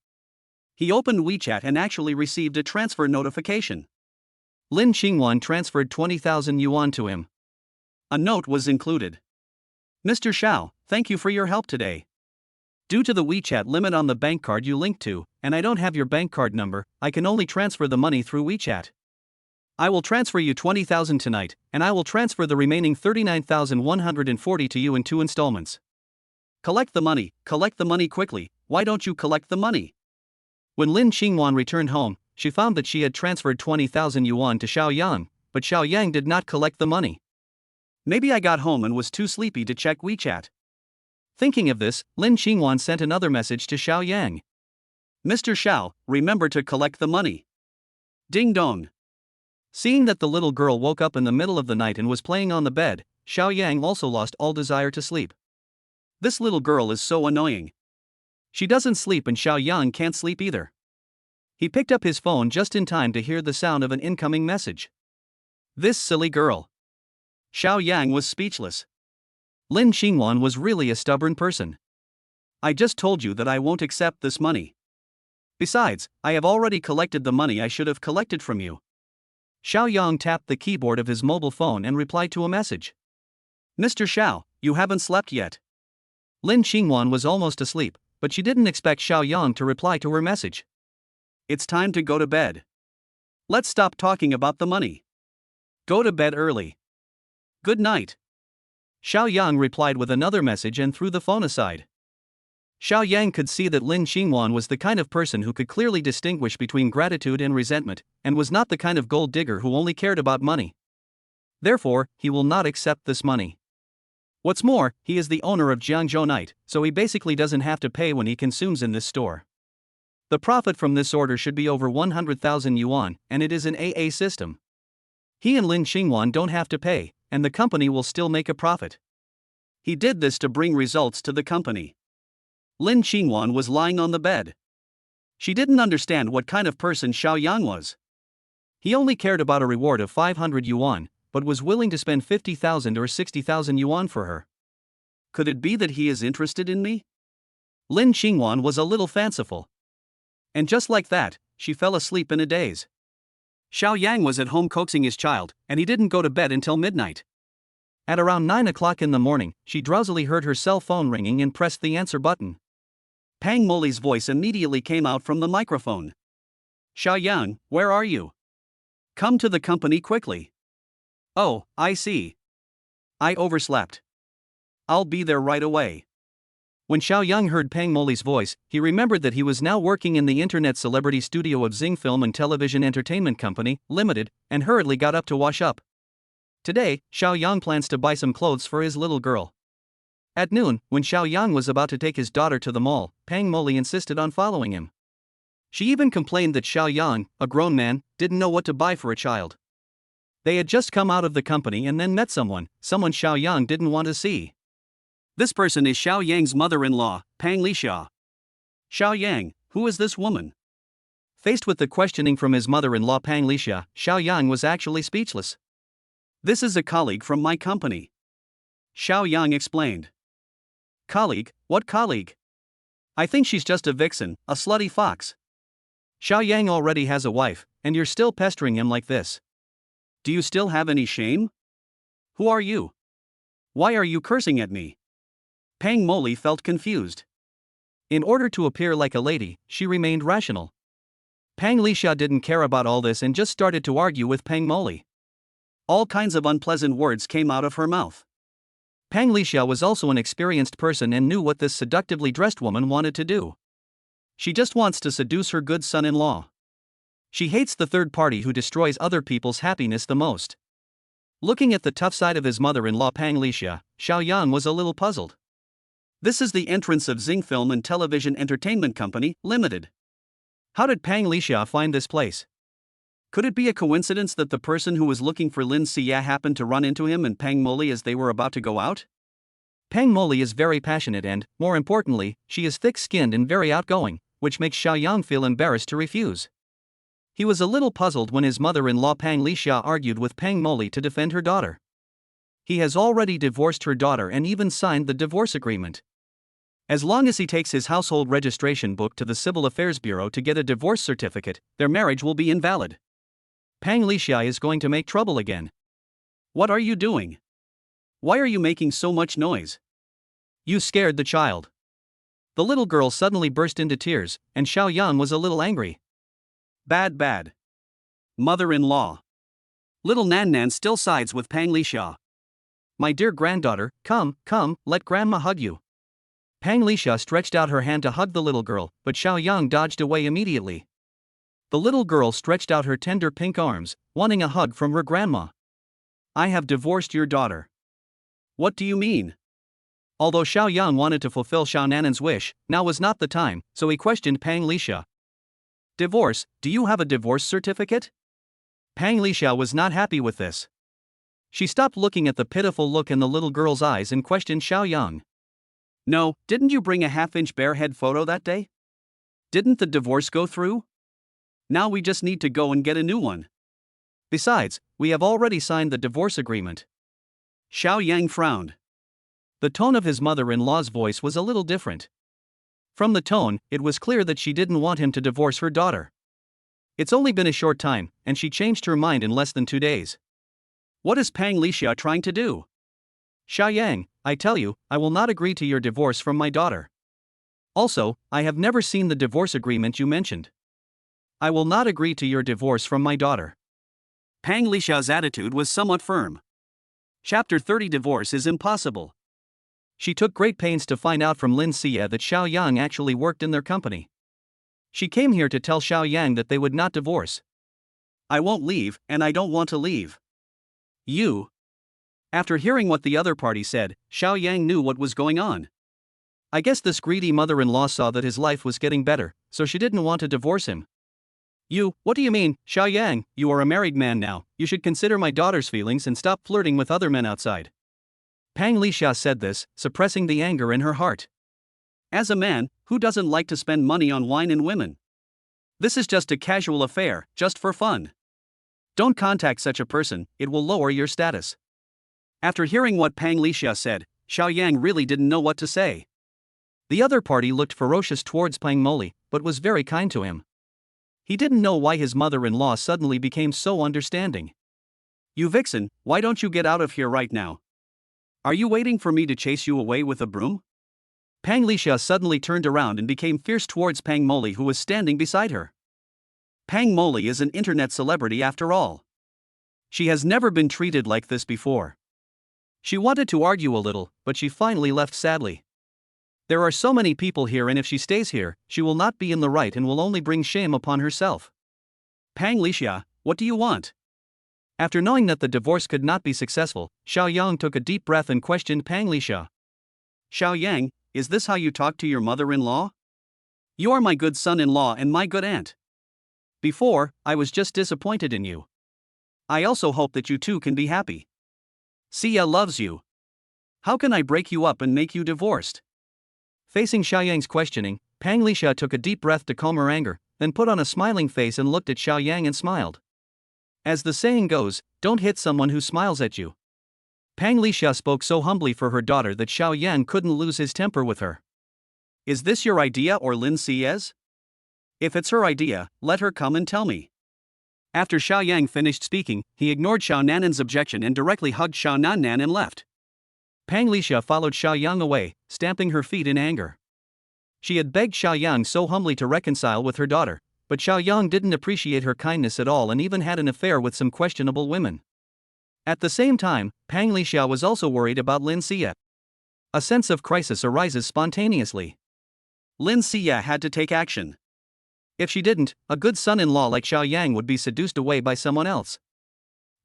He opened WeChat and actually received a transfer notification. Lin Xingwan transferred 20,000 yuan to him. A note was included. Mr. Xiao, thank you for your help today. Due to the WeChat limit on the bank card you linked to, and I don't have your bank card number, I can only transfer the money through WeChat. I will transfer you 20,000 tonight, and I will transfer the remaining 39,140 to you in 2 installments. Collect the money quickly, why don't you collect the money? When Lin Xingwan returned home, she found that she had transferred 20,000 yuan to Xiao Yang, but Xiao Yang did not collect the money. Maybe I got home and was too sleepy to check WeChat. Thinking of this, Lin Xingwan sent another message to Xiao Yang. Mr. Xiao, remember to collect the money. Ding dong. Seeing that the little girl woke up in the middle of the night and was playing on the bed, Xiao Yang also lost all desire to sleep. This little girl is so annoying. She doesn't sleep and Xiao Yang can't sleep either. He picked up his phone just in time to hear the sound of an incoming message. This silly girl. Xiao Yang was speechless. Lin Xingwan was really a stubborn person. I just told you that I won't accept this money. Besides, I have already collected the money I should have collected from you. Xiao Yang tapped the keyboard of his mobile phone and replied to a message. Mr. Xiao, you haven't slept yet. Lin Xingwan was almost asleep, but she didn't expect Xiao Yang to reply to her message. It's time to go to bed. Let's stop talking about the money. Go to bed early. Good night. Xiao Yang replied with another message and threw the phone aside. Xiao Yang could see that Lin Xingwan was the kind of person who could clearly distinguish between gratitude and resentment, and was not the kind of gold digger who only cared about money. Therefore, he will not accept this money. What's more, he is the owner of Jiangzhou Night, so he basically doesn't have to pay when he consumes in this store. The profit from this order should be over 100,000 yuan, and it is an AA system. He and Lin Xingwan don't have to pay, and the company will still make a profit. He did this to bring results to the company. Lin Xingwan was lying on the bed. She didn't understand what kind of person Xiao Yang was. He only cared about a reward of 500 yuan, but was willing to spend 50,000 or 60,000 yuan for her. Could it be that he is interested in me? Lin Xingwan was a little fanciful. And just like that, she fell asleep in a daze. Xiao Yang was at home coaxing his child, and he didn't go to bed until midnight. At around 9 o'clock in the morning, she drowsily heard her cell phone ringing and pressed the answer button. Pang Moli's voice immediately came out from the microphone. Xiao Yang, where are you? Come to the company quickly. Oh, I see. I overslept. I'll be there right away. When Xiao Yang heard Pang Moli's voice, he remembered that he was now working in the internet celebrity studio of Xing Film and Television Entertainment Company, Limited, and hurriedly got up to wash up. Today, Xiao Yang plans to buy some clothes for his little girl. At noon, when Xiao Yang was about to take his daughter to the mall, Pang Moli insisted on following him. She even complained that Xiao Yang, a grown man, didn't know what to buy for a child. They had just come out of the company and then met someone Xiao Yang didn't want to see. This person is Xiao Yang's mother-in-law, Pang Lixia. Xiao Yang, who is this woman? Faced with the questioning from his mother-in-law Pang Lixia, Xiao Yang was actually speechless. This is a colleague from my company. Xiao Yang explained. Colleague? What colleague? I think she's just a vixen, a slutty fox. Xiao Yang already has a wife, and you're still pestering him like this. Do you still have any shame? Who are you? Why are you cursing at me? Pang Moli felt confused. In order to appear like a lady, she remained rational. Pang Lixia didn't care about all this and just started to argue with Pang Moli. All kinds of unpleasant words came out of her mouth. Pang Lixia was also an experienced person and knew what this seductively dressed woman wanted to do. She just wants to seduce her good son-in-law. She hates the third party who destroys other people's happiness the most. Looking at the tough side of his mother-in-law Pang Lixia, Xiao Yang was a little puzzled. This is the entrance of Xing Film and Television Entertainment Company, Limited. How did Pang Lixia find this place? Could it be a coincidence that the person who was looking for Lin Xia happened to run into him and Pang Moli as they were about to go out? Pang Moli is very passionate and, more importantly, she is thick-skinned and very outgoing, which makes Xiao Yang feel embarrassed to refuse. He was a little puzzled when his mother-in-law Pang Lixia argued with Pang Moli to defend her daughter. He has already divorced her daughter and even signed the divorce agreement. As long as he takes his household registration book to the Civil Affairs Bureau to get a divorce certificate, their marriage will be invalid. Pang Lixia is going to make trouble again. What are you doing? Why are you making so much noise? You scared the child. The little girl suddenly burst into tears, and Xiao Yang was a little angry. Bad. Mother-in-law. Little Nan Nan still sides with Pang Lixia. My dear granddaughter, come, let grandma hug you. Pang Lixia stretched out her hand to hug the little girl, but Xiao Yang dodged away immediately. The little girl stretched out her tender pink arms, wanting a hug from her grandma. I have divorced your daughter. What do you mean? Although Xiao Yang wanted to fulfill Xiao Nanan's wish, now was not the time, so he questioned Pang Lixia. Divorce, do you have a divorce certificate? Pang Lixia was not happy with this. She stopped looking at the pitiful look in the little girl's eyes and questioned Xiao Yang. No, didn't you bring a half-inch bare head photo that day? Didn't the divorce go through? Now we just need to go and get a new one. Besides, we have already signed the divorce agreement. Xiao Yang frowned. The tone of his mother-in-law's voice was a little different. From the tone, it was clear that she didn't want him to divorce her daughter. It's only been a short time, and she changed her mind in less than 2 days. What is Pang Lixia trying to do? Xiao Yang, I tell you, I will not agree to your divorce from my daughter. Also, I have never seen the divorce agreement you mentioned. I will not agree to your divorce from my daughter. Pang Lixia's attitude was somewhat firm. Chapter 30 Divorce is impossible. She took great pains to find out from Lin Xia that Xiao Yang actually worked in their company. She came here to tell Xiao Yang that they would not divorce. I won't leave, and I don't want to leave. You. After hearing what the other party said, Xiao Yang knew what was going on. I guess this greedy mother-in-law saw that his life was getting better, so she didn't want to divorce him. What do you mean, Xiao Yang? You are a married man now, you should consider my daughter's feelings and stop flirting with other men outside. Pang Lixia said this, suppressing the anger in her heart. As a man, who doesn't like to spend money on wine and women? This is just a casual affair, just for fun. Don't contact such a person, it will lower your status. After hearing what Pang Lixia said, Xiao Yang really didn't know what to say. The other party looked ferocious towards Pang Moli, but was very kind to him. He didn't know why his mother-in-law suddenly became so understanding. You vixen, why don't you get out of here right now? Are you waiting for me to chase you away with a broom? Pang Lixia suddenly turned around and became fierce towards Pang Moli, who was standing beside her. Pang Moli is an internet celebrity after all. She has never been treated like this before. She wanted to argue a little, but she finally left sadly. There are so many people here, and if she stays here, she will not be in the right and will only bring shame upon herself. Pang Lixia, what do you want? After knowing that the divorce could not be successful, Xiao Yang took a deep breath and questioned Pang Lixia. Xiao Yang, is this how you talk to your mother-in-law? You are my good son-in-law and my good aunt. Before, I was just disappointed in you. I also hope that you two can be happy. Xia loves you. How can I break you up and make you divorced? Facing Xiao Yang's questioning, Pang Lixia took a deep breath to calm her anger, then put on a smiling face and looked at Xiao Yang and smiled. As the saying goes, don't hit someone who smiles at you. Pang Lixia spoke so humbly for her daughter that Xiao Yang couldn't lose his temper with her. Is this your idea or Lin Xia's? If it's her idea, let her come and tell me. After Xiao Yang finished speaking, he ignored Xiao Nanan's objection and directly hugged Xiao Nanan and left. Pang Lixia followed Xiao Yang away, stamping her feet in anger. She had begged Xiao Yang so humbly to reconcile with her daughter, but Xiao Yang didn't appreciate her kindness at all and even had an affair with some questionable women. At the same time, Pang Lixia was also worried about Lin Xia. A sense of crisis arises spontaneously. Lin Xia had to take action. If she didn't, a good son-in-law like Xiao Yang would be seduced away by someone else.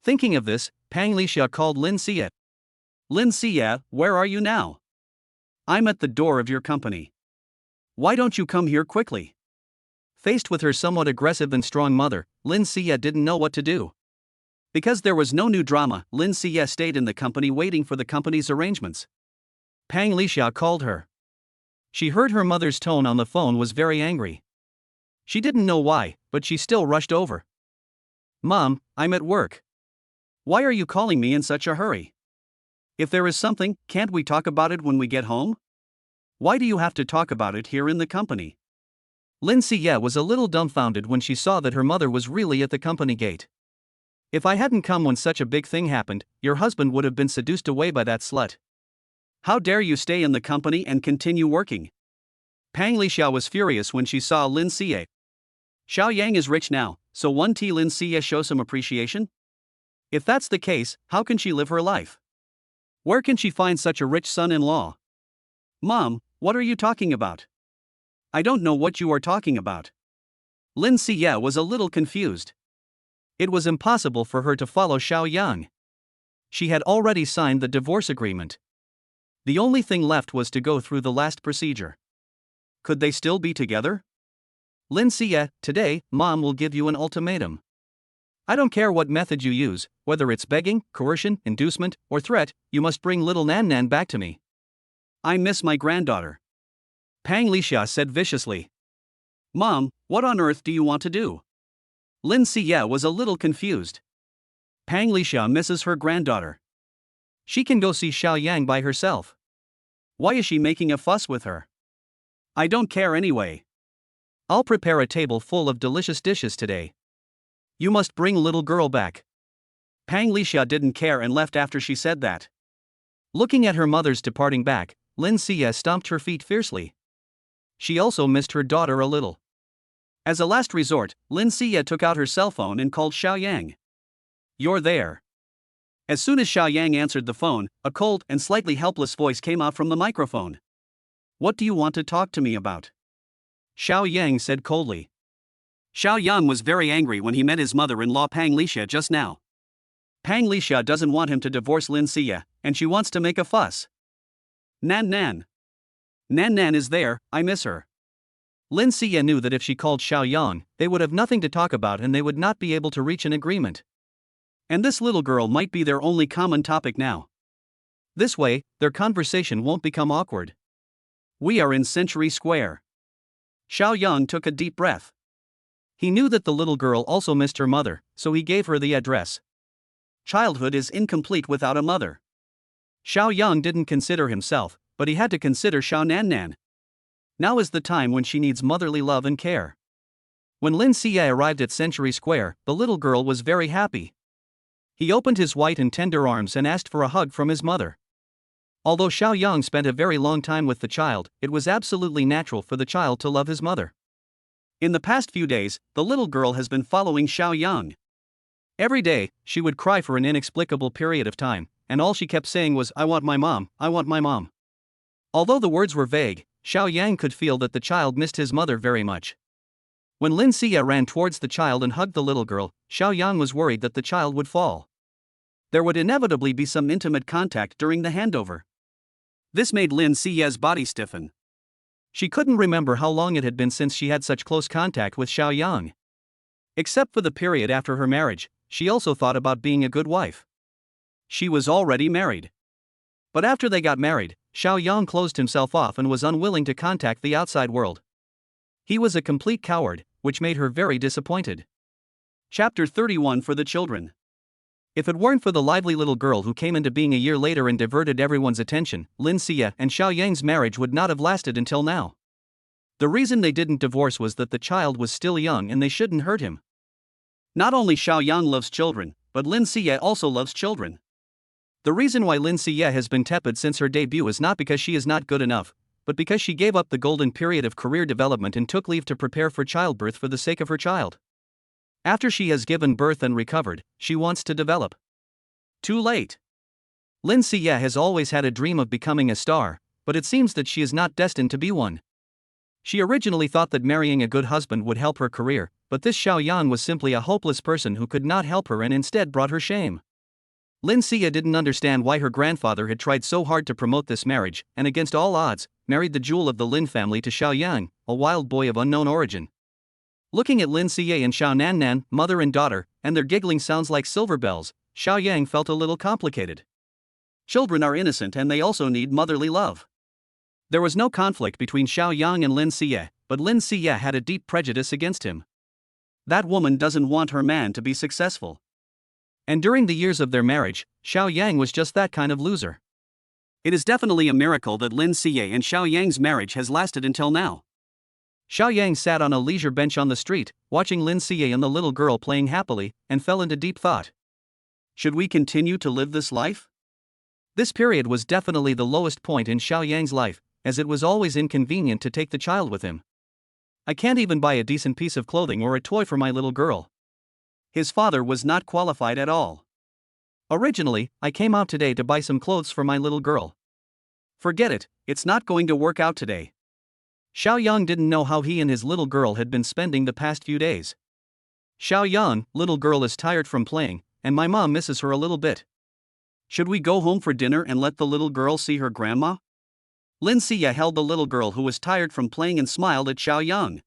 Thinking of this, Pang Lixia called Lin Xia. Lin Xia, where are you now? I'm at the door of your company. Why don't you come here quickly? Faced with her somewhat aggressive and strong mother, Lin Xia didn't know what to do. Because there was no new drama, Lin Xia stayed in the company waiting for the company's arrangements. Pang Lixia called her. She heard her mother's tone on the phone was very angry. She didn't know why, but she still rushed over. Mom, I'm at work. Why are you calling me in such a hurry? If there is something, can't we talk about it when we get home? Why do you have to talk about it here in the company? Lin Xia was a little dumbfounded when she saw that her mother was really at the company gate. If I hadn't come when such a big thing happened, your husband would have been seduced away by that slut. How dare you stay in the company and continue working? Pang Lixia was furious when she saw Lin Xia. Xiao Yang is rich now, so won't Lin Xia show some appreciation? If that's the case, how can she live her life? Where can she find such a rich son-in-law? Mom, what are you talking about? I don't know what you are talking about. Lin Xia was a little confused. It was impossible for her to follow Xiao Yang. She had already signed the divorce agreement. The only thing left was to go through the last procedure. Could they still be together? Lin Xia, today, Mom will give you an ultimatum. I don't care what method you use, whether it's begging, coercion, inducement, or threat, you must bring little Nan Nan back to me. I miss my granddaughter. Pang Lixia said viciously. Mom, what on earth do you want to do? Lin Xia was a little confused. Pang Lixia misses her granddaughter. She can go see Xiao Yang by herself. Why is she making a fuss with her? I don't care anyway. I'll prepare a table full of delicious dishes today. You must bring little girl back. Pang Lixia didn't care and left after she said that. Looking at her mother's departing back, Lin Xia stomped her feet fiercely. She also missed her daughter a little. As a last resort, Lin Xia took out her cell phone and called Xiao Yang. You're there. As soon as Xiao Yang answered the phone, a cold and slightly helpless voice came out from the microphone. What do you want to talk to me about? Xiao Yang said coldly. Xiao Yang was very angry when he met his mother-in-law Pang Lixia just now. Pang Lixia doesn't want him to divorce Lin Xia, and she wants to make a fuss. Nan Nan. Nan Nan is there, I miss her. Lin Xia knew that if she called Xiao Yang, they would have nothing to talk about and they would not be able to reach an agreement. And this little girl might be their only common topic now. This way, their conversation won't become awkward. We are in Century Square. Xiao Yang took a deep breath. He knew that the little girl also missed her mother, so he gave her the address. Childhood is incomplete without a mother. Xiao Yang didn't consider himself, but he had to consider Xiao Nannan. Now is the time when she needs motherly love and care. When Lin Xia arrived at Century Square, the little girl was very happy. He opened his white and tender arms and asked for a hug from his mother. Although Xiao Yang spent a very long time with the child, it was absolutely natural for the child to love his mother. In the past few days, the little girl has been following Xiao Yang. Every day, she would cry for an inexplicable period of time, and all she kept saying was, I want my mom, I want my mom. Although the words were vague, Xiao Yang could feel that the child missed his mother very much. When Lin Xia ran towards the child and hugged the little girl, Xiao Yang was worried that the child would fall. There would inevitably be some intimate contact during the handover. This made Lin Xia's body stiffen. She couldn't remember how long it had been since she had such close contact with Xiao Yang. Except for the period after her marriage, she also thought about being a good wife. She was already married. But after they got married, Xiao Yang closed himself off and was unwilling to contact the outside world. He was a complete coward, which made her very disappointed. Chapter 31 for the children. If it weren't for the lively little girl who came into being a year later and diverted everyone's attention, Lin Xie and Xiao Yang's marriage would not have lasted until now. The reason they didn't divorce was that the child was still young and they shouldn't hurt him. Not only Xiao Yang loves children, but Lin Xie also loves children. The reason why Lin Xie has been tepid since her debut is not because she is not good enough, but because she gave up the golden period of career development and took leave to prepare for childbirth for the sake of her child. After she has given birth and recovered, she wants to develop. Too late. Lin Xie has always had a dream of becoming a star, but it seems that she is not destined to be one. She originally thought that marrying a good husband would help her career, but this Xiao Yan was simply a hopeless person who could not help her and instead brought her shame. Lin Xie didn't understand why her grandfather had tried so hard to promote this marriage, and against all odds, married the jewel of the Lin family to Xiao Yang, a wild boy of unknown origin. Looking at Lin Xie and Xiao Nannan, mother and daughter, and their giggling sounds like silver bells, Xiao Yang felt a little complicated. Children are innocent and they also need motherly love. There was no conflict between Xiao Yang and Lin Xie, but Lin Xie had a deep prejudice against him. That woman doesn't want her man to be successful. And during the years of their marriage, Xiao Yang was just that kind of loser. It is definitely a miracle that Lin Xie and Xiao Yang's marriage has lasted until now. Xiao Yang sat on a leisure bench on the street, watching Lin Xie and the little girl playing happily, and fell into deep thought. Should we continue to live this life? This period was definitely the lowest point in Xiao Yang's life, as it was always inconvenient to take the child with him. I can't even buy a decent piece of clothing or a toy for my little girl. His father was not qualified at all. Originally, I came out today to buy some clothes for my little girl. Forget it, it's not going to work out today. Xiao Yang didn't know how he and his little girl had been spending the past few days. Xiao Yang, little girl is tired from playing, and my mom misses her a little bit. Should we go home for dinner and let the little girl see her grandma? Lin Xie held the little girl who was tired from playing and smiled at Xiao Yang.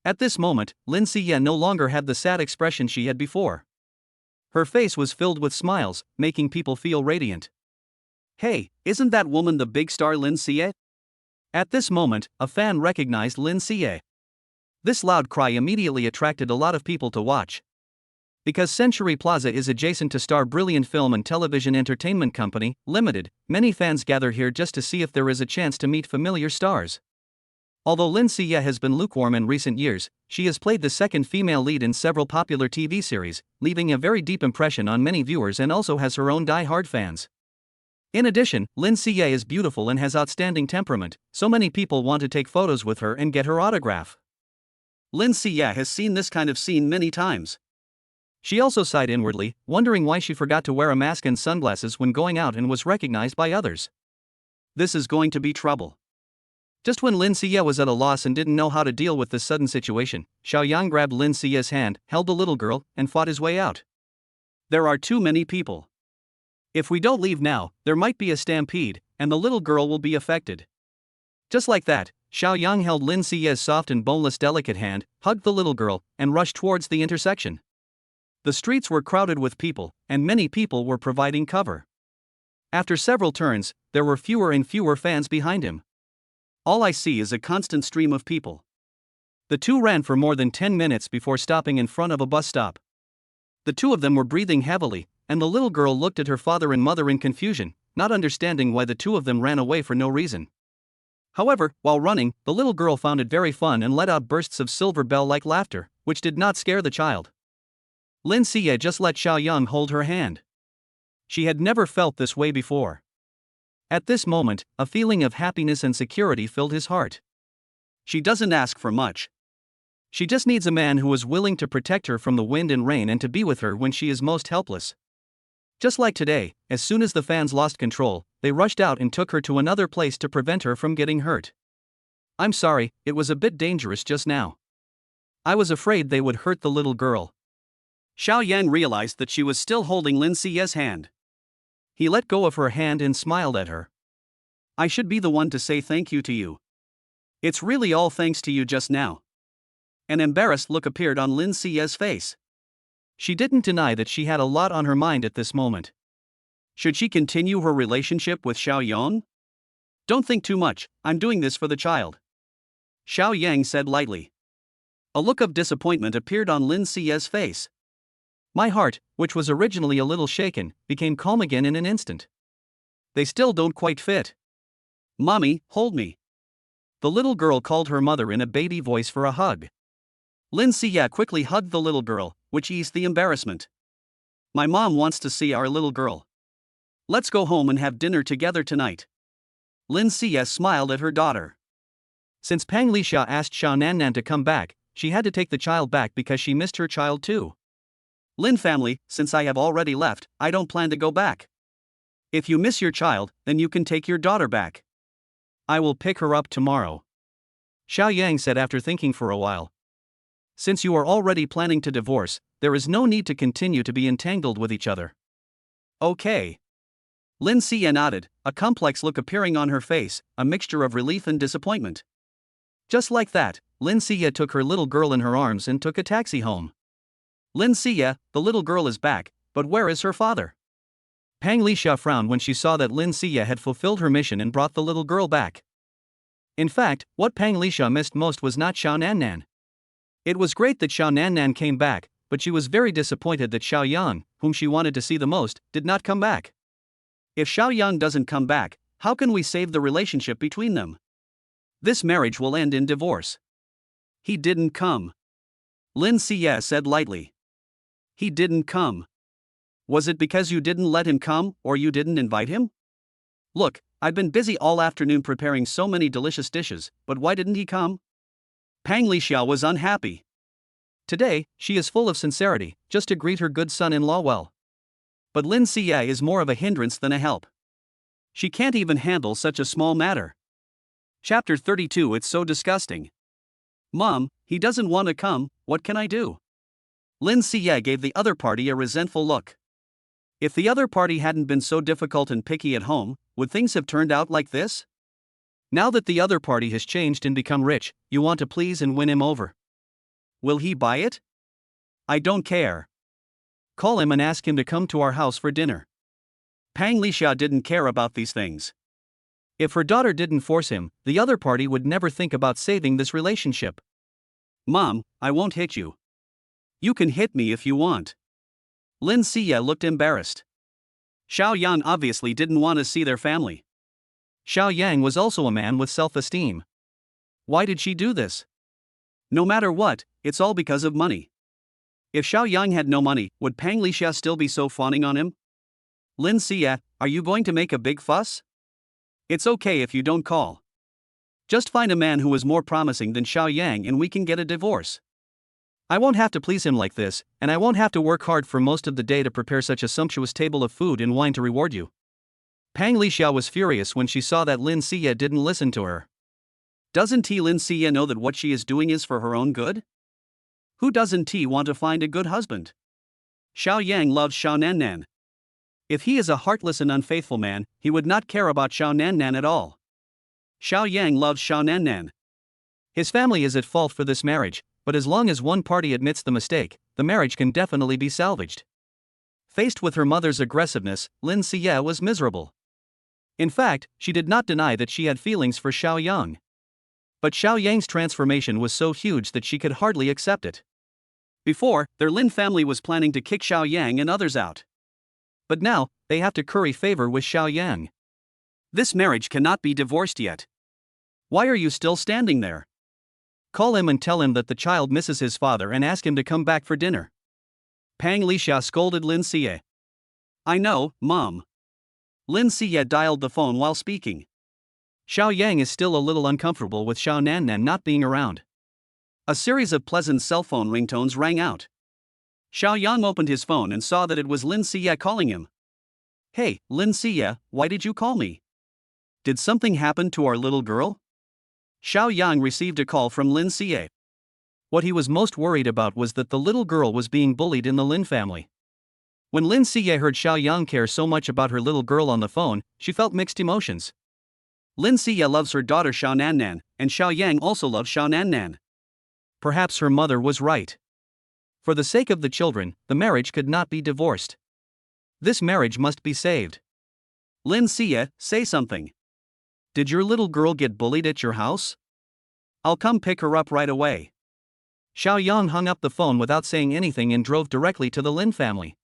At this moment, Lin Xie no longer had the sad expression she had before. Her face was filled with smiles, making people feel radiant. Hey, isn't that woman the big star Lin Xie? At this moment, a fan recognized Lin Xie. This loud cry immediately attracted a lot of people to watch. Because Century Plaza is adjacent to Star Brilliant Film and Television Entertainment Company, Limited, many fans gather here just to see if there is a chance to meet familiar stars. Although Lin Xie has been lukewarm in recent years, she has played the second female lead in several popular TV series, leaving a very deep impression on many viewers and also has her own die-hard fans. In addition, Lin Xie is beautiful and has outstanding temperament, so many people want to take photos with her and get her autograph. Lin Xie has seen this kind of scene many times. She also sighed inwardly, wondering why she forgot to wear a mask and sunglasses when going out and was recognized by others. This is going to be trouble. Just when Lin Xie was at a loss and didn't know how to deal with this sudden situation, Xiao Yang grabbed Lin Xie's hand, held the little girl, and fought his way out. There are too many people. If we don't leave now, there might be a stampede, and the little girl will be affected. Just like that, Xiao Yang held Lin Xie's soft and boneless delicate hand, hugged the little girl, and rushed towards the intersection. The streets were crowded with people, and many people were providing cover. After several turns, there were fewer and fewer fans behind him. All I see is a constant stream of people. The two ran for more than 10 minutes before stopping in front of a bus stop. The two of them were breathing heavily, and the little girl looked at her father and mother in confusion, not understanding why the two of them ran away for no reason. However, while running, the little girl found it very fun and let out bursts of silver bell-like laughter, which did not scare the child. Lin Xie just let Xiao Yang hold her hand. She had never felt this way before. At this moment, a feeling of happiness and security filled his heart. She doesn't ask for much. She just needs a man who is willing to protect her from the wind and rain and to be with her when she is most helpless. Just like today, as soon as the fans lost control, they rushed out and took her to another place to prevent her from getting hurt. I'm sorry, it was a bit dangerous just now. I was afraid they would hurt the little girl. Xiao Yang realized that she was still holding Lin Xie's hand. He let go of her hand and smiled at her. I should be the one to say thank you to you. It's really all thanks to you just now. An embarrassed look appeared on Lin Xie's face. She didn't deny that she had a lot on her mind at this moment. Should she continue her relationship with Xiao Yang? Don't think too much, I'm doing this for the child. Xiao Yang said lightly. A look of disappointment appeared on Lin Siya's face. My heart, which was originally a little shaken, became calm again in an instant. They still don't quite fit. Mommy, hold me. The little girl called her mother in a baby voice for a hug. Lin Siya quickly hugged the little girl, which eased the embarrassment. My mom wants to see our little girl. Let's go home and have dinner together tonight. Lin Siya smiled at her daughter. Since Pang Lixia asked Xiao Nannan to come back, she had to take the child back because she missed her child too. Lin family, since I have already left, I don't plan to go back. If you miss your child, then you can take your daughter back. I will pick her up tomorrow. Xiao Yang said after thinking for a while. Since you are already planning to divorce, there is no need to continue to be entangled with each other. Okay. Lin Siya nodded, a complex look appearing on her face, a mixture of relief and disappointment. Just like that, Lin Siya took her little girl in her arms and took a taxi home. Lin Siya, the little girl is back, but where is her father? Pang Lixia frowned when she saw that Lin Siya had fulfilled her mission and brought the little girl back. In fact, what Pang Lixia missed most was not Xiao Nannan. It was great that Xiao Nannan came back, but she was very disappointed that Xiao Yang, whom she wanted to see the most, did not come back. If Xiao Yang doesn't come back, how can we save the relationship between them? This marriage will end in divorce. He didn't come. Lin Siya said lightly. He didn't come. Was it because you didn't let him come, or you didn't invite him? Look, I've been busy all afternoon preparing so many delicious dishes, but why didn't he come? Pang Lixia was unhappy. Today, she is full of sincerity, just to greet her good son-in-law well. But Lin Siya is more of a hindrance than a help. She can't even handle such a small matter. Chapter 32. It's so disgusting. Mom, he doesn't want to come, what can I do? Lin Siya gave the other party a resentful look. If the other party hadn't been so difficult and picky at home, would things have turned out like this? Now that the other party has changed and become rich, you want to please and win him over. Will he buy it? I don't care. Call him and ask him to come to our house for dinner. Pang Lixia didn't care about these things. If her daughter didn't force him, the other party would never think about saving this relationship. Mom, I won't hit you. You can hit me if you want. Lin Siya looked embarrassed. Xiao Yan obviously didn't want to see their family. Xiao Yang was also a man with self-esteem. Why did she do this? No matter what, it's all because of money. If Xiao Yang had no money, would Pang Lixia still be so fawning on him? Lin Siya, are you going to make a big fuss? It's okay if you don't call. Just find a man who is more promising than Xiao Yang and we can get a divorce. I won't have to please him like this, and I won't have to work hard for most of the day to prepare such a sumptuous table of food and wine to reward you. Pang Lixia was furious when she saw that Lin Siya didn't listen to her. Doesn't Lin Siya know that what she is doing is for her own good? Who doesn't want to find a good husband? Xiao Yang loves Xiao Nannan. If he is a heartless and unfaithful man, he would not care about Xiao Nannan at all. Xiao Yang loves Xiao Nannan. His family is at fault for this marriage, but as long as one party admits the mistake, the marriage can definitely be salvaged. Faced with her mother's aggressiveness, Lin Siya was miserable. In fact, she did not deny that she had feelings for Xiao Yang. But Xiao Yang's transformation was so huge that she could hardly accept it. Before, their Lin family was planning to kick Xiao Yang and others out. But now, they have to curry favor with Xiao Yang. This marriage cannot be divorced yet. Why are you still standing there? Call him and tell him that the child misses his father and ask him to come back for dinner. Pang Lixia scolded Lin Siya. I know, Mom. Lin Siya dialed the phone while speaking. Xiao Yang is still a little uncomfortable with Xiao Nannan not being around. A series of pleasant cell phone ringtones rang out. Xiao Yang opened his phone and saw that it was Lin Siya calling him. Hey, Lin Siya, why did you call me? Did something happen to our little girl? Xiao Yang received a call from Lin Siya. What he was most worried about was that the little girl was being bullied in the Lin family. When Lin Siya heard Xiao Yang care so much about her little girl on the phone, she felt mixed emotions. Lin Siya loves her daughter Xiao Nannan, and Xiao Yang also loves Xiao Nannan. Perhaps her mother was right. For the sake of the children, the marriage could not be divorced. This marriage must be saved. Lin Siya, say something. Did your little girl get bullied at your house? I'll come pick her up right away. Xiao Yang hung up the phone without saying anything and drove directly to the Lin family.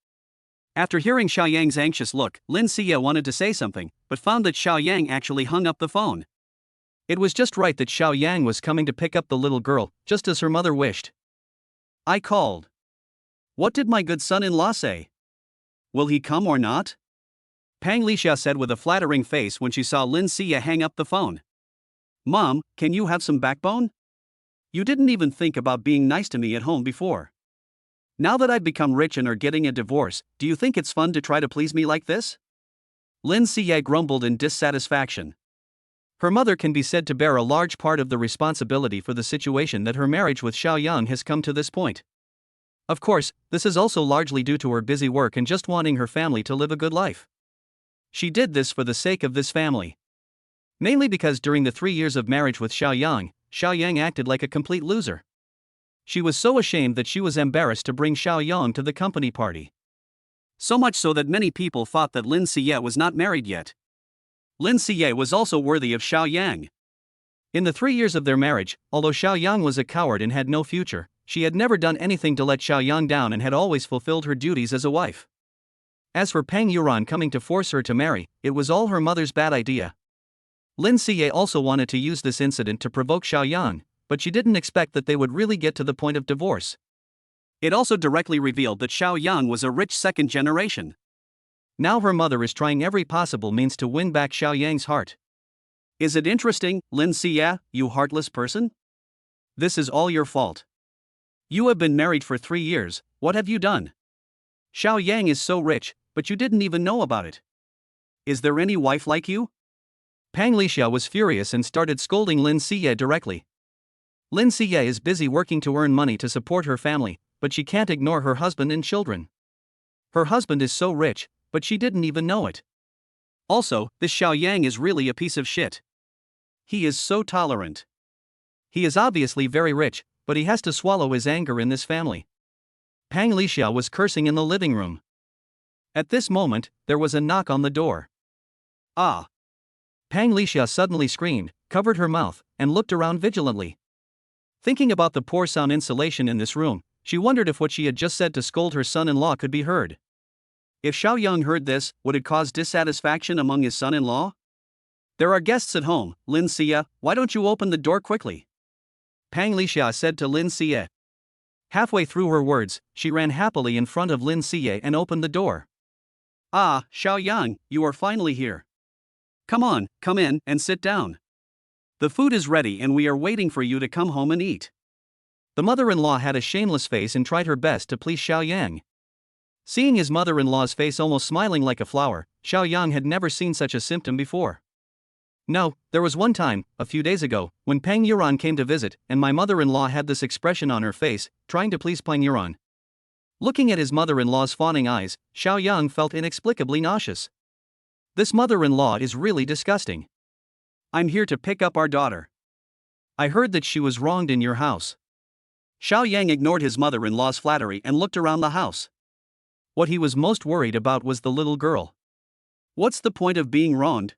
After hearing Xiao Yang's anxious look, Lin Xie wanted to say something, but found that Xiao Yang actually hung up the phone. It was just right that Xiao Yang was coming to pick up the little girl, just as her mother wished. I called. What did my good son-in-law say? Will he come or not? Pang Lixia said with a flattering face when she saw Lin Xie hang up the phone. Mom, can you have some backbone? You didn't even think about being nice to me at home before. Now that I've become rich and are getting a divorce, do you think it's fun to try to please me like this? Lin Xie grumbled in dissatisfaction. Her mother can be said to bear a large part of the responsibility for the situation that her marriage with Xiao Yang has come to this point. Of course, this is also largely due to her busy work and just wanting her family to live a good life. She did this for the sake of this family. Mainly because during the 3 years of marriage with Xiao Yang acted like a complete loser. She was so ashamed that she was embarrassed to bring Xiao Yang to the company party. So much so that many people thought that Lin Xie was not married yet. Lin Xie was also worthy of Xiao Yang. In the 3 years of their marriage, although Xiao Yang was a coward and had no future, she had never done anything to let Xiao Yang down and had always fulfilled her duties as a wife. As for Pang Yuran coming to force her to marry, it was all her mother's bad idea. Lin Xie also wanted to use this incident to provoke Xiao Yang, but she didn't expect that they would really get to the point of divorce. It also directly revealed that Xiao Yang was a rich second generation. Now her mother is trying every possible means to win back Xiao Yang's heart. Is it interesting, Lin Xie, you heartless person? This is all your fault. You have been married for 3 years, what have you done? Xiao Yang is so rich, but you didn't even know about it. Is there any wife like you? Pang Lixia was furious and started scolding Lin Xie directly. Lin Xie is busy working to earn money to support her family, but she can't ignore her husband and children. Her husband is so rich, but she didn't even know it. Also, this Xiao Yang is really a piece of shit. He is so tolerant. He is obviously very rich, but he has to swallow his anger in this family. Pang Lixia was cursing in the living room. At this moment, there was a knock on the door. Ah! Pang Lixia suddenly screamed, covered her mouth, and looked around vigilantly. Thinking about the poor sound insulation in this room, she wondered if what she had just said to scold her son-in-law could be heard. If Xiao Yang heard this, would it cause dissatisfaction among his son-in-law? There are guests at home, Lin Xie, why don't you open the door quickly? Pang Lixia said to Lin Xie. Halfway through her words, she ran happily in front of Lin Xie and opened the door. Ah, Xiao Yang, you are finally here. Come on, come in and sit down. The food is ready and we are waiting for you to come home and eat. The mother-in-law had a shameless face and tried her best to please Xiao Yang. Seeing his mother-in-law's face almost smiling like a flower, Xiao Yang had never seen such a symptom before. No, there was one time, a few days ago, when Pang Yuran came to visit, and my mother-in-law had this expression on her face, trying to please Pang Yuran. Looking at his mother-in-law's fawning eyes, Xiao Yang felt inexplicably nauseous. This mother-in-law is really disgusting. I'm here to pick up our daughter. I heard that she was wronged in your house. Xiao Yang ignored his mother-in-law's flattery and looked around the house. What he was most worried about was the little girl. What's the point of being wronged?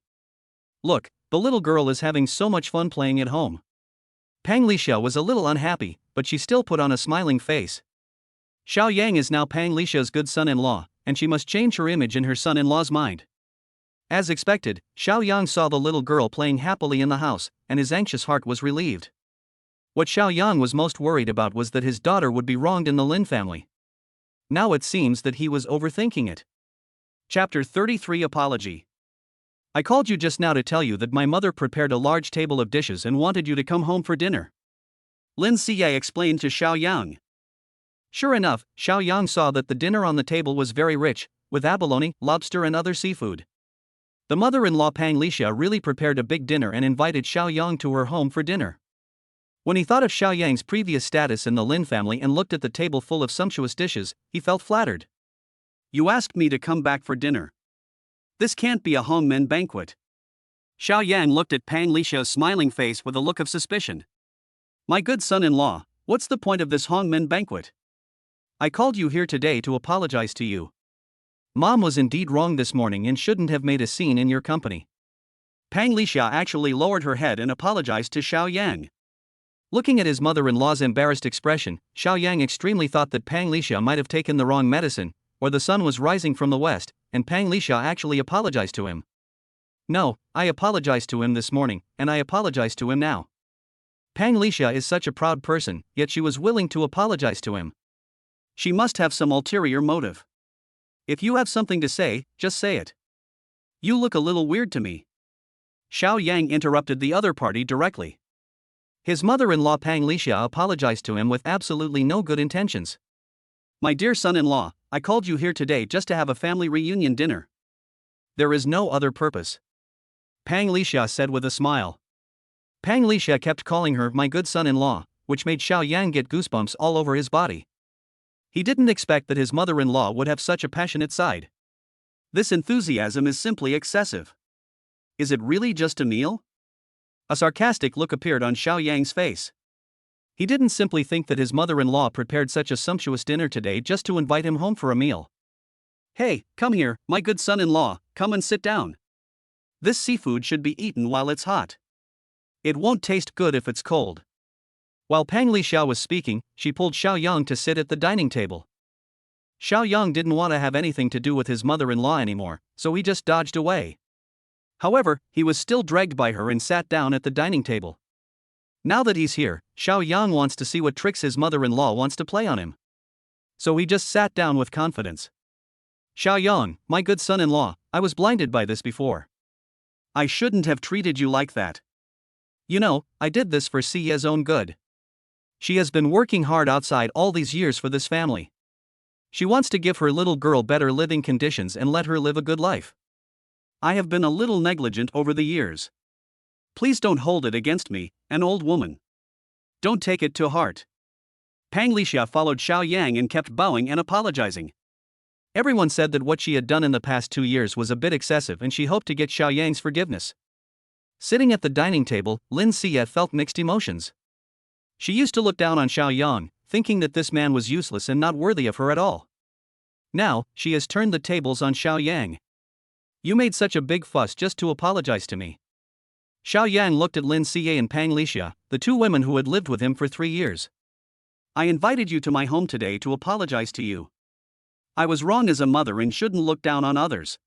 Look, the little girl is having so much fun playing at home. Pang Lixia was a little unhappy, but she still put on a smiling face. Xiao Yang is now Pang Lixia's good son-in-law, and she must change her image in her son-in-law's mind. As expected, Xiao Yang saw the little girl playing happily in the house, and his anxious heart was relieved. What Xiao Yang was most worried about was that his daughter would be wronged in the Lin family. Now it seems that he was overthinking it. Chapter 33 Apology. I called you just now to tell you that my mother prepared a large table of dishes and wanted you to come home for dinner. Lin Xie explained to Xiao Yang. Sure enough, Xiao Yang saw that the dinner on the table was very rich, with abalone, lobster and other seafood. The mother-in-law Pang Lixia really prepared a big dinner and invited Xiao Yang to her home for dinner. When he thought of Xiao Yang's previous status in the Lin family and looked at the table full of sumptuous dishes, he felt flattered. You asked me to come back for dinner. This can't be a hongmen banquet. Xiao Yang looked at Pang Lixia's smiling face with a look of suspicion. My good son-in-law, what's the point of this hongmen banquet? I called you here today to apologize to you. Mom was indeed wrong this morning and shouldn't have made a scene in your company. Pang Lixia actually lowered her head and apologized to Xiao Yang. Looking at his mother-in-law's embarrassed expression, Xiao Yang extremely thought that Pang Lixia might have taken the wrong medicine, or the sun was rising from the west, and Pang Lixia actually apologized to him. No, I apologized to him this morning, and I apologize to him now. Pang Lixia is such a proud person, yet she was willing to apologize to him. She must have some ulterior motive. If you have something to say, just say it. You look a little weird to me. Xiao Yang interrupted the other party directly. His mother-in-law Pang Lixia apologized to him with absolutely no good intentions. My dear son-in-law, I called you here today just to have a family reunion dinner. There is no other purpose. Pang Lixia said with a smile. Pang Lixia kept calling her my good son-in-law, which made Xiao Yang get goosebumps all over his body. He didn't expect that his mother-in-law would have such a passionate side. This enthusiasm is simply excessive. Is it really just a meal? A sarcastic look appeared on Xiao Yang's face. He didn't simply think that his mother-in-law prepared such a sumptuous dinner today just to invite him home for a meal. Hey, come here, my good son-in-law, come and sit down. This seafood should be eaten while it's hot. It won't taste good if it's cold. While Pang Lixia was speaking, she pulled Xiao Yang to sit at the dining table. Xiao Yang didn't want to have anything to do with his mother-in-law anymore, so he just dodged away. However, he was still dragged by her and sat down at the dining table. Now that he's here, Xiao Yang wants to see what tricks his mother-in-law wants to play on him. So he just sat down with confidence. Xiao Yang, my good son-in-law, I was blinded by this before. I shouldn't have treated you like that. You know, I did this for Siya's own good. She has been working hard outside all these years for this family. She wants to give her little girl better living conditions and let her live a good life. I have been a little negligent over the years. Please don't hold it against me, an old woman. Don't take it to heart. Pang Lixia followed Xiao Yang and kept bowing and apologizing. Everyone said that what she had done in the past 2 years was a bit excessive and she hoped to get Xiao Yang's forgiveness. Sitting at the dining table, Lin Xie felt mixed emotions. She used to look down on Xiao Yang, thinking that this man was useless and not worthy of her at all. Now, she has turned the tables on Xiao Yang. You made such a big fuss just to apologize to me. Xiao Yang looked at Lin Xie and Pang Lixia, the two women who had lived with him for 3 years. I invited you to my home today to apologize to you. I was wrong as a mother and shouldn't look down on others.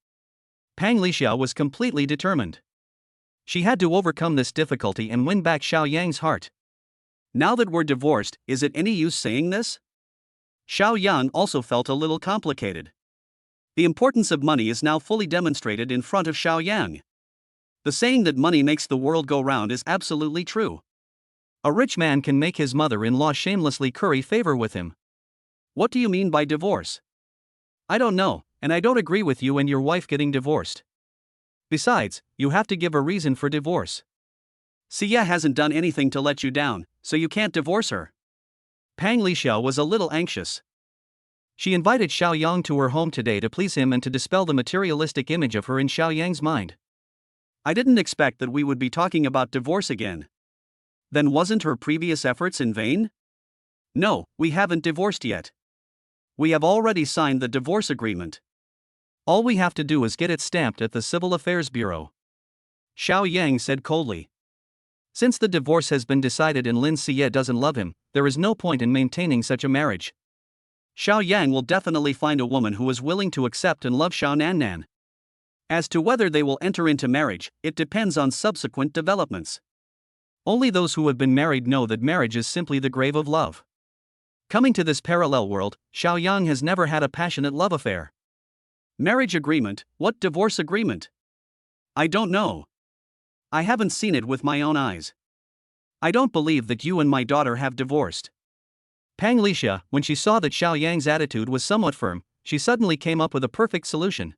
Pang Lixia was completely determined. She had to overcome this difficulty and win back Xiao Yang's heart. Now that we're divorced, is it any use saying this? Xiao Yang also felt a little complicated. The importance of money is now fully demonstrated in front of Xiao Yang. The saying that money makes the world go round is absolutely true. A rich man can make his mother-in-law shamelessly curry favor with him. What do you mean by divorce? I don't know, and I don't agree with you and your wife getting divorced. Besides, you have to give a reason for divorce. Siya hasn't done anything to let you down, so you can't divorce her. Pang Lixia was a little anxious. She invited Xiao Yang to her home today to please him and to dispel the materialistic image of her in Xiao Yang's mind. I didn't expect that we would be talking about divorce again. Then wasn't her previous efforts in vain? No, we haven't divorced yet. We have already signed the divorce agreement. All we have to do is get it stamped at the Civil Affairs Bureau. Xiao Yang said coldly. Since the divorce has been decided and Lin Xie doesn't love him, there is no point in maintaining such a marriage. Xiao Yang will definitely find a woman who is willing to accept and love Xiao Nannan. As to whether they will enter into marriage, it depends on subsequent developments. Only those who have been married know that marriage is simply the grave of love. Coming to this parallel world, Xiao Yang has never had a passionate love affair. Marriage agreement? What divorce agreement? I don't know. I haven't seen it with my own eyes. I don't believe that you and my daughter have divorced. Pang Lixia, when she saw that Xiao Yang's attitude was somewhat firm, she suddenly came up with a perfect solution.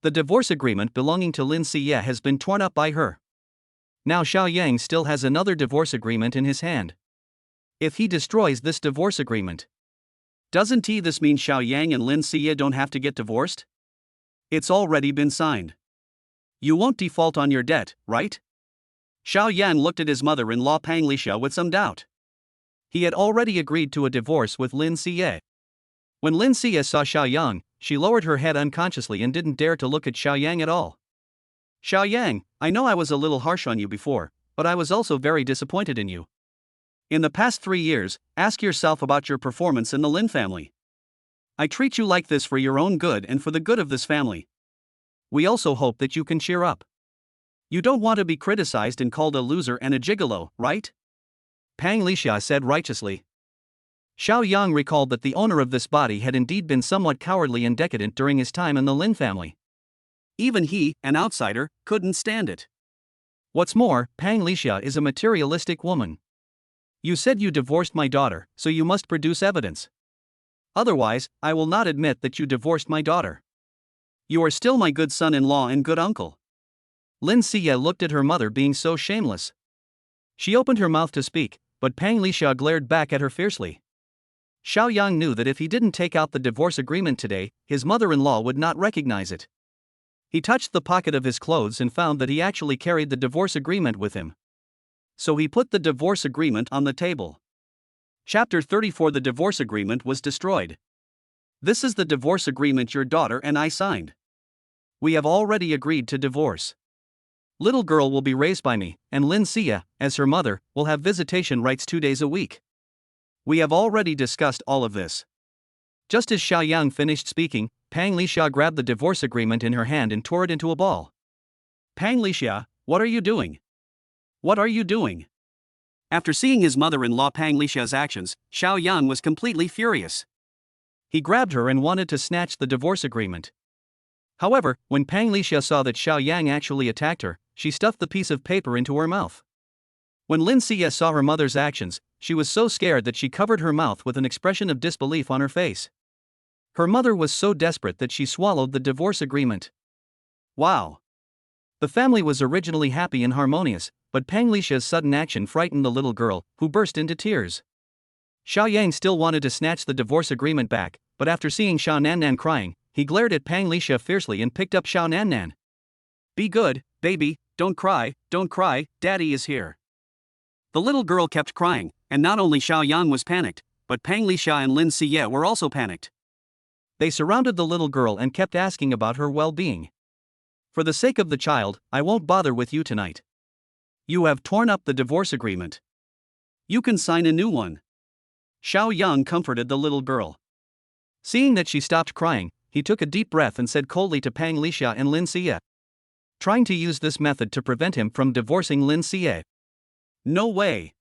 The divorce agreement belonging to Lin Xie has been torn up by her. Now Xiao Yang still has another divorce agreement in his hand. If he destroys this divorce agreement, doesn't this mean Xiao Yang and Lin Xie don't have to get divorced? It's already been signed. You won't default on your debt, right? Xiao Yang looked at his mother-in-law Pang Lixia with some doubt. He had already agreed to a divorce with Lin Xie. When Lin Xie saw Xiao Yang, she lowered her head unconsciously and didn't dare to look at Xiao Yang at all. Xiao Yang, I know I was a little harsh on you before, but I was also very disappointed in you. In the past 3 years, ask yourself about your performance in the Lin family. I treat you like this for your own good and for the good of this family. We also hope that you can cheer up. You don't want to be criticized and called a loser and a gigolo, right? Pang Lixia said righteously. Xiao Yang recalled that the owner of this body had indeed been somewhat cowardly and decadent during his time in the Lin family. Even he, an outsider, couldn't stand it. What's more, Pang Lixia is a materialistic woman. You said you divorced my daughter, so you must produce evidence. Otherwise, I will not admit that you divorced my daughter. You are still my good son-in-law and good uncle. Lin Xie looked at her mother being so shameless. She opened her mouth to speak, but Pang Lixia glared back at her fiercely. Xiao Yang knew that if he didn't take out the divorce agreement today, his mother-in-law would not recognize it. He touched the pocket of his clothes and found that he actually carried the divorce agreement with him. So he put the divorce agreement on the table. Chapter 34. The divorce agreement was destroyed. This is the divorce agreement your daughter and I signed. We have already agreed to divorce. Little girl will be raised by me, and Lin Xie, as her mother, will have visitation rights 2 days a week. We have already discussed all of this. Just as Xiao Yang finished speaking, Pang Lixia grabbed the divorce agreement in her hand and tore it into a ball. Pang Lixia, what are you doing? What are you doing? After seeing his mother-in-law Pang Lixia's actions, Xiao Yang was completely furious. He grabbed her and wanted to snatch the divorce agreement. However, when Pang Lixia saw that Xiao Yang actually attacked her, she stuffed the piece of paper into her mouth. When Lin Xie saw her mother's actions, she was so scared that she covered her mouth with an expression of disbelief on her face. Her mother was so desperate that she swallowed the divorce agreement. Wow! The family was originally happy and harmonious, but Pang Lixia's sudden action frightened the little girl, who burst into tears. Xiao Yang still wanted to snatch the divorce agreement back, but after seeing Xiao Nannan crying, he glared at Pang Lixia fiercely and picked up Xiao Nannan. Be good, baby, don't cry, daddy is here. The little girl kept crying, and not only Xiao Yang was panicked, but Pang Lixia and Lin Xie were also panicked. They surrounded the little girl and kept asking about her well-being. For the sake of the child, I won't bother with you tonight. You have torn up the divorce agreement. You can sign a new one. Xiao Yang comforted the little girl. Seeing that she stopped crying, he took a deep breath and said coldly to Pang Lixia and Lin Xie, trying to use this method to prevent him from divorcing Lin Xie. No way.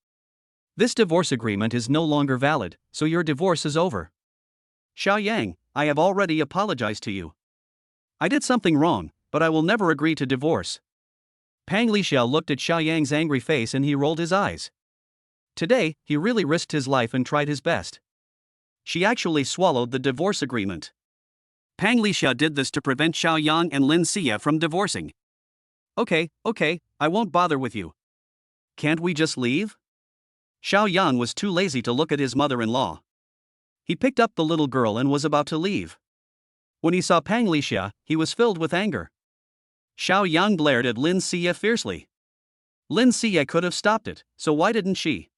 This divorce agreement is no longer valid, so your divorce is over. Xiao Yang, I have already apologized to you. I did something wrong, but I will never agree to divorce. Pang Lixia looked at Xiao Yang's angry face and he rolled his eyes. Today, he really risked his life and tried his best. She actually swallowed the divorce agreement. Pang Lixia did this to prevent Xiao Yang and Lin Xie from divorcing. Okay, I won't bother with you. Can't we just leave? Xiao Yang was too lazy to look at his mother-in-law. He picked up the little girl and was about to leave. When he saw Pang Lixia, he was filled with anger. Xiao Yang glared at Lin Xie fiercely. Lin Xie could have stopped it, so why didn't she?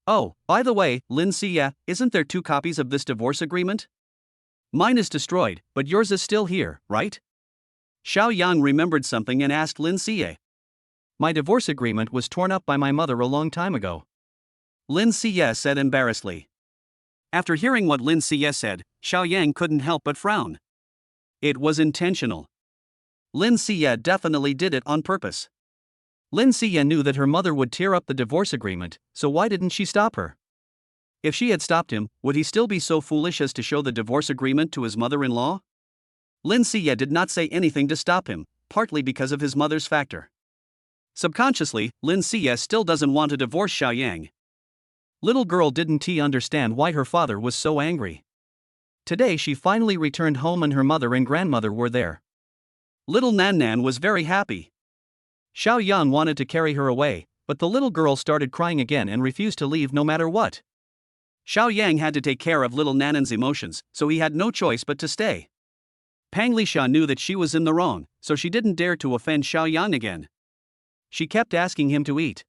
Oh, by the way, Lin Xie, isn't there 2 copies of this divorce agreement? Mine is destroyed, but yours is still here, right? Xiao Yang remembered something and asked Lin Xie. My divorce agreement was torn up by my mother a long time ago. Lin Xie said embarrassedly. After hearing what Lin Xie said, Xiao Yang couldn't help but frown. It was intentional. Lin Xie definitely did it on purpose. Lin Xie knew that her mother would tear up the divorce agreement, so why didn't she stop her? If she had stopped him, would he still be so foolish as to show the divorce agreement to his mother-in-law? Lin Xie did not say anything to stop him, partly because of his mother's factor. Subconsciously, Lin Xie still doesn't want to divorce Xiao Yang. Little girl didn't understand why her father was so angry. Today she finally returned home and her mother and grandmother were there. Little Nannan was very happy. Xiao Yang wanted to carry her away, but the little girl started crying again and refused to leave no matter what. Xiao Yang had to take care of little Nannan's emotions, so he had no choice but to stay. Pang Lixia knew that she was in the wrong, so she didn't dare to offend Xiao Yang again. She kept asking him to eat.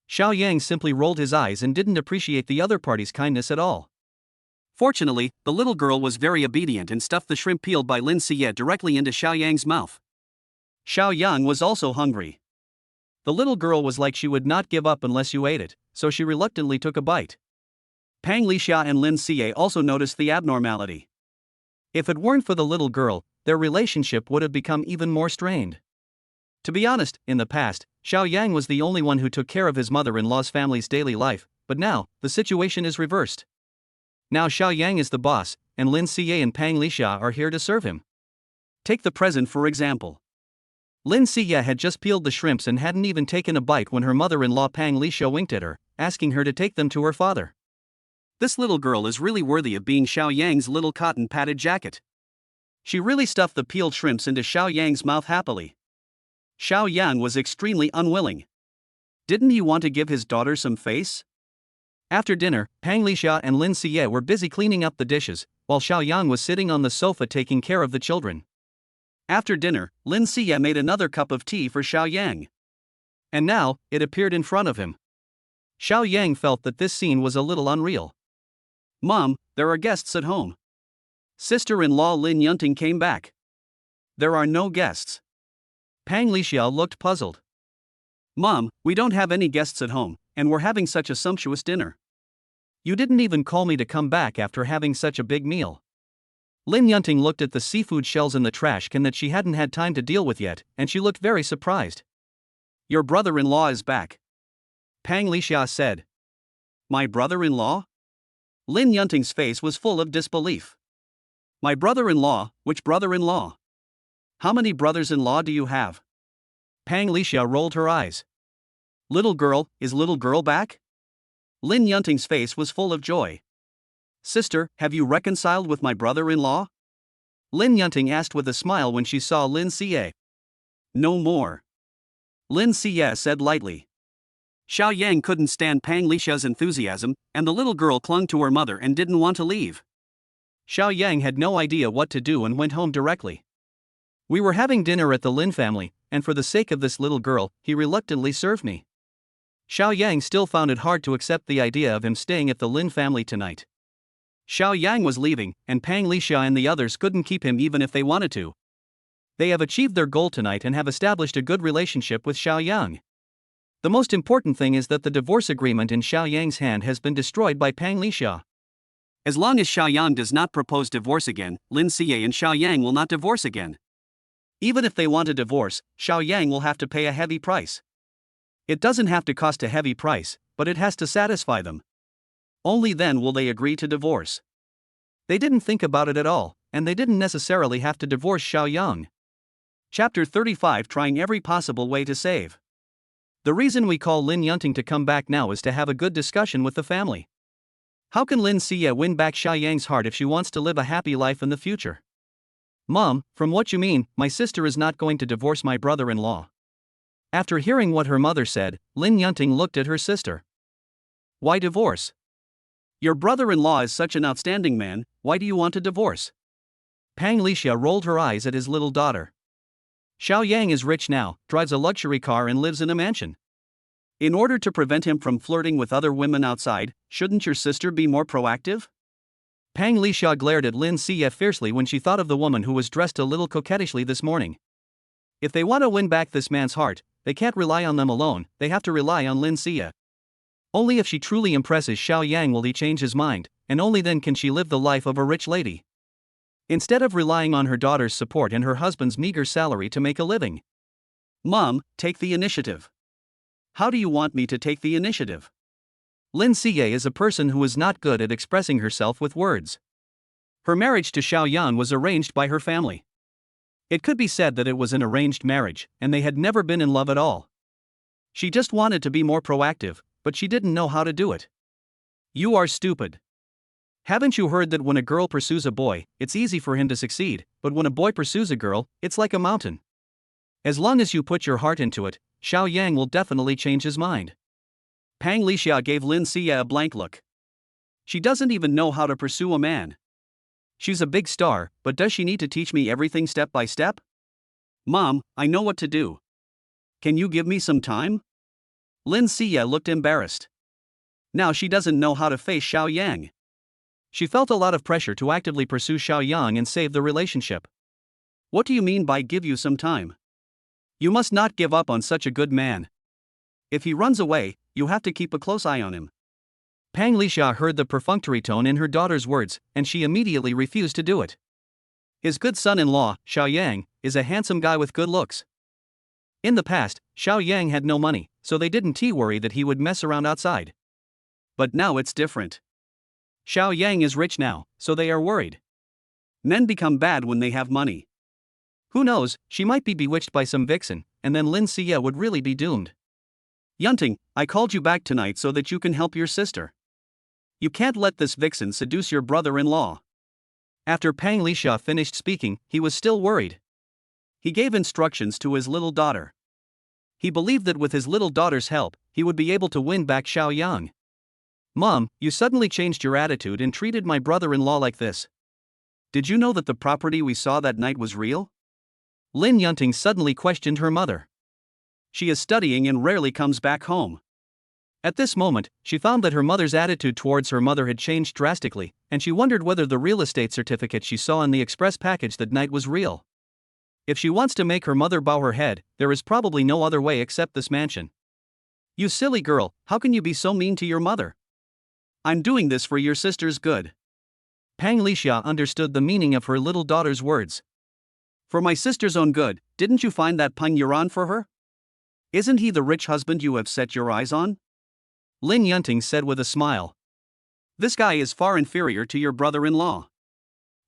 Xiao Yang simply rolled his eyes and didn't appreciate the other party's kindness at all. Fortunately, the little girl was very obedient and stuffed the shrimp peeled by Lin Xie directly into Xiao Yang's mouth. Xiao Yang was also hungry. The little girl was like she would not give up unless you ate it, so she reluctantly took a bite. Pang Lixia and Lin Xie also noticed the abnormality. If it weren't for the little girl, their relationship would have become even more strained. To be honest, in the past, Xiao Yang was the only one who took care of his mother-in-law's family's daily life, but now, the situation is reversed. Now Xiao Yang is the boss, and Lin Xie and Pang Lixia are here to serve him. Take the present for example. Lin Xie had just peeled the shrimps and hadn't even taken a bite when her mother-in-law Pang Lixia winked at her, asking her to take them to her father. This little girl is really worthy of being Xiao Yang's little cotton-padded jacket. She really stuffed the peeled shrimps into Xiao Yang's mouth happily. Xiao Yang was extremely unwilling. Didn't he want to give his daughter some face? After dinner, Pang Lixia and Lin Xie were busy cleaning up the dishes, while Xiao Yang was sitting on the sofa taking care of the children. After dinner, Lin Xie made another cup of tea for Xiao Yang. And now, it appeared in front of him. Xiao Yang felt that this scene was a little unreal. Mom, there are guests at home. Sister-in-law Lin Yunting came back. There are no guests. Pang Lixia looked puzzled. Mom, we don't have any guests at home, and we're having such a sumptuous dinner. You didn't even call me to come back after having such a big meal. Lin Yunting looked at the seafood shells in the trash can that she hadn't had time to deal with yet, and she looked very surprised. Your brother-in-law is back. Pang Lixia said. My brother-in-law? Lin Yunting's face was full of disbelief. My brother-in-law? Which brother-in-law? How many brothers-in-law do you have? Pang Lixia rolled her eyes. Little girl, is little girl back? Lin Yunting's face was full of joy. Sister, have you reconciled with my brother-in-law? Lin Yunting asked with a smile when she saw Lin Xie. No more. Lin Xie said lightly. Xiao Yang couldn't stand Pang Lixia's enthusiasm, and the little girl clung to her mother and didn't want to leave. Xiao Yang had no idea what to do and went home directly. We were having dinner at the Lin family, and for the sake of this little girl, he reluctantly served me. Xiao Yang still found it hard to accept the idea of him staying at the Lin family tonight. Xiao Yang was leaving, and Pang Lixia and the others couldn't keep him even if they wanted to. They have achieved their goal tonight and have established a good relationship with Xiao Yang. The most important thing is that the divorce agreement in Xiao Yang's hand has been destroyed by Pang Lixia. As long as Xiao Yang does not propose divorce again, Lin Xie and Xiao Yang will not divorce again. Even if they want a divorce, Xiao Yang will have to pay a heavy price. It doesn't have to cost a heavy price, but it has to satisfy them. Only then will they agree to divorce. They didn't think about it at all, and they didn't necessarily have to divorce Xiao Yang. Chapter 35 Trying every possible way to save. The reason we call Lin Yunting to come back now is to have a good discussion with the family. How can Lin Xie win back Xiao Yang's heart if she wants to live a happy life in the future? Mom, from what you mean, my sister is not going to divorce my brother-in-law. After hearing what her mother said, Lin Yunting looked at her sister. Why divorce? Your brother-in-law is such an outstanding man, why do you want a divorce? Pang Lixia rolled her eyes at his little daughter. Xiao Yang is rich now, drives a luxury car and lives in a mansion. In order to prevent him from flirting with other women outside, shouldn't your sister be more proactive? Pang Lixia glared at Lin Xie fiercely when she thought of the woman who was dressed a little coquettishly this morning. If they want to win back this man's heart, they can't rely on them alone, they have to rely on Lin Xie. Only if she truly impresses Xiao Yang will he change his mind, and only then can she live the life of a rich lady. Instead of relying on her daughter's support and her husband's meager salary to make a living. Mom, take the initiative. How do you want me to take the initiative? Lin Xie is a person who is not good at expressing herself with words. Her marriage to Xiao Yan was arranged by her family. It could be said that it was an arranged marriage, and they had never been in love at all. She just wanted to be more proactive, but she didn't know how to do it. You are stupid. Haven't you heard that when a girl pursues a boy, it's easy for him to succeed, but when a boy pursues a girl, it's like a mountain. As long as you put your heart into it, Xiao Yang will definitely change his mind. Pang Lixia gave Lin Xie a blank look. She doesn't even know how to pursue a man. She's a big star, but does she need to teach me everything step by step? Mom, I know what to do. Can you give me some time? Lin Xie looked embarrassed. Now she doesn't know how to face Xiao Yang. She felt a lot of pressure to actively pursue Xiao Yang and save the relationship. What do you mean by give you some time? You must not give up on such a good man. If he runs away, you have to keep a close eye on him. Pang Lixia heard the perfunctory tone in her daughter's words, and she immediately refused to do it. His good son-in-law, Xiao Yang, is a handsome guy with good looks. In the past, Xiao Yang had no money, so they didn't worry that he would mess around outside. But now it's different. Xiao Yang is rich now, so they are worried. Men become bad when they have money. Who knows, she might be bewitched by some vixen, and then Lin Xie would really be doomed. Yunting, I called you back tonight so that you can help your sister. You can't let this vixen seduce your brother-in-law. After Pang Lixia finished speaking, he was still worried. He gave instructions to his little daughter. He believed that with his little daughter's help, he would be able to win back Xiao Yang. Mom, you suddenly changed your attitude and treated my brother-in-law like this. Did you know that the property we saw that night was real? Lin Yunting suddenly questioned her mother. She is studying and rarely comes back home. At this moment, she found that her mother's attitude towards her mother had changed drastically, and she wondered whether the real estate certificate she saw in the express package that night was real. If she wants to make her mother bow her head, there is probably no other way except this mansion. You silly girl, how can you be so mean to your mother? I'm doing this for your sister's good. Pang Lixia understood the meaning of her little daughter's words. For my sister's own good, didn't you find that Pang Yuan for her? Isn't he the rich husband you have set your eyes on? Lin Yunting said with a smile. This guy is far inferior to your brother-in-law.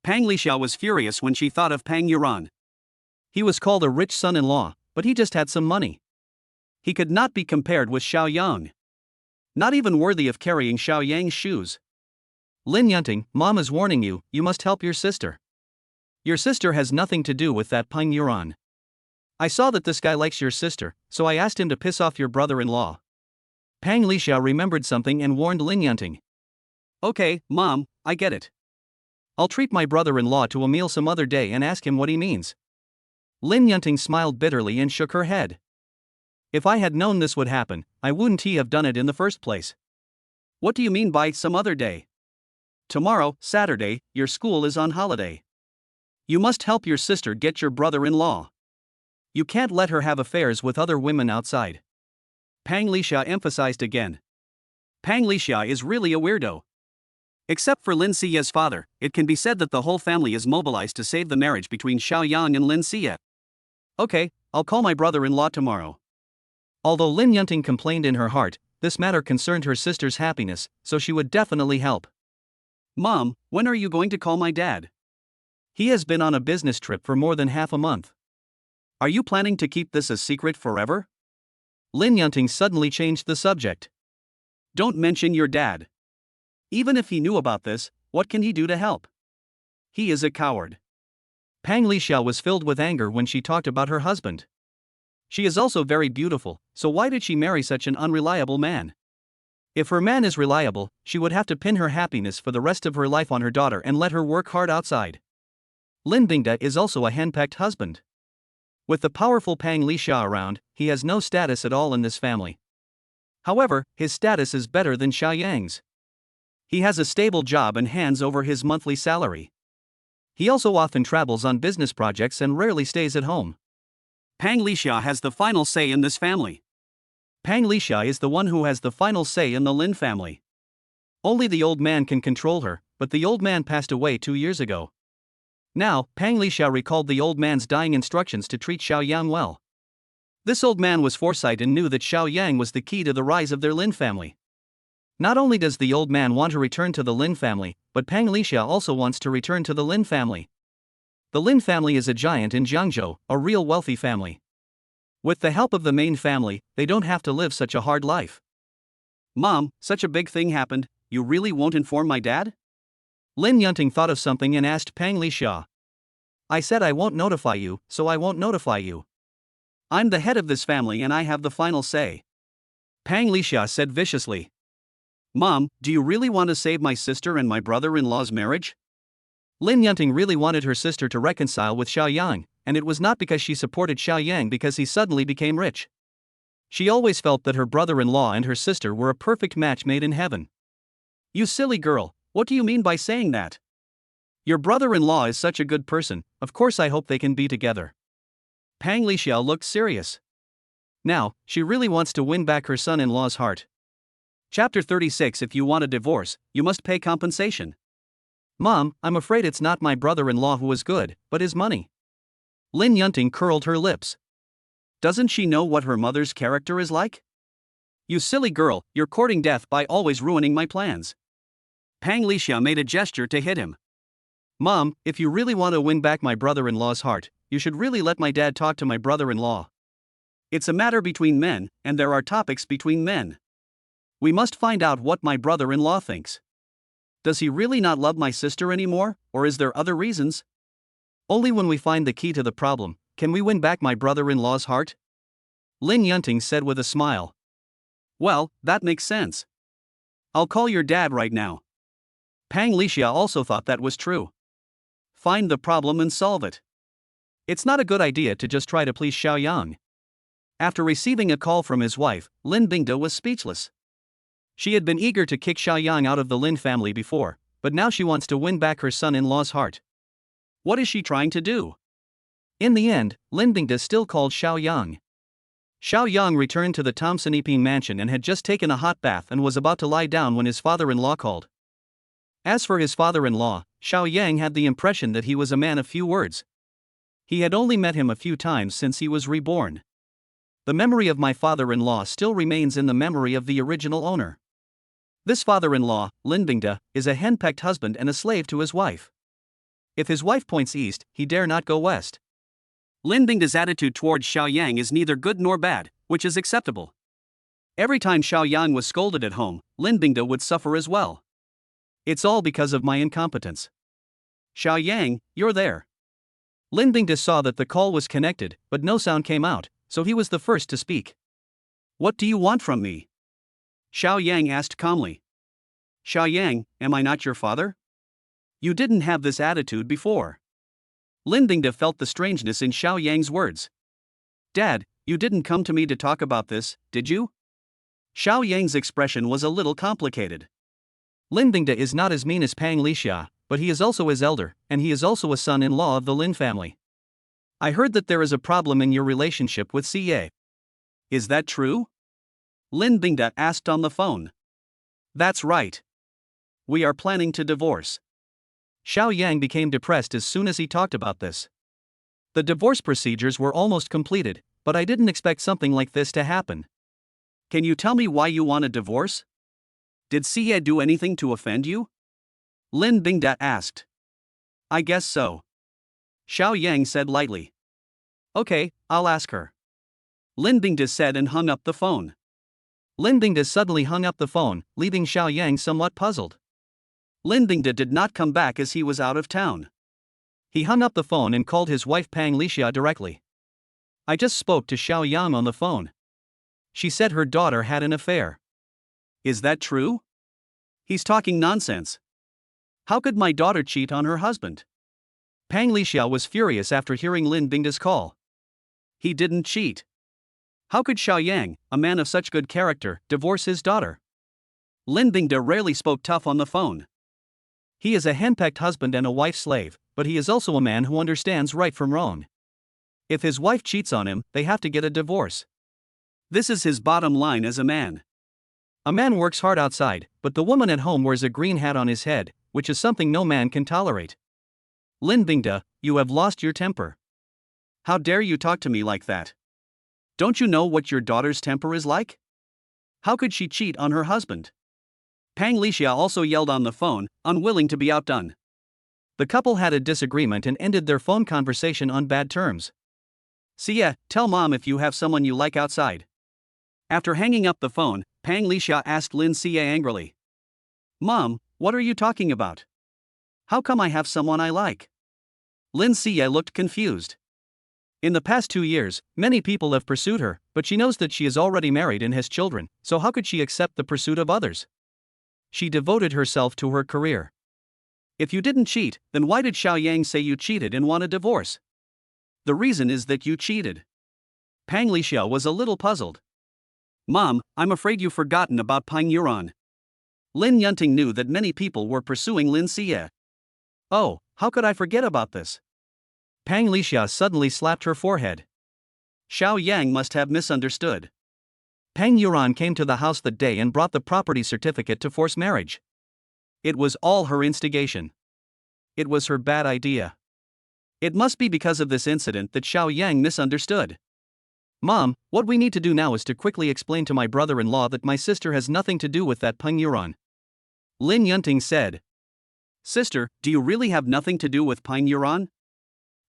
Pang Lixia was furious when she thought of Pang Yuan. He was called a rich son-in-law, but he just had some money. He could not be compared with Xiao Yang. Not even worthy of carrying Xiao Yang's shoes. Lin Yunting, Mom is warning you, you must help your sister. Your sister has nothing to do with that Pang Yuan. I saw that this guy likes your sister, so I asked him to piss off your brother-in-law. Pang Lixia remembered something and warned Lin Yunting. Okay, Mom, I get it. I'll treat my brother-in-law to a meal some other day and ask him what he means. Lin Yunting smiled bitterly and shook her head. If I had known this would happen, I wouldn't have done it in the first place. What do you mean by some other day? Tomorrow, Saturday, your school is on holiday. You must help your sister get your brother-in-law. You can't let her have affairs with other women outside. Pang Lixia emphasized again. Pang Lixia is really a weirdo. Except for Lin Xie's father, it can be said that the whole family is mobilized to save the marriage between Xiao Yang and Lin Xie. Okay, I'll call my brother-in-law tomorrow. Although Lin Yunting complained in her heart, this matter concerned her sister's happiness, so she would definitely help. Mom, when are you going to call my dad? He has been on a business trip for more than half a month. Are you planning to keep this a secret forever? Lin Yunting suddenly changed the subject. Don't mention your dad. Even if he knew about this, what can he do to help? He is a coward. Pang Lixia was filled with anger when she talked about her husband. She is also very beautiful, so why did she marry such an unreliable man? If her man is reliable, she would have to pin her happiness for the rest of her life on her daughter and let her work hard outside. Lin Bingda is also a henpecked husband. With the powerful Pang Lixia around, he has no status at all in this family. However, his status is better than Xiao Yang's. He has a stable job and hands over his monthly salary. He also often travels on business projects and rarely stays at home. Pang Lixia has the final say in this family. Pang Lixia is the one who has the final say in the Lin family. Only the old man can control her, but the old man passed away 2 years ago. Now, Pang Lixia recalled the old man's dying instructions to treat Xiao Yang well. This old man was foresight and knew that Xiao Yang was the key to the rise of their Lin family. Not only does the old man want to return to the Lin family, but Pang Lixia also wants to return to the Lin family. The Lin family is a giant in Jiangzhou, a real wealthy family. With the help of the main family, they don't have to live such a hard life. Mom, such a big thing happened, you really won't inform my dad? Lin Yunting thought of something and asked Pang Lixia. I said I won't notify you, so I won't notify you. I'm the head of this family and I have the final say. Pang Lixia said viciously. Mom, do you really want to save my sister and my brother-in-law's marriage? Lin Yunting really wanted her sister to reconcile with Xiao Yang, and it was not because she supported Xiao Yang because he suddenly became rich. She always felt that her brother-in-law and her sister were a perfect match made in heaven. You silly girl, what do you mean by saying that? Your brother-in-law is such a good person, of course I hope they can be together. Pang Lixia looked serious. Now, she really wants to win back her son-in-law's heart. Chapter 36. If you want a divorce, you must pay compensation. Mom, I'm afraid it's not my brother-in-law who is good, but his money. Lin Yunting curled her lips. Doesn't she know what her mother's character is like? You silly girl, you're courting death by always ruining my plans. Pang Lixia made a gesture to hit him. Mom, if you really want to win back my brother-in-law's heart, you should really let my dad talk to my brother-in-law. It's a matter between men, and there are topics between men. We must find out what my brother-in-law thinks. Does he really not love my sister anymore, or is there other reasons? Only when we find the key to the problem, can we win back my brother-in-law's heart? Lin Yunting said with a smile. Well, that makes sense. I'll call your dad right now. Pang Lixia also thought that was true. Find the problem and solve it. It's not a good idea to just try to please Xiaoyang. After receiving a call from his wife, Lin Bingde was speechless. She had been eager to kick Xiaoyang out of the Lin family before, but now she wants to win back her son-in-law's heart. What is she trying to do? In the end, Lin Bingde still called Xiaoyang. Xiaoyang returned to the Thompson mansion and had just taken a hot bath and was about to lie down when his father-in-law called. As for his father-in-law, Xiaoyang had the impression that he was a man of few words. He had only met him a few times since he was reborn. The memory of my father-in-law still remains in the memory of the original owner. This father-in-law, Lin Bingde, is a henpecked husband and a slave to his wife. If his wife points east, he dare not go west. Lin Bingde's attitude towards Xiaoyang is neither good nor bad, which is acceptable. Every time Xiaoyang was scolded at home, Lin Bingde would suffer as well. It's all because of my incompetence. Xiaoyang, you're there. Lin Bingde saw that the call was connected, but no sound came out, so he was the first to speak. What do you want from me? Xiaoyang asked calmly. Xiaoyang, am I not your father? You didn't have this attitude before. Lin Bingde felt the strangeness in Xiaoyang's words. Dad, you didn't come to me to talk about this, did you? Xiaoyang's expression was a little complicated. Lin Bingde is not as mean as Pang Lixia, but he is also his elder, and he is also a son-in-law of the Lin family. I heard that there is a problem in your relationship with Xie. Is that true? Lin Bingde asked on the phone. That's right. We are planning to divorce. Xiaoyang became depressed as soon as he talked about this. The divorce procedures were almost completed, but I didn't expect something like this to happen. Can you tell me why you want a divorce? Did Xie do anything to offend you? Lin Bingde asked. I guess so. Xiaoyang said lightly. Okay, I'll ask her. Lin Bingde said and hung up the phone. Lin Bingde suddenly hung up the phone, leaving Xiaoyang somewhat puzzled. Lin Bingde did not come back as he was out of town. He hung up the phone and called his wife Pang Lixia directly. I just spoke to Xiaoyang on the phone. She said her daughter had an affair. Is that true? He's talking nonsense. How could my daughter cheat on her husband? Pang Lixia was furious after hearing Lin Bingde's call. He didn't cheat. How could Xiaoyang, a man of such good character, divorce his daughter? Lin Bingde rarely spoke tough on the phone. He is a henpecked husband and a wife slave, but he is also a man who understands right from wrong. If his wife cheats on him, they have to get a divorce. This is his bottom line as a man. A man works hard outside, but the woman at home wears a green hat on his head, which is something no man can tolerate. Lin Bingde, you have lost your temper. How dare you talk to me like that? Don't you know what your daughter's temper is like? How could she cheat on her husband? Pang Lixia also yelled on the phone, unwilling to be outdone. The couple had a disagreement and ended their phone conversation on bad terms. Xie, tell mom if you have someone you like outside. After hanging up the phone, Pang Lixia asked Lin Xie angrily. Mom, what are you talking about? How come I have someone I like? Lin Xie looked confused. In the past 2 years, many people have pursued her, but she knows that she is already married and has children, so how could she accept the pursuit of others? She devoted herself to her career. If you didn't cheat, then why did Xiaoyang say you cheated and want a divorce? The reason is that you cheated. Pang Lixia was a little puzzled. Mom, I'm afraid you've forgotten about Pang Yuran. Lin Yunting knew that many people were pursuing Lin Xie. Oh, how could I forget about this? Pang Lixia suddenly slapped her forehead. Xiao Yang must have misunderstood. Pang Yuran came to the house that day and brought the property certificate to force marriage. It was all her instigation. It was her bad idea. It must be because of this incident that Xiao Yang misunderstood. Mom, what we need to do now is to quickly explain to my brother-in-law that my sister has nothing to do with that Peng Yuran. Lin Yunting said. Sister, do you really have nothing to do with Peng Yuran?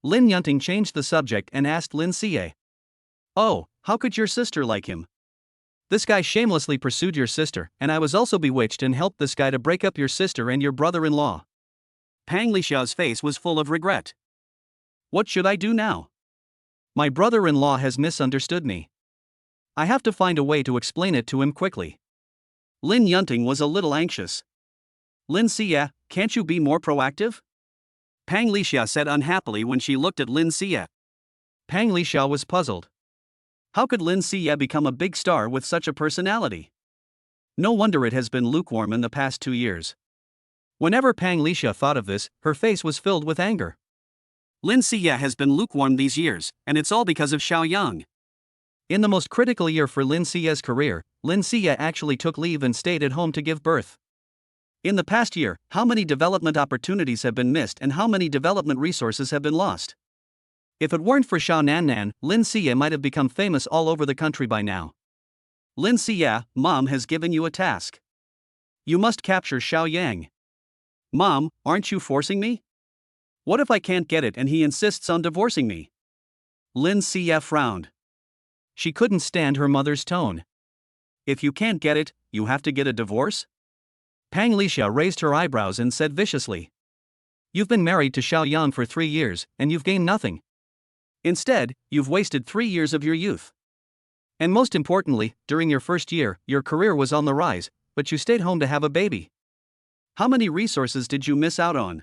Lin Yunting changed the subject and asked Lin Xie. Oh, how could your sister like him? This guy shamelessly pursued your sister, and I was also bewitched and helped this guy to break up your sister and your brother-in-law. Pang Lixiao's face was full of regret. What should I do now? My brother-in-law has misunderstood me. I have to find a way to explain it to him quickly. Lin Yunting was a little anxious. Lin Xie, can't you be more proactive? Pang Lixia said unhappily when she looked at Lin Xie. Pang Lixia was puzzled. How could Lin Xie become a big star with such a personality? No wonder it has been lukewarm in the past 2 years. Whenever Pang Lixia thought of this, her face was filled with anger. Lin Xie has been lukewarm these years, and it's all because of Xiao Yang. In the most critical year for Lin Xie's career, Lin Xie actually took leave and stayed at home to give birth. In the past year, how many development opportunities have been missed and how many development resources have been lost? If it weren't for Xiao Nannan, Lin Xie might have become famous all over the country by now. Lin Xie, Mom has given you a task. You must capture Xiao Yang. Mom, aren't you forcing me? What if I can't get it and he insists on divorcing me? Lin Xie frowned. She couldn't stand her mother's tone. If you can't get it, you have to get a divorce? Pang Lixia raised her eyebrows and said viciously. You've been married to Xiao Yang for 3 years, and you've gained nothing. Instead, you've wasted 3 years of your youth. And most importantly, during your first year, your career was on the rise, but you stayed home to have a baby. How many resources did you miss out on?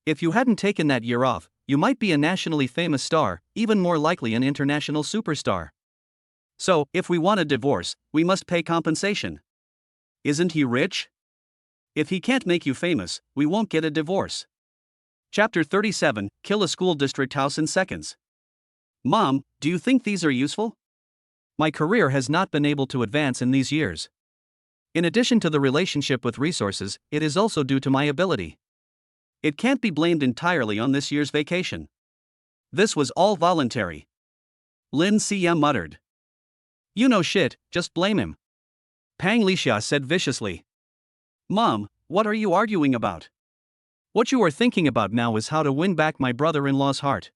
If you hadn't taken that year off, you might be a nationally famous star, even more likely an international superstar. So, if we want a divorce, we must pay compensation. Isn't he rich? If he can't make you famous, we won't get a divorce. Chapter 37, Kill a School District House in Seconds. Mom, do you think these are useful? My career has not been able to advance in these years. In addition to the relationship with resources, it is also due to my ability. It can't be blamed entirely on this year's vacation. This was all voluntary. Lin Xie muttered. You know shit, just blame him. Pang Lixia said viciously. Mom, what are you arguing about? What you are thinking about now is how to win back my brother-in-law's heart.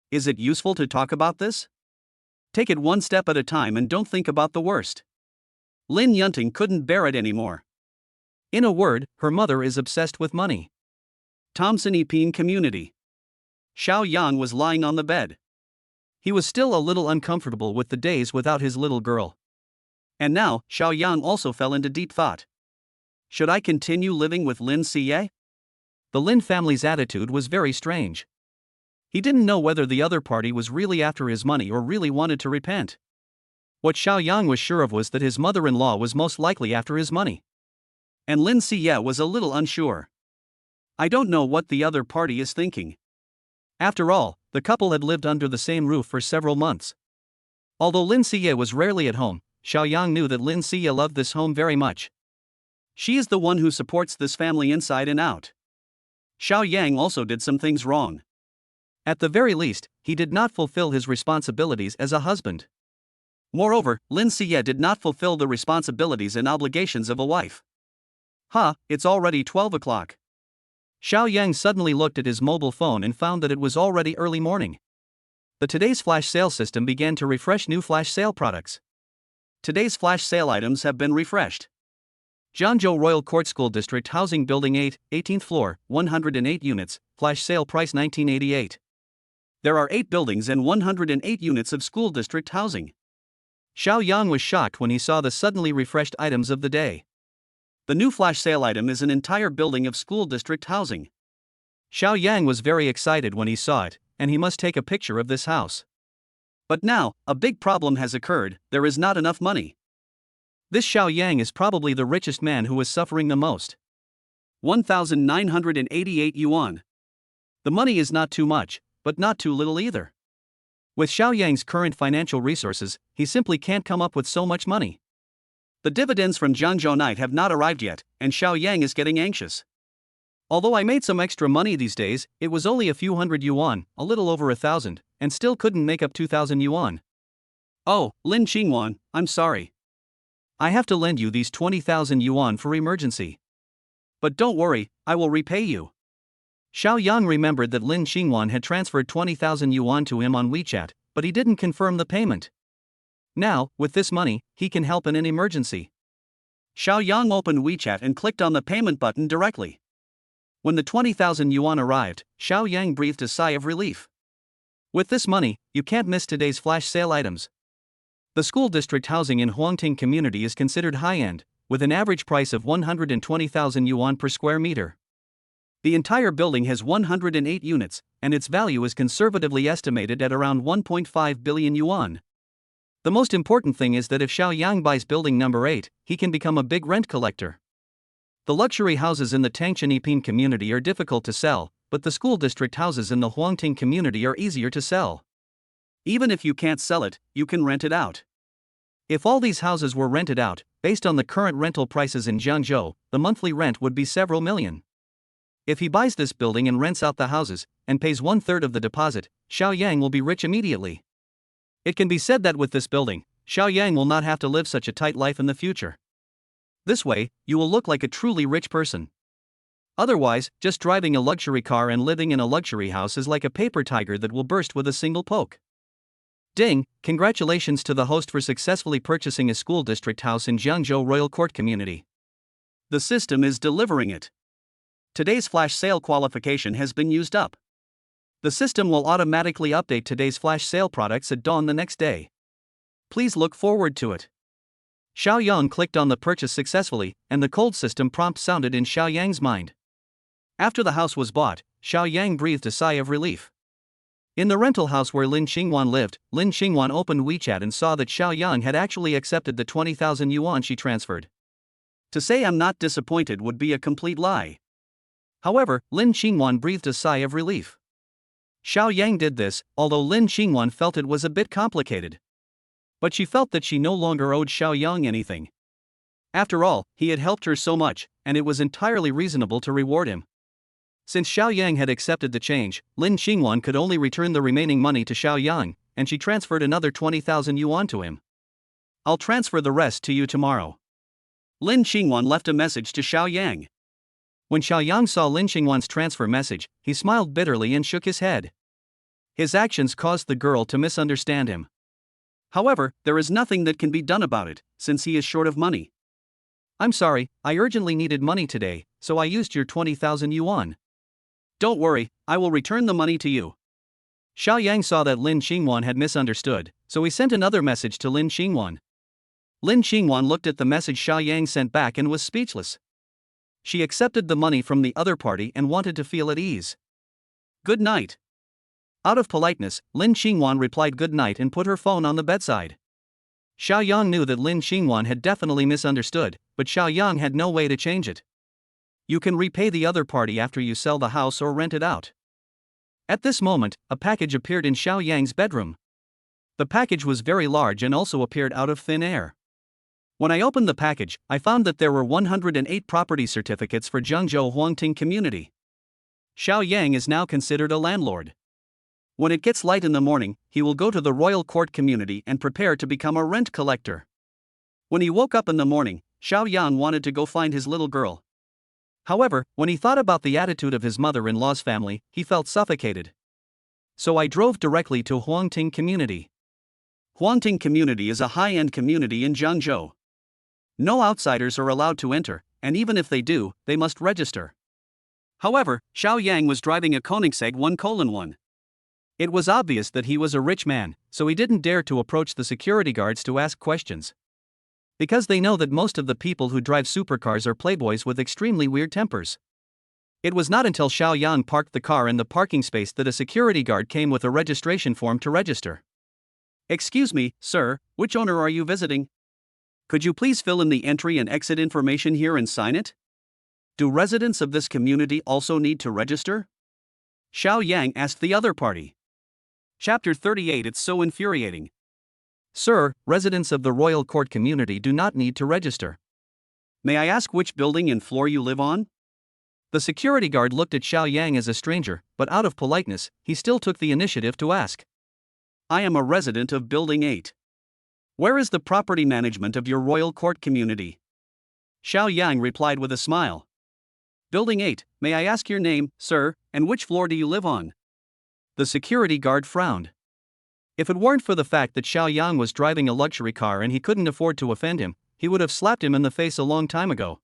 Is it useful to talk about this? Take it one step at a time and don't think about the worst. Lin Yunting couldn't bear it anymore. In a word, her mother is obsessed with money. Thompson Epine Community. Xiao Yang was lying on the bed. He was still a little uncomfortable with the days without his little girl. And now, Xiao Yang also fell into deep thought. Should I continue living with Lin Xie? The Lin family's attitude was very strange. He didn't know whether the other party was really after his money or really wanted to repent. What Xiao Yang was sure of was that his mother-in-law was most likely after his money. And Lin Xie was a little unsure. I don't know what the other party is thinking. After all, the couple had lived under the same roof for several months. Although Lin Xie was rarely at home, Xiao Yang knew that Lin Xie loved this home very much. She is the one who supports this family inside and out. Xiao Yang also did some things wrong. At the very least, he did not fulfill his responsibilities as a husband. Moreover, Lin Xie did not fulfill the responsibilities and obligations of a wife. It's already 12 o'clock. Xiao Yang suddenly looked at his mobile phone and found that it was already early morning. The Today's Flash Sale system began to refresh new flash sale products. Today's flash sale items have been refreshed. Jiangzhou Royal Court School District Housing Building 8, 18th floor, 108 units, flash sale price 1988. There are 8 buildings and 108 units of school district housing. Xiao Yang was shocked when he saw the suddenly refreshed items of the day. The new flash sale item is an entire building of school district housing. Xiao Yang was very excited when he saw it, and he must take a picture of this house. But now, a big problem has occurred, there is not enough money. This Xiao Yang is probably the richest man who is suffering the most. 1,988 yuan. The money is not too much, but not too little either. With Xiao Yang's current financial resources, he simply can't come up with so much money. The dividends from Jiangzhou night have not arrived yet, and Xiao Yang is getting anxious. Although I made some extra money these days, it was only a few hundred yuan, a little over 1,000, and still couldn't make up 2,000 yuan. Oh, Lin Qingwan, I'm sorry. I have to lend you these 20,000 yuan for emergency. But don't worry, I will repay you. Xiao Yang remembered that Lin Qingwan had transferred 20,000 yuan to him on WeChat, but he didn't confirm the payment. Now, with this money, he can help in an emergency. Xiao Yang opened WeChat and clicked on the payment button directly. When the 20,000 yuan arrived, Xiao Yang breathed a sigh of relief. With this money, you can't miss today's flash sale items. The school district housing in Huangting community is considered high-end, with an average price of 120,000 yuan per square meter. The entire building has 108 units, and its value is conservatively estimated at around 1.5 billion yuan. The most important thing is that if Xiao Yang buys building number 8, he can become a big rent collector. The luxury houses in the Tangcheniping community are difficult to sell, but the school district houses in the Huangting community are easier to sell. Even if you can't sell it, you can rent it out. If all these houses were rented out, based on the current rental prices in Jiangzhou, the monthly rent would be several million. If he buys this building and rents out the houses, and pays 1/3 of the deposit, Xiao Yang will be rich immediately. It can be said that with this building, Xiao Yang will not have to live such a tight life in the future. This way, you will look like a truly rich person. Otherwise, just driving a luxury car and living in a luxury house is like a paper tiger that will burst with a single poke. Ding, congratulations to the host for successfully purchasing a school district house in Jiangzhou Royal Court community. The system is delivering it. Today's flash sale qualification has been used up. The system will automatically update today's flash sale products at dawn the next day. Please look forward to it. Xiao Yang clicked on the purchase successfully, and the cold system prompt sounded in Xiao Yang's mind. After the house was bought, Xiao Yang breathed a sigh of relief. In the rental house where Lin Qingwan lived, Lin Qingwan opened WeChat and saw that Xiao Yang had actually accepted the 20,000 yuan she transferred. To say I'm not disappointed would be a complete lie. However, Lin Qingwan breathed a sigh of relief. Xiao Yang did this, although Lin Qingwan felt it was a bit complicated. But she felt that she no longer owed Xiao Yang anything. After all, he had helped her so much, and it was entirely reasonable to reward him. Since Xiao Yang had accepted the change, Lin Qingwan could only return the remaining money to Xiao Yang, and she transferred another 20,000 yuan to him. I'll transfer the rest to you tomorrow. Lin Qingwan left a message to Xiao Yang. When Xiao Yang saw Lin Qingwan's transfer message, he smiled bitterly and shook his head. His actions caused the girl to misunderstand him. However, there is nothing that can be done about it, since he is short of money. I'm sorry, I urgently needed money today, so I used your 20,000 yuan. Don't worry, I will return the money to you. Xiao Yang saw that Lin Qingwan had misunderstood, so he sent another message to Lin Qingwan. Lin Qingwan looked at the message Xiao Yang sent back and was speechless. She accepted the money from the other party and wanted to feel at ease. Good night. Out of politeness, Lin Qingwan replied good night and put her phone on the bedside. Xiao Yang knew that Lin Qingwan had definitely misunderstood, but Xiao Yang had no way to change it. You can repay the other party after you sell the house or rent it out. At this moment, a package appeared in Xiao Yang's bedroom. The package was very large and also appeared out of thin air. When I opened the package, I found that there were 108 property certificates for Jiangzhou Huangting community. Xiao Yang is now considered a landlord. When it gets light in the morning, he will go to the royal court community and prepare to become a rent collector. When he woke up in the morning, Xiao Yang wanted to go find his little girl. However, when he thought about the attitude of his mother-in-law's family, he felt suffocated. So I drove directly to Huangting community. Huangting community is a high-end community in Jiangzhou. No outsiders are allowed to enter, and even if they do, they must register. However, Xiao Yang was driving a Koenigsegg 1:1. It was obvious that he was a rich man, so he didn't dare to approach the security guards to ask questions. Because they know that most of the people who drive supercars are playboys with extremely weird tempers. It was not until Xiao Yang parked the car in the parking space that a security guard came with a registration form to register. Excuse me, sir, which owner are you visiting? Could you please fill in the entry and exit information here and sign it? Do residents of this community also need to register? Xiao Yang asked the other party. Chapter 38. It's so infuriating. Sir, residents of the royal court community do not need to register. May I ask which building and floor you live on? The security guard looked at Xiao Yang as a stranger, but out of politeness, he still took the initiative to ask. I am a resident of Building 8. Where is the property management of your royal court community? Xiao Yang replied with a smile. Building 8, may I ask your name, sir, and which floor do you live on? The security guard frowned. If it weren't for the fact that Xiao Yang was driving a luxury car and he couldn't afford to offend him, he would have slapped him in the face a long time ago.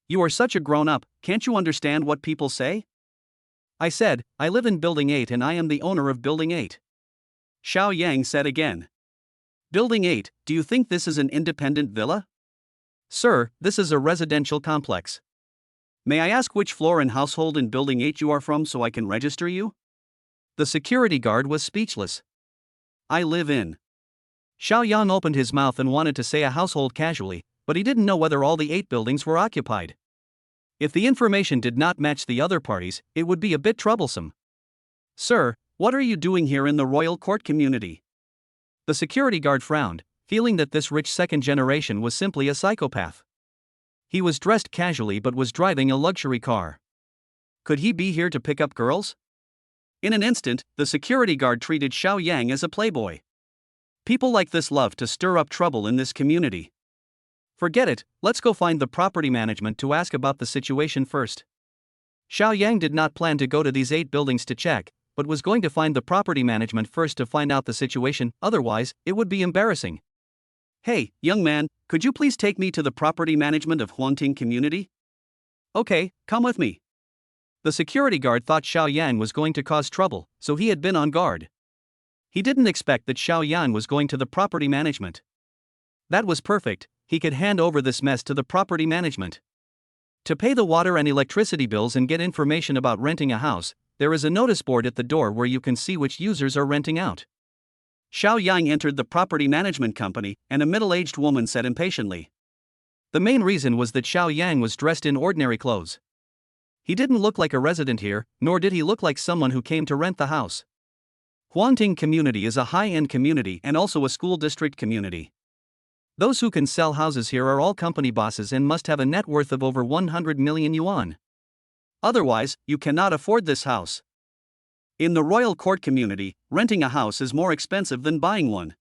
You are such a grown-up, can't you understand what people say? I said, I live in Building 8 and I am the owner of Building 8. Xiao Yang said again. Building 8, do you think this is an independent villa? Sir, this is a residential complex. May I ask which floor and household in Building 8 you are from so I can register you? The security guard was speechless. I live in. Xiao Yang opened his mouth and wanted to say a household casually, but he didn't know whether all the 8 buildings were occupied. If the information did not match the other parties, it would be a bit troublesome. Sir, what are you doing here in the royal court community? The security guard frowned, feeling that this rich second generation was simply a psychopath. He was dressed casually but was driving a luxury car. Could he be here to pick up girls? In an instant, the security guard treated Xiao Yang as a playboy. People like this love to stir up trouble in this community. Forget it, let's go find the property management to ask about the situation first. Xiao Yang did not plan to go to these 8 buildings to check, but was going to find the property management first to find out the situation, otherwise, it would be embarrassing. Hey, young man, could you please take me to the property management of Huangting community? Okay, come with me. The security guard thought Xiao Yang was going to cause trouble, so he had been on guard. He didn't expect that Xiao Yang was going to the property management. That was perfect, he could hand over this mess to the property management. To pay the water and electricity bills and get information about renting a house, there is a notice board at the door where you can see which users are renting out. Xiao Yang entered the property management company, and a middle-aged woman said impatiently. The main reason was that Xiao Yang was dressed in ordinary clothes. He didn't look like a resident here, nor did he look like someone who came to rent the house. Huangting community is a high-end community and also a school district community. Those who can sell houses here are all company bosses and must have a net worth of over 100 million yuan. Otherwise, you cannot afford this house. In the royal court community, renting a house is more expensive than buying one.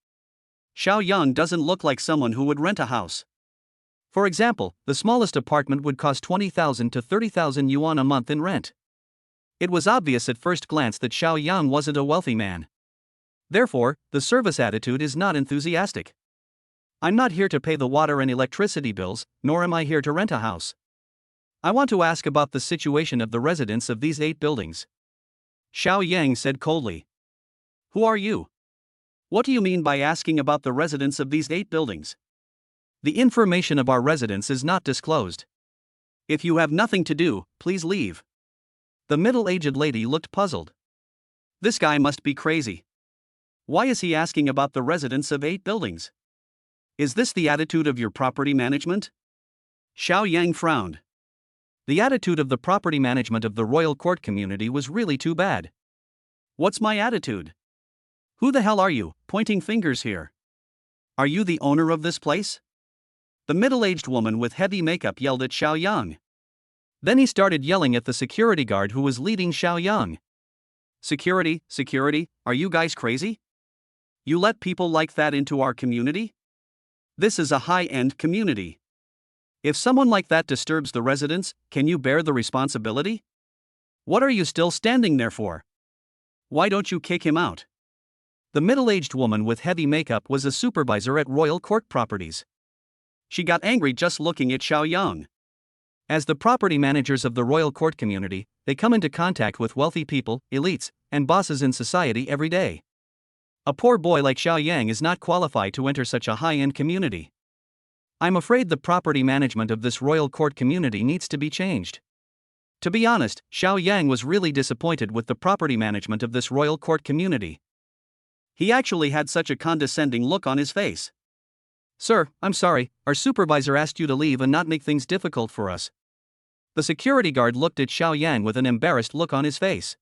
Xiao Yang doesn't look like someone who would rent a house. For example, the smallest apartment would cost 20,000 to 30,000 yuan a month in rent. It was obvious at first glance that Xiao Yang wasn't a wealthy man. Therefore, the service attitude is not enthusiastic. I'm not here to pay the water and electricity bills, nor am I here to rent a house. I want to ask about the situation of the residents of these 8 buildings. Xiao Yang said coldly. Who are you? What do you mean by asking about the residents of these 8 buildings? The information of our residents is not disclosed. If you have nothing to do, please leave. The middle-aged lady looked puzzled. This guy must be crazy. Why is he asking about the residents of 8 buildings? Is this the attitude of your property management? Xiao Yang frowned. The attitude of the property management of the royal court community was really too bad. What's my attitude? Who the hell are you, pointing fingers here? Are you the owner of this place? The middle-aged woman with heavy makeup yelled at Xiao Yang. Then he started yelling at the security guard who was leading Xiao Yang. Security, are you guys crazy? You let people like that into our community? This is a high-end community. If someone like that disturbs the residents, can you bear the responsibility? What are you still standing there for? Why don't you kick him out? The middle-aged woman with heavy makeup was a supervisor at Royal Court Properties. She got angry just looking at Xiao Yang. As the property managers of the royal court community, they come into contact with wealthy people, elites, and bosses in society every day. A poor boy like Xiao Yang is not qualified to enter such a high-end community. I'm afraid the property management of this royal court community needs to be changed. To be honest, Xiao Yang was really disappointed with the property management of this royal court community. He actually had such a condescending look on his face. Sir, I'm sorry, our supervisor asked you to leave and not make things difficult for us. The security guard looked at Xiao Yang with an embarrassed look on his face.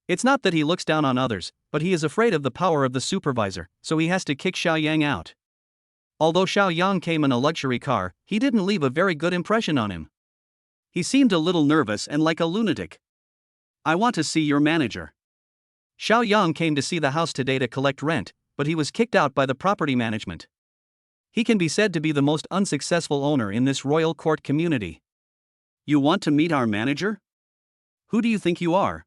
It's not that he looks down on others, but he is afraid of the power of the supervisor, so he has to kick Xiao Yang out. Although Xiao Yang came in a luxury car, he didn't leave a very good impression on him. He seemed a little nervous and like a lunatic. I want to see your manager. Xiao Yang came to see the house today to collect rent, but he was kicked out by the property management. He can be said to be the most unsuccessful owner in this royal court community. You want to meet our manager? Who do you think you are?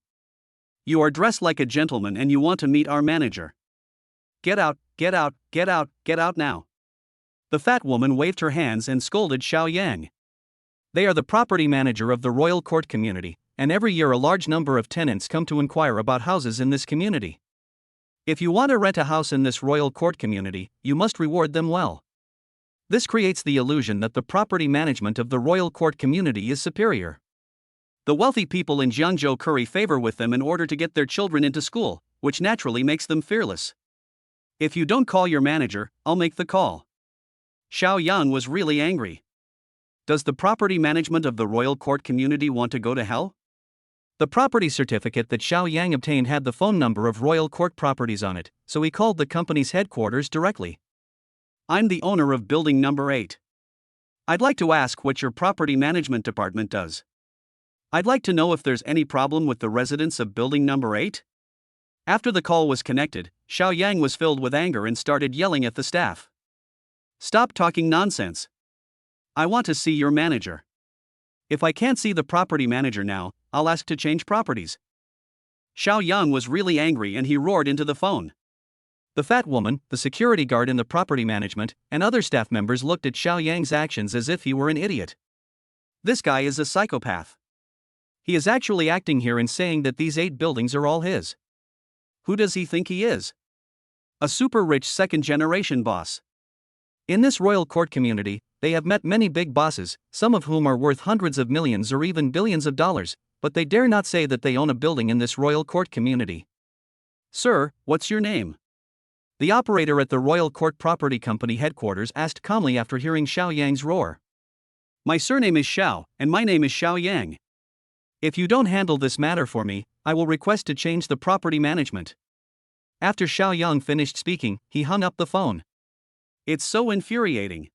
You are dressed like a gentleman and you want to meet our manager. Get out, get out, get out, get out now. The fat woman waved her hands and scolded Xiao Yang. They are the property manager of the royal court community, and every year a large number of tenants come to inquire about houses in this community. If you want to rent a house in this royal court community, you must reward them well. This creates the illusion that the property management of the royal court community is superior. The wealthy people in Jiangzhou curry favor with them in order to get their children into school, which naturally makes them fearless. If you don't call your manager, I'll make the call. Xiao Yang was really angry. Does the property management of the royal court community want to go to hell? The property certificate that Xiao Yang obtained had the phone number of royal court properties on it, so he called the company's headquarters directly. I'm the owner of building number 8. I'd like to ask what your property management department does. I'd like to know if there's any problem with the residents of building number 8. After the call was connected, Xiao Yang was filled with anger and started yelling at the staff. Stop talking nonsense. I want to see your manager. If I can't see the property manager now, I'll ask to change properties. Xiao Yang was really angry and he roared into the phone. The fat woman, the security guard in the property management, and other staff members looked at Xiao Yang's actions as if he were an idiot. This guy is a psychopath. He is actually acting here and saying that these 8 buildings are all his. Who does he think he is? A super rich second-generation boss. In this royal court community, they have met many big bosses, some of whom are worth hundreds of millions or even billions of dollars, but they dare not say that they own a building in this royal court community. Sir, what's your name? The operator at the royal court property company headquarters asked calmly after hearing Xiao Yang's roar. My surname is Xiao, and my name is Xiao Yang. If you don't handle this matter for me, I will request to change the property management. After Xiao Yang finished speaking, he hung up the phone. It's so infuriating.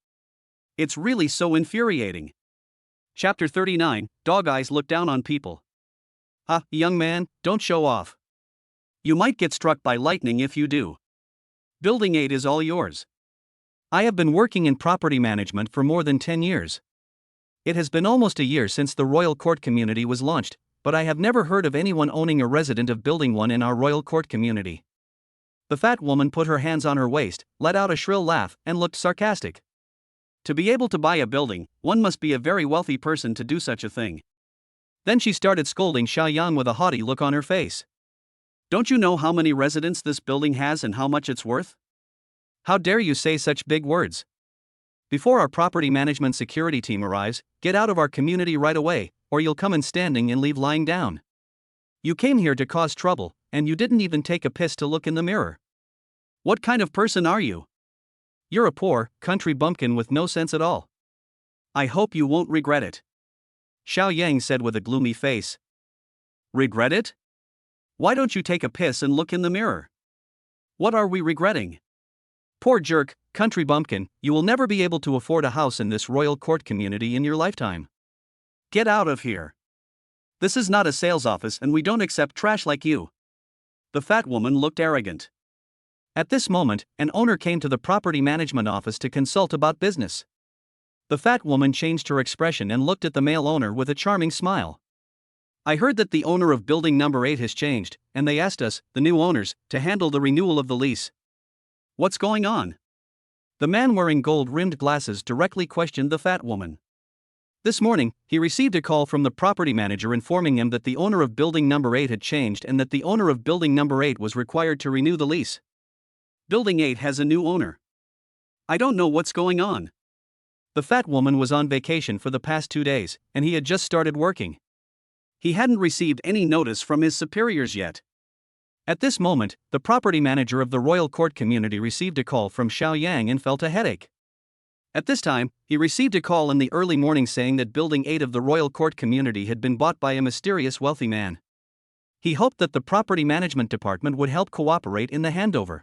It's really so infuriating. Chapter 39, Dog Eyes Look Down on People. Young man, don't show off. You might get struck by lightning if you do. Building 8 is all yours. I have been working in property management for more than 10 years. It has been almost a year since the royal court community was launched, but I have never heard of anyone owning a resident of building 1 in our royal court community. The fat woman put her hands on her waist, let out a shrill laugh, and looked sarcastic. To be able to buy a building, one must be a very wealthy person to do such a thing. Then she started scolding Xiao Yang with a haughty look on her face. Don't you know how many residents this building has and how much it's worth? How dare you say such big words? Before our property management security team arrives, get out of our community right away, or you'll come in standing and leave lying down. You came here to cause trouble, and you didn't even take a piss to look in the mirror. What kind of person are you? You're a poor, country bumpkin with no sense at all. I hope you won't regret it. Xiao Yang said with a gloomy face. Regret it? Why don't you take a piss and look in the mirror? What are we regretting? Poor jerk, country bumpkin, you will never be able to afford a house in this royal court community in your lifetime. Get out of here. This is not a sales office and we don't accept trash like you. The fat woman looked arrogant. At this moment, an owner came to the property management office to consult about business. The fat woman changed her expression and looked at the male owner with a charming smile. I heard that the owner of building number 8 has changed, and they asked us, the new owners, to handle the renewal of the lease. What's going on? The man wearing gold-rimmed glasses directly questioned the fat woman. This morning, he received a call from the property manager informing him that the owner of building number 8 had changed and that the owner of building number 8 was required to renew the lease. Building 8 has a new owner. I don't know what's going on. The fat woman was on vacation for the past 2 days, and he had just started working. He hadn't received any notice from his superiors yet. At this moment, the property manager of the royal court community received a call from Xiao Yang and felt a headache. At this time, he received a call in the early morning saying that building 8 of the royal court community had been bought by a mysterious wealthy man. He hoped that the property management department would help cooperate in the handover.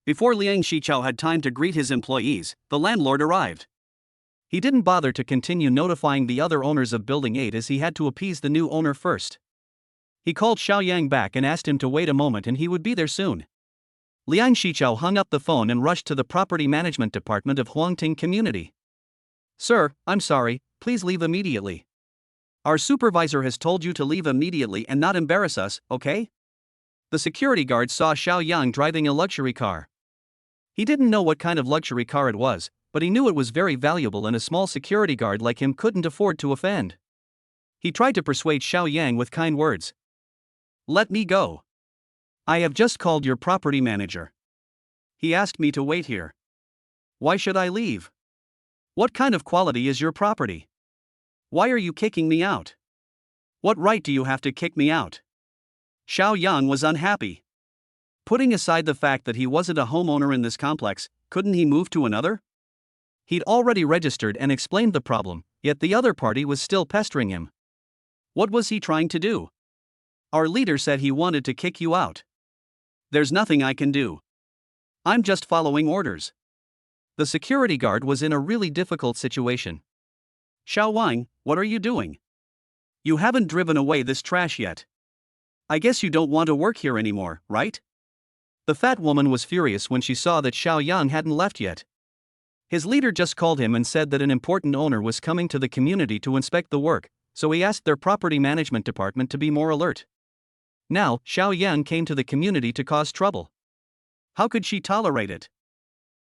Before Liang Shichao had time to greet his employees, the landlord arrived. He didn't bother to continue notifying the other owners of Building 8 as he had to appease the new owner first. He called Xiao Yang back and asked him to wait a moment and he would be there soon. Liang Shichao hung up the phone and rushed to the property management department of Huangting Community. Sir, I'm sorry, please leave immediately. Our supervisor has told you to leave immediately and not embarrass us, okay? The security guard saw Xiao Yang driving a luxury car. He didn't know what kind of luxury car it was, but he knew it was very valuable and a small security guard like him couldn't afford to offend. He tried to persuade Xiao Yang with kind words. Let me go. I have just called your property manager. He asked me to wait here. Why should I leave? What kind of quality is your property? Why are you kicking me out? What right do you have to kick me out? Xiao Yang was unhappy. Putting aside the fact that he wasn't a homeowner in this complex, couldn't he move to another? He'd already registered and explained the problem, yet the other party was still pestering him. What was he trying to do? Our leader said he wanted to kick you out. There's nothing I can do. I'm just following orders. The security guard was in a really difficult situation. Xiao Wang, what are you doing? You haven't driven away this trash yet. I guess you don't want to work here anymore, right? The fat woman was furious when she saw that Xiao Yang hadn't left yet. His leader just called him and said that an important owner was coming to the community to inspect the work, so he asked their property management department to be more alert. Now, Xiao Yang came to the community to cause trouble. How could she tolerate it?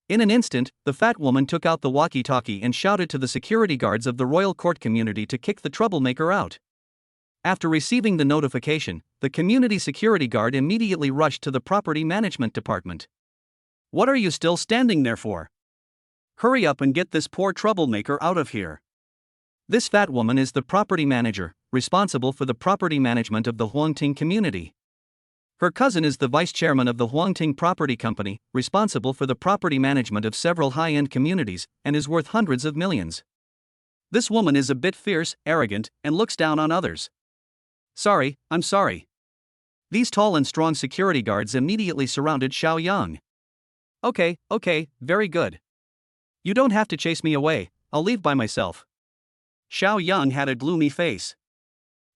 In an instant, the fat woman took out the walkie-talkie and shouted to the security guards of the royal court community to kick the troublemaker out. After receiving the notification, the community security guard immediately rushed to the property management department. What are you still standing there for? Hurry up and get this poor troublemaker out of here. This fat woman is the property manager, responsible for the property management of the Huangting community. Her cousin is the vice chairman of the Huangting Property Company, responsible for the property management of several high-end communities, and is worth hundreds of millions. This woman is a bit fierce, arrogant, and looks down on others. Sorry, I'm sorry. These tall and strong security guards immediately surrounded Xiao Yang. Okay, very good. You don't have to chase me away, I'll leave by myself. Xiao Yang had a gloomy face.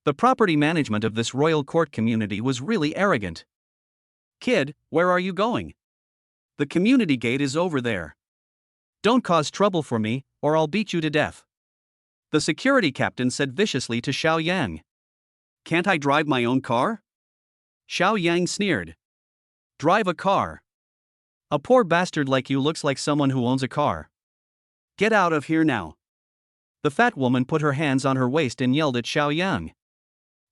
The property management of this royal court community was really arrogant. Kid, where are you going? The community gate is over there. Don't cause trouble for me, or I'll beat you to death. The security captain said viciously to Xiao Yang. Can't I drive my own car? Xiao Yang sneered. Drive a car. A poor bastard like you looks like someone who owns a car. Get out of here now. The fat woman put her hands on her waist and yelled at Xiao Yang.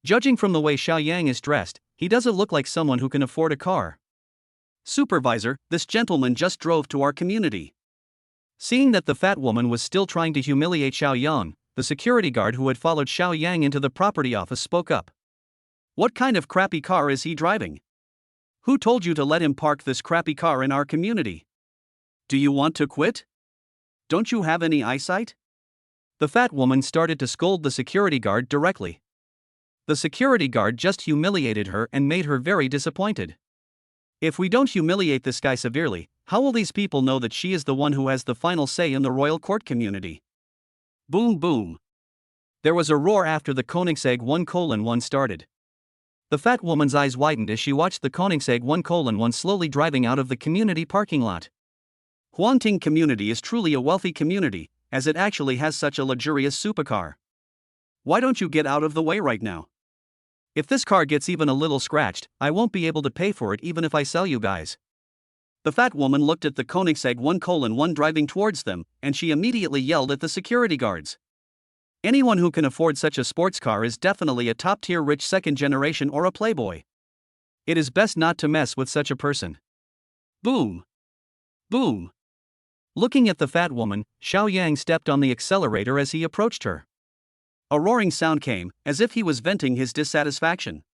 Judging from the way Xiao Yang is dressed, he doesn't look like someone who can afford a car. Supervisor, this gentleman just drove to our community. Seeing that the fat woman was still trying to humiliate Xiao Yang, the security guard who had followed Xiao Yang into the property office spoke up. What kind of crappy car is he driving? Who told you to let him park this crappy car in our community? Do you want to quit? Don't you have any eyesight? The fat woman started to scold the security guard directly. The security guard just humiliated her and made her very disappointed. If we don't humiliate this guy severely, how will these people know that she is the one who has the final say in the royal court community? Boom boom. There was a roar after the Koenigsegg 1:1 started. The fat woman's eyes widened as she watched the Koenigsegg 1:1 slowly driving out of the community parking lot. Huangting community is truly a wealthy community, as it actually has such a luxurious supercar. Why don't you get out of the way right now? If this car gets even a little scratched, I won't be able to pay for it even if I sell you guys. The fat woman looked at the Koenigsegg 1:1 driving towards them, and she immediately yelled at the security guards. Anyone who can afford such a sports car is definitely a top-tier rich second generation or a playboy. It is best not to mess with such a person. Boom. Boom. Looking at the fat woman, Xiao Yang stepped on the accelerator as he approached her. A roaring sound came, as if he was venting his dissatisfaction.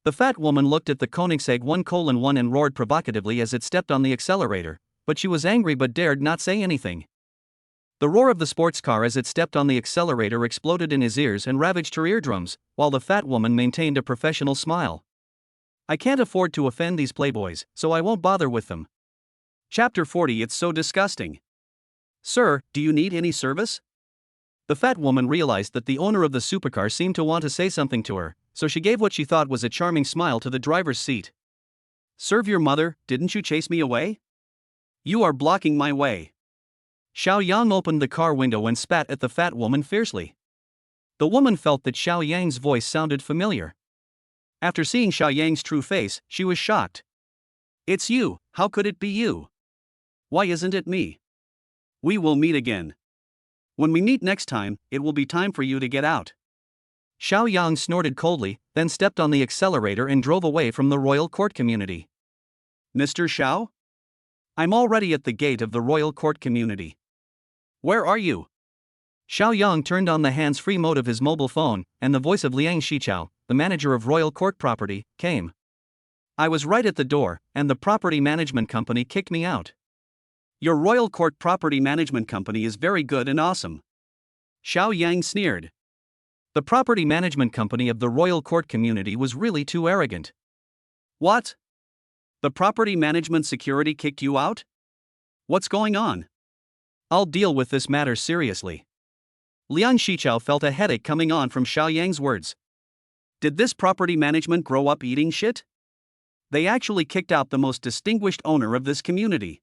The fat woman looked at the Koenigsegg 1:1 and roared provocatively as it stepped on the accelerator, but she was angry but dared not say anything. The roar of the sports car as it stepped on the accelerator exploded in his ears and ravaged her eardrums, while the fat woman maintained a professional smile. I can't afford to offend these playboys, so I won't bother with them. Chapter 40. It's so disgusting. Sir, do you need any service? The fat woman realized that the owner of the supercar seemed to want to say something to her, so she gave what she thought was a charming smile to the driver's seat. Serve your mother, didn't you chase me away? You are blocking my way. Xiao Yang opened the car window and spat at the fat woman fiercely. The woman felt that Xiao Yang's voice sounded familiar. After seeing Xiao Yang's true face, she was shocked. It's you, how could it be you? Why isn't it me? We will meet again. When we meet next time, it will be time for you to get out. Xiao Yang snorted coldly, then stepped on the accelerator and drove away from the royal court community. Mr. Xiao? I'm already at the gate of the royal court community. Where are you? Xiao Yang turned on the hands-free mode of his mobile phone, and the voice of Liang Shichao, the manager of royal court property, came. I was right at the door, and the property management company kicked me out. Your royal court property management company is very good and awesome. Xiao Yang sneered. The property management company of the royal court community was really too arrogant. What? The property management security kicked you out? What's going on? I'll deal with this matter seriously. Liang Shichao felt a headache coming on from Xiao Yang's words. Did this property management grow up eating shit? They actually kicked out the most distinguished owner of this community.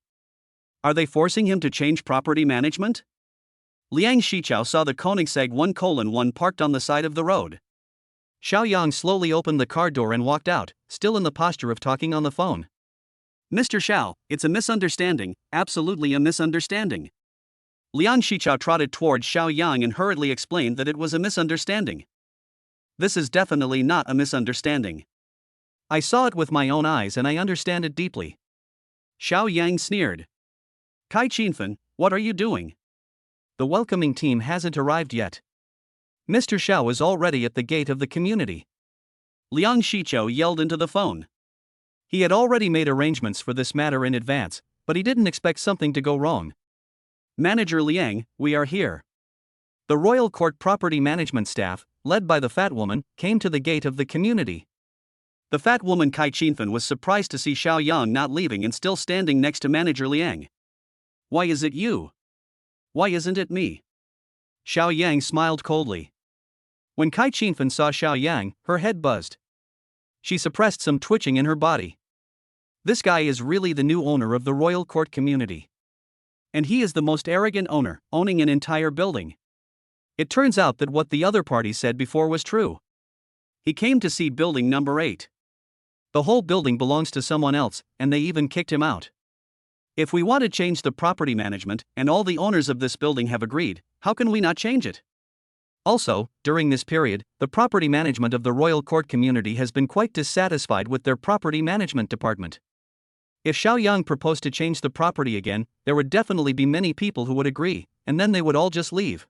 Are they forcing him to change property management? Liang Shichao saw the Koenigsegg 1:1 parked on the side of the road. Xiao Yang slowly opened the car door and walked out, still in the posture of talking on the phone. Mr. Xiao, it's a misunderstanding, absolutely a misunderstanding. Liang Shichao trotted towards Xiao Yang and hurriedly explained that it was a misunderstanding. This is definitely not a misunderstanding. I saw it with my own eyes and I understand it deeply. Xiao Yang sneered. Kai Qinfen, what are you doing? The welcoming team hasn't arrived yet. Mr. Xiao is already at the gate of the community. Liang Shichao yelled into the phone. He had already made arrangements for this matter in advance, but he didn't expect something to go wrong. Manager Liang, we are here. The royal court property management staff, led by the fat woman, came to the gate of the community. The fat woman Kai Qinfen was surprised to see Xiao Yang not leaving and still standing next to Manager Liang. Why is it you? Why isn't it me? Xiao Yang smiled coldly. When Kai Qinfen saw Xiao Yang, her head buzzed. She suppressed some twitching in her body. This guy is really the new owner of the royal court community. And he is the most arrogant owner, owning an entire building. It turns out that what the other party said before was true. He came to see building number 8. The whole building belongs to someone else, and they even kicked him out. If we want to change the property management, and all the owners of this building have agreed, how can we not change it? Also, during this period, the property management of the royal court community has been quite dissatisfied with their property management department. If Xiao Yang proposed to change the property again, there would definitely be many people who would agree, and then they would all just leave.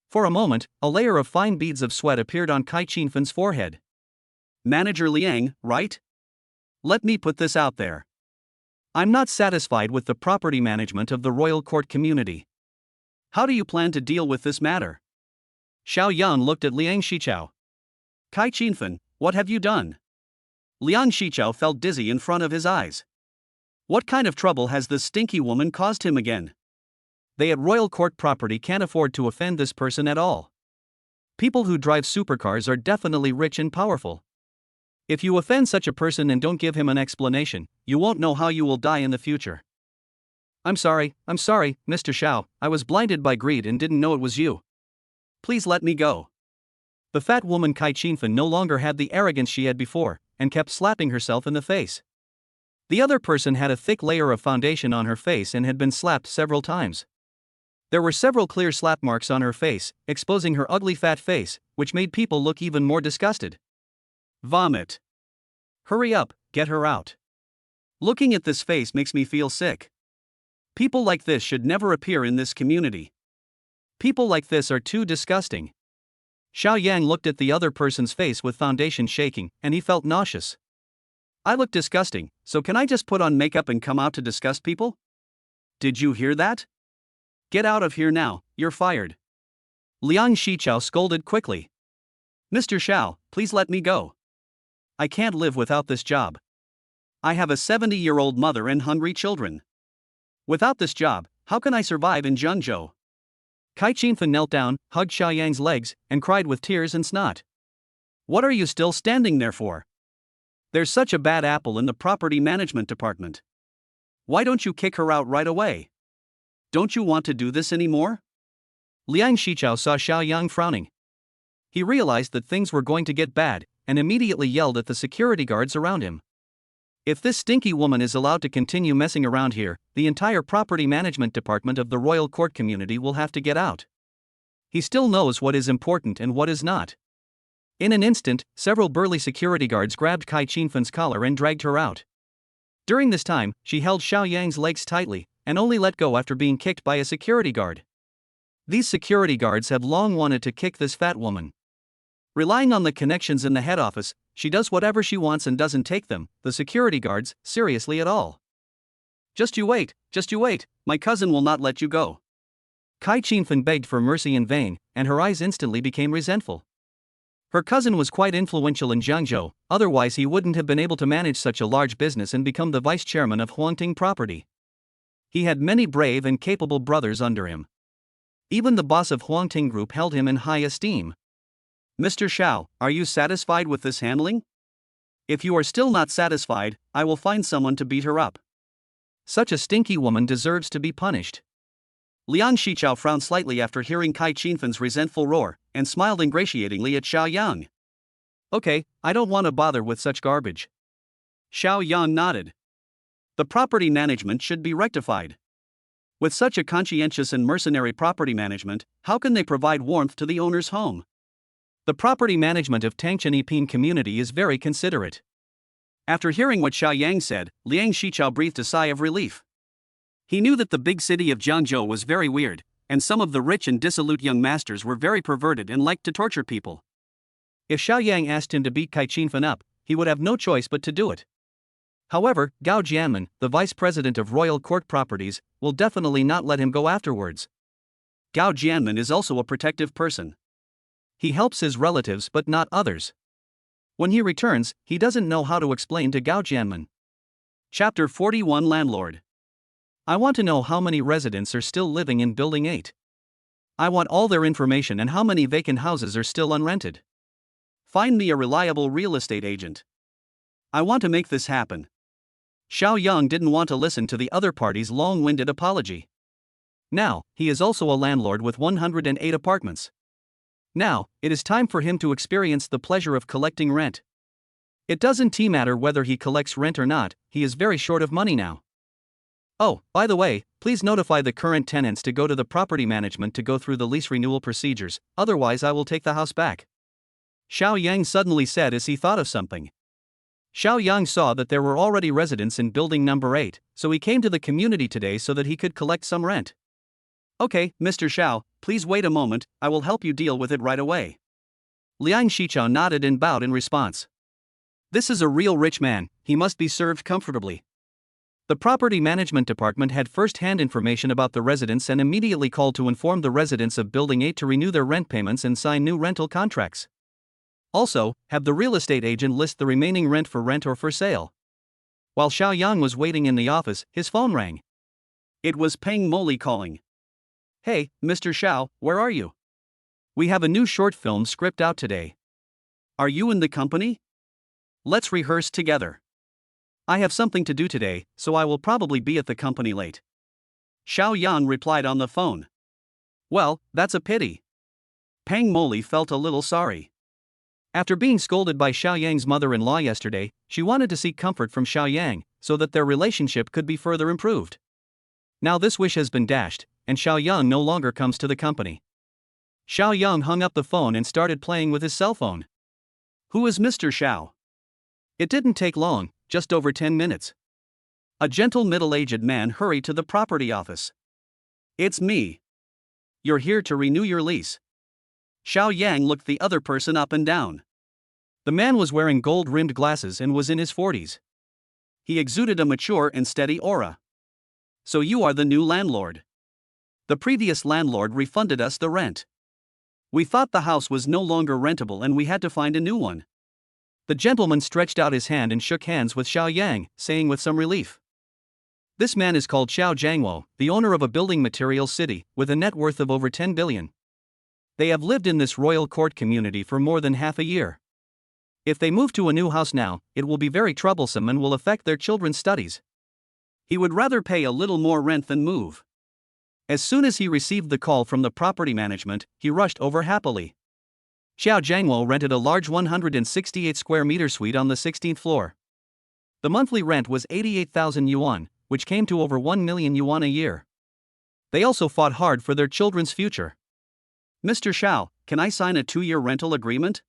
For a moment, a layer of fine beads of sweat appeared on Kai Qinfen's forehead. Manager Liang, right? Let me put this out there. I'm not satisfied with the property management of the royal court community. How do you plan to deal with this matter? Xiao Yang looked at Liang Shichao. Kai Qinfen, what have you done? Liang Shichao felt dizzy in front of his eyes. What kind of trouble has this stinky woman caused him again? They at royal court property can't afford to offend this person at all. People who drive supercars are definitely rich and powerful. If you offend such a person and don't give him an explanation, you won't know how you will die in the future. I'm sorry, Mr. Xiao, I was blinded by greed and didn't know it was you. Please let me go. The fat woman Kai Qinfen no longer had the arrogance she had before, and kept slapping herself in the face. The other person had a thick layer of foundation on her face and had been slapped several times. There were several clear slap marks on her face, exposing her ugly fat face, which made people look even more disgusted. Vomit. Hurry up, get her out. Looking at this face makes me feel sick. People like this should never appear in this community. People like this are too disgusting. Xiao Yang looked at the other person's face with foundation shaking, and he felt nauseous. I look disgusting, so can I just put on makeup and come out to disgust people? Did you hear that? Get out of here now, you're fired. Liang Shichao scolded quickly. Mr. Xiao, please let me go. I can't live without this job. I have a 70-year-old mother and hungry children. Without this job, how can I survive in Zhengzhou? Kai Qinfen knelt down, hugged Xiaoyang's legs, and cried with tears and snot. What are you still standing there for? There's such a bad apple in the property management department. Why don't you kick her out right away? Don't you want to do this anymore? Liang Shichao saw Xiaoyang frowning. He realized that things were going to get bad, and immediately yelled at the security guards around him. If this stinky woman is allowed to continue messing around here, the entire property management department of the royal court community will have to get out. He still knows what is important and what is not. In an instant, several burly security guards grabbed Kai Qinfen's collar and dragged her out. During this time, she held Xiaoyang's legs tightly, and only let go after being kicked by a security guard. These security guards have long wanted to kick this fat woman. Relying on the connections in the head office, she does whatever she wants and doesn't take them, the security guards, seriously at all. Just you wait, my cousin will not let you go. Kai Qinfen begged for mercy in vain, and her eyes instantly became resentful. Her cousin was quite influential in Zhengzhou, otherwise he wouldn't have been able to manage such a large business and become the vice chairman of Huangting Property. He had many brave and capable brothers under him. Even the boss of Huangting Group held him in high esteem. Mr. Xiao, are you satisfied with this handling? If you are still not satisfied, I will find someone to beat her up. Such a stinky woman deserves to be punished. Liang Shichao frowned slightly after hearing Kai Qinfen's resentful roar, and smiled ingratiatingly at Xiaoyang. Okay, I don't want to bother with such garbage. Xiaoyang nodded. The property management should be rectified. With such a conscientious and mercenary property management, how can they provide warmth to the owner's home? The property management of Tangchen Yiping community is very considerate. After hearing what Xiaoyang said, Liang Shichao breathed a sigh of relief. He knew that the big city of Zhengzhou was very weird, and some of the rich and dissolute young masters were very perverted and liked to torture people. If Xiaoyang asked him to beat Kai Qinfen up, he would have no choice but to do it. However, Gao Jianmen, the vice president of Royal Court Properties, will definitely not let him go afterwards. Gao Jianmen is also a protective person. He helps his relatives but not others. When he returns, he doesn't know how to explain to Gao Jianmen. Chapter 41 Landlord. I want to know how many residents are still living in Building 8. I want all their information and how many vacant houses are still unrented. Find me a reliable real estate agent. I want to make this happen. Xiaoyang didn't want to listen to the other party's long-winded apology. Now, he is also a landlord with 108 apartments. Now, it is time for him to experience the pleasure of collecting rent. It doesn't matter whether he collects rent or not, he is very short of money now. Oh, by the way, please notify the current tenants to go to the property management to go through the lease renewal procedures, otherwise I will take the house back. Xiaoyang suddenly said as he thought of something. Xiaoyang saw that there were already residents in building number 8, so he came to the community today so that he could collect some rent. Okay, Mr. Xiao, please wait a moment, I will help you deal with it right away. Liang Shichao nodded and bowed in response. This is a real rich man, he must be served comfortably. The property management department had first-hand information about the residents and immediately called to inform the residents of Building 8 to renew their rent payments and sign new rental contracts. Also, have the real estate agent list the remaining rent or for sale. While Xiaoyang was waiting in the office, his phone rang. It was Peng Moli calling. Hey, Mr. Xiao, where are you? We have a new short film script out today. Are you in the company? Let's rehearse together. I have something to do today, so I will probably be at the company late. Xiaoyang replied on the phone. Well, that's a pity. Peng Moli felt a little sorry. After being scolded by Xiaoyang's mother-in-law yesterday, she wanted to seek comfort from Xiaoyang, so that their relationship could be further improved. Now this wish has been dashed, and Xiaoyang no longer comes to the company. Xiaoyang hung up the phone and started playing with his cell phone. Who is Mr. Xiao? It didn't take long, just over 10 minutes. A gentle middle-aged man hurried to the property office. It's me. You're here to renew your lease. Xiaoyang looked the other person up and down. The man was wearing gold-rimmed glasses and was in his 40s. He exuded a mature and steady aura. So you are the new landlord. The previous landlord refunded us the rent. We thought the house was no longer rentable and we had to find a new one. The gentleman stretched out his hand and shook hands with Xiao Yang, saying with some relief. This man is called Xiao Jiangwo, the owner of a building materials city, with a net worth of over 10 billion. They have lived in this royal court community for more than half a year. If they move to a new house now, it will be very troublesome and will affect their children's studies. He would rather pay a little more rent than move. As soon as he received the call from the property management, he rushed over happily. Xiao Jiangwo rented a large 168 square meter suite on the 16th floor. The monthly rent was 88,000 yuan, which came to over 1 million yuan a year. They also fought hard for their children's future. Mr. Xiao, can I sign a 2-year rental agreement?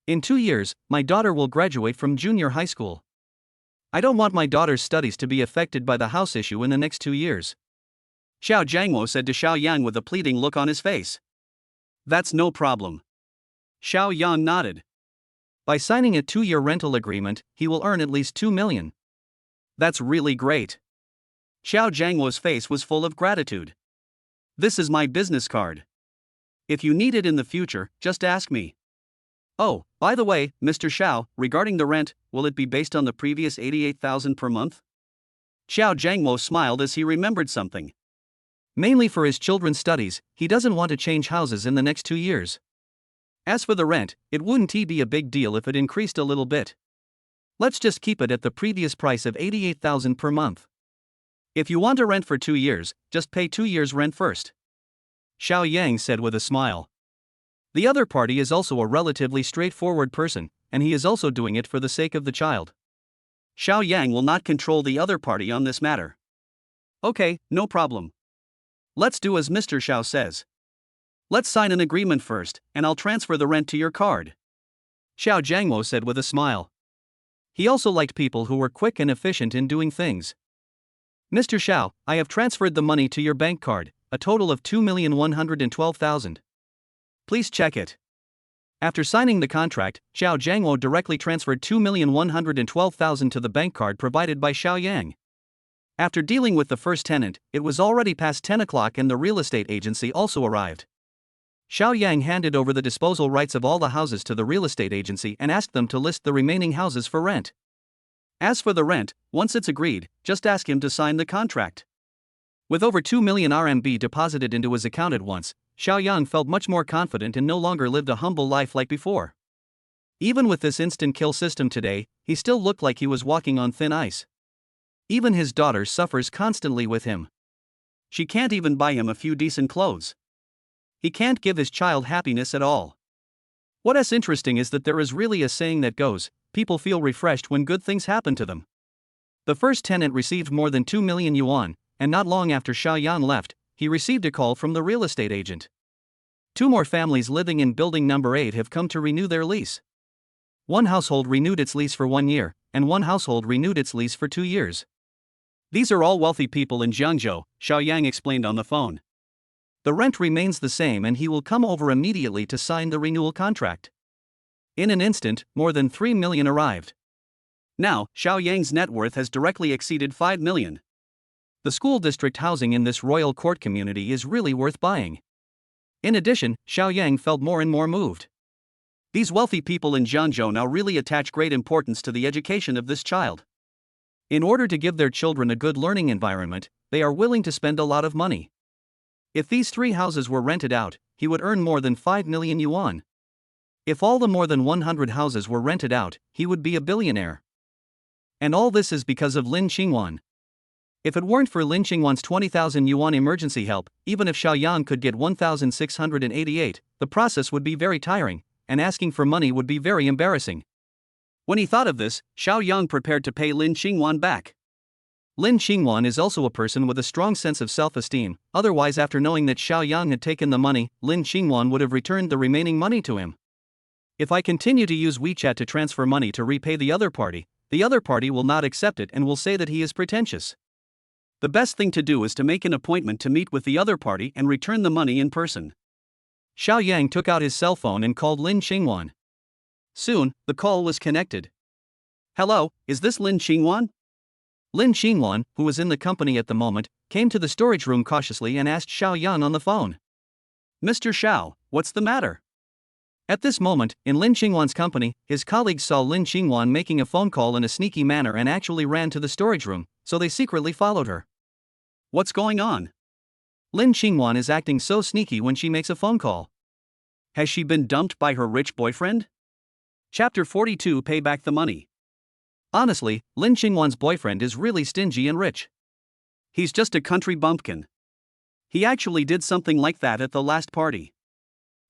In 2 years, my daughter will graduate from junior high school. I don't want my daughter's studies to be affected by the house issue in the next 2 years. Xiao Jiangwo said to Xiao Yang with a pleading look on his face. That's no problem. Xiao Yang nodded. By signing a 2-year rental agreement, he will earn at least 2 million. That's really great. Xiao Jiangwo's face was full of gratitude. This is my business card. If you need it in the future, just ask me. Oh, by the way, Mr. Xiao, regarding the rent, will it be based on the previous 88,000 per month? Xiao Jiangwo smiled as he remembered something. Mainly for his children's studies, he doesn't want to change houses in the next 2 years. As for the rent, it wouldn't be a big deal if it increased a little bit. Let's just keep it at the previous price of 88,000 per month. If you want to rent for 2 years, just pay 2 years' rent first. Xiao Yang said with a smile. The other party is also a relatively straightforward person, and he is also doing it for the sake of the child. Xiao Yang will not control the other party on this matter. Okay, no problem. Let's do as Mr. Xiao says. Let's sign an agreement first, and I'll transfer the rent to your card. Xiao Jiangwo said with a smile. He also liked people who were quick and efficient in doing things. Mr. Xiao, I have transferred the money to your bank card, a total of 2,112,000. Please check it. After signing the contract, Xiao Jiangwo directly transferred 2,112,000 to the bank card provided by Xiao Yang. After dealing with the first tenant, it was already past 10 o'clock and the real estate agency also arrived. Xiao Yang handed over the disposal rights of all the houses to the real estate agency and asked them to list the remaining houses for rent. As for the rent, once it's agreed, just ask him to sign the contract. With over 2 million RMB deposited into his account at once, Xiao Yang felt much more confident and no longer lived a humble life like before. Even with this instant kill system today, he still looked like he was walking on thin ice. Even his daughter suffers constantly with him. She can't even buy him a few decent clothes. He can't give his child happiness at all. What is interesting is that there is really a saying that goes, people feel refreshed when good things happen to them. The first tenant received more than 2 million yuan, and not long after Xiao Yang left, he received a call from the real estate agent. 2 more families living in building number 8 have come to renew their lease. One household renewed its lease for 1 year, and one household renewed its lease for 2 years. These are all wealthy people in Jiangzhou, Xiao Yang explained on the phone. The rent remains the same and he will come over immediately to sign the renewal contract. In an instant, more than 3 million arrived. Now, Xiao Yang's net worth has directly exceeded 5 million. The school district housing in this royal court community is really worth buying. In addition, Xiao Yang felt more and more moved. These wealthy people in Jiangzhou now really attach great importance to the education of this child. In order to give their children a good learning environment, they are willing to spend a lot of money. If these 3 houses were rented out, he would earn more than 5 million yuan. If all the more than 100 houses were rented out, he would be a billionaire. And all this is because of Lin Qingwan. If it weren't for Lin Qingwan's 20,000 yuan emergency help, even if Xiao Yang could get 1,688, the process would be very tiring, and asking for money would be very embarrassing. When he thought of this, Xiao Yang prepared to pay Lin Qingwan back. Lin Qingwan is also a person with a strong sense of self-esteem, otherwise after knowing that Xiao Yang had taken the money, Lin Qingwan would have returned the remaining money to him. If I continue to use WeChat to transfer money to repay the other party will not accept it and will say that he is pretentious. The best thing to do is to make an appointment to meet with the other party and return the money in person. Xiao Yang took out his cell phone and called Lin Qingwan. Soon, the call was connected. Hello, is this Lin Qingwan? Lin Xingwan, who was in the company at the moment, came to the storage room cautiously and asked Xiao Yang on the phone. "Mr. Xiao, what's the matter?" At this moment, in Lin Xingwan's company, his colleagues saw Lin Xingwan making a phone call in a sneaky manner and actually ran to the storage room, so they secretly followed her. "What's going on?" "Lin Xingwan is acting so sneaky when she makes a phone call. Has she been dumped by her rich boyfriend?" Chapter 42, Pay Back the Money. Honestly, Lin Xingwan's boyfriend is really stingy and rich. He's just a country bumpkin. He actually did something like that at the last party.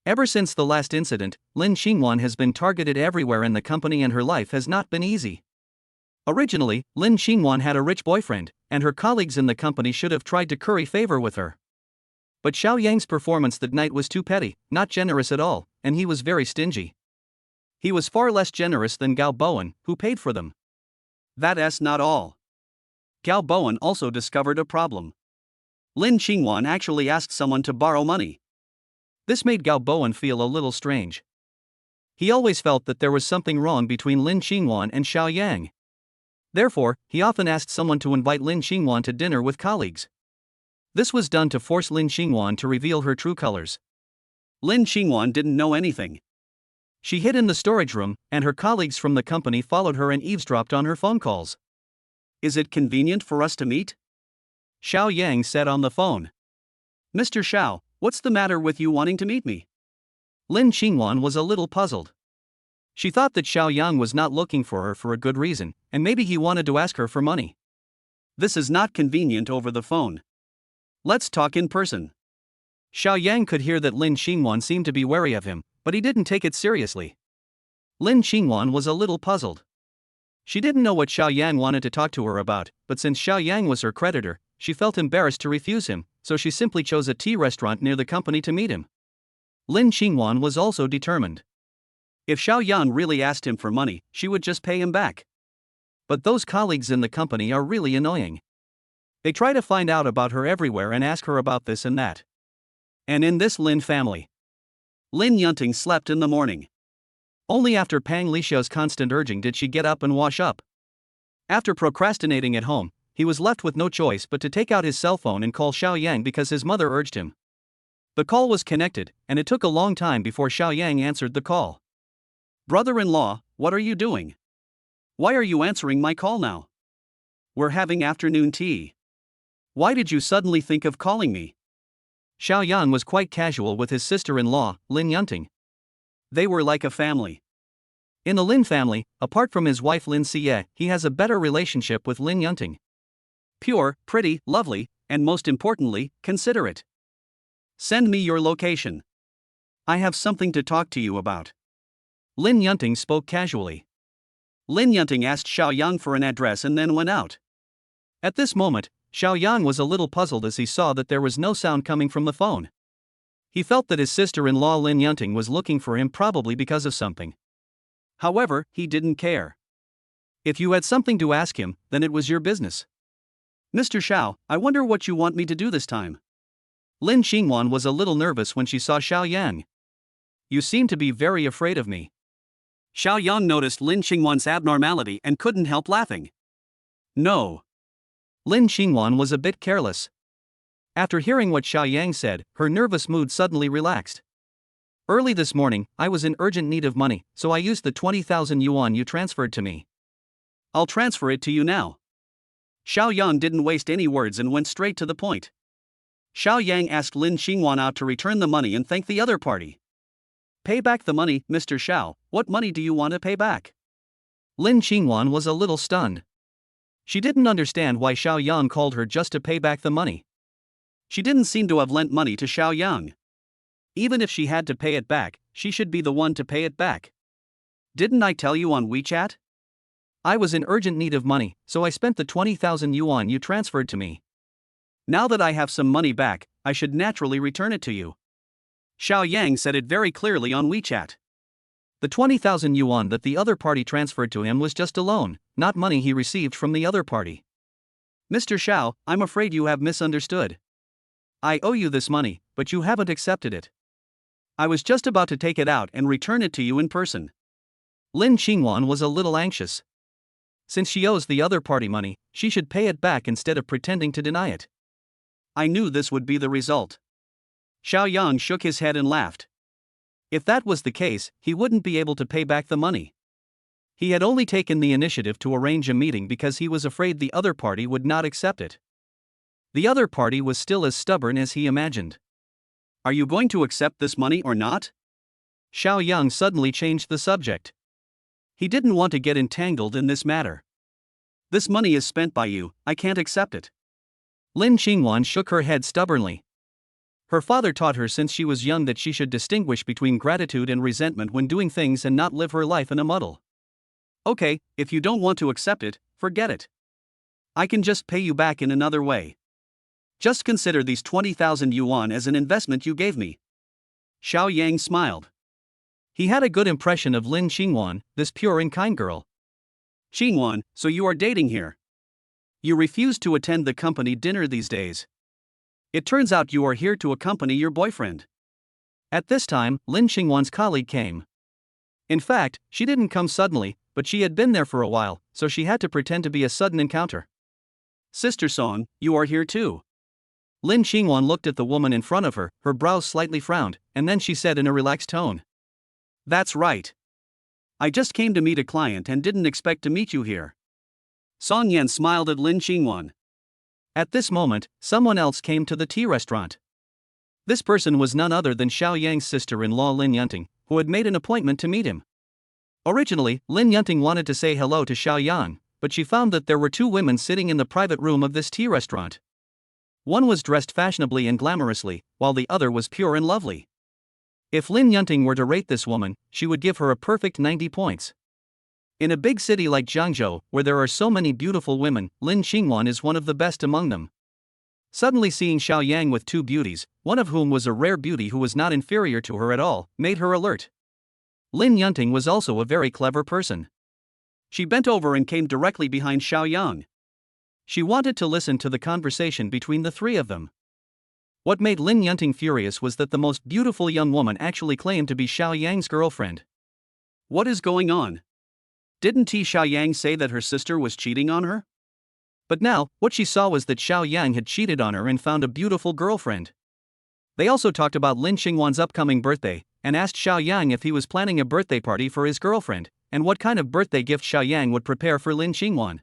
Ever since the last incident, Lin Xingwan has been targeted everywhere in the company and her life has not been easy. Originally, Lin Xingwan had a rich boyfriend, and her colleagues in the company should have tried to curry favor with her. But Xiao Yang's performance that night was too petty, not generous at all, and he was very stingy. He was far less generous than Gao Bowen, who paid for them. That's not all. Gao Bowen also discovered a problem. Lin Xingwan actually asked someone to borrow money. This made Gao Bowen feel a little strange. He always felt that there was something wrong between Lin Xingwan and Xiao Yang. Therefore, he often asked someone to invite Lin Xingwan to dinner with colleagues. This was done to force Lin Xingwan to reveal her true colors. Lin Xingwan didn't know anything. She hid in the storage room, and her colleagues from the company followed her and eavesdropped on her phone calls. "Is it convenient for us to meet?" Xiao Yang said on the phone. "Mr. Xiao, what's the matter with you wanting to meet me?" Lin Xingwan was a little puzzled. She thought that Xiao Yang was not looking for her for a good reason, and maybe he wanted to ask her for money. "This is not convenient over the phone. Let's talk in person." Xiao Yang could hear that Lin Xingwan seemed to be wary of him, but he didn't take it seriously. Lin Xingwan was a little puzzled. She didn't know what Xiao Yang wanted to talk to her about, but since Xiao Yang was her creditor, she felt embarrassed to refuse him, so she simply chose a tea restaurant near the company to meet him. Lin Xingwan was also determined. If Xiao Yang really asked him for money, she would just pay him back. But those colleagues in the company are really annoying. They try to find out about her everywhere and ask her about this and that. And in this Lin family, Lin Yunting slept in the morning. Only after Pang Lixiao's constant urging did she get up and wash up. After procrastinating at home, he was left with no choice but to take out his cell phone and call Xiao Yang because his mother urged him. The call was connected, and it took a long time before Xiao Yang answered the call. "Brother-in-law, what are you doing? Why are you answering my call now? We're having afternoon tea. Why did you suddenly think of calling me?" Xiao Yang was quite casual with his sister-in-law, Lin Yunting. They were like a family. In the Lin family, apart from his wife Lin Xie, he has a better relationship with Lin Yunting. Pure, pretty, lovely, and most importantly, considerate. "Send me your location. I have something to talk to you about." Lin Yunting spoke casually. Lin Yunting asked Xiao Yang for an address and then went out. At this moment, Xiao Yang was a little puzzled as he saw that there was no sound coming from the phone. He felt that his sister-in-law Lin Yunting was looking for him probably because of something. However, he didn't care. If you had something to ask him, then it was your business. "Mr. Xiao, I wonder what you want me to do this time." Lin Xingwan was a little nervous when she saw Xiao Yang. "You seem to be very afraid of me." Xiao Yang noticed Lin Xingwan's abnormality and couldn't help laughing. "No." Lin Xingwan was a bit careless. After hearing what Xiao Yang said, her nervous mood suddenly relaxed. "Early this morning, I was in urgent need of money, so I used the 20,000 yuan you transferred to me. I'll transfer it to you now." Xiao Yang didn't waste any words and went straight to the point. Xiao Yang asked Lin Xingwan out to return the money and thank the other party. "Pay back the money, Mr. Xiao, what money do you want to pay back?" Lin Xingwan was a little stunned. She didn't understand why Xiao Yang called her just to pay back the money. She didn't seem to have lent money to Xiao Yang. Even if she had to pay it back, she should be the one to pay it back. "Didn't I tell you on WeChat? I was in urgent need of money, so I spent the 20,000 yuan you transferred to me. Now that I have some money back, I should naturally return it to you." Xiao Yang said it very clearly on WeChat. The 20,000 yuan that the other party transferred to him was just a loan, not money he received from the other party. "Mr. Xiao, I'm afraid you have misunderstood. I owe you this money, but you haven't accepted it. I was just about to take it out and return it to you in person." Lin Xingwan was a little anxious. Since she owes the other party money, she should pay it back instead of pretending to deny it. I knew this would be the result. Xiao Yang shook his head and laughed. If that was the case, he wouldn't be able to pay back the money. He had only taken the initiative to arrange a meeting because he was afraid the other party would not accept it. The other party was still as stubborn as he imagined. Are you going to accept this money or not? Xiao Yang suddenly changed the subject. He didn't want to get entangled in this matter. This money is spent by you, I can't accept it. Lin Qingwan shook her head stubbornly. Her father taught her since she was young that she should distinguish between gratitude and resentment when doing things and not live her life in a muddle. Okay, if you don't want to accept it, forget it. I can just pay you back in another way. Just consider these 20,000 yuan as an investment you gave me. Xiao Yang smiled. He had a good impression of Lin Qingwan, this pure and kind girl. Qingwan, so you are dating here. You refuse to attend the company dinner these days. It turns out you are here to accompany your boyfriend. At this time, Lin Qingwan's colleague came. In fact, she didn't come suddenly, but she had been there for a while, so she had to pretend to be a sudden encounter. Sister Song, you are here too. Lin Qingwan looked at the woman in front of her, her brows slightly frowned, and then she said in a relaxed tone. That's right. I just came to meet a client and didn't expect to meet you here. Song Yan smiled at Lin Qingwan. At this moment, someone else came to the tea restaurant. This person was none other than Xiao Yang's sister-in-law Lin Yunting, who had made an appointment to meet him. Originally, Lin Yunting wanted to say hello to Xiao Yang, but she found that there were two women sitting in the private room of this tea restaurant. One was dressed fashionably and glamorously, while the other was pure and lovely. If Lin Yunting were to rate this woman, she would give her a perfect 90 points. In a big city like Jiangzhou, where there are so many beautiful women, Lin Qingwan is one of the best among them. Suddenly seeing Xiao Yang with two beauties, one of whom was a rare beauty who was not inferior to her at all, made her alert. Lin Yunting was also a very clever person. She bent over and came directly behind Xiao Yang. She wanted to listen to the conversation between the three of them. What made Lin Yunting furious was that the most beautiful young woman actually claimed to be Xiao Yang's girlfriend. What is going on? Didn't Xiao Yang say that her sister was cheating on her? But now, what she saw was that Xiao Yang had cheated on her and found a beautiful girlfriend. They also talked about Lin Qingwan's upcoming birthday, and asked Xiao Yang if he was planning a birthday party for his girlfriend, and what kind of birthday gift Xiao Yang would prepare for Lin Qingwan.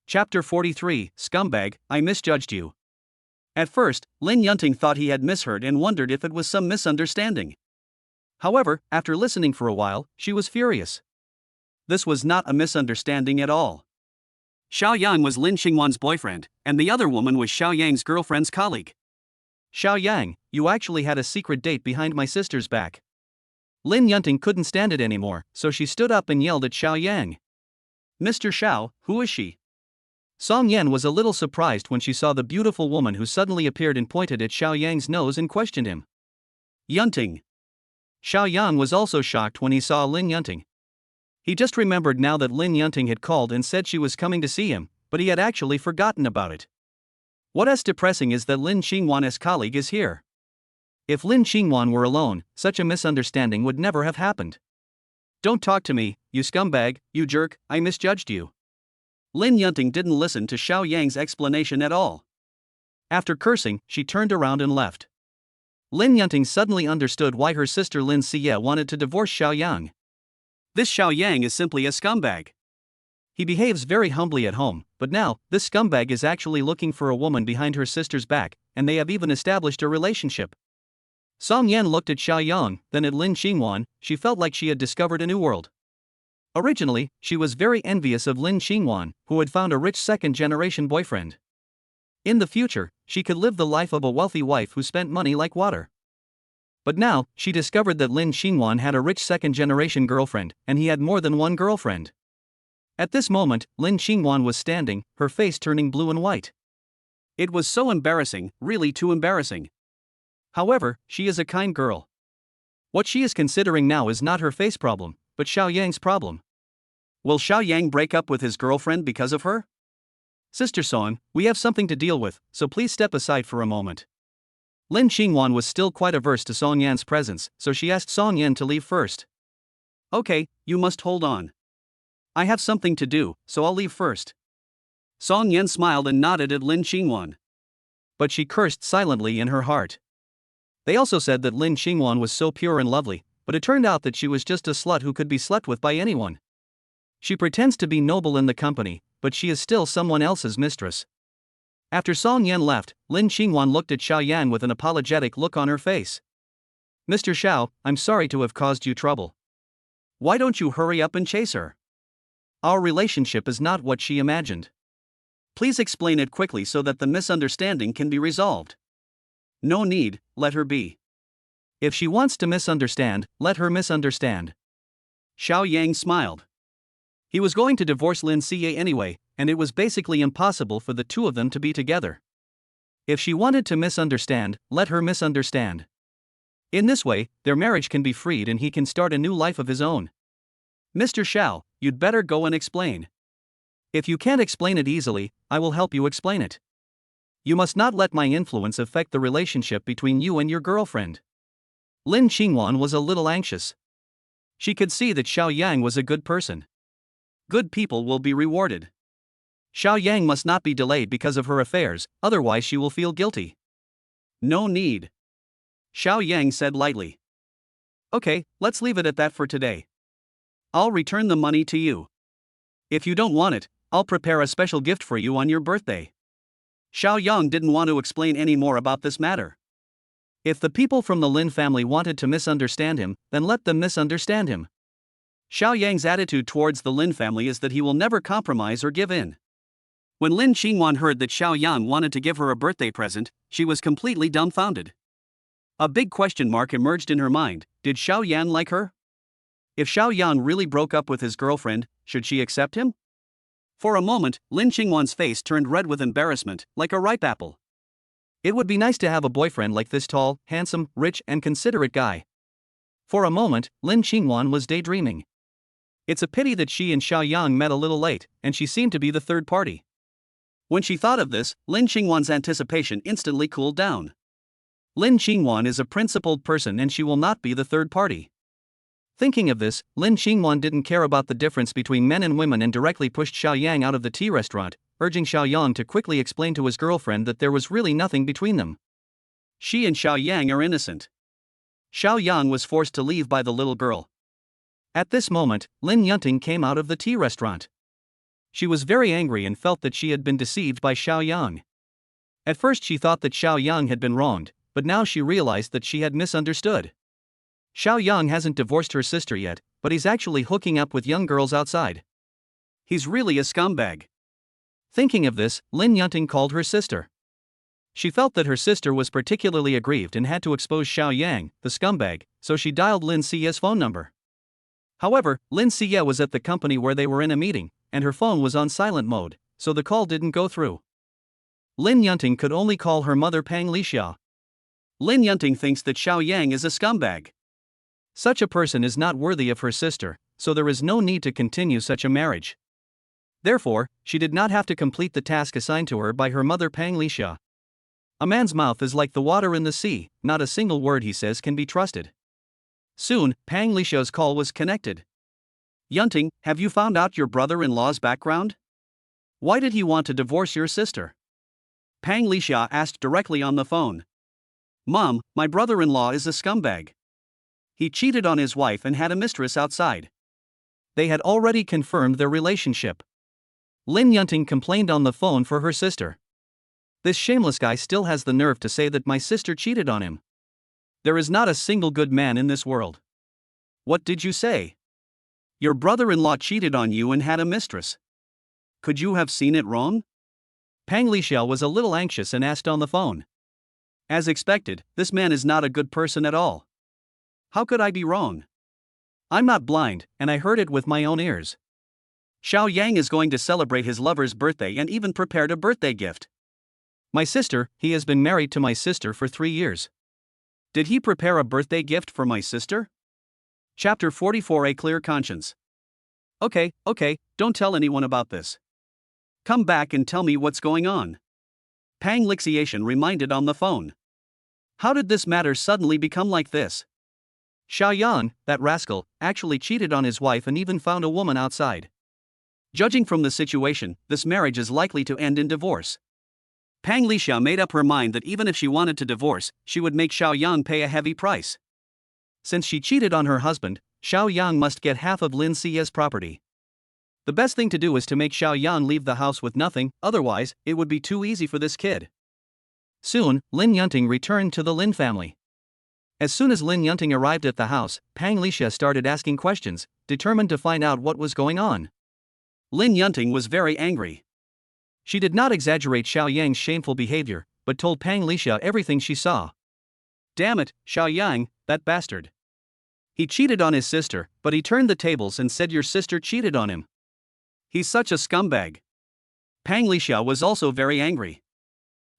Chapter 43, Scumbag, I misjudged you. At first, Lin Yunting thought he had misheard and wondered if it was some misunderstanding. However, after listening for a while, she was furious. This was not a misunderstanding at all. Xiao Yang was Lin Qingwan's boyfriend, and the other woman was Xiao Yang's girlfriend's colleague. Xiao Yang, you actually had a secret date behind my sister's back. Lin Yunting couldn't stand it anymore, so she stood up and yelled at Xiao Yang. Mr. Xiao, who is she? Song Yan was a little surprised when she saw the beautiful woman who suddenly appeared and pointed at Xiao Yang's nose and questioned him. Yunting. Xiao Yang was also shocked when he saw Lin Yunting. He just remembered now that Lin Yunting had called and said she was coming to see him, but he had actually forgotten about it. What's depressing is that Lin Qingwan's colleague is here. If Lin Qingwan were alone, such a misunderstanding would never have happened. Don't talk to me, you scumbag, you jerk, I misjudged you. Lin Yunting didn't listen to Xiao Yang's explanation at all. After cursing, she turned around and left. Lin Yunting suddenly understood why her sister Lin Xie wanted to divorce Xiao Yang. This Xiao Yang is simply a scumbag. He behaves very humbly at home, but now, this scumbag is actually looking for a woman behind her sister's back, and they have even established a relationship. Song Yan looked at Xiao Yang, then at Lin Qingwan. She felt like she had discovered a new world. Originally, she was very envious of Lin Qingwan, who had found a rich second-generation boyfriend. In the future, she could live the life of a wealthy wife who spent money like water. But now, she discovered that Lin Qingwan had a rich second-generation girlfriend, and he had more than one girlfriend. At this moment, Lin Qingwan was standing, her face turning blue and white. It was so embarrassing, really too embarrassing. However, she is a kind girl. What she is considering now is not her face problem, but Xiao Yang's problem. Will Xiao Yang break up with his girlfriend because of her? Sister Song, we have something to deal with, so please step aside for a moment. Lin Qingwan was still quite averse to Song Yan's presence, so she asked Song Yan to leave first. Okay, you must hold on. I have something to do, so I'll leave first. Song Yan smiled and nodded at Lin Qingwan. But she cursed silently in her heart. They also said that Lin Qingwan was so pure and lovely, but it turned out that she was just a slut who could be slept with by anyone. She pretends to be noble in the company, but she is still someone else's mistress. After Song Yan left, Lin Qingwan looked at Xiao Yang with an apologetic look on her face. Mr. Xiao, I'm sorry to have caused you trouble. Why don't you hurry up and chase her? Our relationship is not what she imagined. Please explain it quickly so that the misunderstanding can be resolved. No need, let her be. If she wants to misunderstand, let her misunderstand. Xiao Yang smiled. He was going to divorce Lin Siye anyway, and it was basically impossible for the two of them to be together. If she wanted to misunderstand, let her misunderstand. In this way, their marriage can be freed and he can start a new life of his own. Mr. Xiao, you'd better go and explain. If you can't explain it easily, I will help you explain it. You must not let my influence affect the relationship between you and your girlfriend. Lin Qingwan was a little anxious. She could see that Xiao Yang was a good person. Good people will be rewarded. Xiao Yang must not be delayed because of her affairs, otherwise she will feel guilty. No need. Xiao Yang said lightly. Okay, let's leave it at that for today. I'll return the money to you. If you don't want it, I'll prepare a special gift for you on your birthday. Xiao Yang didn't want to explain any more about this matter. If the people from the Lin family wanted to misunderstand him, then let them misunderstand him. Xiao Yang's attitude towards the Lin family is that he will never compromise or give in. When Lin Qingwan heard that Xiao Yang wanted to give her a birthday present, she was completely dumbfounded. A big question mark emerged in her mind: did Xiao Yang like her? If Xiao Yang really broke up with his girlfriend, should she accept him? For a moment, Lin Qingwan's face turned red with embarrassment, like a ripe apple. It would be nice to have a boyfriend like this tall, handsome, rich, and considerate guy. For a moment, Lin Qingwan was daydreaming. It's a pity that she and Xiao Yang met a little late, and she seemed to be the third party. When she thought of this, Lin Qingwan's anticipation instantly cooled down. Lin Qingwan is a principled person and she will not be the third party. Thinking of this, Lin Qingwan didn't care about the difference between men and women and directly pushed Xiao Yang out of the tea restaurant, urging Xiao Yang to quickly explain to his girlfriend that there was really nothing between them. She and Xiao Yang are innocent. Xiao Yang was forced to leave by the little girl. At this moment, Lin Yunting came out of the tea restaurant. She was very angry and felt that she had been deceived by Xiao Yang. At first she thought that Xiao Yang had been wronged, but now she realized that she had misunderstood. Xiao Yang hasn't divorced her sister yet, but he's actually hooking up with young girls outside. He's really a scumbag. Thinking of this, Lin Yunting called her sister. She felt that her sister was particularly aggrieved and had to expose Xiao Yang, the scumbag, so she dialed Lin Siye's phone number. However, Lin Siye was at the company where they were in a meeting, and her phone was on silent mode, so the call didn't go through. Lin Yunting could only call her mother Pang Lixia. Lin Yunting thinks that Xiao Yang is a scumbag. Such a person is not worthy of her sister, so there is no need to continue such a marriage. Therefore, she did not have to complete the task assigned to her by her mother Pang Lixia. A man's mouth is like the water in the sea, not a single word he says can be trusted. Soon, Pang Lixia's call was connected. Yunting, have you found out your brother-in-law's background? Why did he want to divorce your sister? Pang Lixia asked directly on the phone. Mom, my brother-in-law is a scumbag. He cheated on his wife and had a mistress outside. They had already confirmed their relationship. Lin Yunting complained on the phone for her sister. This shameless guy still has the nerve to say that my sister cheated on him. There is not a single good man in this world. What did you say? Your brother-in-law cheated on you and had a mistress. Could you have seen it wrong? Pang Lixia was a little anxious and asked on the phone. As expected, this man is not a good person at all. How could I be wrong? I'm not blind, and I heard it with my own ears. Xiao Yang is going to celebrate his lover's birthday and even prepared a birthday gift. My sister, he has been married to my sister for 3 years. Did he prepare a birthday gift for my sister? Chapter 44: A Clear Conscience. Okay, don't tell anyone about this. Come back and tell me what's going on. Pang Lixiation reminded on the phone. How did this matter suddenly become like this? Xiao Yang, that rascal, actually cheated on his wife and even found a woman outside. Judging from the situation, this marriage is likely to end in divorce. Pang Lixia made up her mind that even if she wanted to divorce, she would make Xiao Yang pay a heavy price. Since she cheated on her husband, Xiao Yang must get half of Lin Xia's property. The best thing to do is to make Xiao Yang leave the house with nothing, otherwise, it would be too easy for this kid. Soon, Lin Yunting returned to the Lin family. As soon as Lin Yunting arrived at the house, Pang Lixia started asking questions, determined to find out what was going on. Lin Yunting was very angry. She did not exaggerate Xiao Yang's shameful behavior, but told Pang Lixia everything she saw. Damn it, Xiao Yang, that bastard. He cheated on his sister, but he turned the tables and said your sister cheated on him. He's such a scumbag. Pang Lixia was also very angry.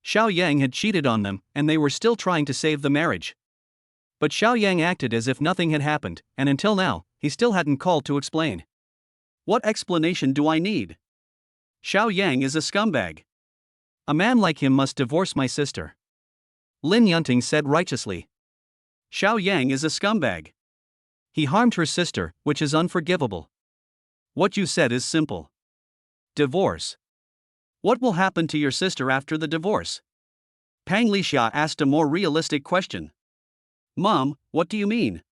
Xiao Yang had cheated on them, and they were still trying to save the marriage. But Xiao Yang acted as if nothing had happened, and until now, he still hadn't called to explain. What explanation do I need? Xiao Yang is a scumbag. A man like him must divorce my sister. Lin Yunting said righteously. Xiao Yang is a scumbag. He harmed her sister, which is unforgivable. What you said is simple. Divorce. What will happen to your sister after the divorce? Pang Lixia asked a more realistic question. Mom, what do you mean?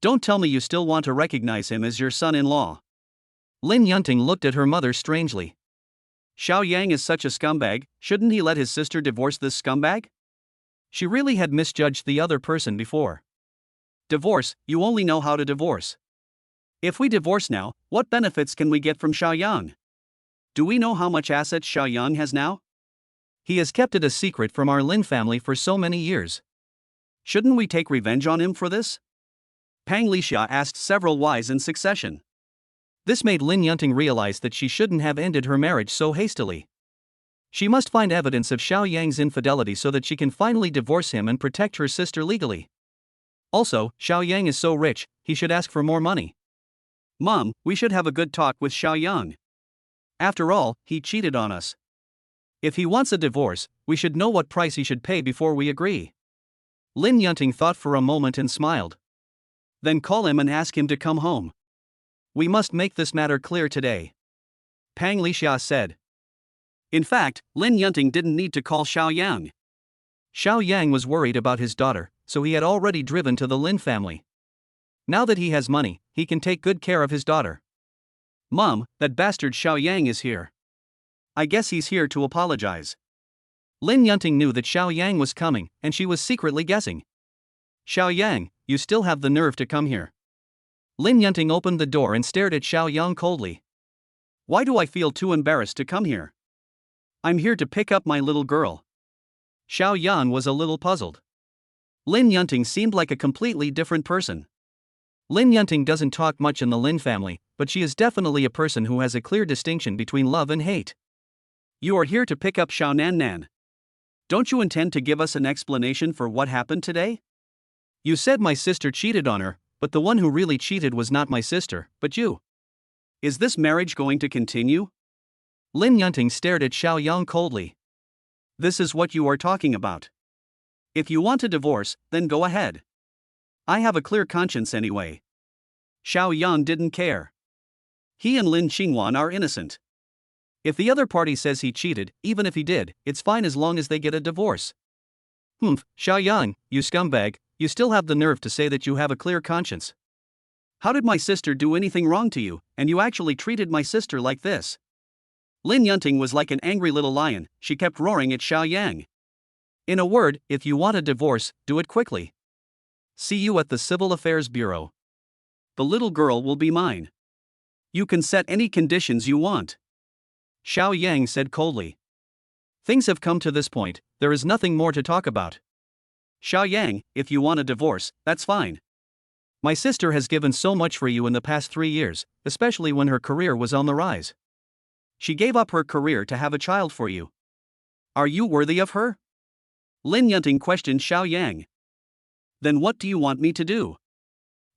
Don't tell me you still want to recognize him as your son-in-law. Lin Yunting looked at her mother strangely. Xiao Yang is such a scumbag, shouldn't he let his sister divorce this scumbag? She really had misjudged the other person before. Divorce, you only know how to divorce. If we divorce now, what benefits can we get from Xiao Yang? Do we know how much assets Xiao Yang has now? He has kept it a secret from our Lin family for so many years. Shouldn't we take revenge on him for this? Pang Lixia asked several whys in succession. This made Lin Yunting realize that she shouldn't have ended her marriage so hastily. She must find evidence of Xiao Yang's infidelity so that she can finally divorce him and protect her sister legally. Also, Xiao Yang is so rich, he should ask for more money. Mom, we should have a good talk with Xiao Yang. After all, he cheated on us. If he wants a divorce, we should know what price he should pay before we agree. Lin Yunting thought for a moment and smiled. Then call him and ask him to come home. We must make this matter clear today. Pang Lixia said. In fact, Lin Yunting didn't need to call Xiao Yang. Xiao Yang was worried about his daughter, so he had already driven to the Lin family. Now that he has money, he can take good care of his daughter. Mom, that bastard Xiao Yang is here. I guess he's here to apologize. Lin Yunting knew that Xiao Yang was coming, and she was secretly guessing. Xiao Yang, you still have the nerve to come here. Lin Yunting opened the door and stared at Xiao Yang coldly. Why do I feel too embarrassed to come here? I'm here to pick up my little girl. Xiao Yan was a little puzzled. Lin Yunting seemed like a completely different person. Lin Yunting doesn't talk much in the Lin family, but she is definitely a person who has a clear distinction between love and hate. You are here to pick up Xiao Nan Nan. Don't you intend to give us an explanation for what happened today? You said my sister cheated on her, but the one who really cheated was not my sister, but you. Is this marriage going to continue? Lin Yunting stared at Xiao Yang coldly. This is what you are talking about. If you want a divorce, then go ahead. I have a clear conscience anyway. Xiao Yang didn't care. He and Lin Qingwan are innocent. If the other party says he cheated, even if he did, it's fine as long as they get a divorce. Xiao Yang, you scumbag, you still have the nerve to say that you have a clear conscience. How did my sister do anything wrong to you, and you actually treated my sister like this? Lin Yunting was like an angry little lion, she kept roaring at Xiao Yang. In a word, if you want a divorce, do it quickly. See you at the Civil Affairs Bureau. The little girl will be mine. You can set any conditions you want. Xiao Yang said coldly. Things have come to this point, there is nothing more to talk about. Xiao Yang, if you want a divorce, that's fine. My sister has given so much for you in the past 3 years, especially when her career was on the rise. She gave up her career to have a child for you. Are you worthy of her? Lin Yunting questioned Xiao Yang. Then what do you want me to do?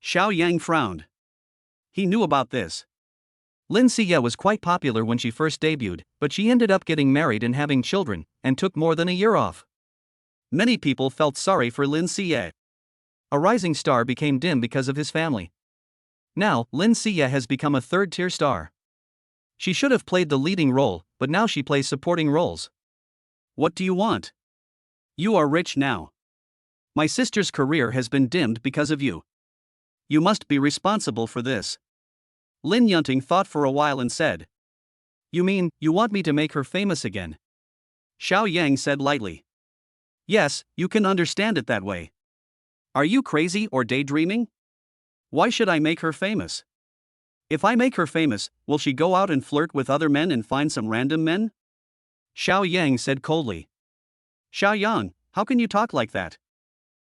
Xiao Yang frowned. He knew about this. Lin Xie was quite popular when she first debuted, but she ended up getting married and having children, and took more than a year off. Many people felt sorry for Lin Xie. A rising star became dim because of his family. Now, Lin Xie has become a third-tier star. She should have played the leading role, but now she plays supporting roles. What do you want? You are rich now. My sister's career has been dimmed because of you. You must be responsible for this. Lin Yunting thought for a while and said. You mean, you want me to make her famous again? Xiao Yang said lightly. Yes, you can understand it that way. Are you crazy or daydreaming? Why should I make her famous? If I make her famous, will she go out and flirt with other men and find some random men? Xiao Yang said coldly. Xiao Yang, how can you talk like that?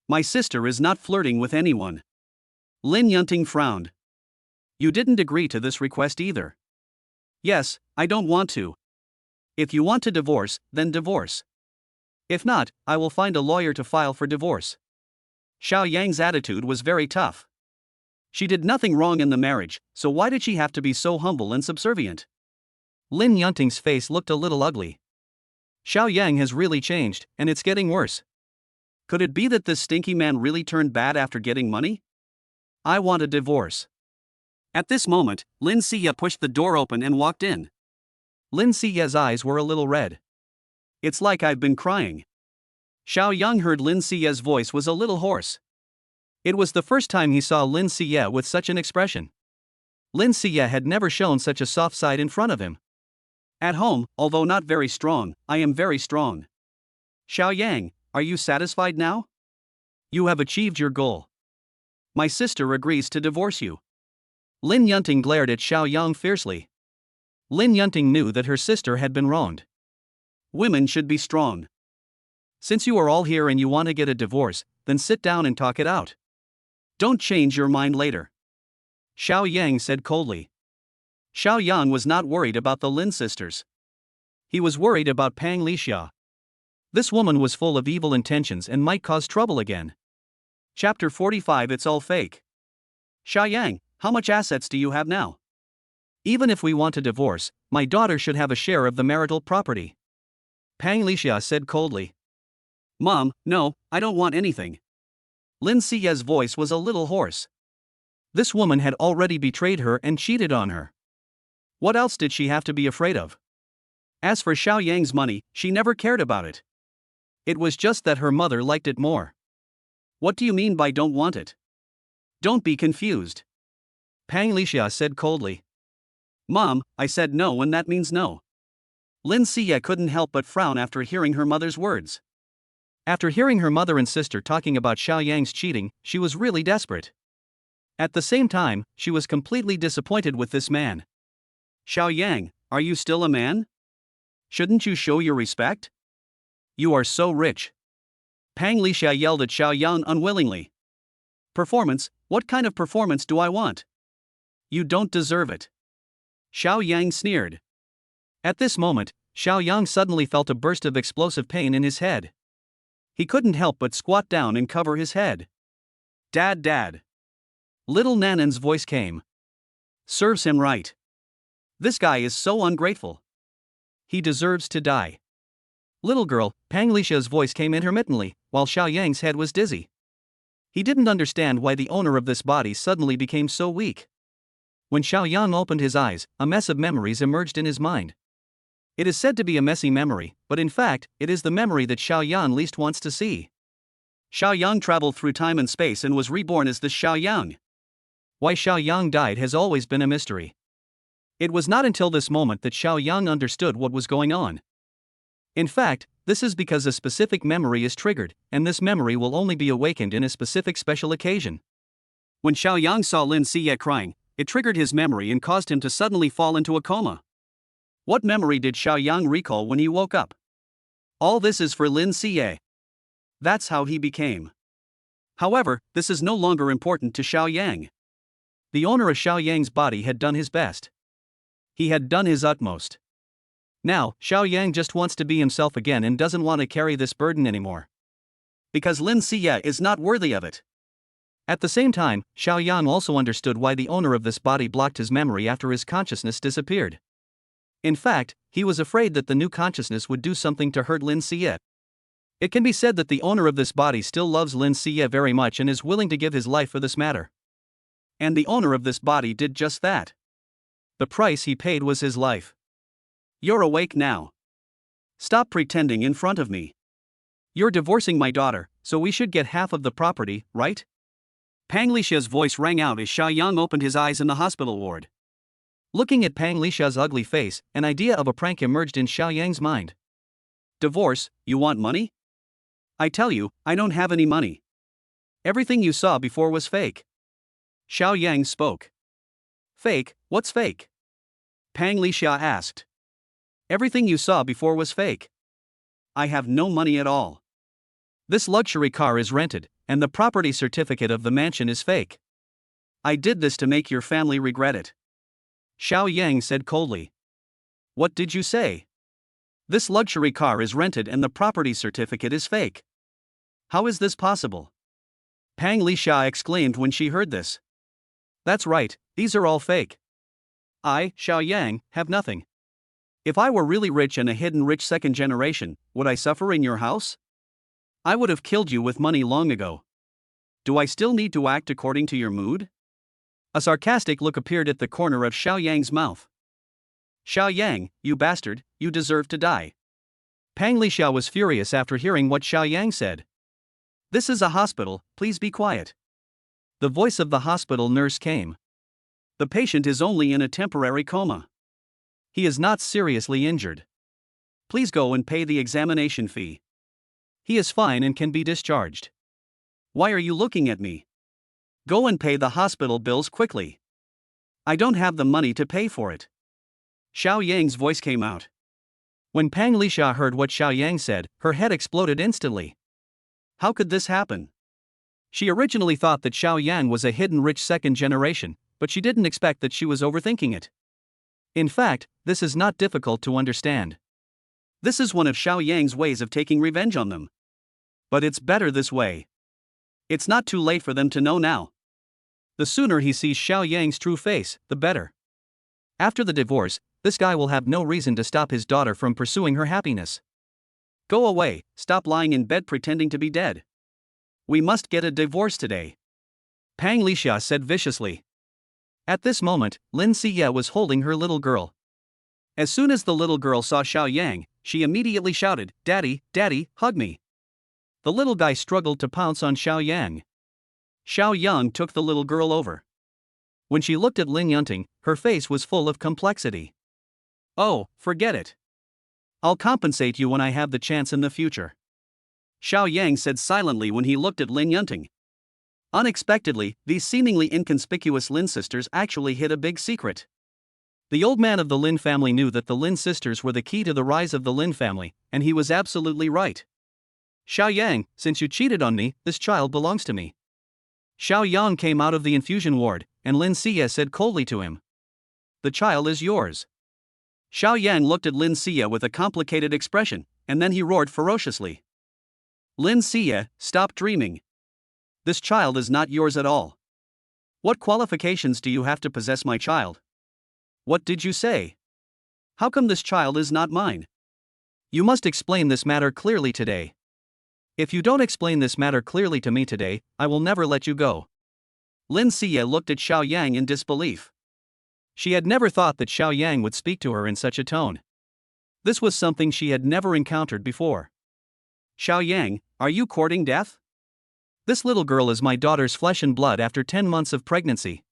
My sister is not flirting with anyone. Lin Yunting frowned. You didn't agree to this request either. Yes, I don't want to. If you want to divorce, then divorce. If not, I will find a lawyer to file for divorce. Xiao Yang's attitude was very tough. She did nothing wrong in the marriage, so why did she have to be so humble and subservient? Lin Yunting's face looked a little ugly. Xiao Yang has really changed, and it's getting worse. Could it be that this stinky man really turned bad after getting money? I want a divorce. At this moment, Lin Siya pushed the door open and walked in. Lin Siya's eyes were a little red. It's like I've been crying. Xiao Yang heard Lin Siya's voice was a little hoarse. It was the first time he saw Lin Siya with such an expression. Lin Siya had never shown such a soft side in front of him. At home, although not very strong, I am very strong. Xiao Yang, are you satisfied now? You have achieved your goal. My sister agrees to divorce you. Lin Yunting glared at Xiao Yang fiercely. Lin Yunting knew that her sister had been wronged. Women should be strong. Since you are all here and you want to get a divorce, then sit down and talk it out. Don't change your mind later. Xiao Yang said coldly. Xiao Yang was not worried about the Lin sisters. He was worried about Pang Lixia. This woman was full of evil intentions and might cause trouble again. Chapter 45. It's all fake. Xiao Yang, how much assets do you have now? Even if we want a divorce, my daughter should have a share of the marital property. Pang Lixia said coldly. Mom, no, I don't want anything. Lin Siya's voice was a little hoarse. This woman had already betrayed her and cheated on her. What else did she have to be afraid of? As for Xiao Yang's money, she never cared about it. It was just that her mother liked it more. What do you mean by don't want it? Don't be confused. Pang Lixia said coldly. Mom, I said no and that means no. Lin Siya couldn't help but frown after hearing her mother's words. After hearing her mother and sister talking about Xiao Yang's cheating, she was really desperate. At the same time, she was completely disappointed with this man. Xiao Yang, are you still a man? Shouldn't you show your respect? You are so rich. Pang Lixia yelled at Xiao Yang unwillingly. Performance, what kind of performance do I want? You don't deserve it. Xiao Yang sneered. At this moment, Xiao Yang suddenly felt a burst of explosive pain in his head. He couldn't help but squat down and cover his head. Dad. Little Nanan's voice came. Serves him right. This guy is so ungrateful. He deserves to die. Little girl, Pang Lixia's voice came intermittently, while Xiao Yang's head was dizzy. He didn't understand why the owner of this body suddenly became so weak. When Xiao Yang opened his eyes, a mess of memories emerged in his mind. It is said to be a messy memory, but in fact, it is the memory that Xiao Yang least wants to see. Xiao Yang traveled through time and space and was reborn as this Xiao Yang. Why Xiao Yang died has always been a mystery. It was not until this moment that Xiao Yang understood what was going on. In fact, this is because a specific memory is triggered, and this memory will only be awakened in a specific special occasion. When Xiao Yang saw Lin Siya crying, it triggered his memory and caused him to suddenly fall into a coma. What memory did Xiao Yang recall when he woke up? All this is for Lin Siya. That's how he became. However, this is no longer important to Xiao Yang. The owner of Xiao Yang's body had done his best. He had done his utmost. Now, Xiao Yang just wants to be himself again and doesn't want to carry this burden anymore. Because Lin Siya is not worthy of it. At the same time, Xiao Yang also understood why the owner of this body blocked his memory after his consciousness disappeared. In fact, he was afraid that the new consciousness would do something to hurt Lin Siya. It can be said that the owner of this body still loves Lin Siya very much and is willing to give his life for this matter. And the owner of this body did just that. The price he paid was his life. You're awake now. Stop pretending in front of me. You're divorcing my daughter, so we should get half of the property, right? Pang Lisha's voice rang out as Xiaoyang opened his eyes in the hospital ward. Looking at Pang Lisha's ugly face, an idea of a prank emerged in Xiaoyang's mind. Divorce, you want money? I tell you, I don't have any money. Everything you saw before was fake. Xiaoyang spoke. Fake, what's fake? Pang Lisha asked. Everything you saw before was fake. I have no money at all. This luxury car is rented, and the property certificate of the mansion is fake. I did this to make your family regret it. Xiaoyang said coldly. What did you say? This luxury car is rented and the property certificate is fake. How is this possible? Pang Lisha exclaimed when she heard this. That's right, these are all fake. I, Xiaoyang, have nothing. If I were really rich and a hidden rich second generation, would I suffer in your house? I would have killed you with money long ago. Do I still need to act according to your mood? A sarcastic look appeared at the corner of Xiaoyang's mouth. Xiaoyang, you bastard, you deserve to die. Pang Lisha was furious after hearing what Xiaoyang said. This is a hospital, please be quiet. The voice of the hospital nurse came. The patient is only in a temporary coma. He is not seriously injured. Please go and pay the examination fee. He is fine and can be discharged. Why are you looking at me? Go and pay the hospital bills quickly. I don't have the money to pay for it. Xiaoyang's voice came out. When Pang Lisha heard what Xiaoyang said, her head exploded instantly. How could this happen? She originally thought that Xiaoyang was a hidden rich second generation, but she didn't expect that she was overthinking it. In fact, this is not difficult to understand. This is one of Xiaoyang's ways of taking revenge on them. But it's better this way. It's not too late for them to know now. The sooner he sees Xiaoyang's true face, the better. After the divorce, this guy will have no reason to stop his daughter from pursuing her happiness. Go away, stop lying in bed pretending to be dead. We must get a divorce today. Pang Lisha said viciously. At this moment, Lin Siye was holding her little girl. As soon as the little girl saw Xiaoyang, she immediately shouted, Daddy, Daddy, hug me. The little guy struggled to pounce on Xiaoyang. Xiaoyang took the little girl over. When she looked at Lin Yunting, her face was full of complexity. Oh, forget it. I'll compensate you when I have the chance in the future. Xiaoyang said silently when he looked at Lin Yunting. Unexpectedly, these seemingly inconspicuous Lin sisters actually hid a big secret. The old man of the Lin family knew that the Lin sisters were the key to the rise of the Lin family, and he was absolutely right. Xiaoyang, since you cheated on me, this child belongs to me. Xiaoyang came out of the infusion ward, and Lin Siye said coldly to him. The child is yours. Xiaoyang looked at Lin Siye with a complicated expression, and then he roared ferociously. Lin Siye, stop dreaming. This child is not yours at all. What qualifications do you have to possess my child? What did you say? How come this child is not mine? You must explain this matter clearly today. If you don't explain this matter clearly to me today, I will never let you go. Lin Siye looked at Xiaoyang in disbelief. She had never thought that Xiaoyang would speak to her in such a tone. This was something she had never encountered before. Xiaoyang, are you courting death? This little girl is my daughter's flesh and blood after 10 months of pregnancy.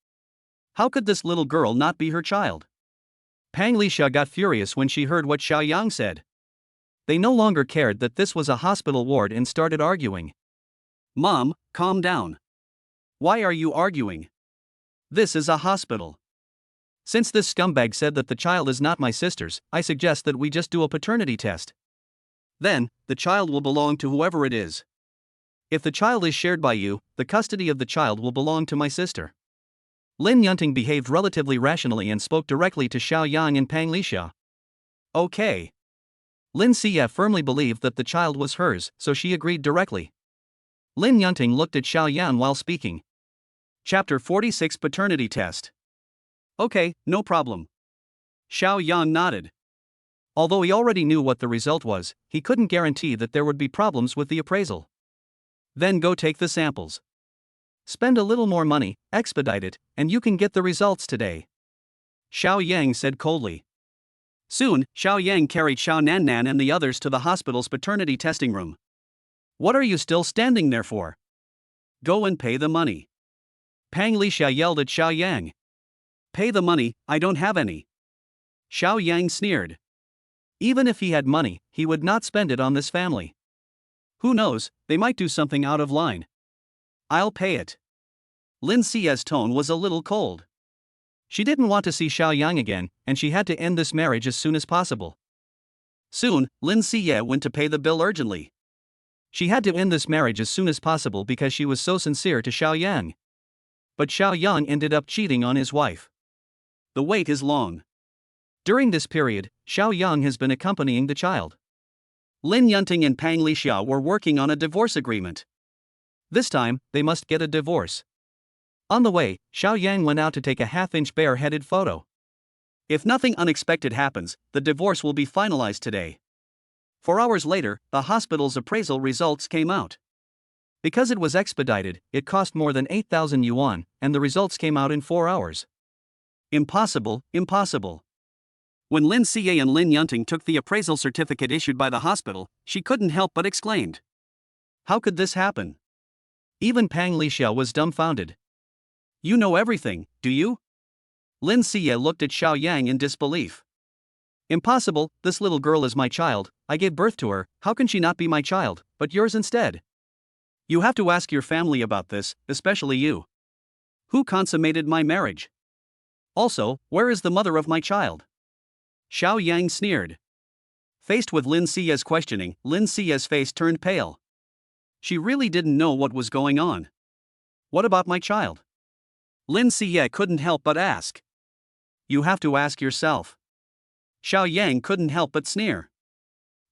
How could this little girl not be her child? Pang Lisha got furious when she heard what Xiaoyang said. They no longer cared that this was a hospital ward and started arguing. Mom, calm down. Why are you arguing? This is a hospital. Since this scumbag said that the child is not my sister's, I suggest that we just do a paternity test. Then, the child will belong to whoever it is. If the child is shared by you, the custody of the child will belong to my sister. Lin Yunting behaved relatively rationally and spoke directly to Xiaoyang and Pang Lisha. Okay. Lin Siye firmly believed that the child was hers, so she agreed directly. Lin Yunting looked at Xiaoyang while speaking. Chapter 46 Paternity Test. Okay, no problem. Xiaoyang nodded. Although he already knew what the result was, he couldn't guarantee that there would be problems with the appraisal. Then go take the samples. Spend a little more money, expedite it, and you can get the results today. Xiao Yang said coldly. Soon, Xiao Yang carried Xiao Nannan and the others to the hospital's paternity testing room. What are you still standing there for? Go and pay the money. Pang Lixia yelled at Xiao Yang. Pay the money, I don't have any. Xiao Yang sneered. Even if he had money, he would not spend it on this family. Who knows, they might do something out of line. I'll pay it. Lin Xie's tone was a little cold. She didn't want to see Xiao Yang again, and she had to end this marriage as soon as possible. Soon, Lin Xie went to pay the bill urgently. She had to end this marriage as soon as possible because she was so sincere to Xiao Yang. But Xiao Yang ended up cheating on his wife. The wait is long. During this period, Xiao Yang has been accompanying the child. Lin Yunting and Pang Lixia were working on a divorce agreement. This time, they must get a divorce. On the way, Xiao Yang went out to take a half-inch bare-headed photo. If nothing unexpected happens, the divorce will be finalized today. 4 hours later, the hospital's appraisal results came out. Because it was expedited, it cost more than 8,000 yuan, and the results came out in 4 hours. Impossible, impossible. When Lin Xie and Lin Yunting took the appraisal certificate issued by the hospital, she couldn't help but exclaimed. How could this happen? Even Pang Lixia was dumbfounded. You know everything, do you? Lin Xie looked at Xiao Yang in disbelief. Impossible, this little girl is my child, I gave birth to her, how can she not be my child, but yours instead? You have to ask your family about this, especially you. Who consummated my marriage? Also, where is the mother of my child? Xiao Yang sneered. Faced with Lin Xie's questioning, Lin Xie's face turned pale. She really didn't know what was going on. What about my child? Lin Xie couldn't help but ask. You have to ask yourself. Xiao Yang couldn't help but sneer.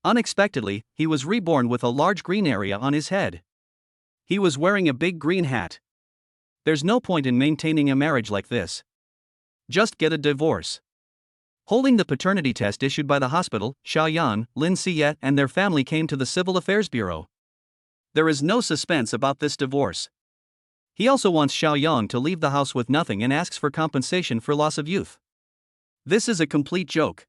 Unexpectedly, he was reborn with a large green area on his head. He was wearing a big green hat. There's no point in maintaining a marriage like this. Just get a divorce. Holding the paternity test issued by the hospital, Xiao Yan, Lin Xie, and their family came to the Civil Affairs Bureau. There is no suspense about this divorce. He also wants Xiao Yang to leave the house with nothing and asks for compensation for loss of youth. This is a complete joke.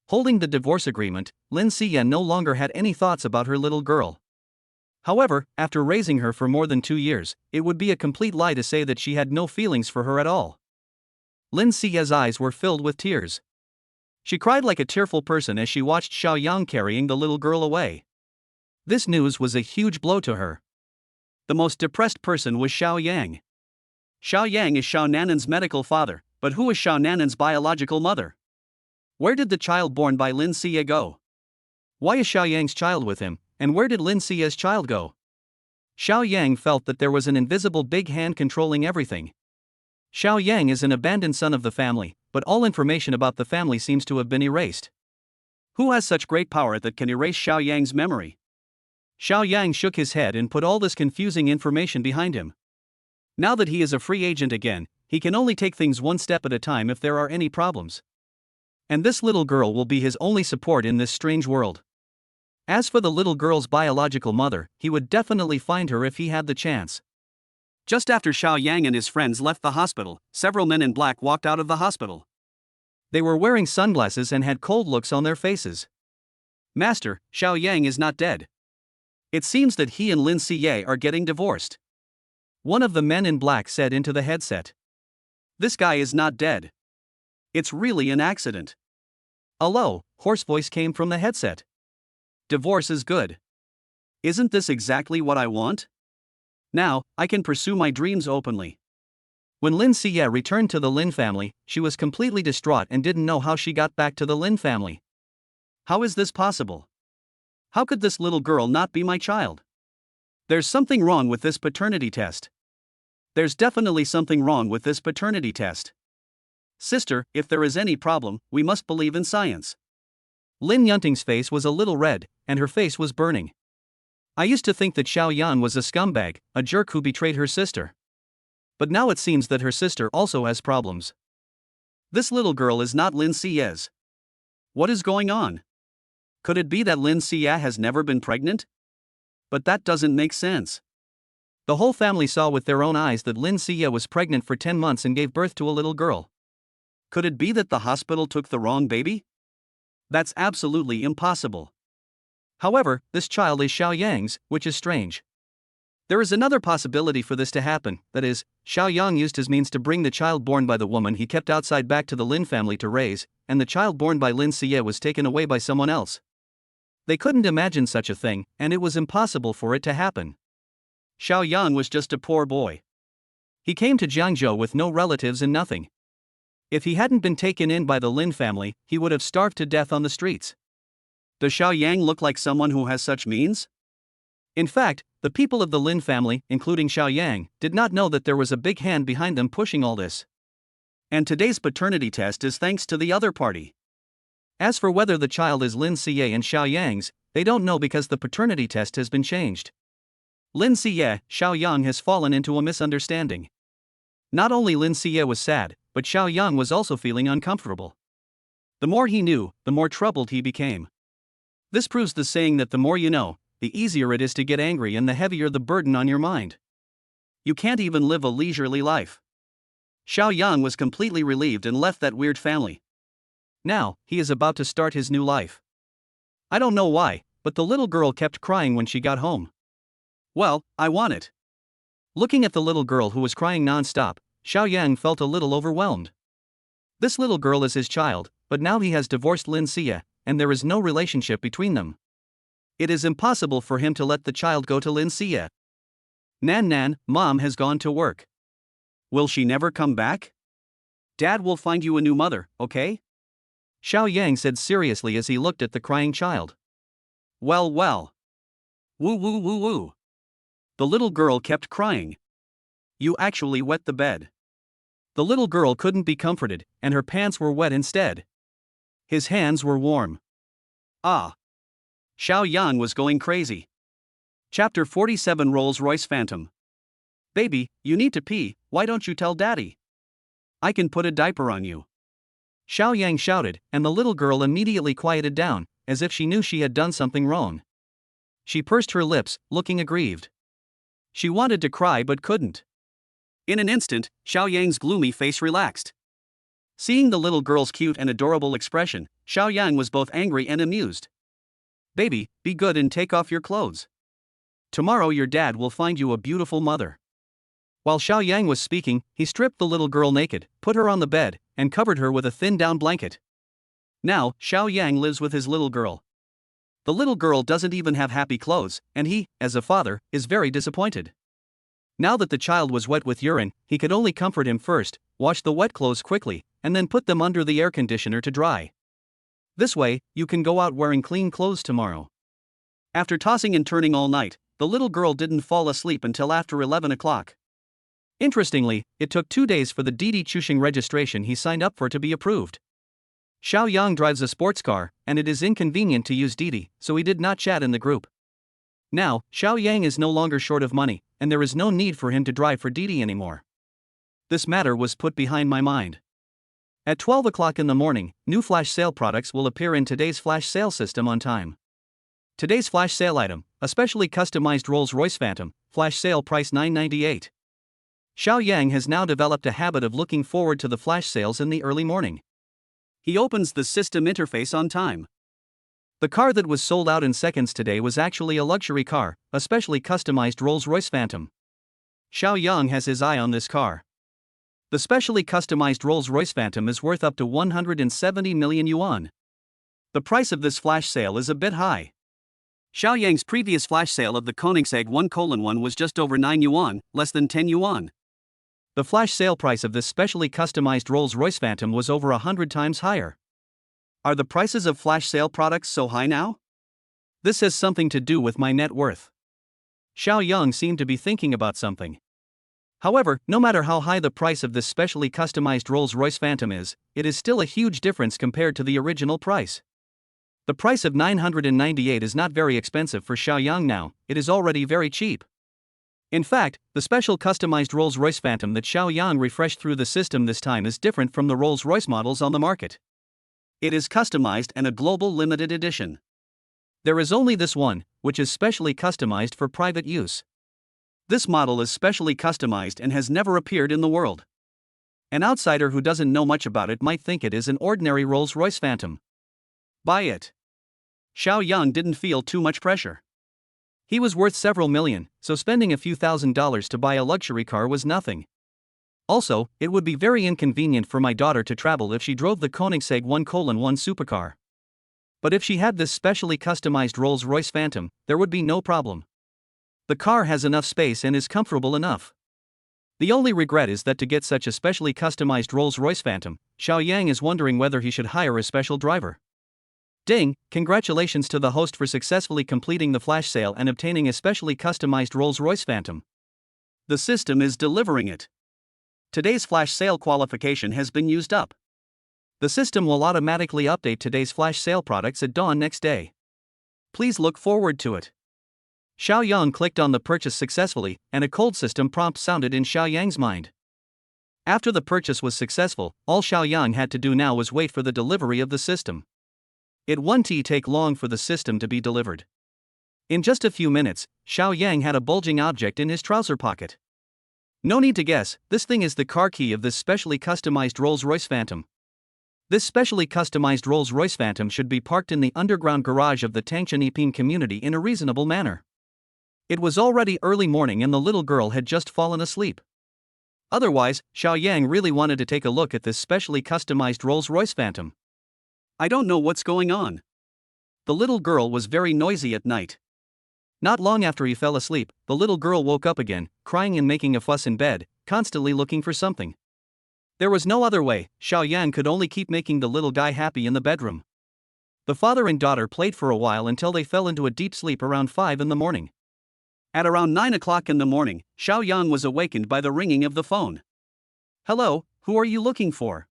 Holding the divorce agreement, Lin Xie no longer had any thoughts about her little girl. However, after raising her for more than 2 years, it would be a complete lie to say that she had no feelings for her at all. Lin Xie's eyes were filled with tears. She cried like a tearful person as she watched Xiao Yang carrying the little girl away. This news was a huge blow to her. The most depressed person was Xiao Yang. Xiao Yang is Xiao Nannan's medical father, but who is Xiao Nannan's biological mother? Where did the child born by Lin Xie go? Why is Xiao Yang's child with him, and where did Lin Xie's child go? Xiao Yang felt that there was an invisible big hand controlling everything. Xiao Yang is an abandoned son of the family, but all information about the family seems to have been erased. Who has such great power that can erase Xiao Yang's memory? Xiao Yang shook his head and put all this confusing information behind him. Now that he is a free agent again, he can only take things one step at a time if there are any problems. And this little girl will be his only support in this strange world. As for the little girl's biological mother, he would definitely find her if he had the chance. Just after Xiao Yang and his friends left the hospital, several men in black walked out of the hospital. They were wearing sunglasses and had cold looks on their faces. Master, Xiao Yang is not dead. It seems that he and Lin Xie are getting divorced. One of the men in black said into the headset. This guy is not dead. It's really an accident. A low, hoarse voice came from the headset. Divorce is good. Isn't this exactly what I want? Now, I can pursue my dreams openly. When Lin Xie returned to the Lin family, she was completely distraught and didn't know how she got back to the Lin family. How is this possible? How could this little girl not be my child? There's something wrong with this paternity test. There's definitely something wrong with this paternity test. Sister, if there is any problem, we must believe in science. Lin Yunting's face was a little red, and her face was burning. I used to think that Xiao Yan was a scumbag, a jerk who betrayed her sister. But now it seems that her sister also has problems. This little girl is not Lin Xie's. What is going on? Could it be that Lin Xie has never been pregnant? But that doesn't make sense. The whole family saw with their own eyes that Lin Xie was pregnant for 10 months and gave birth to a little girl. Could it be that the hospital took the wrong baby? That's absolutely impossible. However, this child is Xiao Yang's, which is strange. There is another possibility for this to happen, that is, Xiao Yang used his means to bring the child born by the woman he kept outside back to the Lin family to raise, and the child born by Lin Xie was taken away by someone else. They couldn't imagine such a thing, and it was impossible for it to happen. Xiao Yang was just a poor boy. He came to Jiangzhou with no relatives and nothing. If he hadn't been taken in by the Lin family, he would have starved to death on the streets. Does Xiao Yang look like someone who has such means? In fact, the people of the Lin family, including Xiao Yang, did not know that there was a big hand behind them pushing all this. And today's paternity test is thanks to the other party. As for whether the child is Lin Xie and Xiao Yang's, they don't know because the paternity test has been changed. Lin Xie, Xiao Yang has fallen into a misunderstanding. Not only Lin Xie was sad, but Xiao Yang was also feeling uncomfortable. The more he knew, the more troubled he became. This proves the saying that the more you know, the easier it is to get angry and the heavier the burden on your mind. You can't even live a leisurely life. Xiao Yang was completely relieved and left that weird family. Now, he is about to start his new life. I don't know why, but the little girl kept crying when she got home. Well, I want it. Looking at the little girl who was crying non-stop, Xiao Yang felt a little overwhelmed. This little girl is his child, but now he has divorced Lin Xie, and there is no relationship between them. It is impossible for him to let the child go to Lin Xie. Nan, Mom has gone to work. Will she never come back? Dad will find you a new mother, okay? Xiao Yang said seriously as he looked at the crying child. Well. Woo. The little girl kept crying. You actually wet the bed. The little girl couldn't be comforted, and her pants were wet instead. His hands were warm. Ah. Xiao Yang was going crazy. Chapter 47 Rolls-Royce Phantom. Baby, you need to pee, why don't you tell Daddy? I can put a diaper on you. Xiao Yang shouted, and the little girl immediately quieted down, as if she knew she had done something wrong. She pursed her lips, looking aggrieved. She wanted to cry but couldn't. In an instant, Xiao Yang's gloomy face relaxed. Seeing the little girl's cute and adorable expression, Xiao Yang was both angry and amused. Baby, be good and take off your clothes. Tomorrow your dad will find you a beautiful mother. While Xiao Yang was speaking, he stripped the little girl naked, put her on the bed, and covered her with a thin down blanket. Now, Xiao Yang lives with his little girl. The little girl doesn't even have happy clothes, and he, as a father, is very disappointed. Now that the child was wet with urine, he could only comfort him first, wash the wet clothes quickly, and then put them under the air conditioner to dry. This way, you can go out wearing clean clothes tomorrow. After tossing and turning all night, the little girl didn't fall asleep until after 11 o'clock. Interestingly, it took 2 days for the Didi Chuxing registration he signed up for to be approved. Xiao Yang drives a sports car, and it is inconvenient to use Didi, so he did not chat in the group. Now, Xiao Yang is no longer short of money, and there is no need for him to drive for Didi anymore. This matter was put behind my mind. At 12 o'clock in the morning, new flash sale products will appear in today's flash sale system on time. Today's flash sale item, a specially customized Rolls-Royce Phantom, flash sale price $9.98. Xiao Yang has now developed a habit of looking forward to the flash sales in the early morning. He opens the system interface on time. The car that was sold out in seconds today was actually a luxury car, a specially customized Rolls-Royce Phantom. Xiao Yang has his eye on this car. The specially customized Rolls-Royce Phantom is worth up to 170 million yuan. The price of this flash sale is a bit high. Xiao Yang's previous flash sale of the Koenigsegg 1:1 was just over 9 yuan, less than 10 yuan. The flash sale price of this specially customized Rolls-Royce Phantom was over 100 times higher. Are the prices of flash sale products so high now? This has something to do with my net worth. Xiao Yang seemed to be thinking about something. However, no matter how high the price of this specially customized Rolls-Royce Phantom is, it is still a huge difference compared to the original price. The price of 998 is not very expensive for Xiao Yang now, it is already very cheap. In fact, the special customized Rolls-Royce Phantom that Xiao Yang refreshed through the system this time is different from the Rolls-Royce models on the market. It is customized and a global limited edition. There is only this one, which is specially customized for private use. This model is specially customized and has never appeared in the world. An outsider who doesn't know much about it might think it is an ordinary Rolls-Royce Phantom. Buy it. Xiao Yang didn't feel too much pressure. He was worth several million, so spending a few $1,000s to buy a luxury car was nothing. Also, it would be very inconvenient for my daughter to travel if she drove the Koenigsegg 1:1 supercar. But if she had this specially customized Rolls-Royce Phantom, there would be no problem. The car has enough space and is comfortable enough. The only regret is that to get such a specially customized Rolls-Royce Phantom, Xiao Yang is wondering whether he should hire a special driver. Ding! Congratulations to the host for successfully completing the flash sale and obtaining a specially customized Rolls-Royce Phantom. The system is delivering it. Today's flash sale qualification has been used up. The system will automatically update today's flash sale products at dawn next day. Please look forward to it. Xiao Yang clicked on the purchase successfully, and a cold system prompt sounded in Xiao Yang's mind. After the purchase was successful, all Xiao Yang had to do now was wait for the delivery of the system. It won't take long for the system to be delivered. In just a few minutes, Xiao Yang had a bulging object in his trouser pocket. No need to guess, this thing is the car key of this specially customized Rolls-Royce Phantom. This specially customized Rolls-Royce Phantom should be parked in the underground garage of the Tangshan Ipin community in a reasonable manner. It was already early morning and the little girl had just fallen asleep. Otherwise, Xiao Yang really wanted to take a look at this specially customized Rolls-Royce Phantom. I don't know what's going on. The little girl was very noisy at night. Not long after he fell asleep, the little girl woke up again, crying and making a fuss in bed, constantly looking for something. There was no other way, Xiao Yang could only keep making the little guy happy in the bedroom. The father and daughter played for a while until they fell into a deep sleep around 5 in the morning. At around 9 o'clock in the morning, Xiao Yang was awakened by the ringing of the phone. Hello, who are you looking for?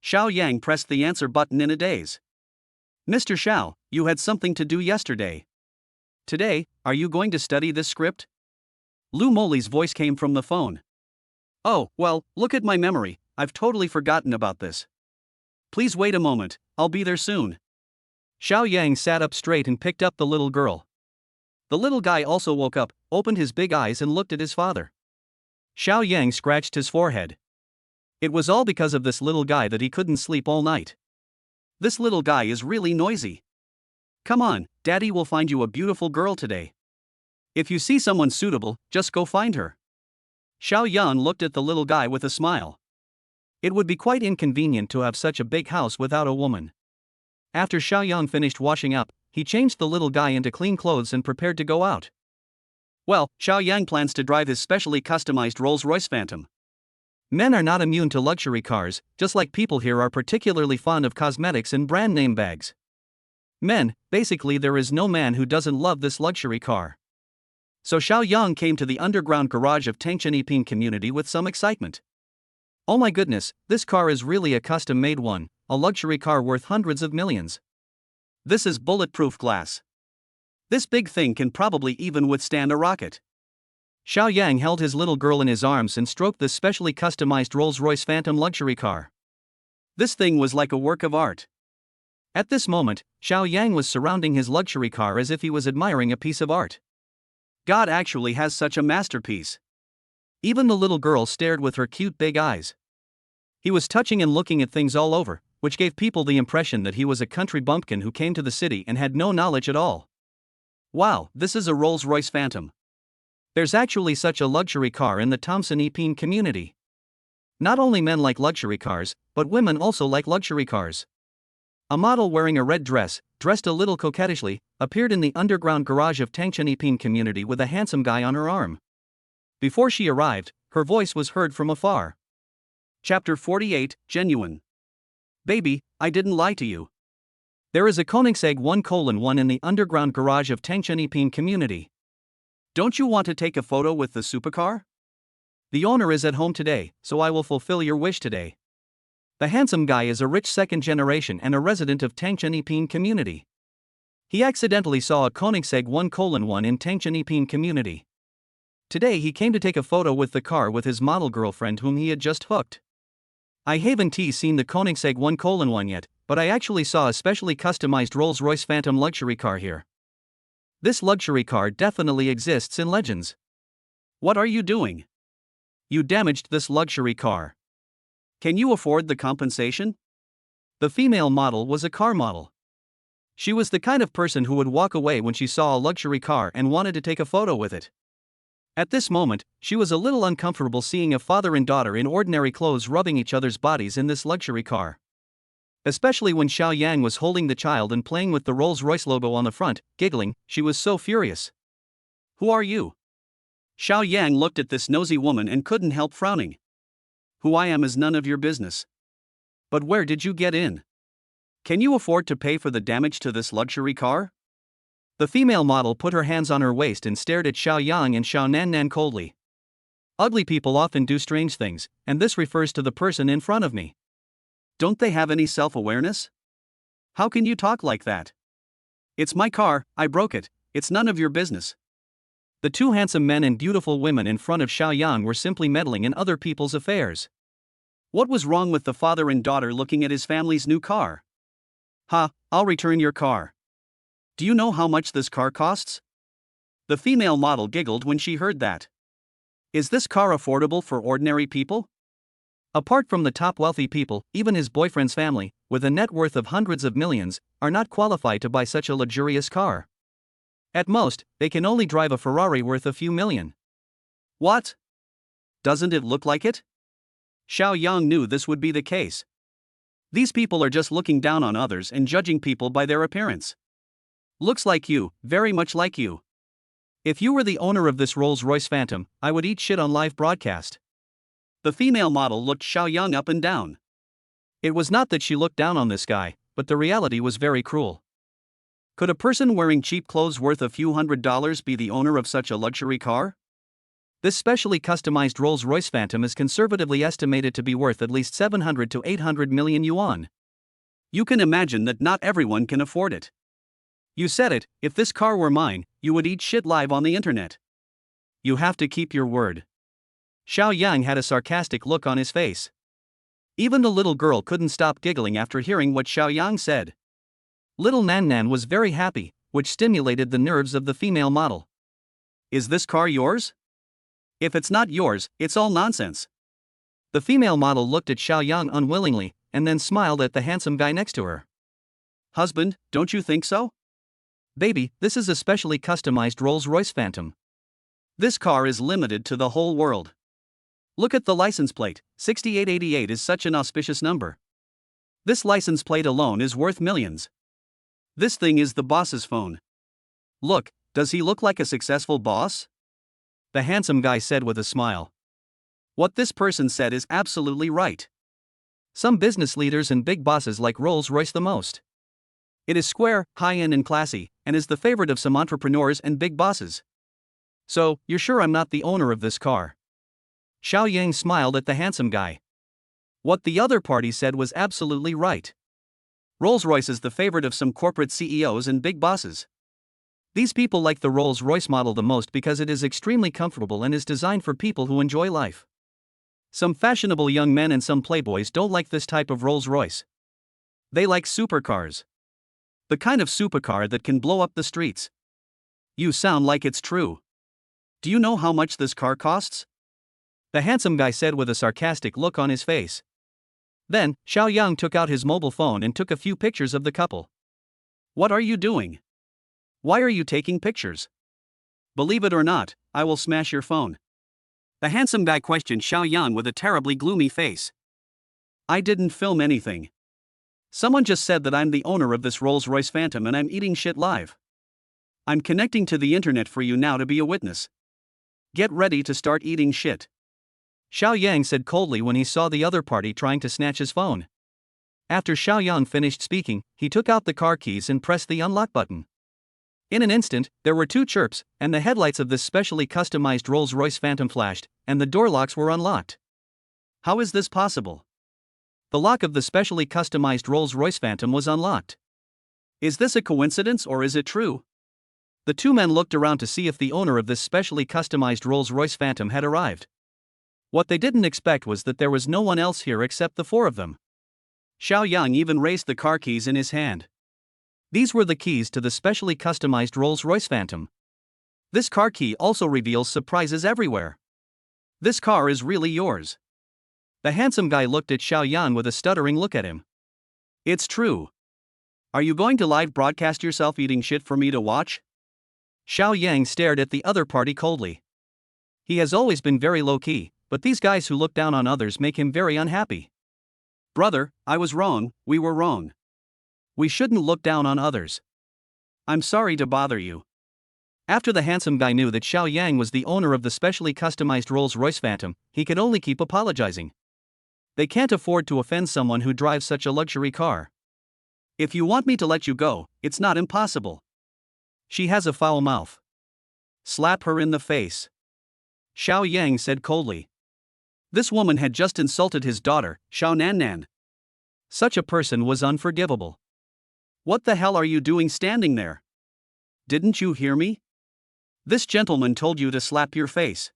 Xiao Yang pressed the answer button in a daze. Mr. Xiao, you had something to do yesterday. Today, are you going to study this script? Lu Moli's voice came from the phone. Oh, well, look at my memory, I've totally forgotten about this. Please wait a moment, I'll be there soon. Xiao Yang sat up straight and picked up the little girl. The little guy also woke up, opened his big eyes and looked at his father. Xiao Yang scratched his forehead. It was all because of this little guy that he couldn't sleep all night. This little guy is really noisy. Come on, Daddy will find you a beautiful girl today. If you see someone suitable, just go find her. Xiao Yang looked at the little guy with a smile. It would be quite inconvenient to have such a big house without a woman. After Xiao Yang finished washing up, he changed the little guy into clean clothes and prepared to go out. Well, Xiao Yang plans to drive his specially customized Rolls-Royce Phantom. Men are not immune to luxury cars, just like people here are particularly fond of cosmetics and brand name bags. Men, basically there is no man who doesn't love this luxury car. So Xiao Yang came to the underground garage of Tangshan Ipin community with some excitement. Oh my goodness, this car is really a custom-made one, a luxury car worth hundreds of millions. This is bulletproof glass. This big thing can probably even withstand a rocket. Xiao Yang held his little girl in his arms and stroked this specially customized Rolls-Royce Phantom luxury car. This thing was like a work of art. At this moment, Xiao Yang was surrounding his luxury car as if he was admiring a piece of art. God actually has such a masterpiece. Even the little girl stared with her cute big eyes. He was touching and looking at things all over, which gave people the impression that he was a country bumpkin who came to the city and had no knowledge at all. Wow, this is a Rolls-Royce Phantom. There's actually such a luxury car in the Tangshan Ipin community. Not only men like luxury cars, but women also like luxury cars. A model wearing a red dress, dressed a little coquettishly, appeared in the underground garage of Tangshan Ipin community with a handsome guy on her arm. Before she arrived, her voice was heard from afar. Chapter 48, Genuine. Baby, I didn't lie to you. There is a Koenigsegg 1:1 in the underground garage of Tangshan Ipin community. Don't you want to take a photo with the supercar? The owner is at home today, so I will fulfill your wish today. The handsome guy is a rich second generation and a resident of Tangshan Ipin community. He accidentally saw a Koenigsegg 1:1 in Tangshan Ipin community. Today he came to take a photo with the car with his model girlfriend whom he had just hooked. I haven't seen the Koenigsegg 1:1 yet, but I actually saw a specially customized Rolls-Royce Phantom luxury car here. This luxury car definitely exists in legends. What are you doing? You damaged this luxury car. Can you afford the compensation? The female model was a car model. She was the kind of person who would walk away when she saw a luxury car and wanted to take a photo with it. At this moment, she was a little uncomfortable seeing a father and daughter in ordinary clothes rubbing each other's bodies in this luxury car. Especially when Xiao Yang was holding the child and playing with the Rolls-Royce logo on the front, giggling, she was so furious. Who are you? Xiao Yang looked at this nosy woman and couldn't help frowning. Who I am is none of your business. But where did you get in? Can you afford to pay for the damage to this luxury car? The female model put her hands on her waist and stared at Xiao Yang and Xiao Nannan coldly. Ugly people often do strange things, and this refers to the person in front of me. Don't they have any self-awareness? How can you talk like that? It's my car, I broke it, it's none of your business. The two handsome men and beautiful women in front of Xiao Yang were simply meddling in other people's affairs. What was wrong with the father and daughter looking at his family's new car? Ha, I'll return your car. Do you know how much this car costs? The female model giggled when she heard that. Is this car affordable for ordinary people? Apart from the top wealthy people, even his boyfriend's family, with a net worth of hundreds of millions, are not qualified to buy such a luxurious car. At most, they can only drive a Ferrari worth a few million. What? Doesn't it look like it? Xiao Yang knew this would be the case. These people are just looking down on others and judging people by their appearance. Looks like you, very much like you. If you were the owner of this Rolls-Royce Phantom, I would eat shit on live broadcast. The female model looked Xiao Yang up and down. It was not that she looked down on this guy, but the reality was very cruel. Could a person wearing cheap clothes worth a few $100s be the owner of such a luxury car? This specially customized Rolls-Royce Phantom is conservatively estimated to be worth at least 700 to 800 million yuan. You can imagine that not everyone can afford it. You said it, if this car were mine, you would eat shit live on the internet. You have to keep your word. Xiao Yang had a sarcastic look on his face. Even the little girl couldn't stop giggling after hearing what Xiao Yang said. Little Nan was very happy, which stimulated the nerves of the female model. Is this car yours? If it's not yours, it's all nonsense. The female model looked at Xiao Yang unwillingly, and then smiled at the handsome guy next to her. Husband, don't you think so? Baby, this is a specially customized Rolls-Royce Phantom. This car is limited to the whole world. Look at the license plate, 6888 is such an auspicious number. This license plate alone is worth millions. This thing is the boss's phone. Look, does he look like a successful boss? The handsome guy said with a smile. What this person said is absolutely right. Some business leaders and big bosses like Rolls-Royce the most. It is square, high-end and classy, and is the favorite of some entrepreneurs and big bosses. So, you're sure I'm not the owner of this car? Xiao Yang smiled at the handsome guy. What the other party said was absolutely right. Rolls-Royce is the favorite of some corporate CEOs and big bosses. These people like the Rolls-Royce model the most because it is extremely comfortable and is designed for people who enjoy life. Some fashionable young men and some playboys don't like this type of Rolls-Royce. They like supercars. The kind of supercar that can blow up the streets. You sound like it's true. Do you know how much this car costs? The handsome guy said with a sarcastic look on his face. Then, Xiao Yang took out his mobile phone and took a few pictures of the couple. What are you doing? Why are you taking pictures? Believe it or not, I will smash your phone. The handsome guy questioned Xiao Yang with a terribly gloomy face. I didn't film anything. Someone just said that I'm the owner of this Rolls-Royce Phantom and I'm eating shit live. I'm connecting to the internet for you now to be a witness. Get ready to start eating shit. Xiao Yang said coldly when he saw the other party trying to snatch his phone. After Xiao Yang finished speaking, he took out the car keys and pressed the unlock button. In an instant, there were two chirps, and the headlights of this specially customized Rolls-Royce Phantom flashed, and the door locks were unlocked. How is this possible? The lock of the specially customized Rolls-Royce Phantom was unlocked. Is this a coincidence or is it true? The two men looked around to see if the owner of this specially customized Rolls-Royce Phantom had arrived. What they didn't expect was that there was no one else here except the four of them. Xiao Yang even raised the car keys in his hand. These were the keys to the specially customized Rolls-Royce Phantom. This car key also reveals surprises everywhere. This car is really yours. The handsome guy looked at Xiao Yan with a stuttering look at him. It's true. Are you going to live broadcast yourself eating shit for me to watch? Xiao Yang stared at the other party coldly. He has always been very low-key, but these guys who look down on others make him very unhappy. Brother, I was wrong, we were wrong. We shouldn't look down on others. I'm sorry to bother you. After the handsome guy knew that Xiao Yang was the owner of the specially customized Rolls-Royce Phantom, he could only keep apologizing. They can't afford to offend someone who drives such a luxury car. If you want me to let you go, it's not impossible. She has a foul mouth. Slap her in the face. Xiao Yang said coldly. This woman had just insulted his daughter, Xiao Nannan. Such a person was unforgivable. What the hell are you doing standing there? Didn't you hear me? This gentleman told you to slap your face.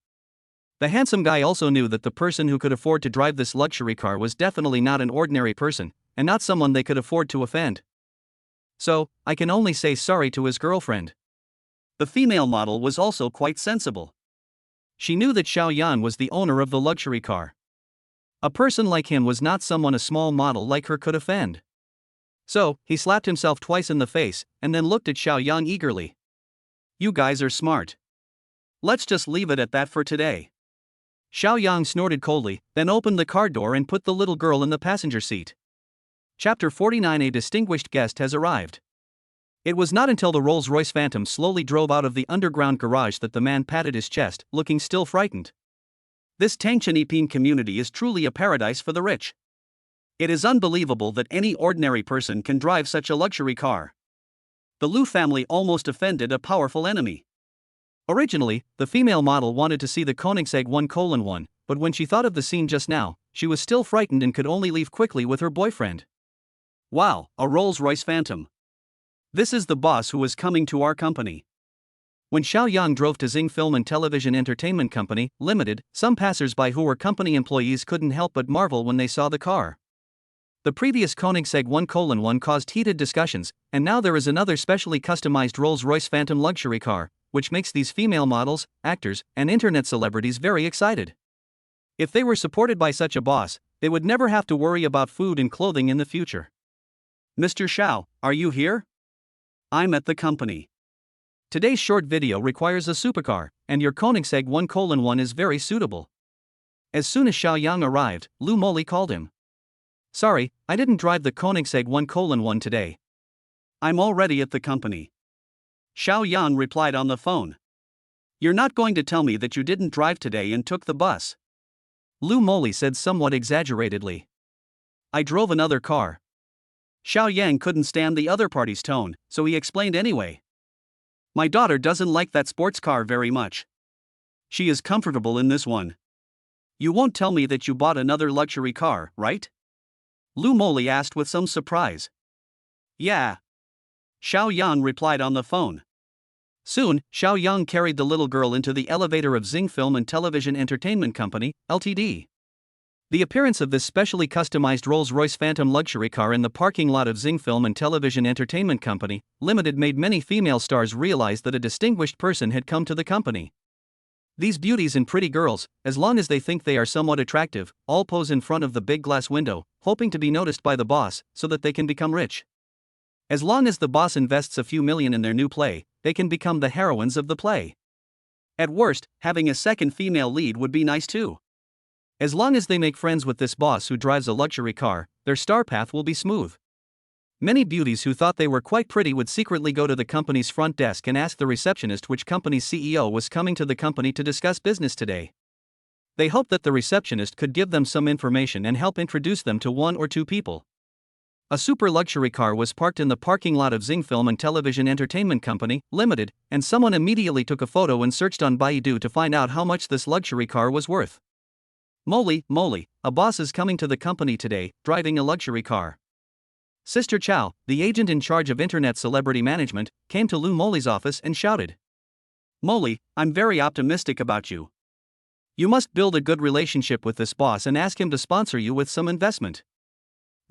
The handsome guy also knew that the person who could afford to drive this luxury car was definitely not an ordinary person, and not someone they could afford to offend. So, I can only say sorry to his girlfriend. The female model was also quite sensible. She knew that Xiao Yan was the owner of the luxury car. A person like him was not someone a small model like her could offend. So, he slapped himself twice in the face, and then looked at Xiao Yang eagerly. You guys are smart. Let's just leave it at that for today. Xiao Yang snorted coldly, then opened the car door and put the little girl in the passenger seat. Chapter 49. A distinguished guest has arrived. It was not until the Rolls-Royce Phantom slowly drove out of the underground garage that the man patted his chest, looking still frightened. This Tangchenipin community is truly a paradise for the rich. It is unbelievable that any ordinary person can drive such a luxury car. The Liu family almost offended a powerful enemy. Originally, the female model wanted to see the Koenigsegg 1:1, but when she thought of the scene just now, she was still frightened and could only leave quickly with her boyfriend. Wow, a Rolls-Royce Phantom. This is the boss who is coming to our company. When Xiao Yang drove to Xing Film and Television Entertainment Company, Limited, some passers-by who were company employees couldn't help but marvel when they saw the car. The previous Koenigsegg 1:1 caused heated discussions, and now there is another specially customized Rolls-Royce Phantom luxury car, which makes these female models, actors, and internet celebrities very excited. If they were supported by such a boss, they would never have to worry about food and clothing in the future. Mr. Xiao, are you here? I'm at the company. Today's short video requires a supercar, and your Koenigsegg 1:1 is very suitable. As soon as Xiao Yang arrived, Lu Moli called him. Sorry, I didn't drive the Koenigsegg 1:1 today. I'm already at the company. Xiao Yan replied on the phone. You're not going to tell me that you didn't drive today and took the bus? Lu Moli said somewhat exaggeratedly. I drove another car. Xiao Yang couldn't stand the other party's tone, so he explained anyway. My daughter doesn't like that sports car very much. She is comfortable in this one. You won't tell me that you bought another luxury car, right? Lu Moli asked with some surprise. Yeah. Xiao Yang replied on the phone. Soon, Xiao Yang carried the little girl into the elevator of Xing Film and Television Entertainment Company, Ltd. The appearance of this specially customized Rolls-Royce Phantom luxury car in the parking lot of Xing Film and Television Entertainment Company, Limited made many female stars realize that a distinguished person had come to the company. These beauties and pretty girls, as long as they think they are somewhat attractive, all pose in front of the big glass window, hoping to be noticed by the boss, so that they can become rich. As long as the boss invests a few million in their new play, they can become the heroines of the play. At worst, having a second female lead would be nice too. As long as they make friends with this boss who drives a luxury car, their star path will be smooth. Many beauties who thought they were quite pretty would secretly go to the company's front desk and ask the receptionist which company's CEO was coming to the company to discuss business today. They hoped that the receptionist could give them some information and help introduce them to one or two people. A super luxury car was parked in the parking lot of Xing Film and Television Entertainment Company, Limited, and someone immediately took a photo and searched on Baidu to find out how much this luxury car was worth. Moly, a boss is coming to the company today, driving a luxury car. Sister Chow, the agent in charge of internet celebrity management, came to Lu Moli's office and shouted. Moly, I'm very optimistic about you. You must build a good relationship with this boss and ask him to sponsor you with some investment.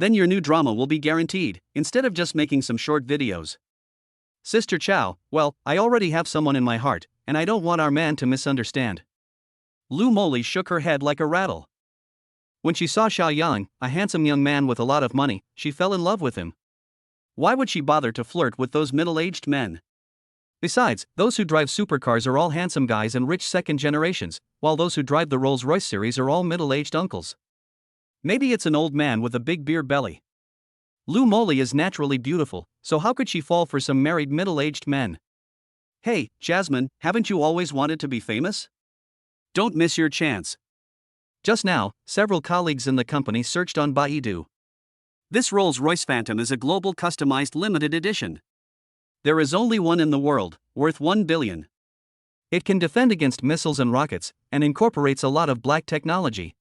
Then your new drama will be guaranteed, instead of just making some short videos. Sister Chow, well, I already have someone in my heart, and I don't want our man to misunderstand. Lu Moli shook her head like a rattle. When she saw Xiao Yang, a handsome young man with a lot of money, she fell in love with him. Why would she bother to flirt with those middle-aged men? Besides, those who drive supercars are all handsome guys and rich second generations, while those who drive the Rolls-Royce series are all middle-aged uncles. Maybe it's an old man with a big beer belly. Lu Moli is naturally beautiful, so how could she fall for some married middle-aged men? Hey, Jasmine, haven't you always wanted to be famous? Don't miss your chance. Just now, several colleagues in the company searched on Baidu. This Rolls-Royce Phantom is a global customized limited edition. There is only one in the world, worth 1 billion. It can defend against missiles and rockets, and incorporates a lot of black technology.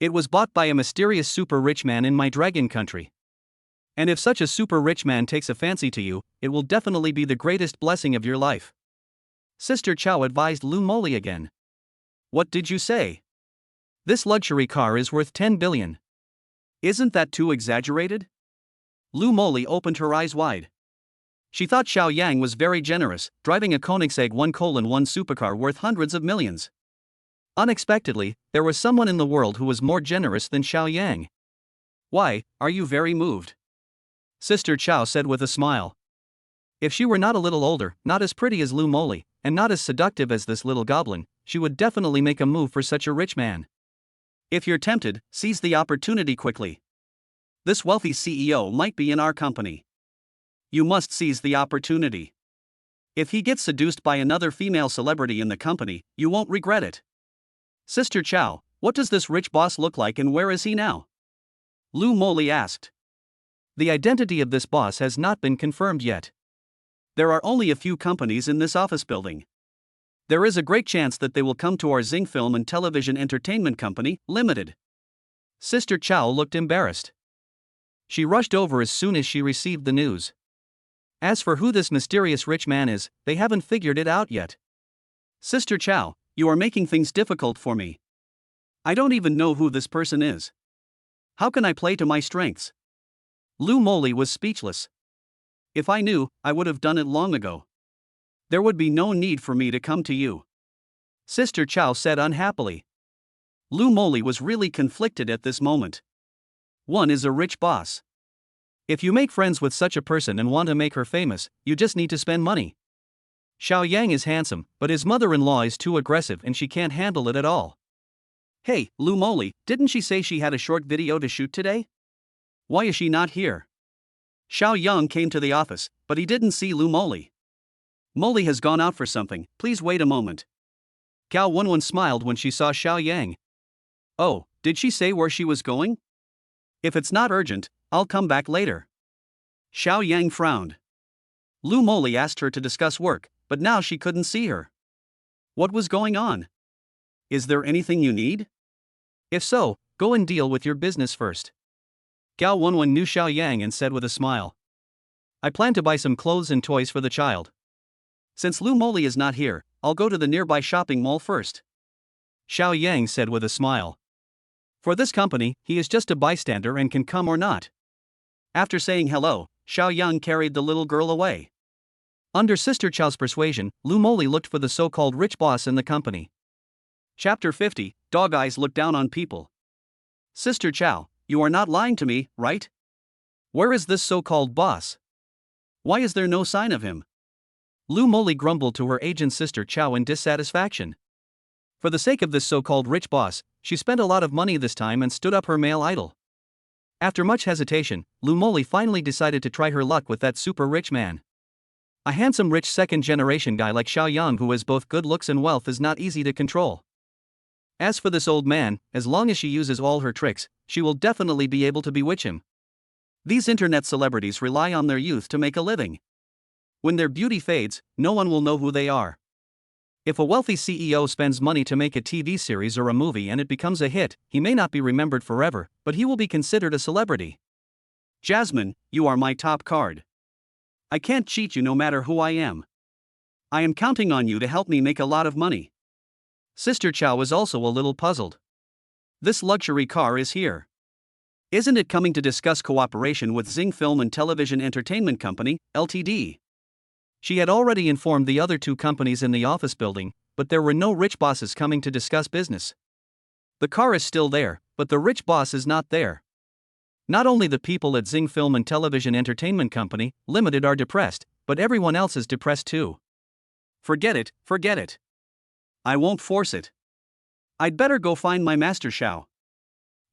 It was bought by a mysterious super rich man in my dragon country. And if such a super rich man takes a fancy to you, it will definitely be the greatest blessing of your life. Sister Chow advised Lu Moli again. What did you say? This luxury car is worth 10 billion. Isn't that too exaggerated? Lu Moli opened her eyes wide. She thought Xiao Yang was very generous, driving a Koenigsegg 1:1 supercar worth hundreds of millions. Unexpectedly, there was someone in the world who was more generous than Xiao Yang. Why, are you very moved? Sister Chow said with a smile. If she were not a little older, not as pretty as Lu Moli, and not as seductive as this little goblin, she would definitely make a move for such a rich man. If you're tempted, seize the opportunity quickly. This wealthy CEO might be in our company. You must seize the opportunity. If he gets seduced by another female celebrity in the company, you won't regret it. Sister Chow, what does this rich boss look like and where is he now? Lu Moli asked. The identity of this boss has not been confirmed yet. There are only a few companies in this office building. There is a great chance that they will come to our Zing Film and Television Entertainment Company, Limited. Sister Chow looked embarrassed. She rushed over as soon as she received the news. As for who this mysterious rich man is, they haven't figured it out yet. Sister Chow, you are making things difficult for me. I don't even know who this person is. How can I play to my strengths? Lu Moli was speechless. If I knew, I would have done it long ago. There would be no need for me to come to you. Sister Chow said unhappily. Lu Moli was really conflicted at this moment. One is a rich boss. If you make friends with such a person and want to make her famous, you just need to spend money. Xiao Yang is handsome, but his mother-in-law is too aggressive and she can't handle it at all. Hey, Lu Moli, didn't she say she had a short video to shoot today? Why is she not here? Xiao Yang came to the office, but he didn't see Lu Moli. Moli has gone out for something, please wait a moment. Gao Wenwen smiled when she saw Xiao Yang. Oh, did she say where she was going? If it's not urgent, I'll come back later. Xiao Yang frowned. Lu Moli asked her to discuss work, but now she couldn't see her. What was going on? Is there anything you need? If so, go and deal with your business first. Gao Wenwen knew Xiao Yang and said with a smile. I plan to buy some clothes and toys for the child. Since Lu Moli is not here, I'll go to the nearby shopping mall first. Xiao Yang said with a smile. For this company, he is just a bystander and can come or not. After saying hello, Xiao Yang carried the little girl away. Under Sister Chow's persuasion, Lu Moli looked for the so-called rich boss in the company. Chapter 50, Dog Eyes Look Down on People. Sister Chow, you are not lying to me, right? Where is this so-called boss? Why is there no sign of him? Lu Moli grumbled to her agent Sister Chow in dissatisfaction. For the sake of this so-called rich boss, she spent a lot of money this time and stood up her male idol. After much hesitation, Lu Moli finally decided to try her luck with that super rich man. A handsome rich second-generation guy like Xiao Yang who has both good looks and wealth is not easy to control. As for this old man, as long as she uses all her tricks, she will definitely be able to bewitch him. These internet celebrities rely on their youth to make a living. When their beauty fades, no one will know who they are. If a wealthy CEO spends money to make a TV series or a movie and it becomes a hit, he may not be remembered forever, but he will be considered a celebrity. Jasmine, you are my top card. I can't cheat you no matter who I am. I am counting on you to help me make a lot of money. Sister Chow was also a little puzzled. This luxury car is here. Isn't it coming to discuss cooperation with Zing Film and Television Entertainment Company, Ltd.? She had already informed the other two companies in the office building, but there were no rich bosses coming to discuss business. The car is still there, but the rich boss is not there. Not only the people at Zing Film and Television Entertainment Company, Limited are depressed, but everyone else is depressed too. Forget it, forget it. I won't force it. I'd better go find my master Xiao.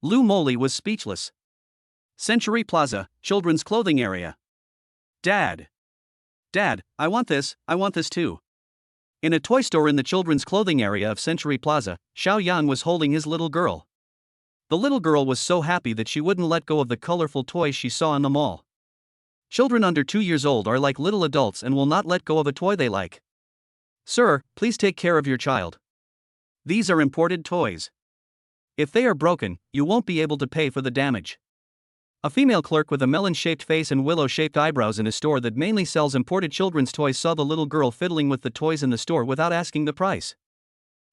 Lu Moli was speechless. Century Plaza, children's clothing area. Dad. Dad, I want this too. In a toy store in the children's clothing area of Century Plaza, Xiao Yang was holding his little girl. The little girl was so happy that she wouldn't let go of the colorful toys she saw in the mall. Children under 2 years old are like little adults and will not let go of a toy they like. Sir, please take care of your child. These are imported toys. If they are broken, you won't be able to pay for the damage. A female clerk with a melon-shaped face and willow-shaped eyebrows in a store that mainly sells imported children's toys saw the little girl fiddling with the toys in the store without asking the price.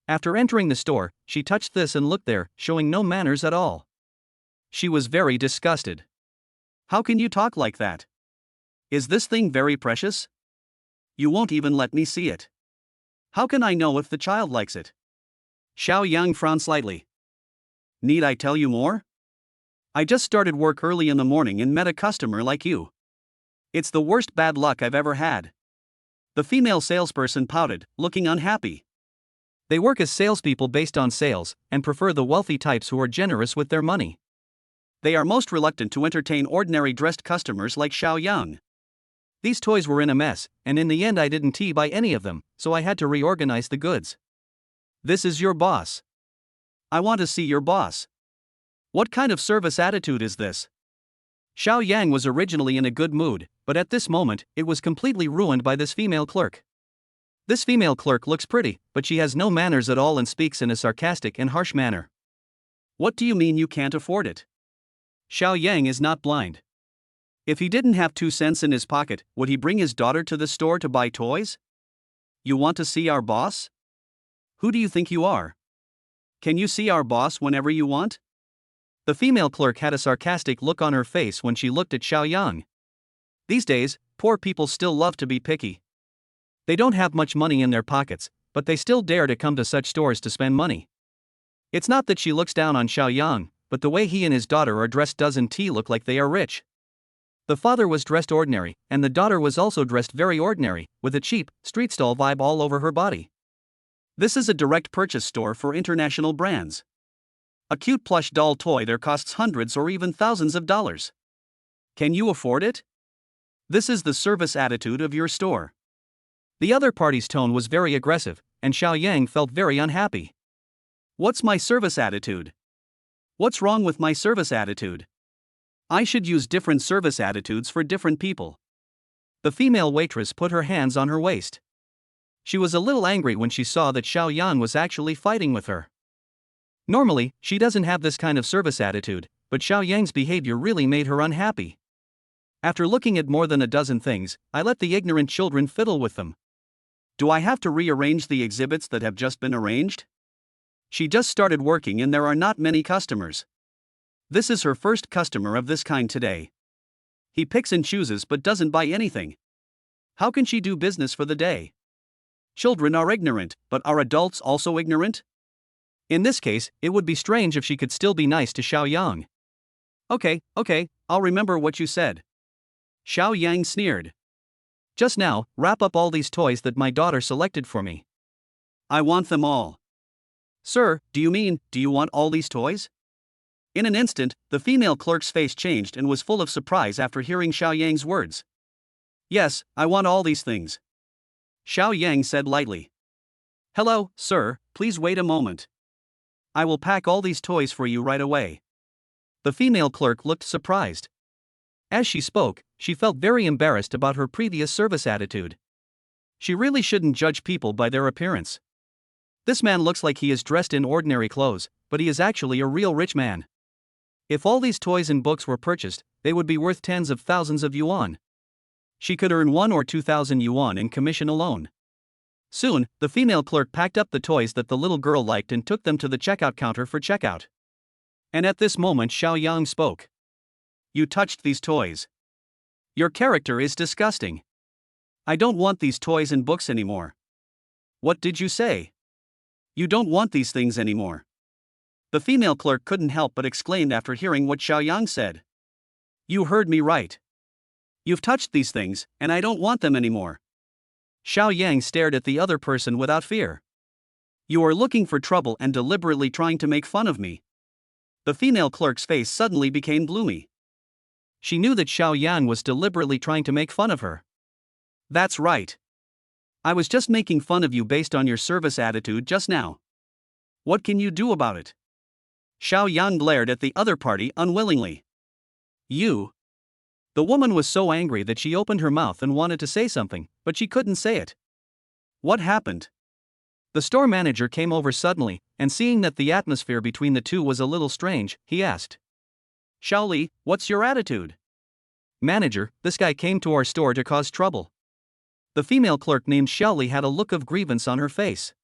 After entering the store, she touched this and looked there, showing no manners at all. She was very disgusted. How can you talk like that? Is this thing very precious? You won't even let me see it. How can I know if the child likes it? Xiao Yang frowned slightly. Need I tell you more? I just started work early in the morning and met a customer like you. It's the worst bad luck I've ever had. The female salesperson pouted, looking unhappy. They work as salespeople based on sales, and prefer the wealthy types who are generous with their money. They are most reluctant to entertain ordinary dressed customers like Xiao Yang. These toys were in a mess, and in the end I didn't buy any of them, so I had to reorganize the goods. This is your boss. I want to see your boss. What kind of service attitude is this? Xiao Yang was originally in a good mood, but at this moment, it was completely ruined by this female clerk. This female clerk looks pretty, but she has no manners at all and speaks in a sarcastic and harsh manner. What do you mean you can't afford it? Xiao Yang is not blind. If he didn't have 2 cents in his pocket, would he bring his daughter to the store to buy toys? You want to see our boss? Who do you think you are? Can you see our boss whenever you want? The female clerk had a sarcastic look on her face when she looked at Xiao Yang. These days, poor people still love to be picky. They don't have much money in their pockets, but they still dare to come to such stores to spend money. It's not that she looks down on Xiao Yang, but the way he and his daughter are dressed doesn't look like they are rich. The father was dressed ordinary, and the daughter was also dressed very ordinary, with a cheap, street stall vibe all over her body. This is a direct purchase store for international brands. A cute plush doll toy there costs hundreds or even thousands of dollars. Can you afford it? This is the service attitude of your store. The other party's tone was very aggressive, and Xiao Yang felt very unhappy. What's my service attitude? What's wrong with my service attitude? I should use different service attitudes for different people. The female waitress put her hands on her waist. She was a little angry when she saw that Xiao Yang was actually fighting with her. Normally, she doesn't have this kind of service attitude, but Xiao Yang's behavior really made her unhappy. After looking at more than a dozen things, I let the ignorant children fiddle with them. Do I have to rearrange the exhibits that have just been arranged? She just started working and there are not many customers. This is her first customer of this kind today. He picks and chooses but doesn't buy anything. How can she do business for the day? Children are ignorant, but are adults also ignorant? In this case, it would be strange if she could still be nice to Xiao Yang. Okay, I'll remember what you said. Xiao Yang sneered. Just now, wrap up all these toys that my daughter selected for me. I want them all. Sir, do you want all these toys? In an instant, the female clerk's face changed and was full of surprise after hearing Xiao Yang's words. Yes, I want all these things. Xiao Yang said lightly. Hello, sir, please wait a moment. I will pack all these toys for you right away. The female clerk looked surprised. As she spoke, she felt very embarrassed about her previous service attitude. She really shouldn't judge people by their appearance. This man looks like he is dressed in ordinary clothes, but he is actually a real rich man. If all these toys and books were purchased, they would be worth tens of thousands of yuan. She could earn 1 or 2,000 yuan in commission alone. Soon, the female clerk packed up the toys that the little girl liked and took them to the checkout counter for checkout. And at this moment Xiao Yang spoke. You touched these toys. Your character is disgusting. I don't want these toys and books anymore. What did you say? You don't want these things anymore. The female clerk couldn't help but exclaim after hearing what Xiao Yang said. You heard me right. You've touched these things, and I don't want them anymore. Xiao Yang stared at the other person without fear. You are looking for trouble and deliberately trying to make fun of me. The female clerk's face suddenly became gloomy. She knew that Xiao Yang was deliberately trying to make fun of her. That's right. I was just making fun of you based on your service attitude just now. What can you do about it? Xiao Yang glared at the other party unwillingly. You. The woman was so angry that she opened her mouth and wanted to say something, but she couldn't say it. What happened? The store manager came over suddenly, and seeing that the atmosphere between the two was a little strange, he asked. Xiaoli, what's your attitude? Manager, this guy came to our store to cause trouble. The female clerk named Xiaoli had a look of grievance on her face.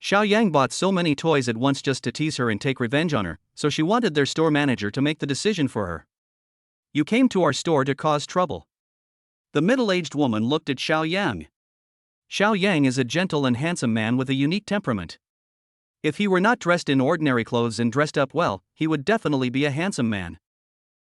Xiao Yang bought so many toys at once just to tease her and take revenge on her, so she wanted their store manager to make the decision for her. You came to our store to cause trouble. The middle-aged woman looked at Xiao Yang. Xiao Yang is a gentle and handsome man with a unique temperament. If he were not dressed in ordinary clothes and dressed up well, he would definitely be a handsome man.